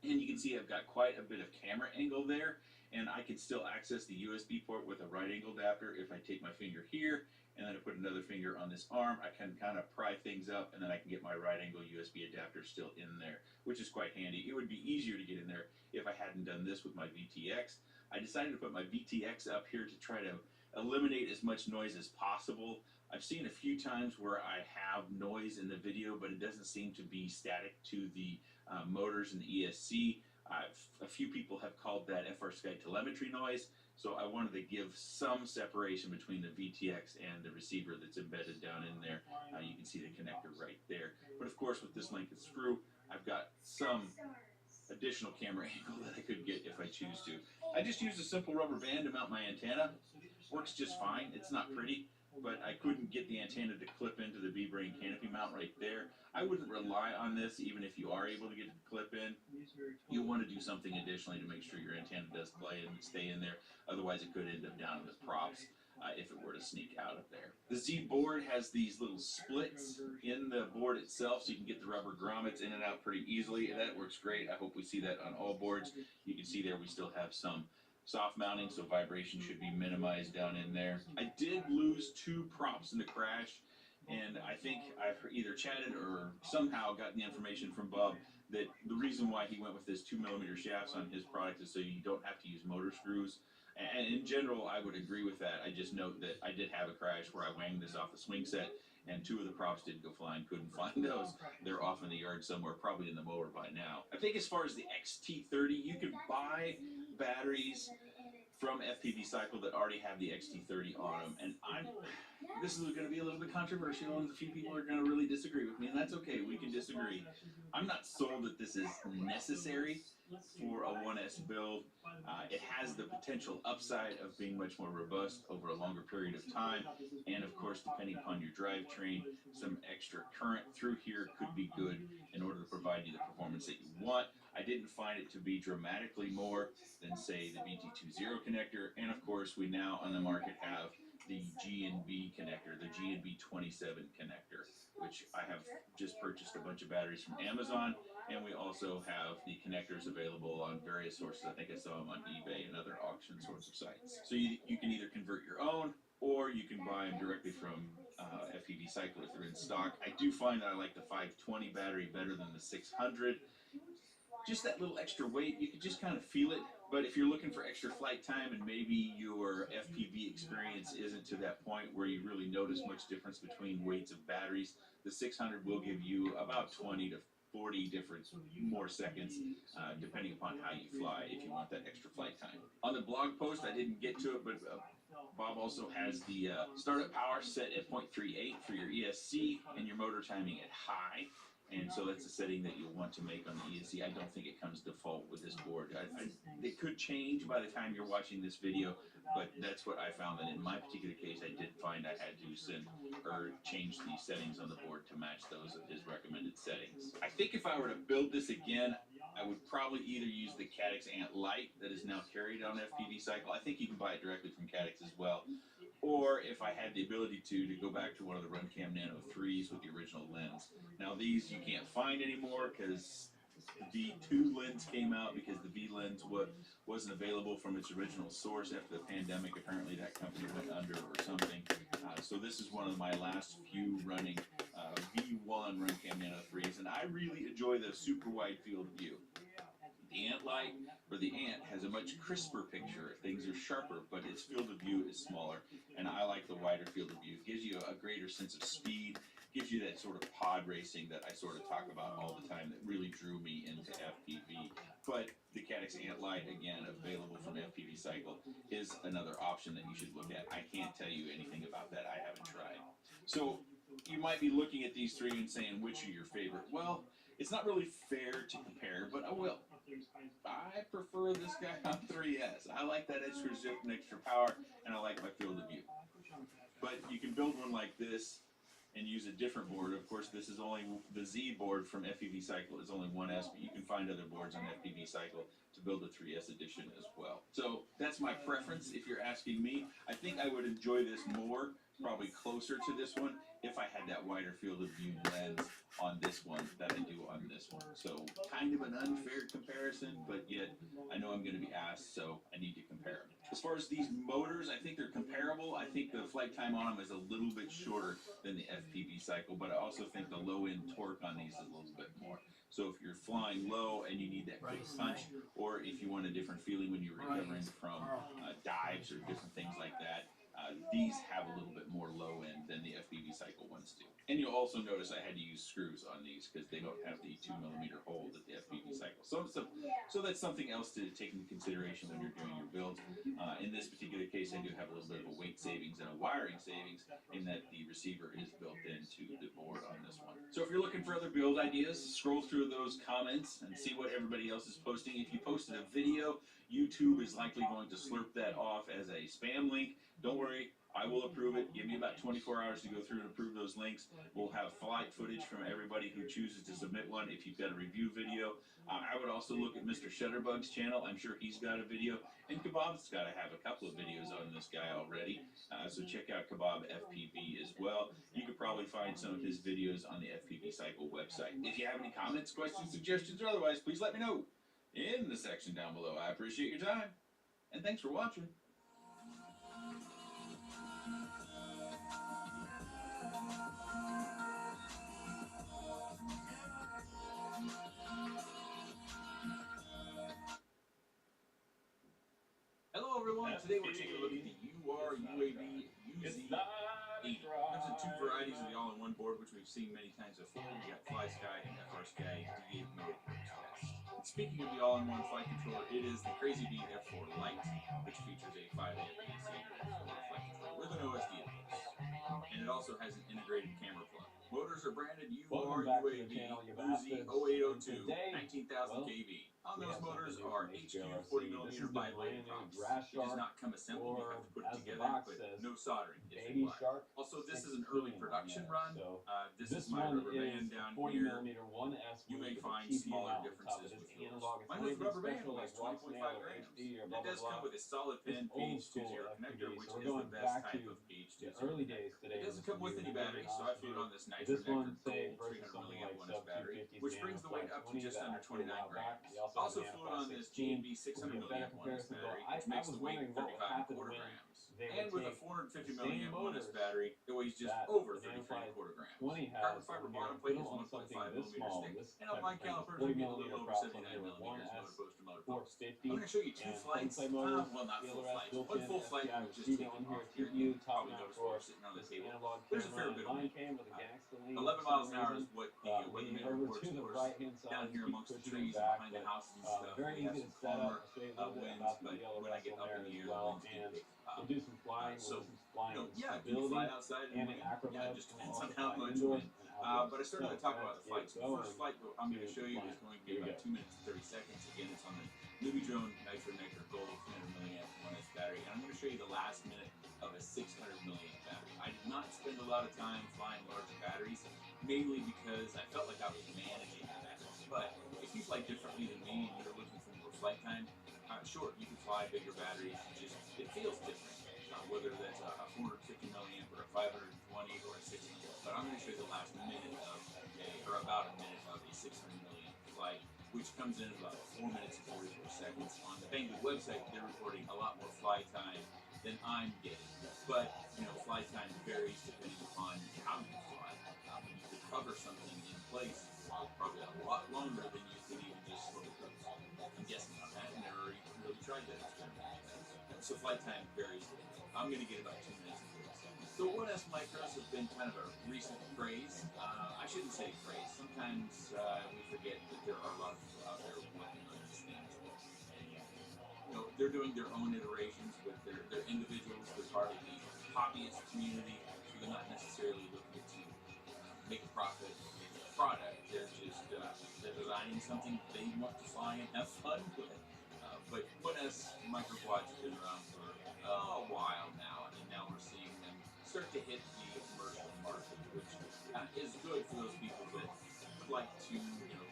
And you can see I've got quite a bit of camera angle there, and I can still access the USB port with a right angle adapter if I take my finger here and then I put another finger on this arm. I can kind of pry things up, and then I can get my right angle USB adapter still in there, which is quite handy. It would be easier to get in there if I hadn't done this with my VTX. I decided to put my VTX up here to try to eliminate as much noise as possible. I've seen a few times where I have noise in the video, but it doesn't seem to be static to the motors and the ESC. A few people have called that FrSky telemetry noise, so I wanted to give some separation between the VTX and the receiver that's embedded down in there. You can see the connector right there. But of course, with this length of screw, I've got some additional camera angle that I could get if I choose to. I just used a simple rubber band to mount my antenna. Works just fine. It's not pretty, but I couldn't get the antenna to clip into the B-Brain canopy mount right there. I wouldn't rely on this even if you are able to get it to clip in. You want to do something additionally to make sure your antenna does play and stay in there. Otherwise, it could end up down in the props if it were to sneak out of there. The Z board has these little splits in the board itself, so you can get the rubber grommets in and out pretty easily. And that works great. I hope we see that on all boards. You can see there we still have some soft mounting, so vibration should be minimized down in there. I did lose 2 props in the crash, and I think I've either chatted or somehow gotten the information from Bob that the reason why he went with this 2mm shafts on his product is so you don't have to use motor screws. And in general, I would agree with that. I just note that I did have a crash where I wanged this off the swing set, and 2 of the props did go flying. Couldn't find those. They're off in the yard somewhere, probably in the mower by now. I think as far as the XT30, you can buy batteries from FPV Cycle that already have the XT30 on them, and this is going to be a little bit controversial, and a few people are going to really disagree with me, and that's okay. We can disagree. I'm not sold that this is necessary for a 1S build. It has the potential upside of being much more robust over a longer period of time, and of course, depending upon your drivetrain, some extra current through here could be good in order to provide you the performance that you want. I didn't find it to be dramatically more than, say, the BT20 connector, and of course, we now on the market have the G&B connector, the G&B 27 connector, which I have just purchased a bunch of batteries from Amazon, and we also have the connectors available on various sources. I think I saw them on eBay and other auction sorts of sites. So you can either convert your own, or you can buy them directly from FPV Cycle if they're in stock. I do find that I like the 520 battery better than the 600. Just that little extra weight, you can just kind of feel it. But if you're looking for extra flight time and maybe your FPV experience isn't to that point where you really notice much difference between weights of batteries, the 600 will give you about 20 to 40 different more seconds, depending upon how you fly, if you want that extra flight time. On the blog post, I didn't get to it, but Bob also has the startup power set at 0.38 for your ESC and your motor timing at high. And so that's a setting that you'll want to make on the ESC. I don't think it comes default with this board. It could change by the time you're watching this video, but that's what I found. That in my particular case, I did find I had to send or change the settings on the board to match those of his recommended settings. I think if I were to build this again, I would probably either use the Caddx Ant Lite that is now carried on FPV Cycle. I think you can buy it directly from Caddx as well. Or if I had the ability to go back to one of the Runcam Nano 3s with the original lens. Now these you can't find anymore because the V2 lens came out because the V lens wasn't available from its original source after the pandemic. Apparently that company went under or something. So this is one of my last few running V1 Runcam Nano 3s, and I really enjoy the super wide field of view. The Ant Light, or the Ant, has a much crisper picture. Things are sharper, but its field of view is smaller, and I like the wider field of view. It gives you a greater sense of speed, gives you that sort of pod racing that I sort of talk about all the time that really drew me into FPV. But the Caddx Ant Light, again, available from FPV Cycle, is another option that you should look at. I can't tell you anything about that. I haven't tried. So you might be looking at these 3 and saying, which are your favorite? Well, it's not really fair to compare, but I will. I prefer this guy on 3S. I like that extra zip and extra power, and I like my field of view. But you can build one like this and use a different board. Of course, this is only the Z board from FPV Cycle is only 1S, but you can find other boards on FPV Cycle to build the 3S edition as well. So that's my preference if you're asking me. I think I would enjoy this more, probably closer to this one, if I had that wider field of view lens on this one than I do on this one. So kind of an unfair comparison, but yet I know I'm going to be asked, so I need to compare them. As far as these motors, I think they're comparable. I think the flight time on them is a little bit shorter than the FPV Cycle, but I also think the low-end torque on these is a little bit more. So if you're flying low and you need that quick punch, or if you want a different feeling when you're recovering from dives or different things like that, these have a little bit more low end than the FPV Cycle ones do. And you'll also notice I had to use screws on these because they don't have the 2mm hole that the FPV Cycle. So that's something else to take into consideration when you're doing your builds. In this particular case, I do have a little bit of a weight savings and a wiring savings in that the receiver is built into the board on this one. So if you're looking for other build ideas, scroll through those comments and see what everybody else is posting. If you posted a video, YouTube is likely going to slurp that off as a spam link. Don't worry, I will approve it. Give me about 24 hours to go through and approve those links. We'll have flight footage from everybody who chooses to submit one if you've got a review video. I would also look at Mr. Shutterbug's channel. I'm sure he's got a video. And Kebab's got to have a couple of videos on this guy already. So check out Kebab FPV as well. You could probably find some of his videos on the FPV Cycle website. If you have any comments, questions, suggestions, or otherwise, please let me know in the section down below. I appreciate your time. And thanks for watching. Hello everyone, today we're taking a look at the UR UAV UZ-80. There's the two varieties of the all-in-one board, which we've seen many times before. We got FlySky and FrSky D8 mode test. And speaking of the all-in-one flight controller, it is the Crazy Bee F4 Lite, which features a 5-amp AC F4 flight controller with an OSD input. And it also has an integrated camera plug. Motors are branded UR UAV UZ 0802 19,000 kV. On those motors are HQ 40mm bilayer props. It does not come assembled, you have to put it together, but no soldering is required. Also, this is an early production run. This is my rubber band down here. You may find smaller differences with yours. My new rubber band weighs 20.5 grams. It does come with a solid pin PH20 connector, which is the best type of PH20 connector. It doesn't come with any batteries, so I flew it on this Nitro Nectar Gold 300mAh 1S battery, which brings the weight up to just under 29 grams. Also flew it on this GNB 600mAh 1S battery, which makes the weight 35.25 grams. And with a 450mAh 1S battery, it weighs just over 33.25 grams. Carbon fiber bottom plate is 1.5mm thick, and on my calipers we get a little over 79mm motor post to motor post. I'm going to show you two flights, well not full flights, one full flight and we'll just take it off here. You probably notice we're sitting on the table. There's a fair bit of wind. 11 miles an hour is what the weatherman reports, of course, down here amongst the trees and behind the houses and stuff. We have some calmer winds, but when I get up in the air, the winds do pick up. So, yeah, can you fly outside and wind? Yeah, it just depends on how much wind. But I started to talk about the flights. The first flight I'm going to show you is going to be about 2 minutes and 30 seconds. Again, it's on the Nubidrone Nitro Nectar Gold 300mAh 1S battery. And I'm going to show you the last minute of a 600mAh battery. I did not spend a lot of time flying larger batteries, mainly because I felt like I was managing that. But if you fly differently than me and you're looking for more flight time, sure, you can fly bigger batteries. It feels different, whether that's a 450mAh or a 520 or a 600. But I'm going to show you the last minute of about a minute of a 600mAh flight, which comes in about 4 minutes and 44 seconds. On the Banggood website, they're reporting a lot more flight time than I'm getting. But, flight time varies depending upon how you fly. You could cover something in place probably a lot longer than you could even just slow cruise. I'm guessing on that, and never even really tried that experiment. So flight time varies. I'm going to get about 2 minutes and 30 seconds. So 1S micros have been kind of a recent craze. I shouldn't say craze. Sometimes we forget that there are a lot of people out there working on these things. They're doing their own iterations with their individuals. They're part of the hobbyist community, so they're not necessarily looking to make a profit or make a product. They're just they're designing something they want to fly and have fun with. But 1S microquads have been around for a while now, and now we're seeing them start to hit the commercial market, which is good for those people that would like to,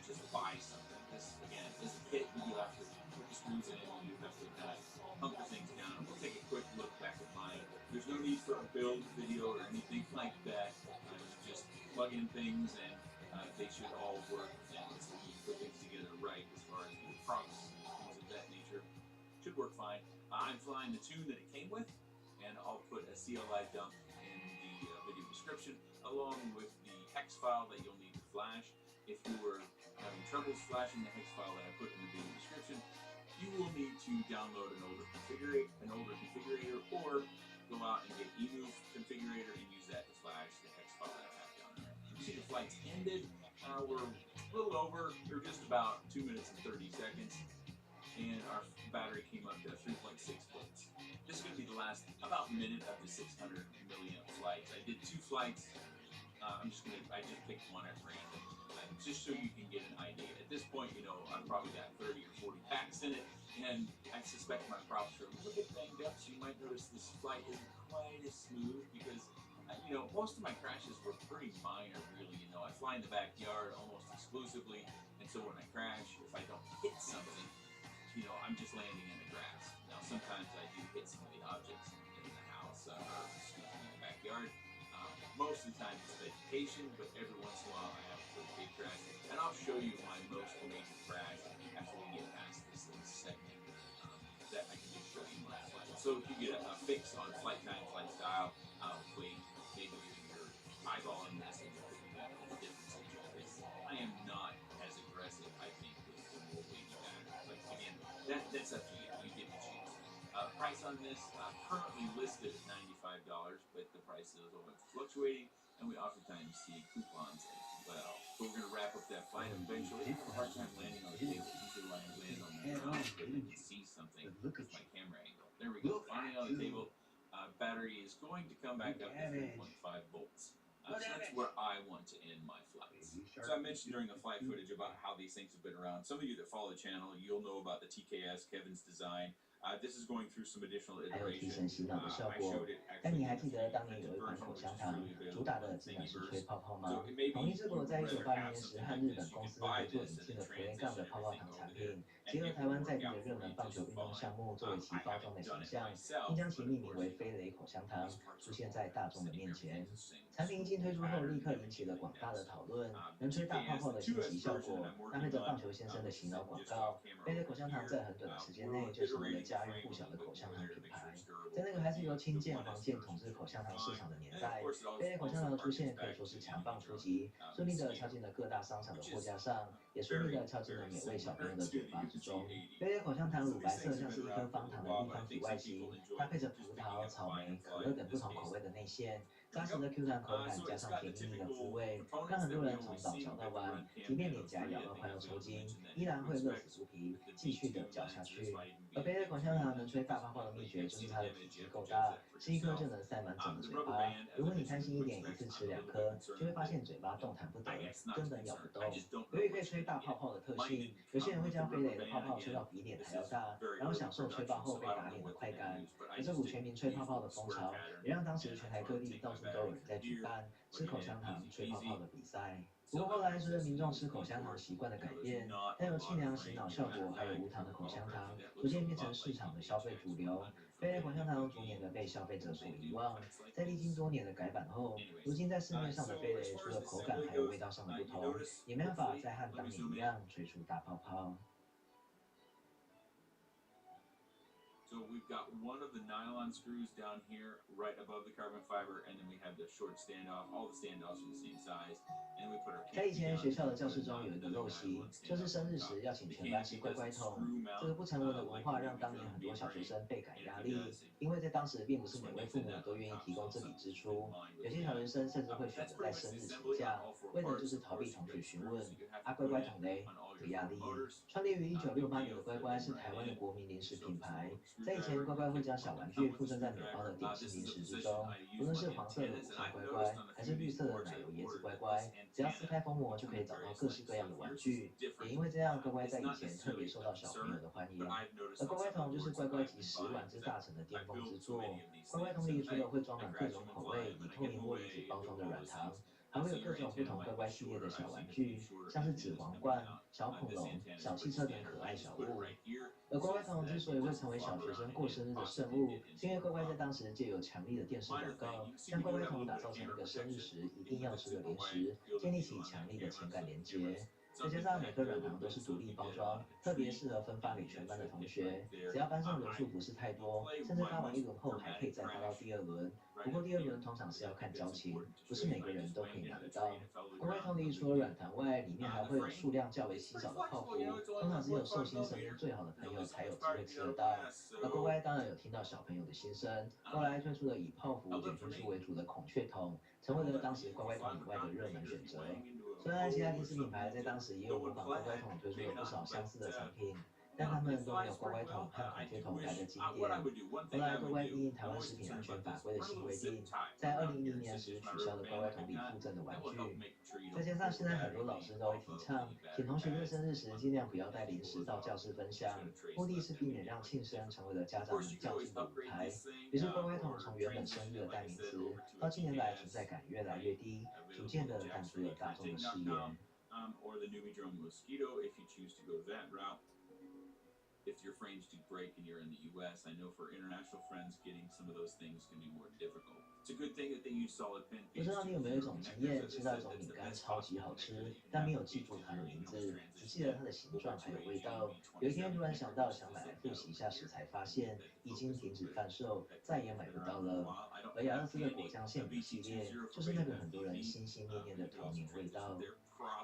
just buy something. This, again, is a kit. You do have to put the screws in, you do have to kind of pump the things down. And we'll take a quick look back at mine. There's no need for a build video or anything like that. You just plug in things and they should all work. And so you put things together right as far as the props, things of that nature. Should work fine. I'm flying the tune that it came with, and I'll put a CLI dump in the video description, along with the hex file that you'll need to flash. If you were having troubles flashing the hex file that I put in the video description, you will need to download an older configurator, or go out and get eMove configurator and use that to flash the hex file that I have down there. You see the flight's ended. We're a little over, or just about 2 minutes and 30 seconds. And our battery came up to 3.6 volts. This is going to be the last about minute of the 600 milliamp flights. I did 2 flights. I just picked one at random, just so you can get an idea. At this point, I've probably got 30 or 40 packs in it, and I suspect my props are a little bit banged up, so you might notice this flight isn't quite as smooth because, most of my crashes were pretty minor, really. I fly in the backyard almost exclusively, and so when I crash, if I don't hit something, I'm just landing in the grass. Now, sometimes I do hit some of the objects in the house, or in the backyard. Most of the time it's vegetation, but every once in a while I have a pretty big crash. And I'll show you my most major crash after we get past this little segment that I can just show you my flight. So if you get a fix on flight time, flight style, maybe you're eyeballing this and you got a difference in because I am not as aggressive, I think, with the more weighty battery. But again, that's up to you. You get to choose. Price on this currently listed at $95, but the price is always fluctuating, and we oftentimes see coupons as well. So we're going to wrap up that flight eventually. I have a hard time landing on the table. Usually when I land on the ground, but I can see something with my camera angle. There we go. Finally on the table. Battery is going to come back up to 3.5 volts. So that's where I want to end my flights. So I mentioned during the flight footage about how these things have been around. Some of you that follow the channel, you'll know about the TKS, Kevin's design. This is going through some additional 还有提 iteration. 神醒脑的效 I 果 showed it。但 actually 你还 in 记 the 得当年 Three 有一款 version, 口 which 香 is 糖， really available 主打的 on 竟然是 Thingiverse. 吹泡泡 So 吗？ it may be 统一之 you 国 would 在 rather 1982 have 年时 something 和 like 日本 this. You 公 can 司 buy 合作 this 引 and 进 then 了佛雷杠的 transition 泡泡糖 everything 产 over there, 品， and 结合 it 台 will 湾在 work 地的 out 热 for 门 you 棒球 just 运动 fine. 项目作为其 I 包装 haven't 的 done 形 it 象， myself, 并将 but 其 of 命名 course 为 you 飞 know, 雷口香糖， these parts 出 are 现在大众的 sitting 面 here 前。 the same. 产品一经推出后，立刻引起了广大的讨论，能吹大泡泡的新奇效果，搭配着棒球先生的洗脑广告，飞雷口香糖在很短的时间内就成为了家喻户晓的口香糖品牌。在那个还是由青剑、黄剑统治口香糖市场的年代，飞雷口香糖的出现可以说是强棒出击，顺利的敲进了各大商场的货架上，也顺利的敲进了每位小朋友的嘴巴之中。飞雷口香糖乳白色，像是一颗方糖的立方体外形，搭配着葡萄、草莓、可乐等不同口味的内馅。扎实的 Q 弹口感加上甜腻腻的滋味，让很多人从早嚼到晚，即便脸颊咬到快要抽筋，依然会乐此不疲，继续的嚼下去。而飞雷口香糖能吹大泡泡的秘诀就是它的体积够大，吃一颗就能塞满整个嘴巴。如果你贪心一点，一次吃2颗，就会发现嘴巴动弹不得，根本咬不动。由于可以吹大泡泡的特性，有些人会将飞雷的泡泡吹到比脸还要大，然后享受吹爆后被打脸的快感。而这股全民吹泡泡的风潮，也让当时全台各地到处都有人在举办吃口香糖、吹泡泡的比赛。不过后来随着民众吃口香糖习惯的改变，带有清凉醒脑效果还有无糖的口香糖，逐渐变成市场的消费主流。飞雷口香糖逐年的被消费者所遗忘，在历经多年的改版后，如今在市面上的飞雷除了口感还有味道上的不同，也没办法再和当年一样吹出大泡泡。So we've got one of the nylon screws down here right above the carbon fiber, and then we have the short standoff. All the standoffs are the same size, and then we put our 在以前学校的教室中有一个陋习，就是生日时要请全班吃乖乖桶。这个不成文的文化让当年很多小学生倍感压力，因为在当时并不是每位父母都愿意提供这笔支出，有些小学生甚至会选择在生日请假，为的就是逃避同学询问：啊，乖乖桶嘞？的压力。创立于1968年的乖乖是台湾的国民零食品牌，在以前乖乖会将小玩具附赠在每包的点心零食之中，无论是黄色的五香乖乖，还是绿色的奶油椰子乖乖，只要撕开封膜就可以找到各式各样的玩具。也因为这样，乖乖在以前特别受到小朋友的欢迎。而乖乖桶就是乖乖集10丸之大成的巅峰之作。乖乖桶里除了会装满各种口味以透明玻璃纸包装的软糖，还会有各种不同乖乖系列的小玩具，像是纸皇冠、小恐龙、小汽车等可爱小物。而乖乖桶之所以会成为小学生过生日的圣物，是因为乖乖在当时借由强力的电视广告，将乖乖桶打造成一个生日时一定要吃的零食，建立起强力的情感连结。再加上每颗软糖都是独立包装，特别适合分发给全班的同学。只要班上人数不是太多，甚至发完1轮后还可以再发到第2轮。不过第2轮通常是要看交情，不是每个人都可以拿得到。乖乖桶里除了软糖外，里面还会有数量较为稀少的泡芙，通常只有寿星身边最好的朋友才有机会吃得到。而乖乖当然有听到小朋友的心声，后来推出了以泡芙减菌素为主的孔雀桶，成为了当时乖乖桶以外的热门选择。虽然其他零食品牌在当时也有模仿乖乖桶推出了不少相似的产品，但他们都没有乖乖桶和孔雀桶来的经典。后来乖乖因应台湾食品安全法规的新规定，在2010年时取消了乖乖桶里附赠的玩具。再加上现在很多老师都会提倡，请同学在生日时尽量不要带零食到教室分享，目的是避免让庆生成为了家长们较劲的舞台。于是乖乖桶从原本生日的代名词，到近年来存在感越来越低，逐渐的淡出了大众的视野。Or the Numidrome Mosquito if you choose to go that route. If your frames do break and you're in the US, I know for international friends, getting some of those things can be more difficult. It's a good thing that they use solid pin. 不知道你有没有一种经验，吃到一种饼干超级好吃，但没有记住它的名字，只记得它的形状还有味道。有一天突然想到想买来复习一下时，才发现已经停止贩售，再也买不到了。而雅乐斯的果酱馅饼系列，就是那个很多人心心念念的童年味道。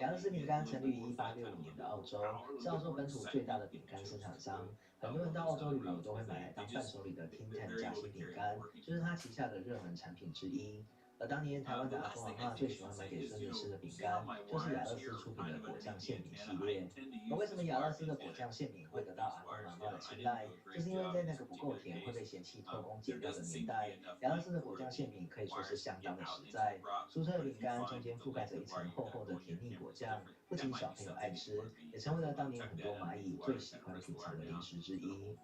雅乐斯饼干成立于1865年的澳洲，是澳洲本土最大的饼干生产商。很多人到澳洲旅游都会买来当伴手礼的 Tim Tam 夹心饼干，就是它旗下的热门产品之一。而当年台湾的阿公阿嬷最喜欢买给孙子吃的饼干，就是雅乐斯出品的果酱馅饼系列。而为什么雅乐斯的果酱馅饼会得到阿公阿嬷的青睐，就是因为在那个不够甜会被嫌弃偷工减料的年代，雅乐斯的果酱馅饼可以说是相当的实在。酥脆的饼干中间覆盖着一层厚厚的甜腻果酱，不仅小朋友爱吃，也成为了当年很多蚂蚁最喜欢品尝的零食之一。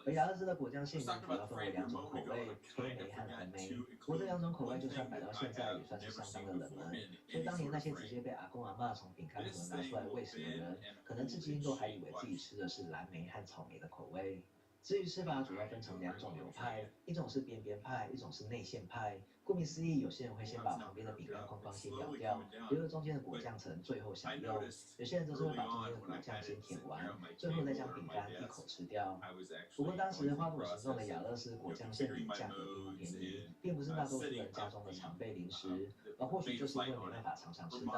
而雅乐斯的果酱馅饼主要分为2种口味，黑莓和红莓。不过这2种口味就算摆到现在也算是相当的冷门，所以当年那些直接被阿公阿嬷从饼干盒拿出来喂食的人，可能至今都还以为自己吃的是蓝莓和草莓的口味。至于吃法主要分成2种流派，一种是边边派，一种是内馅派。顾名思义，有些人会先把旁边的饼干框先咬掉，留了中间的果酱层最后享用；有些人则是会把中间的果酱先舔完，最后再将饼干一口吃掉。不过当时花圃形状的雅乐斯果酱馅饼价格并不便宜，并不是大多数人家中的常备零食，而或许就是因为没办法常常吃到，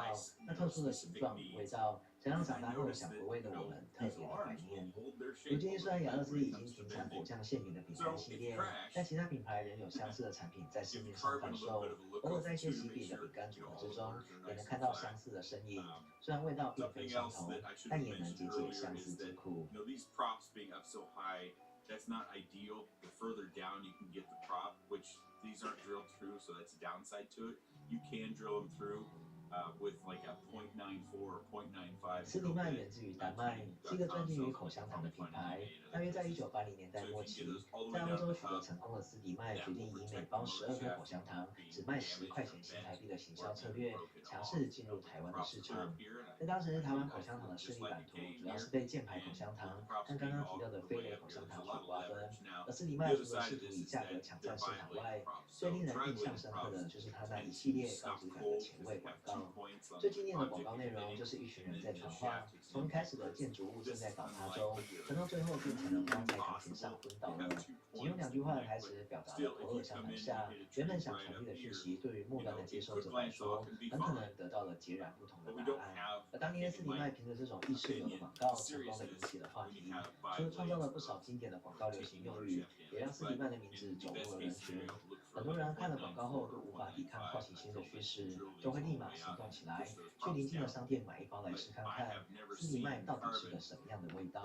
那特殊的形状与味道，才让长大后想回味的我们特别的怀念。如今虽然雅乐斯已经停产果酱馅饼的饼干系列，但其他品牌仍有相似的产品在市面上贩售，偶尔在一些喜饼的饼干组合之中，也能看到相似的身影。虽然味道并非相同，但也能解解相思之苦。That's not ideal. The further down you can get the prop, which these aren't drilled through, so that's a downside to it. You can drill them through with like a 0.94 or 0.95. 斯迪麦源自于丹麦，是一个专精于口香糖的品牌。大约在1980年代末期，在欧洲取得成功的斯迪麦决定以每包12颗口香糖只卖10块钱新台币的行销策略，强势进入台湾的市场。在当时，台湾口香糖的势力版图主要是被箭牌口香糖和刚刚提到的飞雷口香糖所瓜分。而斯迪麦除了试图以价格抢占市场外，最令人印象深刻的就是它那一系列高质感的前卫广告。最经典的广告内容就是一群人在传话，从一开始的建筑物正在倒塌中，传到最后变成了光在钢琴上昏倒了。仅用2句话的台词表达了口耳相传下，原本想传递的讯息，对于末端的接收者来说，很可能得到了截然不同的答案。而当年斯迪麦凭着这种意识流的广告，成功的引起了话题，除了创造了不少经典的广告流行用语，也让斯迪麦的名字走入了人群。很多人看了广告后都无法抵抗好奇心的驱使，就会立马行动起来，去邻近的商店买一包来试看看，斯迪麦到底是个什么样的味道。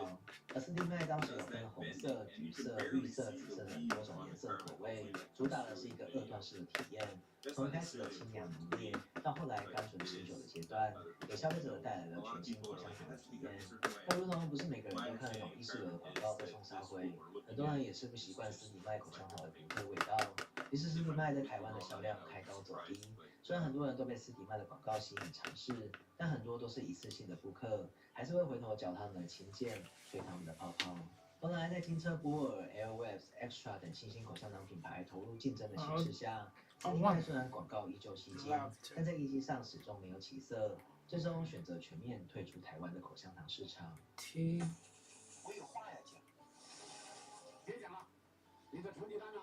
而斯迪麦当时有分红色、橘色、绿色、紫色等多种颜色口味，主打的是一个二段式的体验。从一开始的清凉浓烈，到后来甘醇持久的阶段，给消费者带来了全新口香糖的体验。那如同不是每个人都看得懂意式的广告在送沙灰，很多人也是不习惯斯迪麦口香糖的独特味道。于是斯迪麦在台湾的销量开高走低。虽然很多人都被斯迪麦的广告吸引尝试，但很多都是一次性的顾客，还是会回头嚼他们的琴键，吹他们的泡泡。后来在金车、波尔、Airwaves、Extra 等新兴口香糖品牌投入竞争的形势下，斯迪麦虽然广告依旧吸睛，但在业绩上始终没有起色，最终选择全面退出台湾的口香糖市场。我有话要讲，别讲了，你的成绩单呢？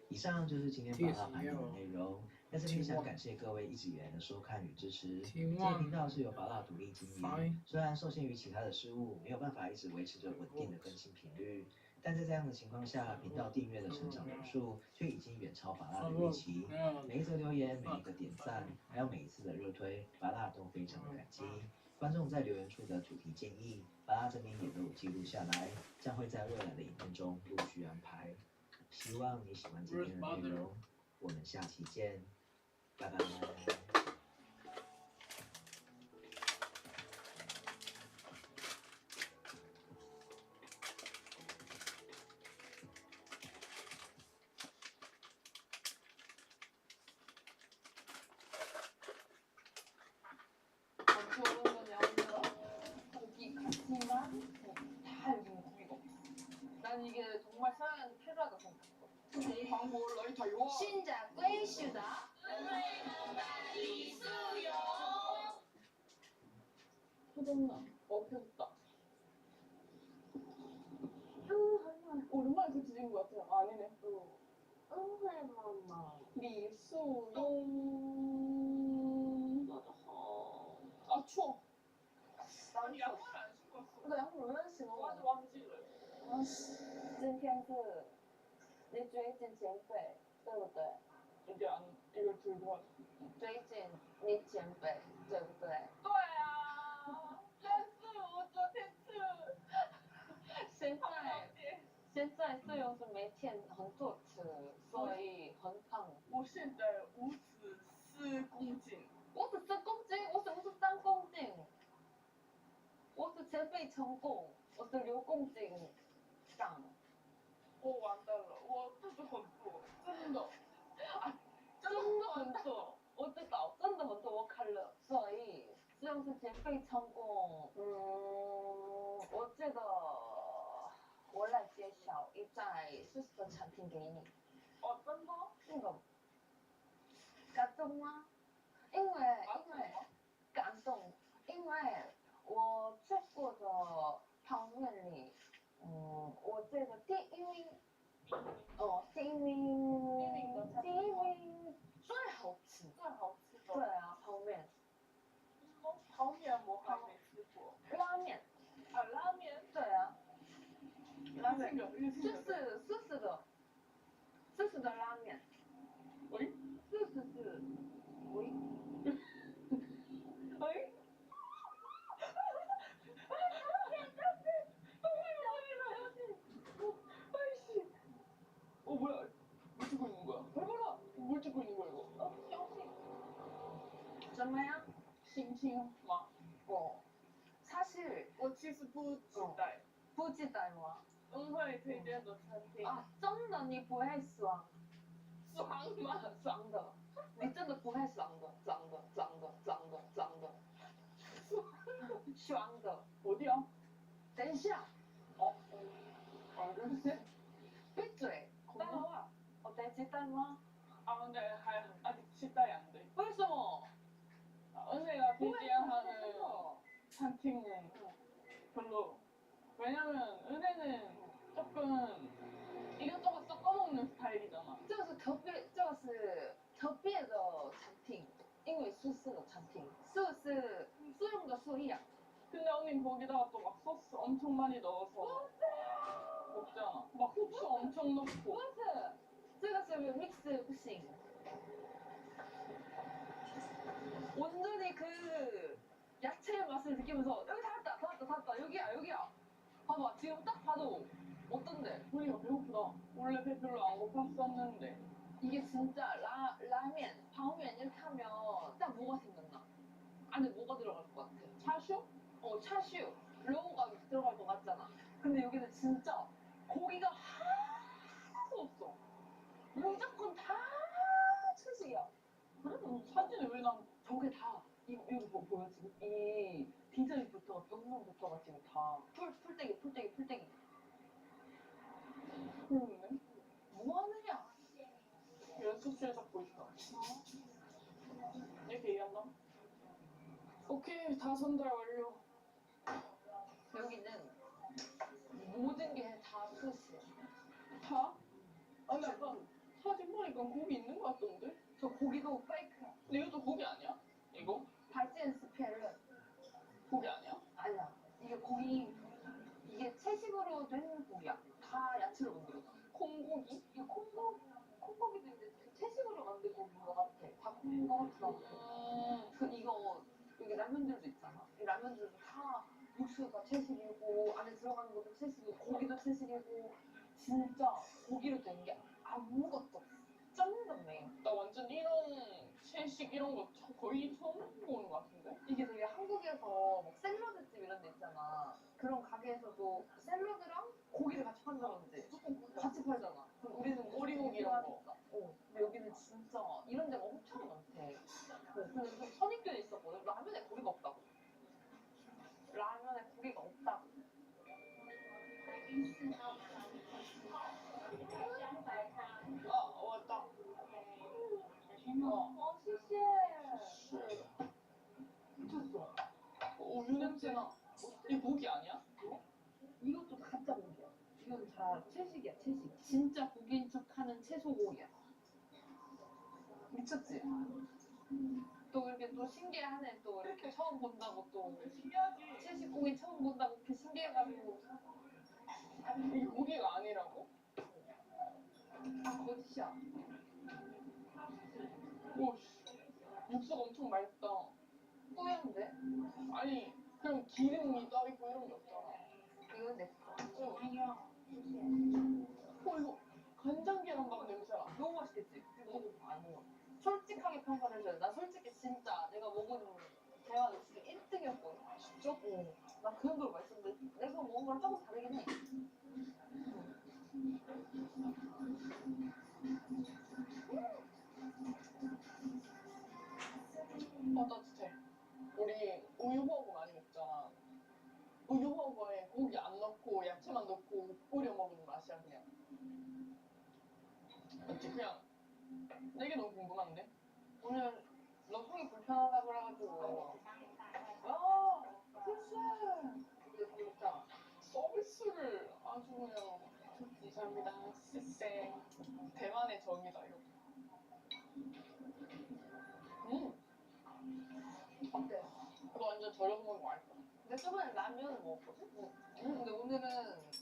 以上就是今天宝拉盘点的内容。在这边想感谢各位一直以来的收看与支持。这个频道是由宝拉独立经营，虽然受限于其他的事物，没有办法一直维持着稳定的更新频率，但在这样的情况下，频道订阅的成长人数却已经远超宝拉的预期。每一则留言、每一个点赞，还有每一次的热推，宝拉都非常的感激。观众在留言处的主题建议，宝拉这边也都有记录下来，将会在未来的影片中陆续安排。希望你喜欢今天的内容，我们下期见，拜拜。난 이게 정말 사회에서 필요하다고 생각해. 광고 라이터 신작 웨이슈다. 소정나 엎혔다. 오랜만에 같이 찍은 것 같아요. 아니네. 리수용. 아 추워. 난 양말 안 신고 왔어. 나 양말 왜 안 신어? 맞아 왕지를. 今天是你最近减肥，对不对？이걸 들고 왔어. 最近你减肥，对不对？对啊，但是我昨天吃。现在虽然是每天很多吃，所以很胖。我现在54公斤。54公斤？我是53公斤。我是减肥成功，我是6公斤。我完蛋了，我肚子很多，真的，真的很多，我知道，真的很多，我看了，所以这样是减肥成功。我觉得我来介绍一家舒适的产品给你。哦，真的？那个感动吗？因为感动，因为我吃过的泡面里。我觉得第一名最好吃的。对啊，泡面。泡面我还没吃过。拉面。啊，拉面。对啊。拉面。就是舒适的拉面。喂。是。喂。喂。뭐야? 뭘 찍고 있는 거야? 해봐라! 뭘 찍고 있는 거야, 이거?怎么样？心情吗？사실我其实不期待。不期待吗？恩惠推荐的餐厅。啊，真的你不会爽？爽吗？爽的，你真的不会爽的，爽的。爽的。어디야？等一下。闭嘴！따라와. 어때?期待吗？ 근데 아직期待안 돼. 为什么？ 은혜가 비디하는餐厅은 별로. 왜냐면 은혜는 조금 이것저것 섞어먹는 스타일이잖아. 这是特别的产品，因为舒适的产品，是用的是一样。 근데 언니 거기다가 또 막 소스 엄청 많이 넣어서 먹잖아. 막 후추 엄청 넣고. 这个是 mix 不行. 온전히 그 야채의 맛을 느끼면서 여기 다 왔다. 여기야. 봐봐, 지금 딱 봐도 어떤데? 우리가 배고프다. 원래 배 별로 안 고팠었는데. 이게 진짜 라면, 방면 이렇게 하면 딱 뭐가 생각나? 안에 뭐가 들어갈 것 같아? 차슈? 차슈, 로우가 들어갈 것 같잖아. 근데 여기는 진짜 고기가 하나도 없어. 무조건 다 채식이야. 그래도 사진에 왜 난 저게 다 이거 뭐 보여 지금? 이 디자인부터 영상부터가 지금 다 풀떼기. 그러네. 뭐 하느냐? 연습실 잡고 있다. 이렇게 얘기한다? 오케이, 다 전달 완료. 여기는 모든 게 다 소스야. 다? 아니, 약간 사진 보니까 고기 있는 것 같던데? 저 고기도 페이크야. 근데 이것도 고기 아니야? 이거? 발진 스페르 고기 아니야? 아니야. 이게 채식으로 된 고기야. 다 야채로 만들었어. 콩고기? 이게 콩고기도 이제 채식으로 만든 고기인 것 같아. 다 콩고기처럼. 이거 여기 라면들도 있잖아. 이 라면들도 다 육수가 채식이고 안에 들어가는 것도 채식이고 고기도 채식이고 진짜 고기로 된 게 아무것도 없어. 쩐덕매요. 나 완전 이런 채식 이런 거 거의 처음 보는 것 같은데? 이게 되게 한국에서 막 샐러드집 이런 데 있잖아. 그런 가게에서도 샐러드랑 고기를 같이 판다든지 무조건 같이 팔잖아. 그럼 우리는 오리고기 이런 거. 근데 여기는 진짜 이런 데가 엄청 많대. 근데 좀 선입견이 있었거든. 라면에 고기가 없다고. 라면에 고기가 없다고. 왔다. 시시해. 미쳤어. 우유 냄새나. 이 고기 아니야? 이것도 가짜 고기야. 이건 다 채식이야, 채식. 진짜 고기인 척하는 채소고기야. 미쳤지? 또 이렇게 또 신기해하네. 또 이렇게 처음 본다고 또 신기하지? 채식 고기 처음 본다고 이렇게 신기해가지고. 이 고기가 아니라고? 거짓이야. 오씨, 육수가 엄청 맑다. 뿌연데? 아니, 그럼 기름이 따 있고 이런 게 없잖아. 이건 내 거. 아니야. 이거 간장 계란밥 냄새나. 너무 맛있겠지? 안 먹어. 솔직하게 평가를 해줘야 돼. 나 솔직히 진짜 내가 먹은 대화는 진짜 1등이었거든. 진짜? 나 그 정도로 맛있는데 내가 먹은 거랑 조금 다르긴 해. 따뜻해. 우리 우유버거 많이 먹잖아. 우유버거에 고기 안 넣고 야채만 넣고 뿌려 먹는 맛이야 그냥. 그치 그냥 이게 너무 궁금한데? 오늘 너 속이 불편하다 그래가지고 실수! 진짜 서비스를 아주 그냥 감사합니다. 쎄. 대만의 정이다 이거. 어때? 이거 완전 저렴 먹는 거 알까? 근데 저번에 라면을 먹었거든? 근데 오늘은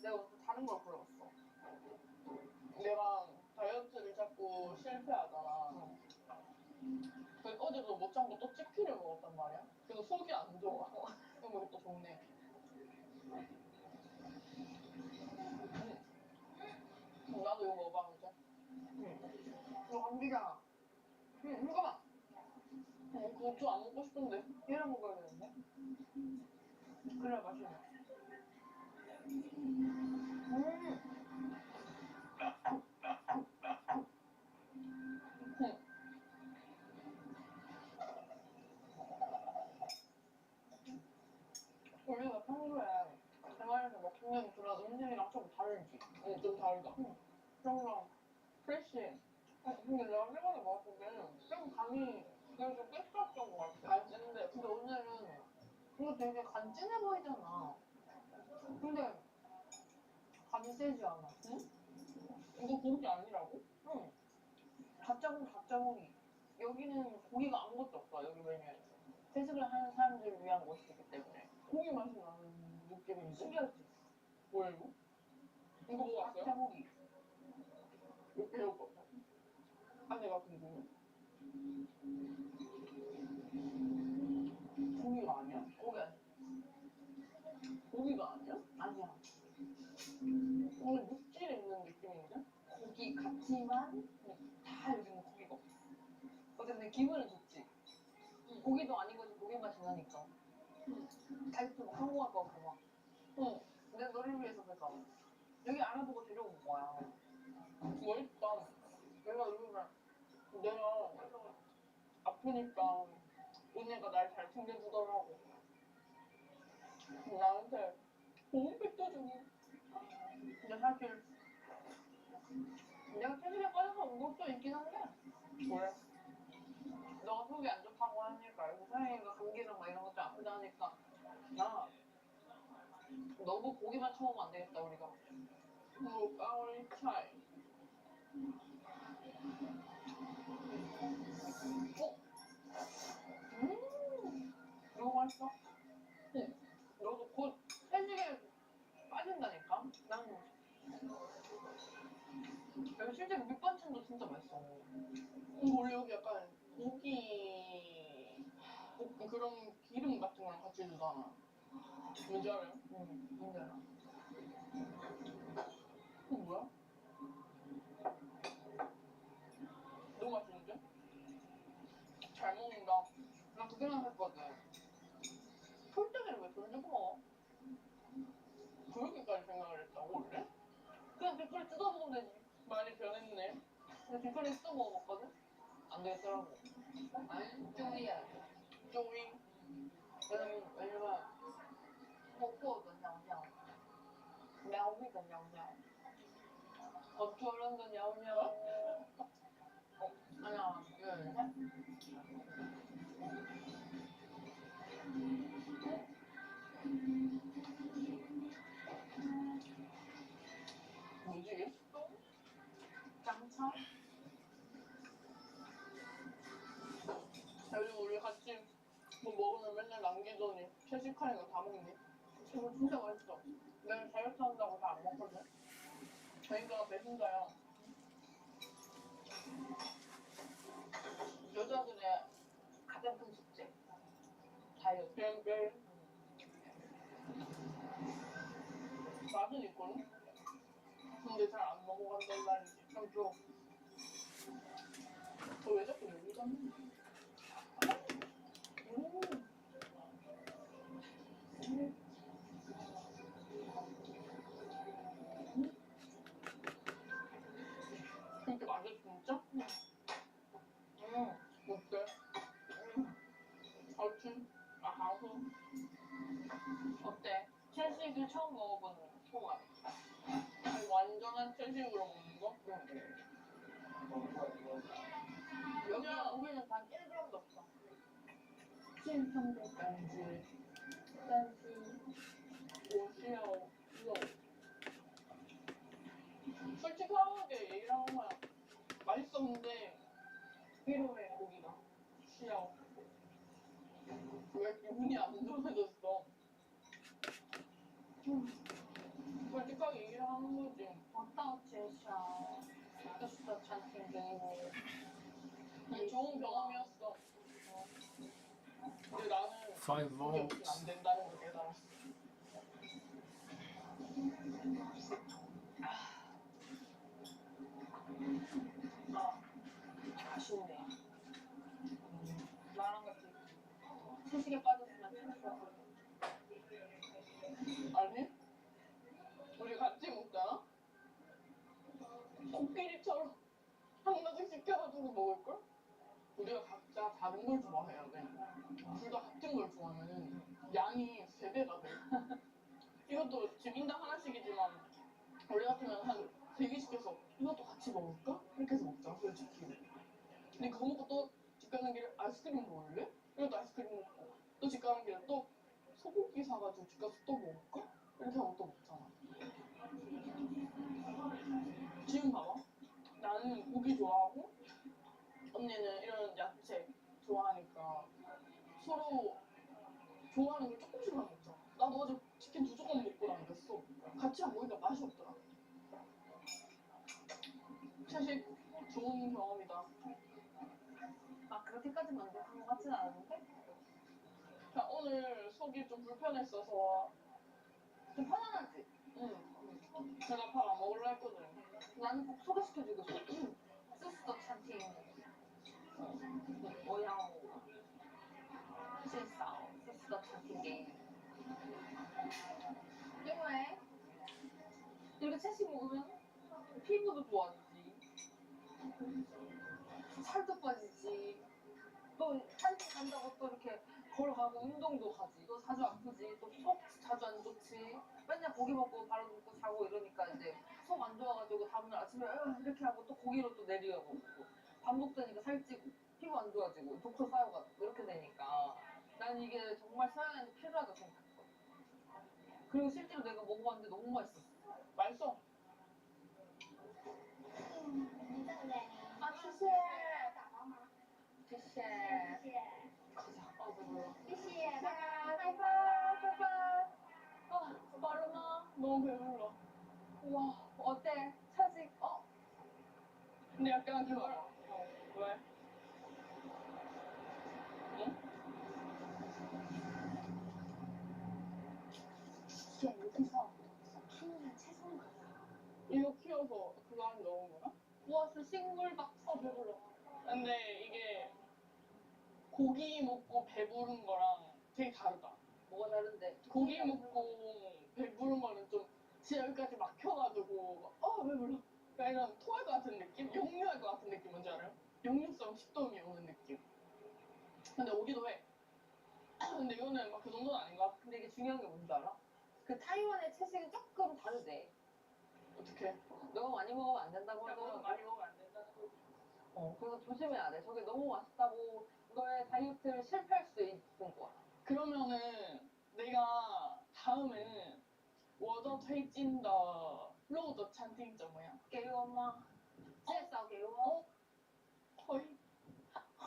내가 오늘 다른 걸 골라봤어. 내가 다이어트를 자꾸 실패하잖아. 그래서 어제도 못 참고 또 치킨을 먹었단 말이야. 그래서 속이 안 좋아. 그럼 이것도 좋네. 나도 이거 먹어봐 이제. 이거 감기잖아. 이거 봐. 그것도 안 먹고 싶은데. 얘랑 먹어야 되는데? 그래 맛있네. 우리가 평소에 대만에서 먹는 그런 음식이랑 좀 다르지? 좀 다르다. 그런 프레쉬해. 근데 내가 일본에 먹었을 때는 좀 간이 그래도 꽤 쌌던 것 같아. 맛있는데 근데 오늘은 이거 되게 간 진해 보이잖아. 근데 간이 세지 않아. 응? 이거 고기 아니라고? 응. 가짜고기. 여기는 고기가 아무것도 없어, 여기 메뉴에. 채식을 하는 사람들을 위한 곳이기 때문에. 고기 맛이 나는 느낌인데? 신기하지? 뭐야 이거? 이거 먹어봤어요? 닭고기. 이렇게 해볼까? 안에가 궁금해. 고기가 아니야? 고기 아니야. 고기가 아니야? 아니야. 오늘 육질에 있는 느낌인데? 고기 같지만 다 여기는 고기가 없어. 어쨌든 기분은 좋지. 고기도 아닌 거지 고기 맛이 나니까. 다이어트 막 성공할 것 같고 막. 응. 내가 너를 위해서 그러니까 여기 알아보고 데려온 거야. 멋있다. 내가 요즘에 내가 아프니까 은혜가 날 잘 챙겨주더라고. 나한테 보온팩도 주고. 근데 사실 내가 체질에 빠져서 온 것도 있긴 한데 왜? 너가 속이 안 좋다고 하니까 요즘 사장이가 감기랑 막 이런 것도 아프다 하니까 나 너무 고기만 처먹으면 안 되겠다 우리가. 까오리 차이. 너무 맛있어. 응. 너도 곧 회식에 빠진다니까? 난 여기 실제로 밑반찬도 진짜 맛있어. 원래 여기 약간 고기 그런 기름 같은 거랑 같이 주잖아. 뭔지 알아요? 응, 뭔지 알아. 이거 뭐야? 너무 맛있는데? 잘 먹는다. 난 그 생각했거든. 풀떼기를 왜 손 주고 먹어? 그렇게까지 생각을 했다고 원래? 그냥 뒷거리 뜯어 먹으면 되지. 많이 변했네. 근데 뒷거리 뜯어 먹어봤거든? 안 되겠더라고. 아니, 쪼이야. 쪼이. 왜냐면 破破的尿尿，苗栗的尿尿，저런的尿尿。하나, 둘, 셋. 뭐지? 짱차? 요즘 우리 같이 뭐 먹으면 맨날 남기더니 채식하니까 다 먹니? 이거 진짜 맛있어. 내가 다이어트 한다고 다 안 먹거든? 그러니까 배신자야. 여자들의 가장 큰 숙제. 다이어트. 그냥 맛은 있거든? 근데 잘 안 넘어간다는 말이지. 그럼 좀. 왜 자꾸 여기 갔니? 그렇게 맛있어 진짜? 어때? 좋지? 아 가서 어때? 채식을 처음 먹어보는 소감. 완전한 채식으로 먹는 거? 여기는 고기는 단 1g도 없어. 7,000도까지 但是我需要肉 솔직하게 얘기를 하는 거야. 맛있었는데 필요해 고기가. 쉬어. 왜 기분이 안 좋아졌어? 솔직하게 얘기를 하는 거지. 我到介绍就是的餐厅给你 좋은 경험이었어. 근데 나는 고기 없으면 안 된다는 걸 깨달았어. 아쉽네. 나랑 같이 채식에 빠졌으면 참 좋았을 아니? 우리 같이 먹잖아? 코끼리처럼 하나씩 시켜가지고 먹을걸? 우리가 각자 다른 걸 좋아해야 돼. 둘 다 같은 걸 좋아하면은 양이 3배가 돼. 이것도 집 인당 하나씩이지만 우리 같으면 한 3개 시켜서 이것도 같이 먹을까? 이렇게 해서 먹자 솔직히. 근데 그거 먹고 또 집 가는 길에 아이스크림 먹을래? 이것도 아이스크림 먹고 또 집 가는 길에 또 소고기 사가지고 집 가서 또 먹을까? 이렇게 하고 또 먹잖아. 지금 봐봐. 나는 고기 좋아하고 언니는 이런 야채 좋아하니까 서로 좋아하는 걸 조금씩만 먹자. 막창 먹으니까 맛이 없더라. 사실 좋은 경험이다. 아 그렇게까지 만족한 것 같진 않은데? 그러니까 오늘 속이 좀 불편했어서 좀 편안하지? 응. 제가 밥 안 먹으려 했거든. 나는 꼭 소개시켜주고 싶어. 스스도 찬팅. 我要至少스스도 찬팅 게임. 因为 이렇게 채식 먹으면 피부도 좋아지지. 살도 빠지지. 또 산책 간다고 또 이렇게 걸어가고 운동도 하지. 또 자주 아프지. 또 속 자주 안 좋지. 맨날 고기 먹고 바로 눕고 자고 이러니까 이제 속 안 좋아가지고 다음날 아침에 이렇게 하고 또 고기로 또 내리려고 반복되니까 살찌고 피부 안 좋아지고 독소 쌓여가지고 이렇게 되니까 난 이게 정말 서양에는 필요하다고 생각했어. 그리고 실제로 내가 먹어봤는데 너무 맛있었어. 맛있어. 아, 谢谢. 谢谢. 가자. 아, 배불러. 谢谢. 바이바이. 바이바이. 아, 빠르나? 너무 배불러. 와, 어때? 차식, 근데 약간 그거. 왜? 응? 그냥 여기서 키우는 채소는 가자. 이거 키워서 그거 안에 넣은 거야? 모아스 식물박. 배불러. 근데 이게 고기 먹고 배부른 거랑 되게 다르다. 뭐가 다른데? 고기 먹고 배부른 거는 좀 진짜 여기까지 막혀가지고 배불러. 그러니까 이런 토할 것 같은 느낌? 역류할 것 같은 느낌 뭔지 알아요? 역류성 식도염이 오는 느낌. 근데 오기도 해. 근데 이거는 막 그 정도는 아닌가? 근데 이게 중요한 게 뭔지 알아? 그 타이완의 채식은 조금 다르대. 어떻게? 너무 많이 먹으면 안 된다고 하더라고. 많이 먹으면 안 된다는 거지. 그래서 조심해야 돼. 저게 너무 맛있다고 너의 다이어트를 실패할 수 있는 거야. 그러면은 내가 다음에는 我的推荐的肉的餐厅怎么样？给我吗？介绍给我。거의.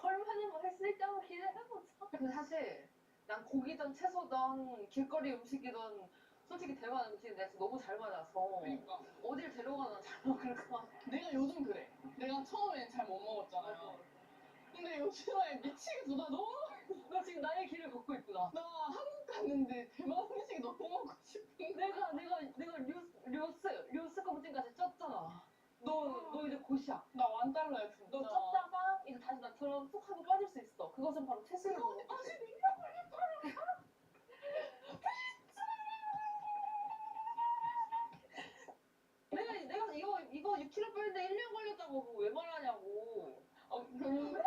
얼마나 맛있을지 한번 기대해보자. 근데 사실 난 고기든 채소든 길거리 음식이든 솔직히 대만 음식이 내가 너무 잘 맞아서 그러니까. 어딜 데려가나 잘 먹을 것 같아. 내가 요즘 그래. 내가 처음엔 잘 못 먹었잖아요. 근데 요즘에 미치겠어. 나 너무 나 지금 나의 길을 걷고 있구나. 나 한국 갔는데 대만 음식 너무 먹고 싶은데 내가 류스 컴팅까지 쪘잖아. 너 이제 곧이야. 나 완달러야 진짜. 너 쪘다가 이제 다시 나처럼 쏙 하고 빠질 수 있어. 그것은 바로 채식을 먹는 거지. 다시 능력을 내가 이거 6kg 빼는데 1년 걸렸다고 그거 왜 말하냐고. 그러면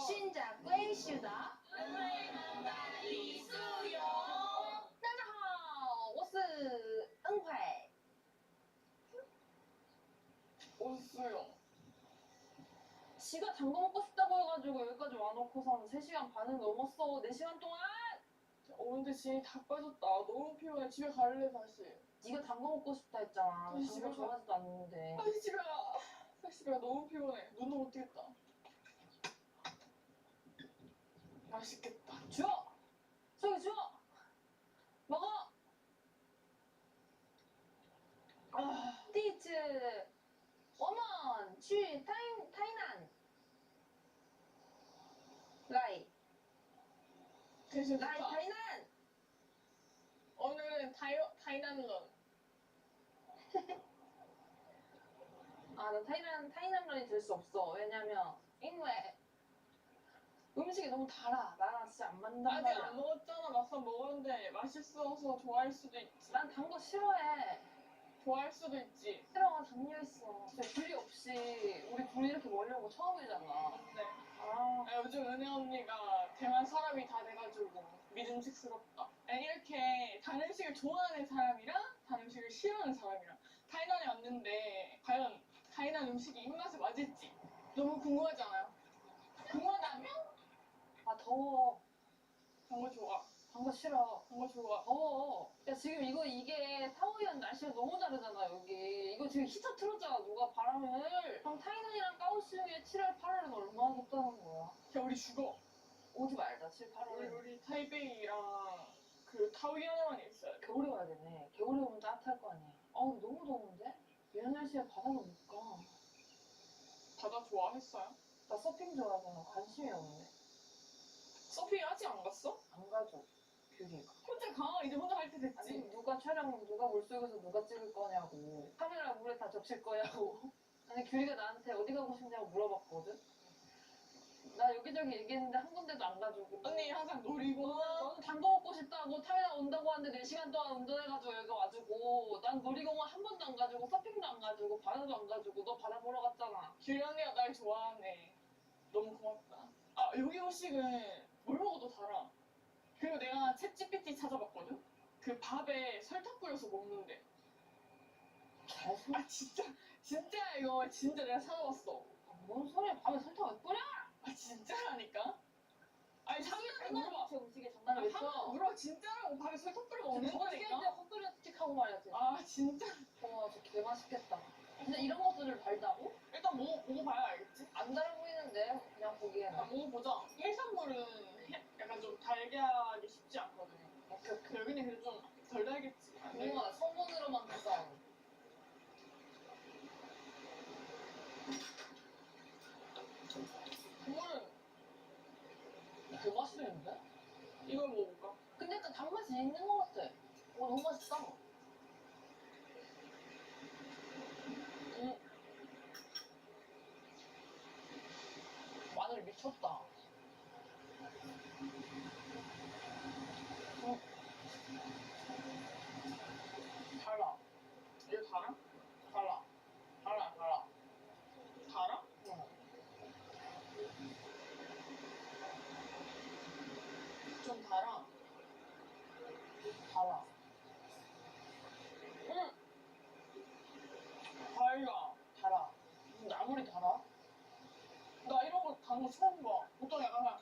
신자贵是的大家好我是恩惠지가 당근 먹고 싶다고 해가지고 여기까지 와놓고서는 3시간 반을 넘었어. 4시간 동안. 근데 진이 다 빠졌다. 너무 피곤해. 집에 갈래 다시. 네가 당근 먹고 싶다 했잖아. 당근 좋아하지도 않는데. 다시 집에 가. 다시 집에 가. 너무 피곤해. 눈도 못 뜨겠다. 맛있겠다. 줘! 저기 줘! 먹어! 第一次我们去台南来台南 오늘은 타이난런 나 타이난런이 될 수 없어. 왜냐면 因为 음식이 너무 달아. 나랑 진짜 안 맞는단 말이야. 아직 안 먹었잖아. 막상 먹었는데 맛있어서 좋아할 수도 있지. 난 단 거 싫어해. 좋아할 수도 있지. 싫어. 당뇨 있어. 진짜 둘이 없이 우리 둘이 이렇게 멀리 온 거 처음이잖아. 네. 요즘 은혜 언니가 대만 사람이 다 돼가지고 믿음직스럽다. 이렇게 단 음식을 좋아하는 사람이랑 단 음식을 싫어하는 사람이랑 타이난에 왔는데 과연 타이난 음식이 입맛에 맞을지 너무 궁금하잖아요. 궁금하다면? 더워. 단 거 좋아. 단 거 싫어. 그거 좋아. 야, 지금 이게 타오이랑 날씨가 너무 다르잖아, 여기. 이거 지금 히터 틀었잖아, 누가 바람을. 그럼 타이난이랑 까오시우의 7월, 8월은 얼마나 덥다는 거야? 야, 우리 죽어. 오지 말자, 7, 8월에. 우리 타이베이랑 그 타오이안에만 있어야 돼. 겨울에 가야 되네. 겨울에 오면 따뜻할 거 아니야. 어우, 너무 더운데? 이런 날씨에 바다도 못 가. 바다 좋아했어요? 나 서핑 좋아하잖아. 관심이 없네. 서핑 아직 안 갔어? 안 가죠, 규리가. 혼자 가. 이제 혼자 갈 때 됐지. 아니, 누가 물속에서 누가 찍을 거냐고. 카메라 물에 다 적실 거냐고. 아니, 규리가 나한테 어디 가고 싶냐고 물어봤거든? 나 여기저기 얘기했는데 한 군데도 안 가지고. 언니 항상 놀이고. 너는 단거 먹고 싶다고 타이나 온다고 하는데 4시간 동안 운전해가지고 여기 와가지고. 난 놀이공원 한 번도 안 가지고 서핑도 안 가지고 바다도 안 가지고 너 바다 보러 갔잖아. 규리 언니가 날 좋아하네. 너무 고맙다. 아, 여기 음식은 뭘 먹어도 달아. 그리고 내가 챗GPT 찾아봤거든? 그 밥에 설탕 뿌려서 먹는데. 아, 진짜 이거 진짜 내가 찾아봤어. 뭔 소리야, 밥에 설탕 왜 뿌려? 아, 진짜라니까? 아니, 상현한테 물어봐. 음식에 장난을 왜 쳐? 물어봐, 진짜라고. 밥에 설탕 뿌려 먹는 거니까. 헛소리 스틱하고 말이야지. 아, 진짜? 와, 진짜 개맛있겠다. 근데 이런 것들을 달다고? 일단 먹어봐야 알겠지? 안 달아 보이는데, 그냥 보기에는. 아, 먹어보자. 해산물은 약간 좀 달게 하기 쉽지 않거든. 여기는 그래도 좀 덜 달겠지. 뭔가 성분으로만 해서. 국물은 그 맛있는데? 이걸 먹어볼까? 근데 약간 단맛이 있는 것 같아. 너무 맛있다. 마늘 미쳤다. 달라. 이거 달아? 달라. 달라. 달아? 응. 좀 달아. 달라. 달라. 달아. 근데 아무리 달아? 나 이런 거 단 거 처음 봐. 보통 약간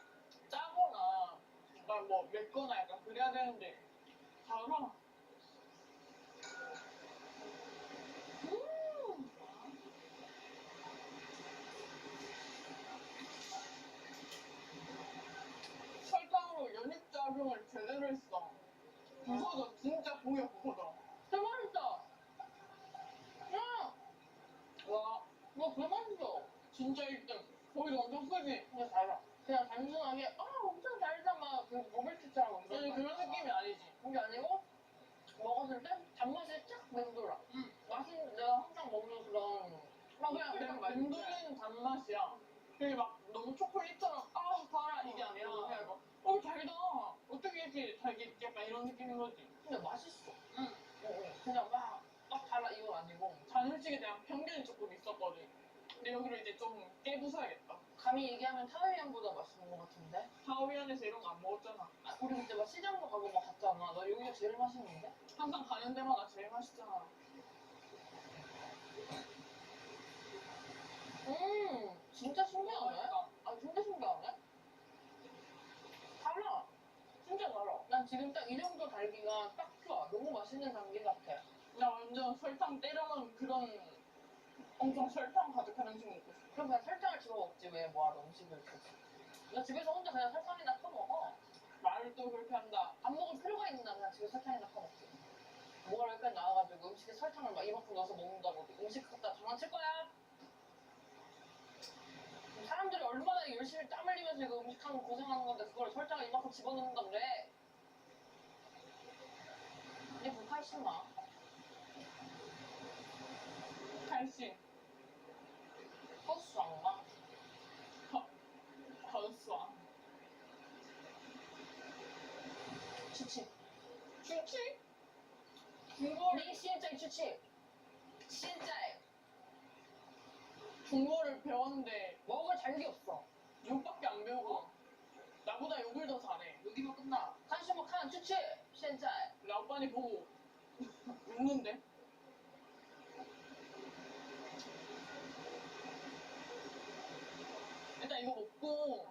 짜거나 약간 뭐 맵거나 약간 그래야 되는데 달아. 설탕으로 연육작용을 제대로 했어. 부서져. 진짜 고기가 부서져. 진짜 맛있다. 와, 너 개 맛있어. 진짜 1등. 고기도 엄청 크지? 그냥 달아. 그냥 단순하게 엄청 달다 막 그 버블티처럼 아니 그런 느낌이 아니지. 그게 아니고 먹었을 때 단맛이 쫙 맴돌아. 맛은 내가 항상 먹는 그런 그냥 맴돌리는 단맛이야. 그게 막 너무 초콜릿처럼 달아 이게 아니라 그냥 달다. 어떻게 이렇게 달게 약간 이런 느낌인 거지. 근데 맛있어. 그냥 막 달아 이건 아니고. 단 솔직히 대한 편견이 조금 있었거든. 근데 여기로 이제 좀 깨부숴야겠다. 감히 얘기하면 타오이안보다 맛있는 것 같은데? 타오이안에서 이런 거 안 먹었잖아. 우리 그때 막 시장도 가고 막 갔잖아. 나 여기가 제일 맛있는데? 항상 가는 데마다 제일 맛있잖아. 진짜 신기하네. 진짜 신기하네. 달라. 진짜 달아. 난 지금 딱 이 정도 달기가 딱 좋아. 너무 맛있는 단계 같아. 나 완전 설탕 때려 넣은 그런 엄청 설탕 가득한 음식 먹고 싶어. 그럼 그냥 설탕을 집어 먹지 왜 뭐하러 음식을 이렇게. 나 집에서 혼자 그냥 설탕이나 퍼먹어. 말을 또 그렇게 한다. 안 먹을 필요가 있나 그냥 집에 설탕이나 퍼먹지. 뭐가 여기까지 나와가지고 음식에 설탕을 막 이만큼 넣어서 먹는다고 음식 갖다 장난칠 거야? 사람들이 얼마나 열심히 땀 흘리면서 이거 음식하는 고생하는 건데 그걸 설탕을 이만큼 집어넣는다 그래. 이게 불칼슘 마. 칼슘. 허수랑 마. 허수왕. 추치. 추치? 중국이 진짜 추치. 진짜. 중국어를 배웠는데 먹을 자격이 없어. 욕밖에 안 배우고 나보다 욕을 더 잘해. 여기만 끝나. 한시모 칸 추치. 진짜. 라오빠니 보고 웃는데? 일단 이거 먹고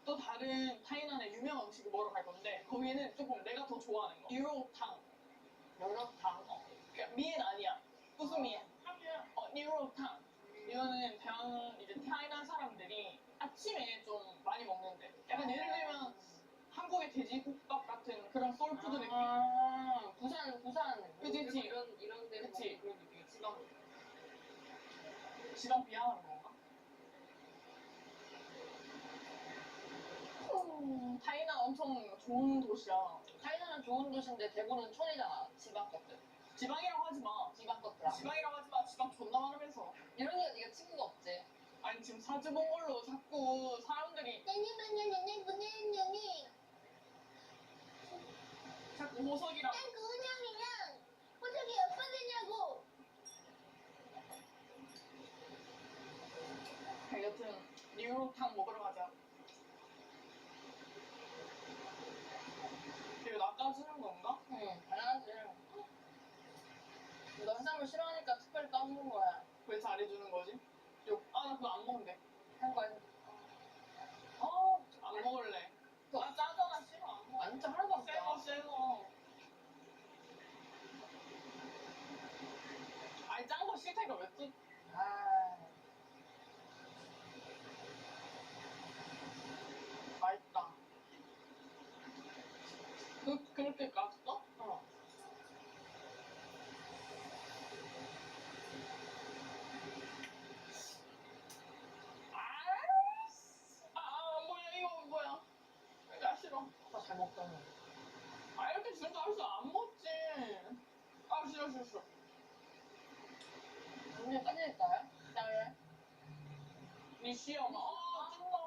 또 다른 다른 타이난의 유명한 음식을 먹으러 갈 건데 거기는 조금 내가 더 좋아하는 거. 뉴로탕. 뉴로탕. 그러니까 미엔 아니야. 무슨 미엔? 뉴로탕. 이거는 이제 타이난 사람들이 아침에 좀 많이 먹는데. 약간 예를 들면 한국의 돼지국밥 같은 그런 소울푸드 느낌. 부산. 그치. 이런 데. 그치. 그런 느낌. 지방 비하하는 건가? 타이난 엄청 좋은 도시야. 타이난은 좋은 도시인데 대부분 촌이잖아. 지방 것들. 지방이라고 하지 마. 지방 것들아. 지방이라고 하지 마. 지방 존나 많으면서. 이러니까 네가 친구가 없지. 아니 지금 사주 본 걸로 자꾸 사람들이 자꾸 호석이랑 그냥이랑 호석이 몇 번이냐고. 여튼 뉴로탕 먹으러 가자. 이거 낚아주는 건가? 응, 당연하지. 너 해산물 싫어하니까 특별히 까주는 거야. 왜 잘해주는 거지? 나 그거 안 먹는데. 한 거야. 안 먹을래. 짜잖아, 싫어. 안 먹어. 진짜 하나도 안 짜. 쎄거. 아니, 짠 거 싫다니까 왜 또. 맛있다. 그렇게 깠어? 뭐야, 이거 뭐야. 나 싫어. 나 잘 먹잖아. 이렇게 주는 줄 알았어. 안 먹지. 싫어. 근데 빠지니까요? 네. 니 시험아. 찐다.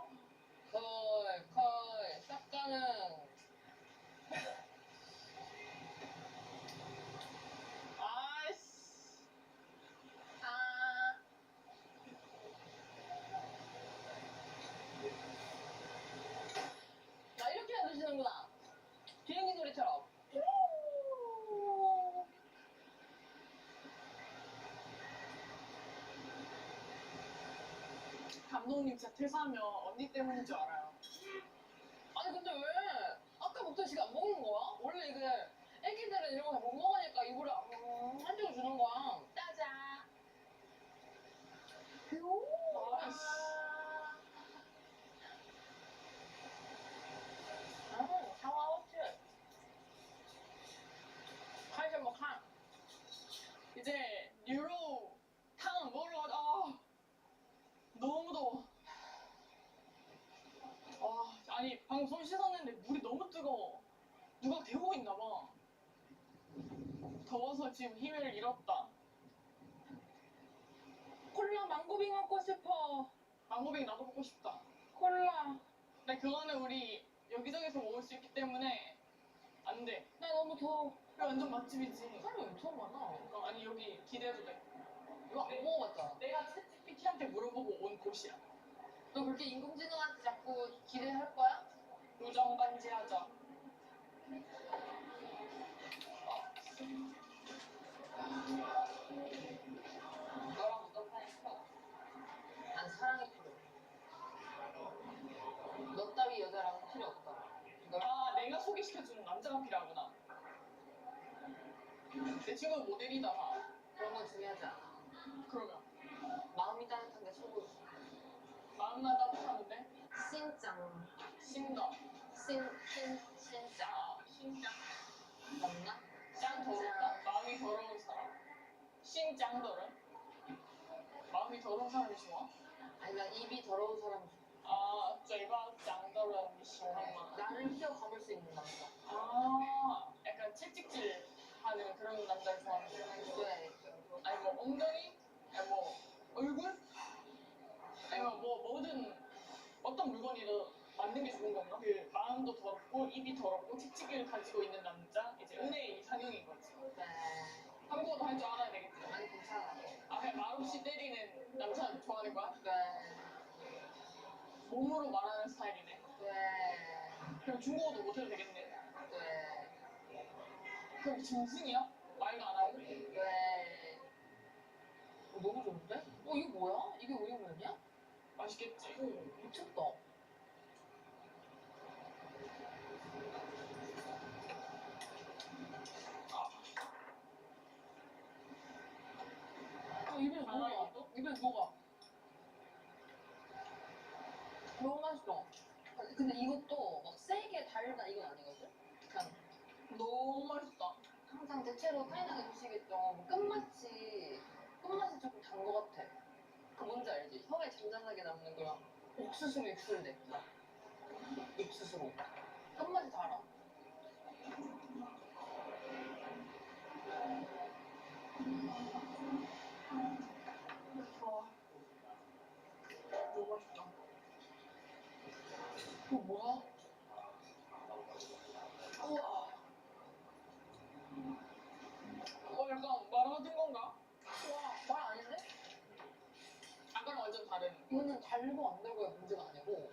컬. 싹가는. 나 이렇게 해야 드시는구나. 비행기 소리처럼. 감독님 진짜 퇴사하면 언니 때문인 줄 알아요. 아니 근데 왜 아까부터 지금 안 먹는 거야? 원래 이게 애기들은 이런 거 다 못 먹으니까 입으로 한쪽을 주는 거야. 짜자. 샤워하웠지. 하이제 뭐 칸. 이제 뉴로 탕 먹으러 가자. 너무 더워. 아니 방금 손 씻었는데 물이 너무 뜨거워. 누가 데우고 있나 봐. 더워서 지금 힘을 잃었다. 콜라 망고빙 먹고 싶어. 망고빙 나도 먹고 싶다. 콜라. 근데 그거는 우리 여기저기서 먹을 수 있기 때문에 안 돼. 나 너무 더워. 여기 완전 맛집이지. 사람이 엄청 많아. 아니 여기 기대해도 돼. 이거 안 먹어봤잖아. 내가 챗GPT한테 물어보고 온 곳이야. 너 그렇게 인공지능한테 자꾸 기대할 거야? 우정 반지하자. 너랑 어떤 사이 필요? 난 사랑이 필요해. 너 따위 여자랑은 필요 없다. 내가 소개시켜주는 남자가 필요하구나. 내 친구는 모델이다. 그런 건 중요하지 않아. 그러면? 마음이 따뜻한 게 최고지. 마음만 따뜻하는데? 신짱. 신다. 신짱. 신짱. 맞나? 짱 더럽다? 마음이 더러운 사람. 신짱더러? 마음이 더러운 사람이 좋아? 아니 난 입이 더러운 사람이 좋아. 嘴巴짱 더러운 사람. 나를 휘어 감을 수 있는 남자. 약간 채찍질 하는 그런 남자를 좋아하는 거야? 네. 아니 뭐 엉덩이? 아니 뭐 얼굴? 아니면 뭐든 어떤 물건이든 만든 게 좋은 건가? 그 마음도 더럽고 입이 더럽고 채찍을 가지고 있는 남자 이제 은혜의 이상형인 거지. 네. 한국어도 할 줄 알아야 되겠지. 아니 괜찮아. 그냥 말없이 때리는 남자 좋아하는 거야? 네. 몸으로 말하는 스타일이네. 네. 그럼 중국어도 못해도 되겠네. 네. 그럼 짐승이야? 말도 안 하고? 네. 너무 좋은데? 이거 뭐야? 이게 우육면이야? 맛있겠지? 미쳤다. 맛있어. 근데 이것도 막 세게 달다 이건 아니거든? 그냥 너무 맛있다. 항상 대체로 타이난 음식이 좀 끝맛이 조금 단 거 같아. 그 뭔지 알지? 혀에 잔잔하게 남는 거야. 옥수수로 육수를 내. 옥수수로. 끝맛이 달아. 좋아. 너무 맛있다. 이거 뭐야? 우와. 약간 말아진 건가? 와, 말 아닌데? 아까랑 완전 다른. 이거는 달고 안 달고의 문제가 아니고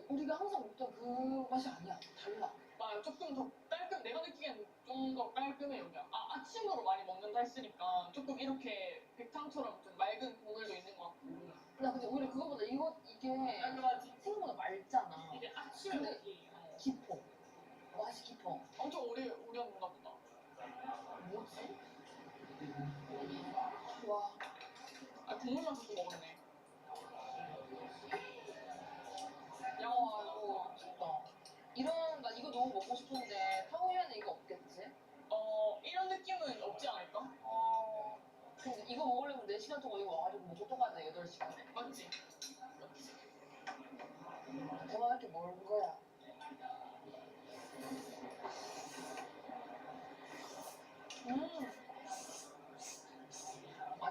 우리가 항상 먹던 그 맛이 아니야. 달라. 맞아. 조금 더 깔끔. 내가 느끼기엔 좀 더 깔끔해 여기야. 아침으로 많이 먹는다 했으니까 조금 이렇게 백탕처럼 좀 맑은 국물도 있는 것 같고. 나 근데 오히려 그거보다 이게 생각보다 맑잖아. 이게 아침에 먹기 깊어. 맛이 깊어. 엄청 오래 먹나 보다. 뭐지? 와. 국물만 자꾸 먹었네. 양화 이거 미쳤다. 나 이거 너무 먹고 싶은데 타오유엔에 이거 없겠지? 이런 느낌은 없지 않을까? 근데 이거 먹으려면 4시간 동안 이거 와가지고 뭐 또 가야 돼, 8시간에. 맞지? 대화가 이렇게 멀은 거야.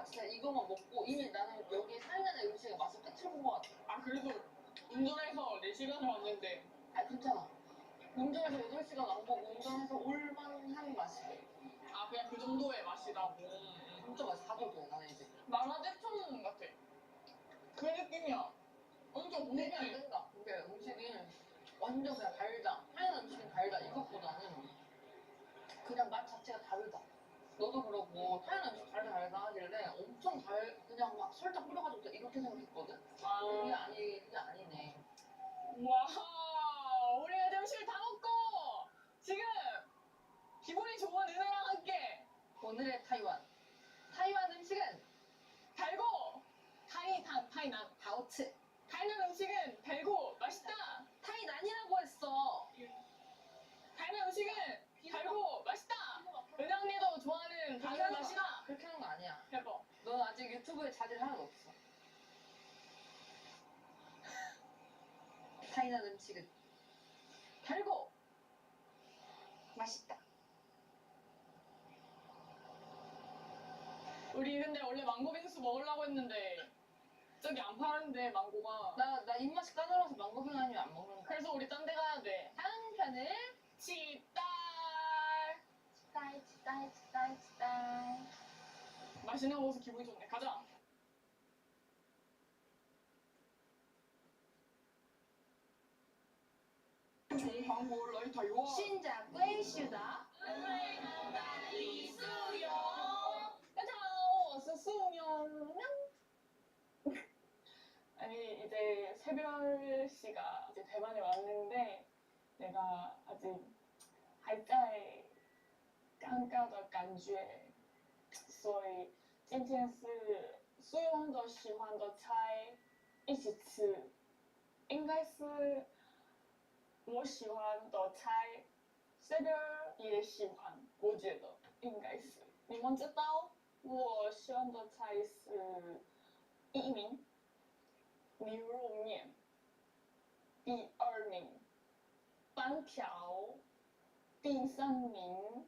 진짜 이거만 먹고 이미 나는 여기 타이난의 음식의 맛을 끝을 본 것 같아. 그래도 운전해서 4시간을 왔는데. 괜찮아. 운전해서 8시간 안 보고 운전해서 올만한 맛이야. 그냥 그 정도의 맛이라고. 진짜 맛있어. 나는 이제. 마라떼촌 같아. 그 느낌이야. 엄청 고소해. 안 된다. 이게 음식이 완전 그냥 달다. 타이난 음식은 달다. 이것보다는 그냥 맛 자체가 다르다. 너도 그러고 타이난 음식 달다 하길래 엄청 그냥 막 설탕 뿌려가지고 이렇게 생각했거든? 그게 아니네. 와, 우리가 점심을 다 먹고 지금 기분이 좋은 은혜랑 함께 오늘의 타이완 음식은 달고 타이난 다오츠. 타이난 음식은 달고 맛있다. 타이난이라고 했어. 타이난 음식은 달고 맛있다. 은영이도 좋아하는 다른 맛이다. 그렇게 하는 거 아니야. 해봐. 넌 아직 유튜브에 자질 하나도 없어. 타이난 음식은 달고 맛있다. 우리 근데 원래 망고 빙수 먹으려고 했는데 저기 안 파는데 망고가. 나 입맛이 까다로워서 망고 빙수 아니면 안 먹는 거야. 그래서 우리 딴 데 가야 돼. 다음 편은 치딸. 맛있는 거 먹어서 기분이 좋네. 가자. 从韩国来台湾。新加归是的。大家好，我是수영. 아니 이제 새별 씨가 이제 대만에 왔는데 내가 아직 还在尴尬的感觉，所以今天是所有人都喜欢的菜一起吃，应该是我喜欢的菜，这边也喜欢，我觉得应该是。你们知道我喜欢的菜是第1名牛肉面，第2名板条，第3名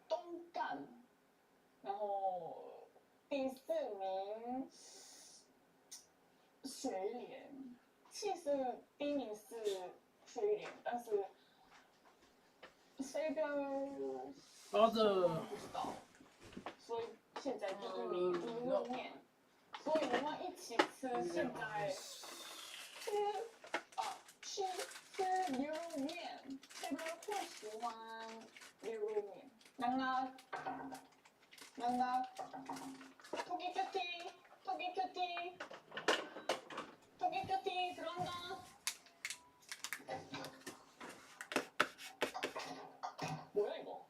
冬干，然后第4名水莲。其实第1名是水莲，但是这边不知道，所以现在第1名牛肉面，所以我们一起吃。现在吃牛肉面，这边会喜欢牛肉面。낭락 토기 큐티 들어간다. 뭐야 이거?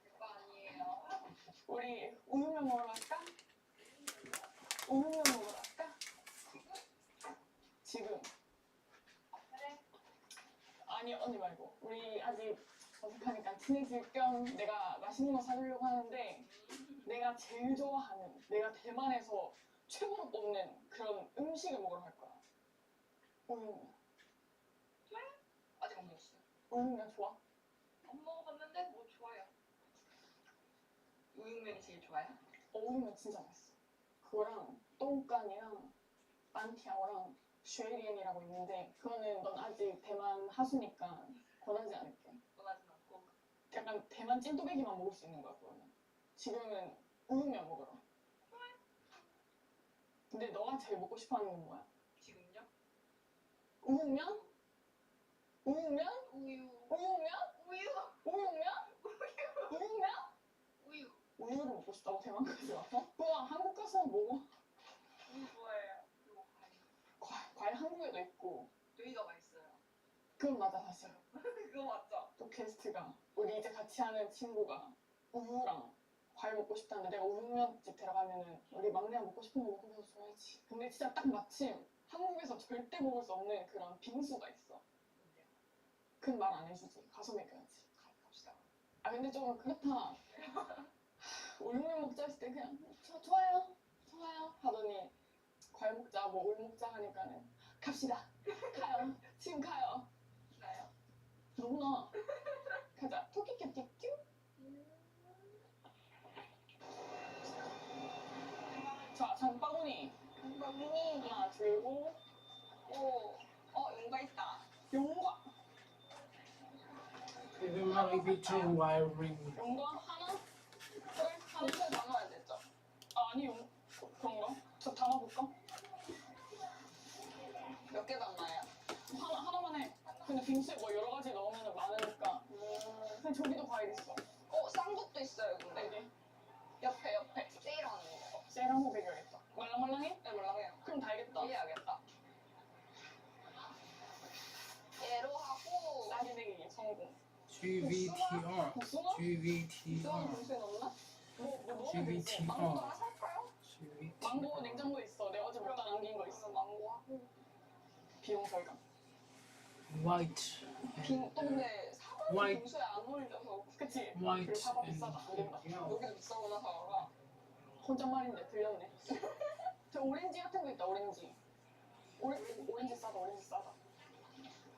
그거 아니에요. 우리 우유면 먹으러 갈까? 우유면 먹으러 갈까? 아니 언니 말고 우리 아직 어색하니까 친해질 겸 내가 맛있는 거 사주려고 하는데 내가 제일 좋아하는 내가 대만에서 최고로 뽑는 그런 음식을 먹으러 갈 거야. 우육면. 좋아요? 아직 안 먹었어요. 우육면 좋아? 안 먹어봤는데 뭐 좋아요. 우육면이 제일 좋아요? 우육면 진짜 맛있어. 그거랑 똥간이랑 만티아오랑 쉐리엔이라고 있는데 그거는 넌 아직 대만 하수니까 권하지 않을게. 원하진 않고. 약간 대만 찐또배기만 먹을 수 있는 거야 그러면. 지금은 우육면 먹으러. 근데 너가 제일 먹고 싶어하는 건 뭐야? 지금요? 우육면? 우육면? 우유. 우육면? 우유. 우육면? 우육면? 우유. 우유를 먹고 싶다고 대만까지 와서? 그냥 한국 가서 먹어. 우유 좋아해요. 그리고 과일 한국에도 있고. 누이가 맛있어요. 그건 맞아 사실. 그거 맞죠? 또 게스트가 우리 이제 같이 하는 친구가 우유랑 과일 먹고 싶다는데 내가 우육면집 데려가면은 우리 막내가 먹고 싶은 거 먹으면서 줘야지. 근데 진짜 딱 마침 한국에서 절대 먹을 수 없는 그런 빙수가 있어. 그건 말 안 해주지. 가서 먹여야지. 갑시다. 아 근데 좀 그렇다. 우육면 먹자 했을 때 그냥 좋아요 하더니 과일 먹자 뭐 울 먹자 하니까는 갑시다. 가요. 지금 가요. 나요? 너무나. 가자. 토끼 띠뀨. 자, 장바구니. 장바구니. 하나 들고. 용과 있다. 용과. wiring. 용과 하나? 그래, 하나. 빙수에 담아야 되죠? 아니, 그런가? 저 담아볼까? 몇 개 담나요? 하나만 해. 근데 빙수에 뭐 여러 가지 넣으면 많으니까. 근데 저기도 과일 있어. 싼 것도 있어요, 근데. 어디? 옆에. 세일하는 거. 쟤랑 거 비교해야겠다. 말랑말랑해? 네, 몰라요. 그럼 달겠다. 이해하겠다. 얘로 하고. 싸게 내기 성공. GVTR. 복숭아? GVTR. 빙수에 넣나? 뭐 넣으면 되지. 망고도 GVTR. 하나 살까요? 망고 냉장고에 있어. 내가 어제 먹다 남긴 거 있어. 망고 하고. 비용 절감. White. 또 근데 사과는 White. 빙수에 안 어울려서. 그치? White. 그리고 사과 비싸다. 모른다. 여기도 비싸구나, 사과가. 혼잣말인데 들렸네. 저 오렌지 같은 거 있다. 오렌지. 오렌지 싸다. 오렌지 싸다.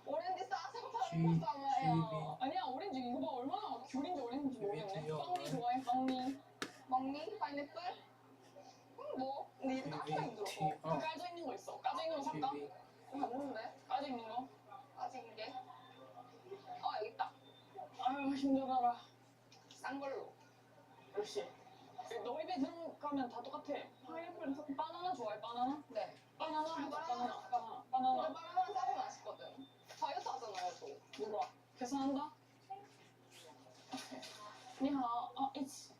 오렌지 싸서 파는 거잖아요. 아니야 오렌지 이거 봐 얼마나 귤인지 오렌지인지 모르겠네. 빵미 좋아해 빵미. 먹니? 파인애플? 뭐? 근데 이거 까져 힘들어. 그 까져 있는 거 있어. 까져 있는 거 살까? 없는데? 까져 있는 거? 아직 게? 여기 있다. 아유 힘들어라. 싼 걸로. 역시. 너 입에 들어가면 다 똑같아. 파인애플은 섞고 바나나 좋아해 바나나? 네. 바나나 하자 바나나. 근데 바나나. 바나나 싸고 맛있거든. 다이어트 하잖아요, 또. 누가? 계산한다? 니하오. 이치.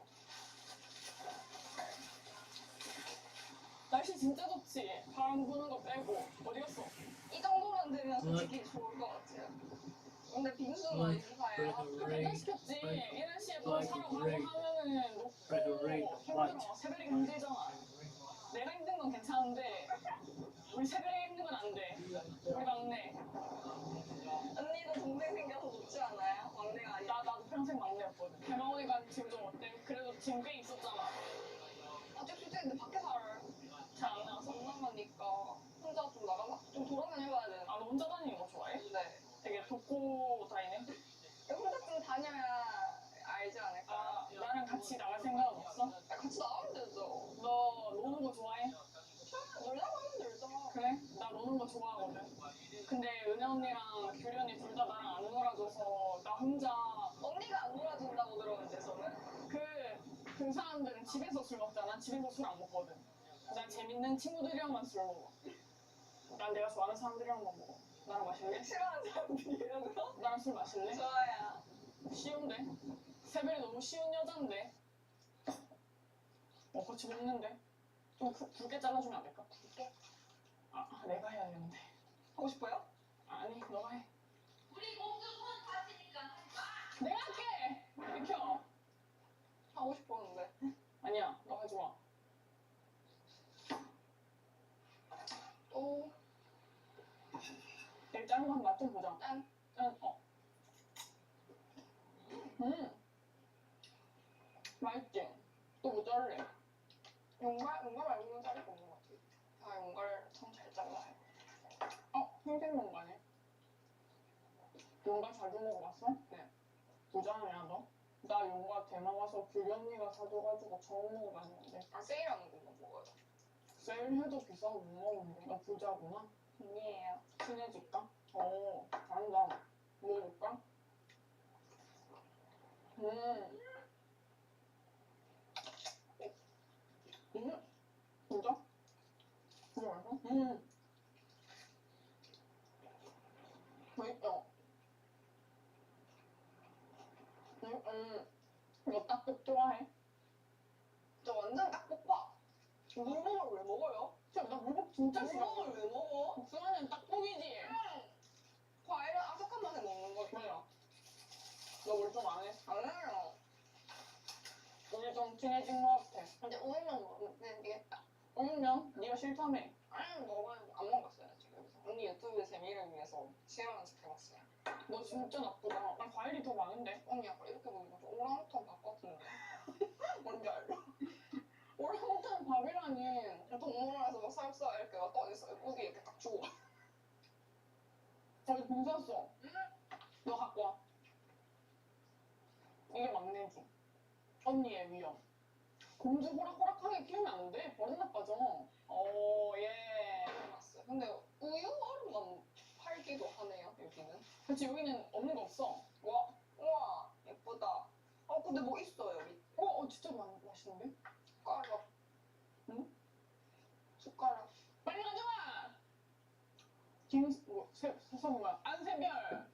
날씨 진짜 좋지. 바람 부는 거 빼고. 어디 갔어? 이 정도만 되면 솔직히 좋을 것 같아요. 근데 빙수는 어디서 사요? 배달시켰지. 이 날씨에 뭐 사러 가고 하면은 높고 힘들어. 새벽이 힘들잖아. 내가 힘든 건 괜찮은데 우리 새벽에 힘든 건 안 돼. 우리 막내. 언니도 동생 생겨서 좋지 않아요? 막내가 아니야. 나도 평생 막내였거든. 대망언니가 지금 좀 어때? 그래도 지금 꽤 있었잖아. 아직 솔직히 밖에 살아요. 잘 안 나와서? 안 나가니까 혼자 좀 나가봐. 좀 돌아다녀봐야 돼. 아, 너 혼자 다니는 거 좋아해? 네. 되게 돕고 다니네? 혼자 좀 다녀야 알지 않을까? 아, 나랑 같이 나갈 생각은 없어? 같이 나가면 되죠. 너 노는 거 좋아해? 놀라고 하면 되죠. 그래? 나 노는 거 좋아하거든. 근데 은혜 언니랑 규리 언니 둘 다 나랑 안 놀아줘서 나 혼자 언니가 안 놀아준다고 들었는데 저는? 그 사람들은 집에서 술 먹잖아. 집에서 술 안 먹거든. 난 재밌는 친구들이랑만 술 먹어. 난 내가 좋아하는 사람들이랑만 먹어. 나랑 마실래? 싫어하는 사람들이랑 나랑 술 마실래? 좋아요. 쉬운데? 세별이 너무 쉬운 여잔데? 같이 먹는데? 좀 굵게 잘라주면 안 될까? 굵게? 내가 해야 되는데. 하고 싶어요? 아니, 너가 해. 우리 공주 손 다치니까 내가 할게! 비켜! 하고 싶었는데. 아니야, 너가 해줘. 또. 내일 자른 거 한번 맛 좀 보자. 짠. 맛있지? 또 뭐 자를래? 용가 말고는 자를 거 없는 것 같아. 아, 용가를 참 잘 잘라. 흰색 용가네. 용가 자주 먹어봤어? 네. 부자네야 너? 나 용가 대만 와서 규리 언니가 사줘가지고 처음 먹어봤는데. 아, 세일하는 것만 먹어요. 세일해도 비싸고 못 먹는데. 너 부자구나? 아니에요. 친해질까? 잘한다. 먹어볼까? 진짜? 진짜 맛있어? 맛있죠? 너 딱국 좋아해? 저 완전 딱국파. 물먹을 왜 먹어요? 나 물먹 진짜 싫어. 물먹을 왜 먹어? 국수는 딱국이지. 과일은 아삭한 맛에 먹는 거지. 맞아. 너 물 좀 안 해? 안 해요. 우리 좀 친해진 것 같아. 근데 우유면 먹으면 되겠다. 우유면? 네가 싫다며. 아니, 먹어야지. 안 먹었어요, 지금. 언니 유튜브 재미를 위해서 시험을 시켜봤어요. 너 진짜 나쁘다. 난 과일이 더 많은데. 언니 아까 이렇게 보니까 오랑우탄 밥 같은데. 뭔지 알죠? 오랑우탄 밥이라니. 동물원에서 막 쌀쌀 이렇게 왔다 어딨어. 고기 이렇게 딱 주고. 저기 공 샀어. 너 갖고 와. 이게 막내지. 언니의 위험. 공주 호락호락하게 키우면 안 돼. 버릇 나빠져. 예. 알았어요. 근데 우유 얼음만 팔기도 하네요, 여기는. 그치, 여기는 없는 거 없어. 우와, 예쁘다. 근데 뭐 있어요, 여기. 진짜 맛있는데? 숟가락. 응? 숟가락. 빨리 가져와! 안새별,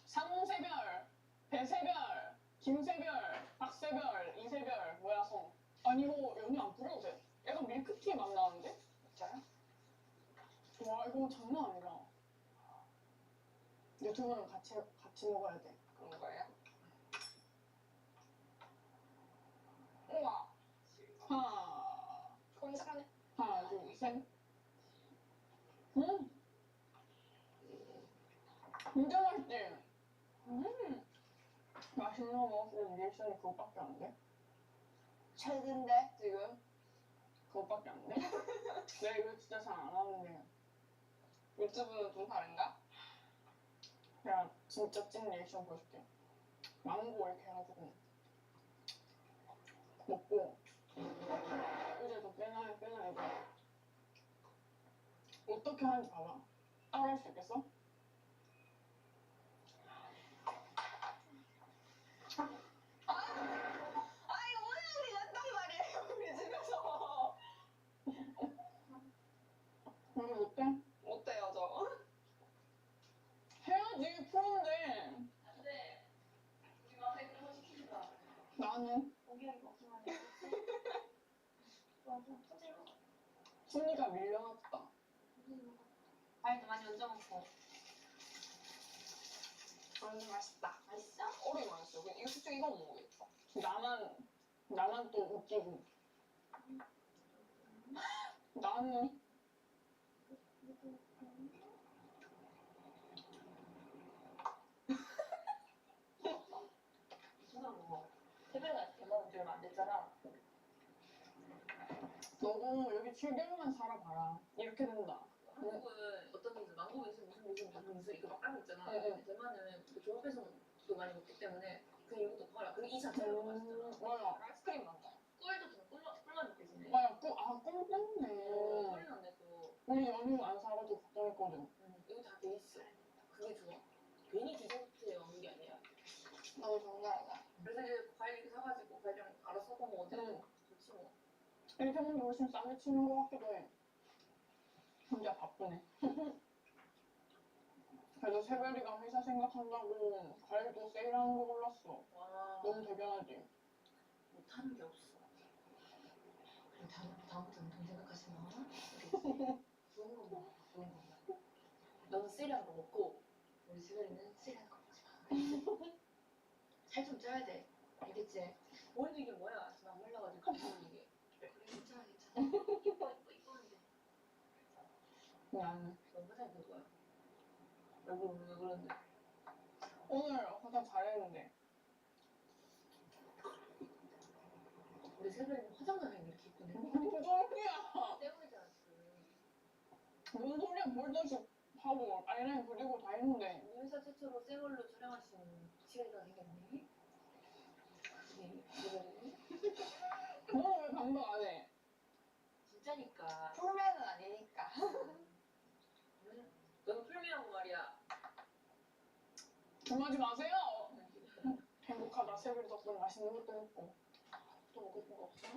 상새별, 배새별, 김새별, 박새별, 이새별, 뭐야 성. 아니 이거 연유 안 뿌려도 돼. 약간 밀크티 맛 나는데? 진짜요? 와 이거 장난 아니다. 유튜브는 같이 먹어야 돼. 그런 거예요? 우와. 하나, 둘, 셋. 진짜 맛있지? 맛있는 거 먹었을 때 리액션이 그것밖에 안 돼? 최근데 지금? 그것밖에 안 돼? 내가 이거 진짜 잘 안 하는데 유튜브는 좀 다른가? 야 진짜 찐 리액션 보여줄게. 망고 이렇게 해가지고 먹고 이제 더 빼놔야 돼. 어떻게 하는지 봐봐. 따라 할 수 있겠어? 이거 오늘 났단 말이에요, 우리 집에서. 이거 못해? 못해요, 저. 해야지, 프로인데. 안 돼. 우리 mam에 그런 거 시키지 마. 나는? 포기하기가 없으면 순이가 밀려났다. 과일도 많이 얹어먹고. 완전 맛있다. 맛있어? 어리 맛있어. 이거 솔직히 이거 못 먹겠어. 나만 또 웃기고. 나는 뭐 새벽에 대만 들면 안 됐잖아. 너도 여기 7개월만 살아봐라. 이렇게 된다. 한국은 어떤 분들 망고 무슨 이거 막 알고 있잖아. 근데 대만은 그 조합해서 또 많이 먹기 때문에 그 이것도 팔아. 그 이 자체로 맛있더라고. 맞아. 아이스크림 맛나. 꿀도 좀 꿀맛 느껴지네. 맞아. 꿀 뺐네. 꿀이 났네 또. 우리 연유 안 사가지고 걱정했거든. 이거 다 돼 있어. 그게 좋아. 괜히 디저트에 먹는 게 아니야. 너무 장난이야. 그래서 이제 과일 이렇게 사가지고 과일이랑 알아서 섞어 먹어도 좋지 뭐. 이렇게 먹는 게 훨씬 싸게 치는 것 같기도 해. 진짜 바쁘네. 그래도 새별이가 회사 생각한다고 과일도 세일하는 거 골랐어. 와. 너무 대견하지? 못하는 게 없어. 그럼 다음부터는 돈 생각하지 마. 좋은 거 먹어. 좋은 거. 너는 세일한 거 먹고 우리 새별이는 세일한 거 먹지 마. 살 좀 쪄야 돼. 알겠지? 오늘 이게 뭐야? 지금 안 말라가지고 감사한 이게. 그래 괜찮아. 이뻐한데. 나는 너무 잘 보고요. 얼굴 왜 그러는데? 오늘 화장 잘했는데. 우리 세별이는 화장을 해 이렇게 이쁘네. 무슨 소리야? 때문이지 않았어. 무슨 소리야? 볼터치 하고 아이라인 그리고 다 했는데. 우리 회사 최초로 생얼로 촬영하신 시간이가 생겼네. 네, 세별이. 너는 왜 감동 안 해? 진짜니까. 풀맨은 아니니까. 너는 풀미라고 말이야. 그만하지 마세요. 행복하다. 세별이 덕분에 맛있는 것도 먹고. 또 먹고 싶은 거 없어?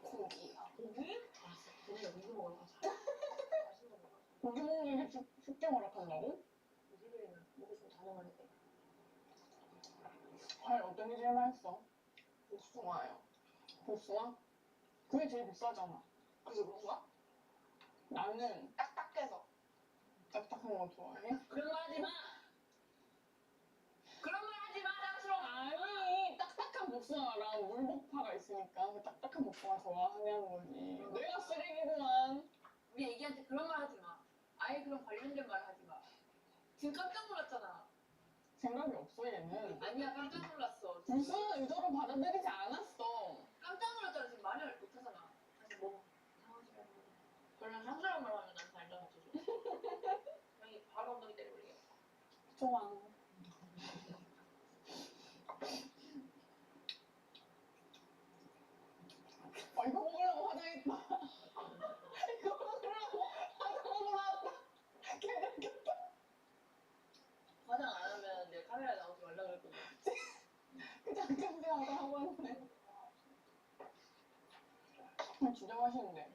고기야. 고기? 알았어. 오늘 고기 먹으러 가자. 맛있는 거 먹어. 고기 먹는 게 쉽게 허락한다고? 우리 세별이는 먹고 싶은 거 다 먹어야 돼. 과연 어떤 게 제일 맛있어? 복숭아요. 복숭아? 그게 제일 비싸잖아. 그래서 그런가? 나는 딱딱해서. 딱딱한 거 좋아해? 그런 말 하지 마. 그런 말 하지 마. 당스러워. 아니, 딱딱한 복숭아랑 물복파가 있으니까 그 딱딱한 복숭아 좋아하냐는 거지. 내가 쓰레기구만. 우리 애기한테 그런 말 하지 마. 아예 그런 관련된 말 하지 마. 지금 깜짝 놀랐잖아. 생각이 없어 얘는. 아니야, 깜짝 놀랐어. 무슨 의도로 받아들이지 않았어. 깜짝 놀랐잖아. 지금 말을 못하잖아. 다시 뭐 상하지 말고. 그러면 상스러운 말 하면 난 잘 잡아줘줘. 형이 바로 엉덩이 때려버리겠다. 좋아. 이거 먹으려고 화장했다. 이거 먹으려고 화장하고 나왔다. 개들겠다. 화장 안 하면 내 카메라에 나오지 말라 그랬거든. 그 잠깐 대화도 하고 왔네. 진짜 맛있는데.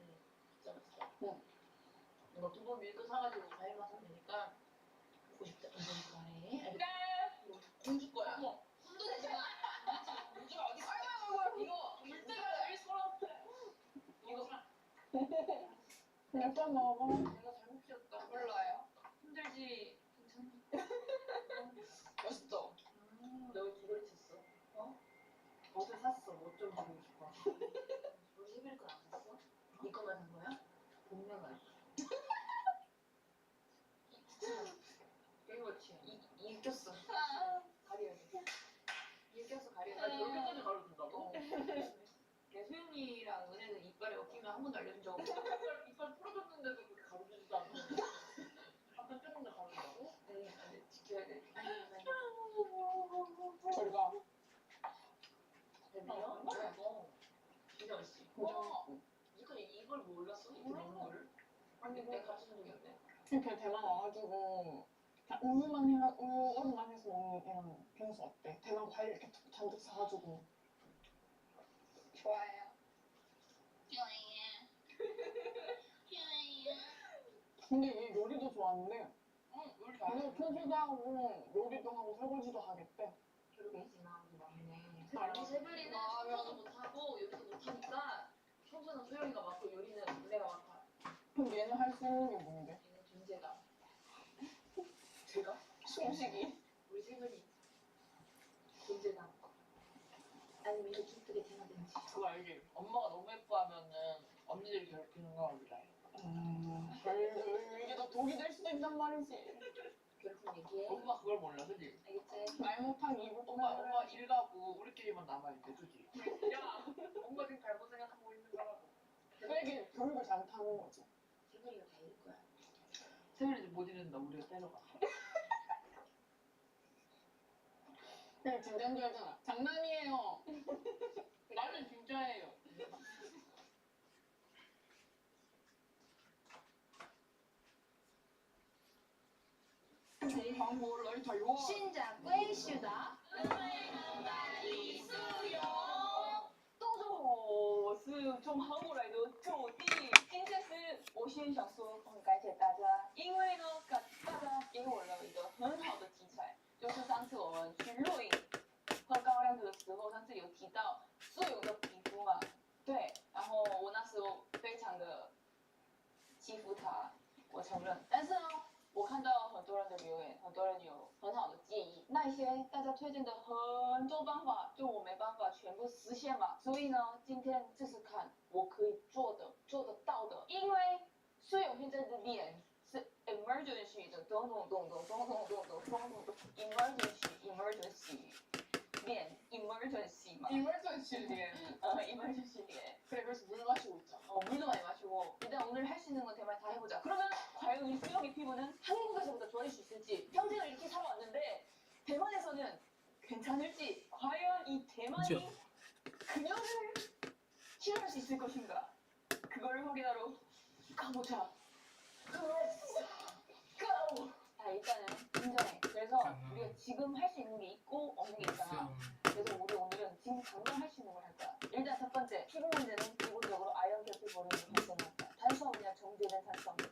진짜 맛있어. 응. 이거 두부 밀크 사가지고 과일만 사면 되니까 먹고 싶다. 이거 말해. 그래. 이거 공주 거야. 어머. 손도 대지 마. 공주가 어디 있어? 이거 물때가 제일 서럽대. 이거 몇 번 먹어? 내가 잘못 키웠다. 몰라요. 힘들지. 괜찮아. 맛있어. 너 왜 두려리 쳤어? 어? 어제 샀어. 뭐 좀 보고 싶어. 우리 세별이 거안 샀어? 네 거만 산 거야? 분명히. 이거 그렇지. 이 꼈어. 가려야 돼. 이 껴서 가려야 돼. 아, 여기까지 가려준다고? 내 소영이랑 은혜는 이빨에 엮이면 한 번도 알려준 적 없어. 이빨 풀어줬는데도 그렇게 가려주지도 않고. 아까 조금 더 가려준다고? 응, 근데 지켜야 돼. 저리 가. 뭐야? 이거 진짜 맛있지? 와! 이거 이걸 몰랐어? 이렇게 먹는 거를? 아니, 내가 가르쳐 준 적이 없네. 이렇게 대만 와가지고 그냥 우유만 해서 먹는 이런 빙수 어때? 대만 과일 이렇게 잔뜩 사가지고. 좋아해요. 근데 얘 요리도 좋아하는데 요리 그래서 청소도 하고 요리도 하고 설거지도 하겠대. 괴롭히지 마, 우리 막내. 우리 세별이는 청소도 못하고 요리도 못하니까 청소는 소영이가 맡고 요리는 은혜가 맡아. 그럼 얘는 할 수 있는 게 뭔데? 얘는 존재다. 제가? 숨쉬기. 우리 세별이 존재다. 아니면 이렇게 기쁘게 태어나든지. 그거 알지? 엄마가 너무 예뻐하면은 언니들이 괴롭히는 거 알래. 이게 더 독이 될 수도 있단 말이지. 괴롭힌 얘기해. 엄마 그걸 몰라, 그지? 알겠지? 말 못한 입을 또 엄마 일 가고 우리끼리만 남아있대, 그지? 야, 엄마 지금 잘못 생각하고 있는 거라고. 그에게 교육을 잘못하는 거지. 세별이가 다 잃을 거야. 세율이 못 이른다, 우리가 때려가. 그냥 진짜인 줄 알잖아. 장난이에요. 나는 진짜예요. 신작归是的。我是从韩国来的周弟，今天是我先想说很感谢大家，因为呢，大家给我了一个很好的题材，就是上次我们去录影喝高粱酒的时候，上次有提到素有的皮肤嘛，对，然后我那时候非常的欺负他，我承认，但是呢。我看到很多人的留言，很多人有很好的建议，那一些大家推荐的很多方法，就我没办法全部实现嘛，所以呢，今天试试看我可以做得到的，因为虽有现在的脸是 emergency 的东 동동동동동동동동동동동 emergency 면 emergency 막 emergency 면. emergency 면. 그래 그래서 물 마시고 있잖아. 물도 많이 마시고 일단 오늘 할 수 있는 건 대만 다 해보자. 그러면 과연 우리 수영이 피부는 한국에서보다 좋아질 수 있을지 평생을 이렇게 살아왔는데 대만에서는 괜찮을지 과연 이 대만이 그녀를 싫어할 수 있을 것인가 그거를 확인하러 가보자. Go! 자 일단은 인정해. 그래서 우리가 지금 할 수 있는 게 있고 없는 게 있잖아. 그래서 우리 오늘은 지금 당장 할 수 있는 걸 할 거야. 일단 첫 번째 피부 문제는 기본적으로 아연 결핍으로 발생한다. 탄수화물이나 정제된 탄수화물.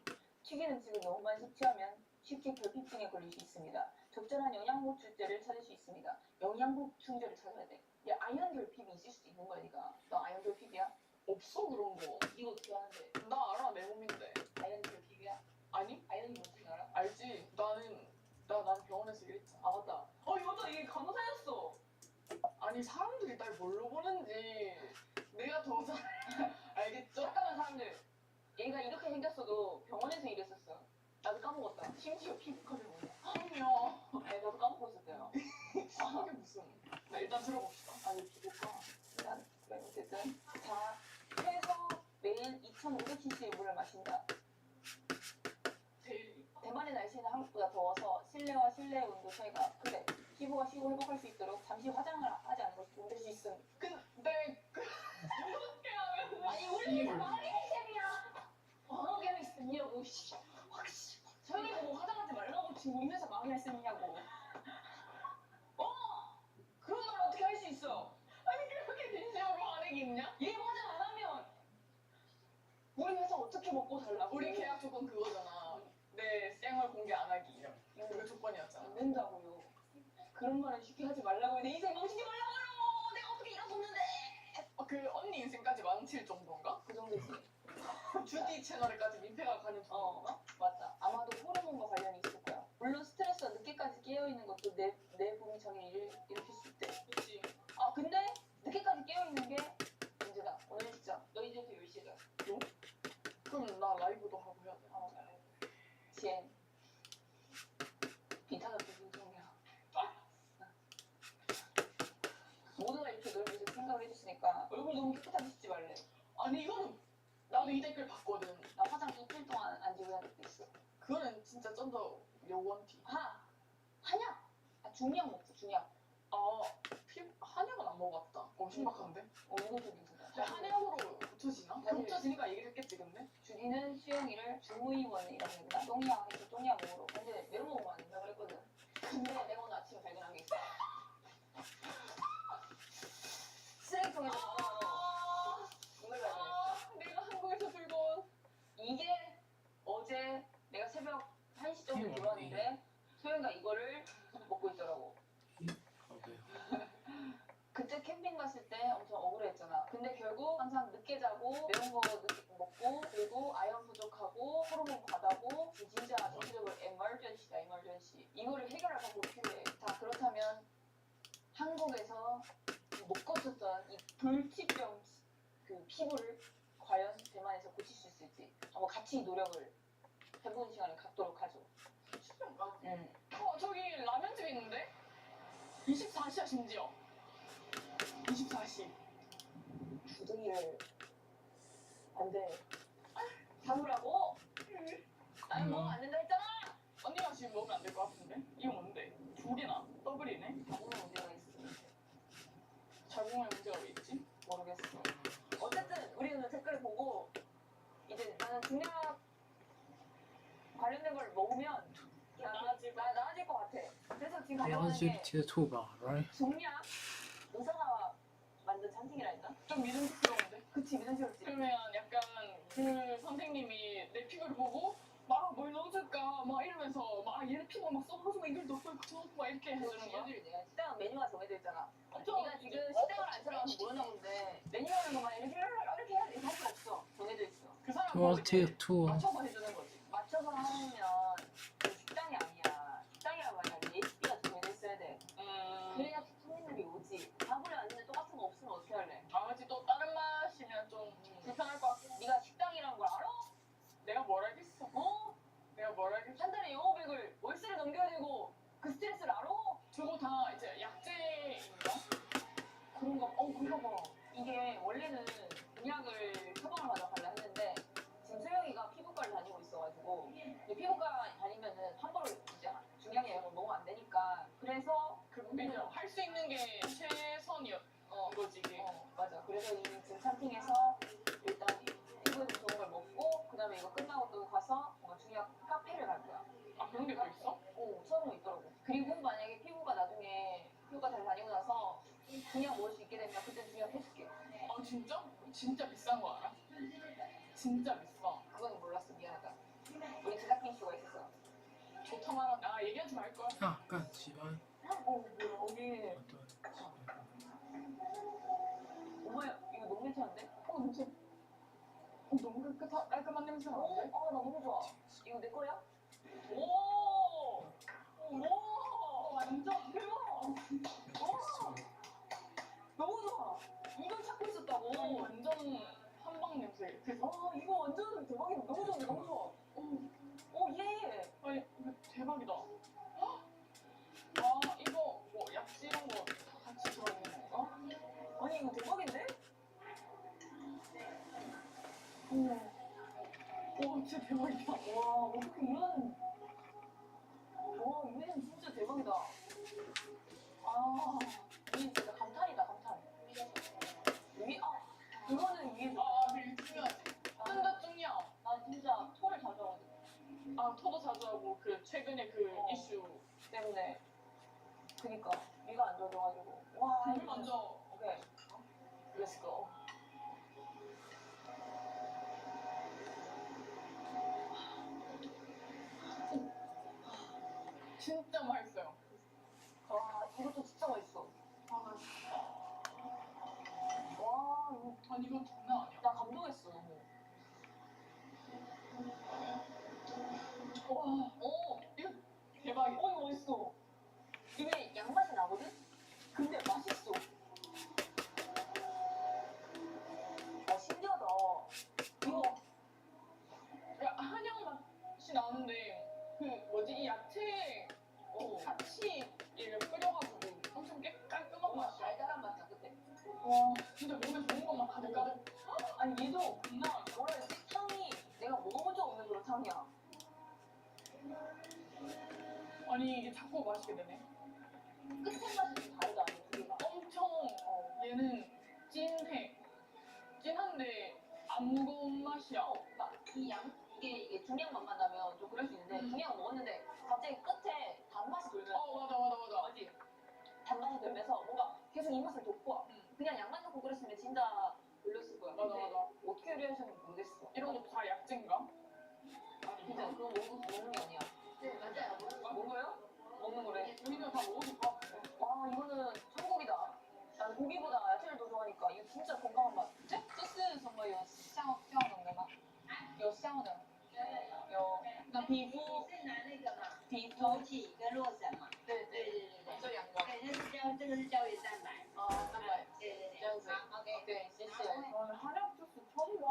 튀긴 음식을 너무 많이 섭취하면 쉽게 결핍증에 걸릴 수 있습니다. 적절한 영양 보충제를 찾을 수 있습니다. 영양 보충제를 찾아야 돼. 야 아연 결핍이 있을 수도 있는 거야 니가. 너 아연 결핍이야? 없어 그런 거. 이거 어떻게 하는데? 나 알아 내 몸인데. 아연 결핍이야? 아니? 아연이 뭔지 알아? 알지. 나는 병원에서 일했잖아. 아 맞다. 맞다 이게 간호사였어. 아니 사람들이 날 뭘로 보는지 내가 더 잘 알겠죠? 잠깐만 사람들. 얘가 이렇게 생겼어도 병원에서 일했었어. 나도 까먹었다. 심지어 피부과를 뭐냐? 아니요. 아니 나도 까먹고 있었대요. 이게 무슨? 나 일단 들어봅시다. 아니 피부과. 일단 그래 어쨌든 자 최소 매일 2,500cc의 물을 마신다. 대만의 날씨는 한국보다 더워서 실내와 실내 온도 차이가 크대. 피부가 쉬고 회복할 수 있도록 잠시 화장을 하지 않는 것이 도움될 수 있음. 근데 어떻게 하면? 아니 우리 말이 쌤이야. 언어계획 쌤이냐고. 저희 뭐 화장하지 말라고 지금 입에서 망할 쌤이냐고. 그런 말 어떻게 할 수 있어? 아니 그렇게 진지하게 하는 게 있냐? 얘 화장 안 하면 우리 회사 어떻게 먹고 살라고? 우리 계약 조건 그거잖아. 내 생활 공개 안 하기. 그게 조건이었잖아. 안 된다고요. 그런 말은 쉽게 하지 말라고 해. 내 인생 망치지 말라고요. 내가 어떻게 일어섰는데? 그 언니 인생까지 망칠 정도인가? 그 정도지. 주디 채널에까지 민폐가 가는 정도인가? 맞다. 아마도 호르몬과 관련이 있을 거야. 물론 스트레스가 늦게까지 깨어있는 것도 내 몸이 장애를 일으킬 수 있대. 그치. 아 근데 늦게까지 깨어있는 게 문제다. 오늘 진짜 너 이제부터 10시다. 너? 그럼 나 라이브도 하고 해야 돼. 지엔 비타가 무슨 종이야. 모두가 이렇게 널 위해서 생각을 해줬으니까 얼굴 너무 깨끗하게 씻지 말래. 아니 이거는 나도 이 댓글 봤거든. 나 화장 이틀 동안 안 지고 한 적도 있어. 그거는 진짜 좀 더 요원티. 한약. 중약 먹지 중약. 한약은 안 먹어봤다. 신박한데? 이것도 괜찮다. 한약으로 고쳐지나? 고쳐지니까 얘기를 했겠지 근데? 주디는 수영이를 주무이원이라고 했구나. 똥약에서 똥약으로. 근데 매운 거 먹으면 안 된다고 그랬거든. 근데 내가 오늘 아침에 발견한 게 있어. 쓰레기통에서 이걸 발견했어. 내가 한국에서 들고 온 이게 어제 내가 새벽 1시 정도에 들어왔는데 소영이가 이거를 먹고 있더라고. 그때 캠핑 갔을 때 엄청 억울했잖아. 근데 결국 항상 늦게 자고 매운 거 늦게 먹고 그리고 아연 부족하고 호르몬 과다고 진짜 전체적으로 에머전시다 에머전시. 이거를 해결할 방법이 필요해. 자 그렇다면 한국에서 못 고쳤던 이 불치병 그 피부를 과연 대만에서 고칠 수 있을지 한번 같이 노력을 해보는 시간을 갖도록 하죠. 불치병가? 저기 라면집 있는데? 24시야 심지어. 24시. 주둥이를 안 돼. 잡으라고? 아니 먹으면 안 된다 했잖아. 언니가 지금 먹으면 안 될 것 같은데? 이거 뭔데? 둘이나? 더블이네? 자궁에 문제가 있어. 자궁에 문제가 왜 있지? 모르겠어. 어쨌든 우리 오늘 댓글 보고 이제 나는 중약 관련된 걸 먹으면 나아질 것 같아. 그래서 지금 가려는 게 接着吐吧 right 중약 의사가 만든 찬팅이라니까? 좀 믿음직스러운데? 그치 믿음직스럽지. 그러면 약간 그 선생님이 내 피부를 보고 막 뭘 넣어줄까 막 이러면서 막 얘네 피부 막 썩어서 막 이걸 넣고 막 이렇게 해주는 거야? 내가 식당 메뉴가 정해져 있잖아. 네가 지금 식당을 안 들어가서 모르나 본데 메뉴 하는 것만 이렇게 해야 돼. 할 수 없어. 정해져 있어. 그 사람 또 take two 맞춰서 해주는 거지. 맞춰서 하면 그 식당이 아니야. 식당이란 말이야. 레시피가 정해져 있어야 돼. 그래야 손님들이 오지. 밥을 왔는데 똑같은 거 없으면 어떻게 할래? 아버지 또 다른 맛이면 좀 불편할 것 같고. 네가 식당이란 걸 알아? 내가 뭘 알겠어? 어? 내가 뭘 알겠어? 한 달에 영업액을 그래서 그냥 할 수 있는 게 최선이었 거지 이게. 맞아. 그래서 이 등산팅에서 일단 피부에 좀 좋은 걸 먹고 그다음에 이거 끝나고 또 가서 뭔가 중요한 카페를 갈 거야. 아 그런 게 또 있어? 처음에 있더라고. 그리고 만약에 피부가 나중에 피부가 잘 다니고 나서 중약 먹을 수 있게 되면 그때 중약 해줄게. 아 진짜? 진짜 비싼 거 알아? 진짜 비싸. 그건 몰랐어. 미안하다. 우리 제작진 쇼가 있었어. 좋다 말아. 아 얘기하지 말 거야. 약간 집안 뭐야 여기. 엄마야 이거 너무 괜찮은데? 냄새. 너무 깔끔한 냄새 나는데? 나 너무 좋아. 이거 내 거야? 오! 완전 대박! 너무 좋아. 이걸 찾고 있었다고. 완전 한방 냄새. 이거 완전 대박이다. 너무 좋은데 너무 좋아. 예. 아니 이거 대박이다. 아 이거 뭐 약지 이런 거 다 같이 들어있는 건가? 아니 이거 대박인데? 와 진짜 대박이다. 와 어떻게 이런. 와 이거는 진짜 대박이다. 이게 진짜 감탄이다 감탄. 이거는 위에. 되게 중요하지. 뜬다 중요. 나 진짜 토를 자주 하거든. 토도 자주 하고 그 최근에 그 이슈 때문에. 그니까 위가 안 좋아져가지고. 와 물 먼저. 오케이. Let's go. 진짜 맛있어요. 이것도 진짜 맛있어. 아니 이거 장난 아니야. 나 감동했어 너무. 이거 대박이야. 이거 맛있어. 이게 양맛이 나거든? 근데 맛있어. 신기하다. 이거 한약 맛이 나는데 그 뭐지 이 야채 같이 이를 끓여가지고 엄청 깔끔한 맛이야. 달달한 맛이야 그때. 와 진짜 몸에 좋은 것만 가득가득. 아니 얘도 뭐라 해야 지 향이 내가 먹어본 적 없는 그런 향이야. 아니 이게 자꾸 마시게 되네. 끝에 맛이 좀 다르다. 두 개가. 엄청 얘는 찐해. 찐한데 안 무거운 맛이야. 이게 중량 맛만 나면 좀 그럴 수 있는데 중량 먹었는데 갑자기 끝에 단맛이 돌면. 맞아. 맞지? 단맛이 돌면서 뭔가 계속 이 맛을 돋고 그냥 양만 넣고 그랬으면 진짜 별로였을 거야. 맞아. 어떻게 요리하셨는지 모르겠어. 이런 것도 다 약재인가? 진짜 그거 먹는 게 아니야. 네 맞아요. 먹어요? 먹는 거래. 우리는 다 먹어볼까? 이거는 천국이다. 난 고기보다 야채를 더 좋아하니까 이거 진짜 건강한 맛. 这是什么有效能的吗？有效能。有。那皮肤是拿那个嘛，皮肤枸杞跟洛神嘛。对，这两个。对，这个是胶原蛋白。蛋白。对。这样子。好 ，OK。对，谢谢。한약 주스 처음 봐.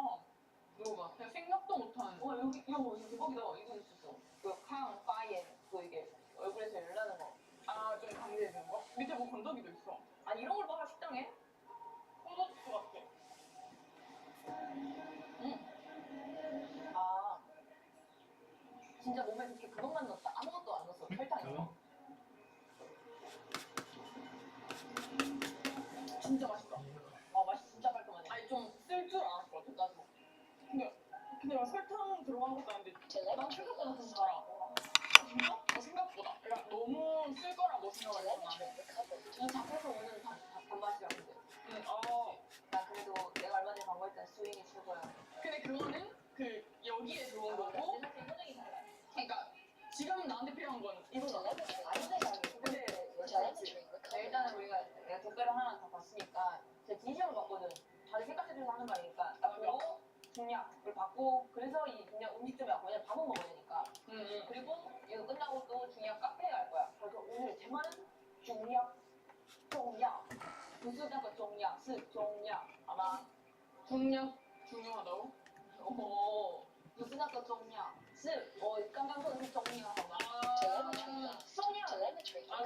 먹어봐. 그냥 생각도 못한. 여기 이거 대박이다. 이거 있었어. 그抗发炎 그 이게 얼굴에서 열나는 거. 좀 강제해주는 거? 밑에 뭐 건더기도 있어. 아니 이런 걸 봐라 식당에? 소주스 같아. 진짜 몸에 그렇게 그것만 넣었다. 아무것도 안 넣었어. 설탕 이런 거. 진짜 맛있다. 맛이 진짜 깔끔하네. 아니 좀 쓸 줄 알았거든. 나도. 근데 막 설탕 들어간 것도 아닌데 난 생각보다 좀 달아. 진짜? 생각보다. 그러니까 너무 쓸 거라고 생각을 했어 나는. 이 잡혀서 오는 단맛이야 근데. 나 그래도 내가 얼마 전에 광고했던 스윙이 최고야. 근데 그거는 그 여기에 들어온 거고. 그러니까 지금 나한테 필요한 건 이거잖아. 근데 일단은 내가 댓글을 하나 다 봤으니까 제 진심을 봤거든. 다들 생각해줘서 하는 말이니까 딱 보고 중약을 받고 그래서 이 중약 음식점에 왔고 왜냐면 밥은 먹어야 되니까. 그리고 이거 끝나고 또 중약 카페에 갈 거야. 그래서 오늘 테마는 중약, 종약. 不是那个中药，是中药，好吗？ 중약 중요하다고? 不是那个中药，是我刚刚说的是中药，好吗？中药，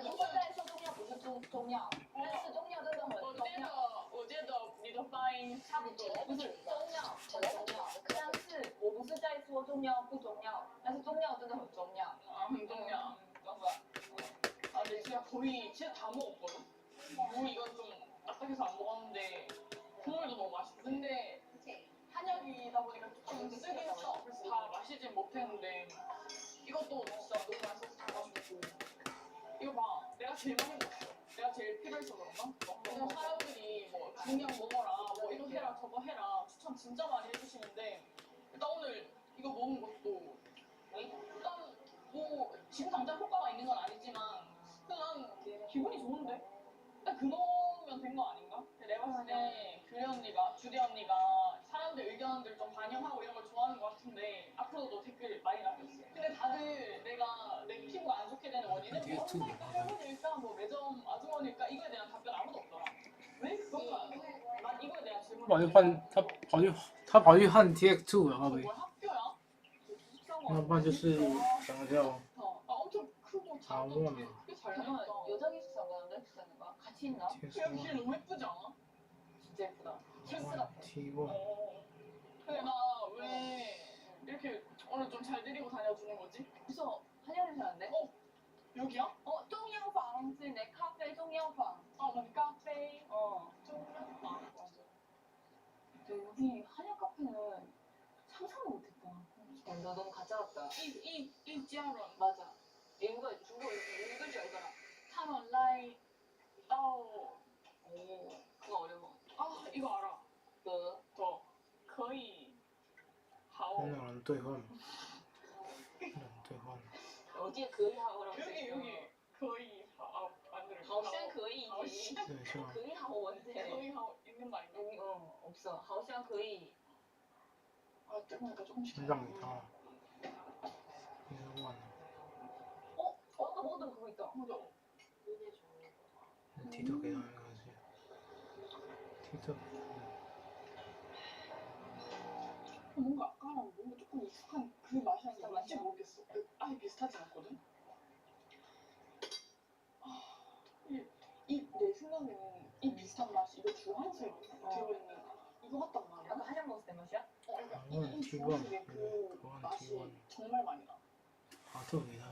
如果再说中药不是中药，但是中药真的很重要。我觉得你的发音差不多。不是中药很重要，但是我不是在说中药不中药，但是中药真的很重要。很重要。懂吧？等一下。 거의 진짜 다 먹었거든. 뭐 이건 좀 딱딱해서 안 먹었는데 국물도 너무 맛있어. 근데 한약이다 보니까 좀 쓰긴 했어. 그래서 다 마시진 못했는데 이것도 진짜 너무 맛있어서 다 마시고. 이거 봐, 내가 제일 많이 먹었어. 내가 제일 필요해서 그런가? 그냥 사람들이 뭐 중량 먹어라, 뭐 이거 해라, 저거 해라 추천 진짜 많이 해주시는데 일단 오늘 이거 먹은 것도 일단 뭐 지금 당장 효과가 있는 건 아니지만 그냥 기분이 좋은데? 일단 그거면 된 거 아닌가? 내가 봤을 때 규리 언니가, 주디 언니가 사람들 의견들 좀 반영하고 이런 걸 좋아하는 것 같은데 앞으로도 댓글 많이 남겼어요. 근데 다들 내가 내 피부가 안 좋게 되는 원인은 뭐 할머니일까 뭐 매점 아주머니일까 이거에 대한 답변 아무도 없더라. 왜 그런가? 난 이거에 대한 질문. 他跑去看 TX2 了，会不会？ 학교야? 要不然就是想要 엄청 크고 아 원해. 꽤 잘생겼다. 여자 기숙사인가 남자 기숙사인가 같이 있나? 여기 길 너무 예쁘지 않아? 진짜 예쁘다. 실수 같아. T1. 근데 나 왜 이렇게 오늘 좀 잘 데리고 다녀주는 거지? 그래서 한양에서 사는데? 여기야? 中央房是내 카페 中央房. 맞아. 카페. 중央房. 맞아. 근데 여기 한약 카페는 상상도 못했다. 너 너무 가짜 같다. 이 지하로. 맞아. 중국어 읽을 줄 알잖아. 他们来到 오, 그거 어려워. 아 이거 알아. 더可以好 那两人兑换吗？兑换。 어디에 그이 하오라고 여기 거의 안 들어. 好像可以. 对，是吧？可以好文字. 거의 하오 있는 말인가? 여기 없어. 好像可以. 아 조금니까 조금씩. 让给他。1万。 아까 먹었던 그거 있다. 맞아. 티도给他没关系。티도。 뭔가 아까랑 뭔가 조금 익숙한 그 맛이 아닌데 뭔지 모르겠어. 아예 비슷하지 않거든? 내 생각에는 이 비슷한 맛이 이거 주황색 들어있는 이거 같단 말이야. 아까 한약 먹었을 때 맛이야? 그러니까 그건 이 주황색의 그 맛이 정말 많이 나. 啊，特给他。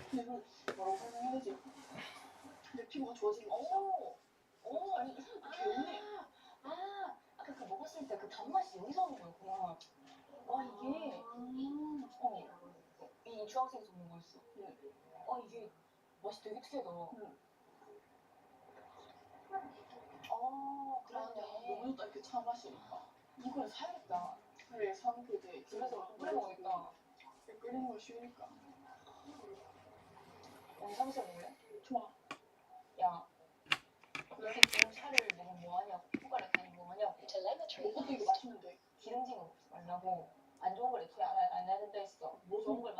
근데 이걸 뭐라고 설명해야 되지? 내 피부가 좋아지는 거 오, 아니 귀엽네. 아까 그 먹었을 때 그 단맛이 여기서 오는 거였구나. 와 이게 이 주황색에서 오는 거였어. 이게 맛이 되게 특이하다. 그러네. 너무 좋다 이렇게 차 마시니까. 이걸 사야겠다. 그래 사는 게 돼. 집에서 끓여 먹으니까. 끓이는 거 쉬우니까. 오늘 사무실 먹을래? 좋아. 야, 이렇게 좋은 차를 먹으면 뭐하냐고. 휴가를 다니면 뭐하냐고. 먹어도 이거 맛있는데. 기름진 거 먹지 말라고. 안 좋은 걸 애초에 안 해야 된다 했어. 뭐 좋은 걸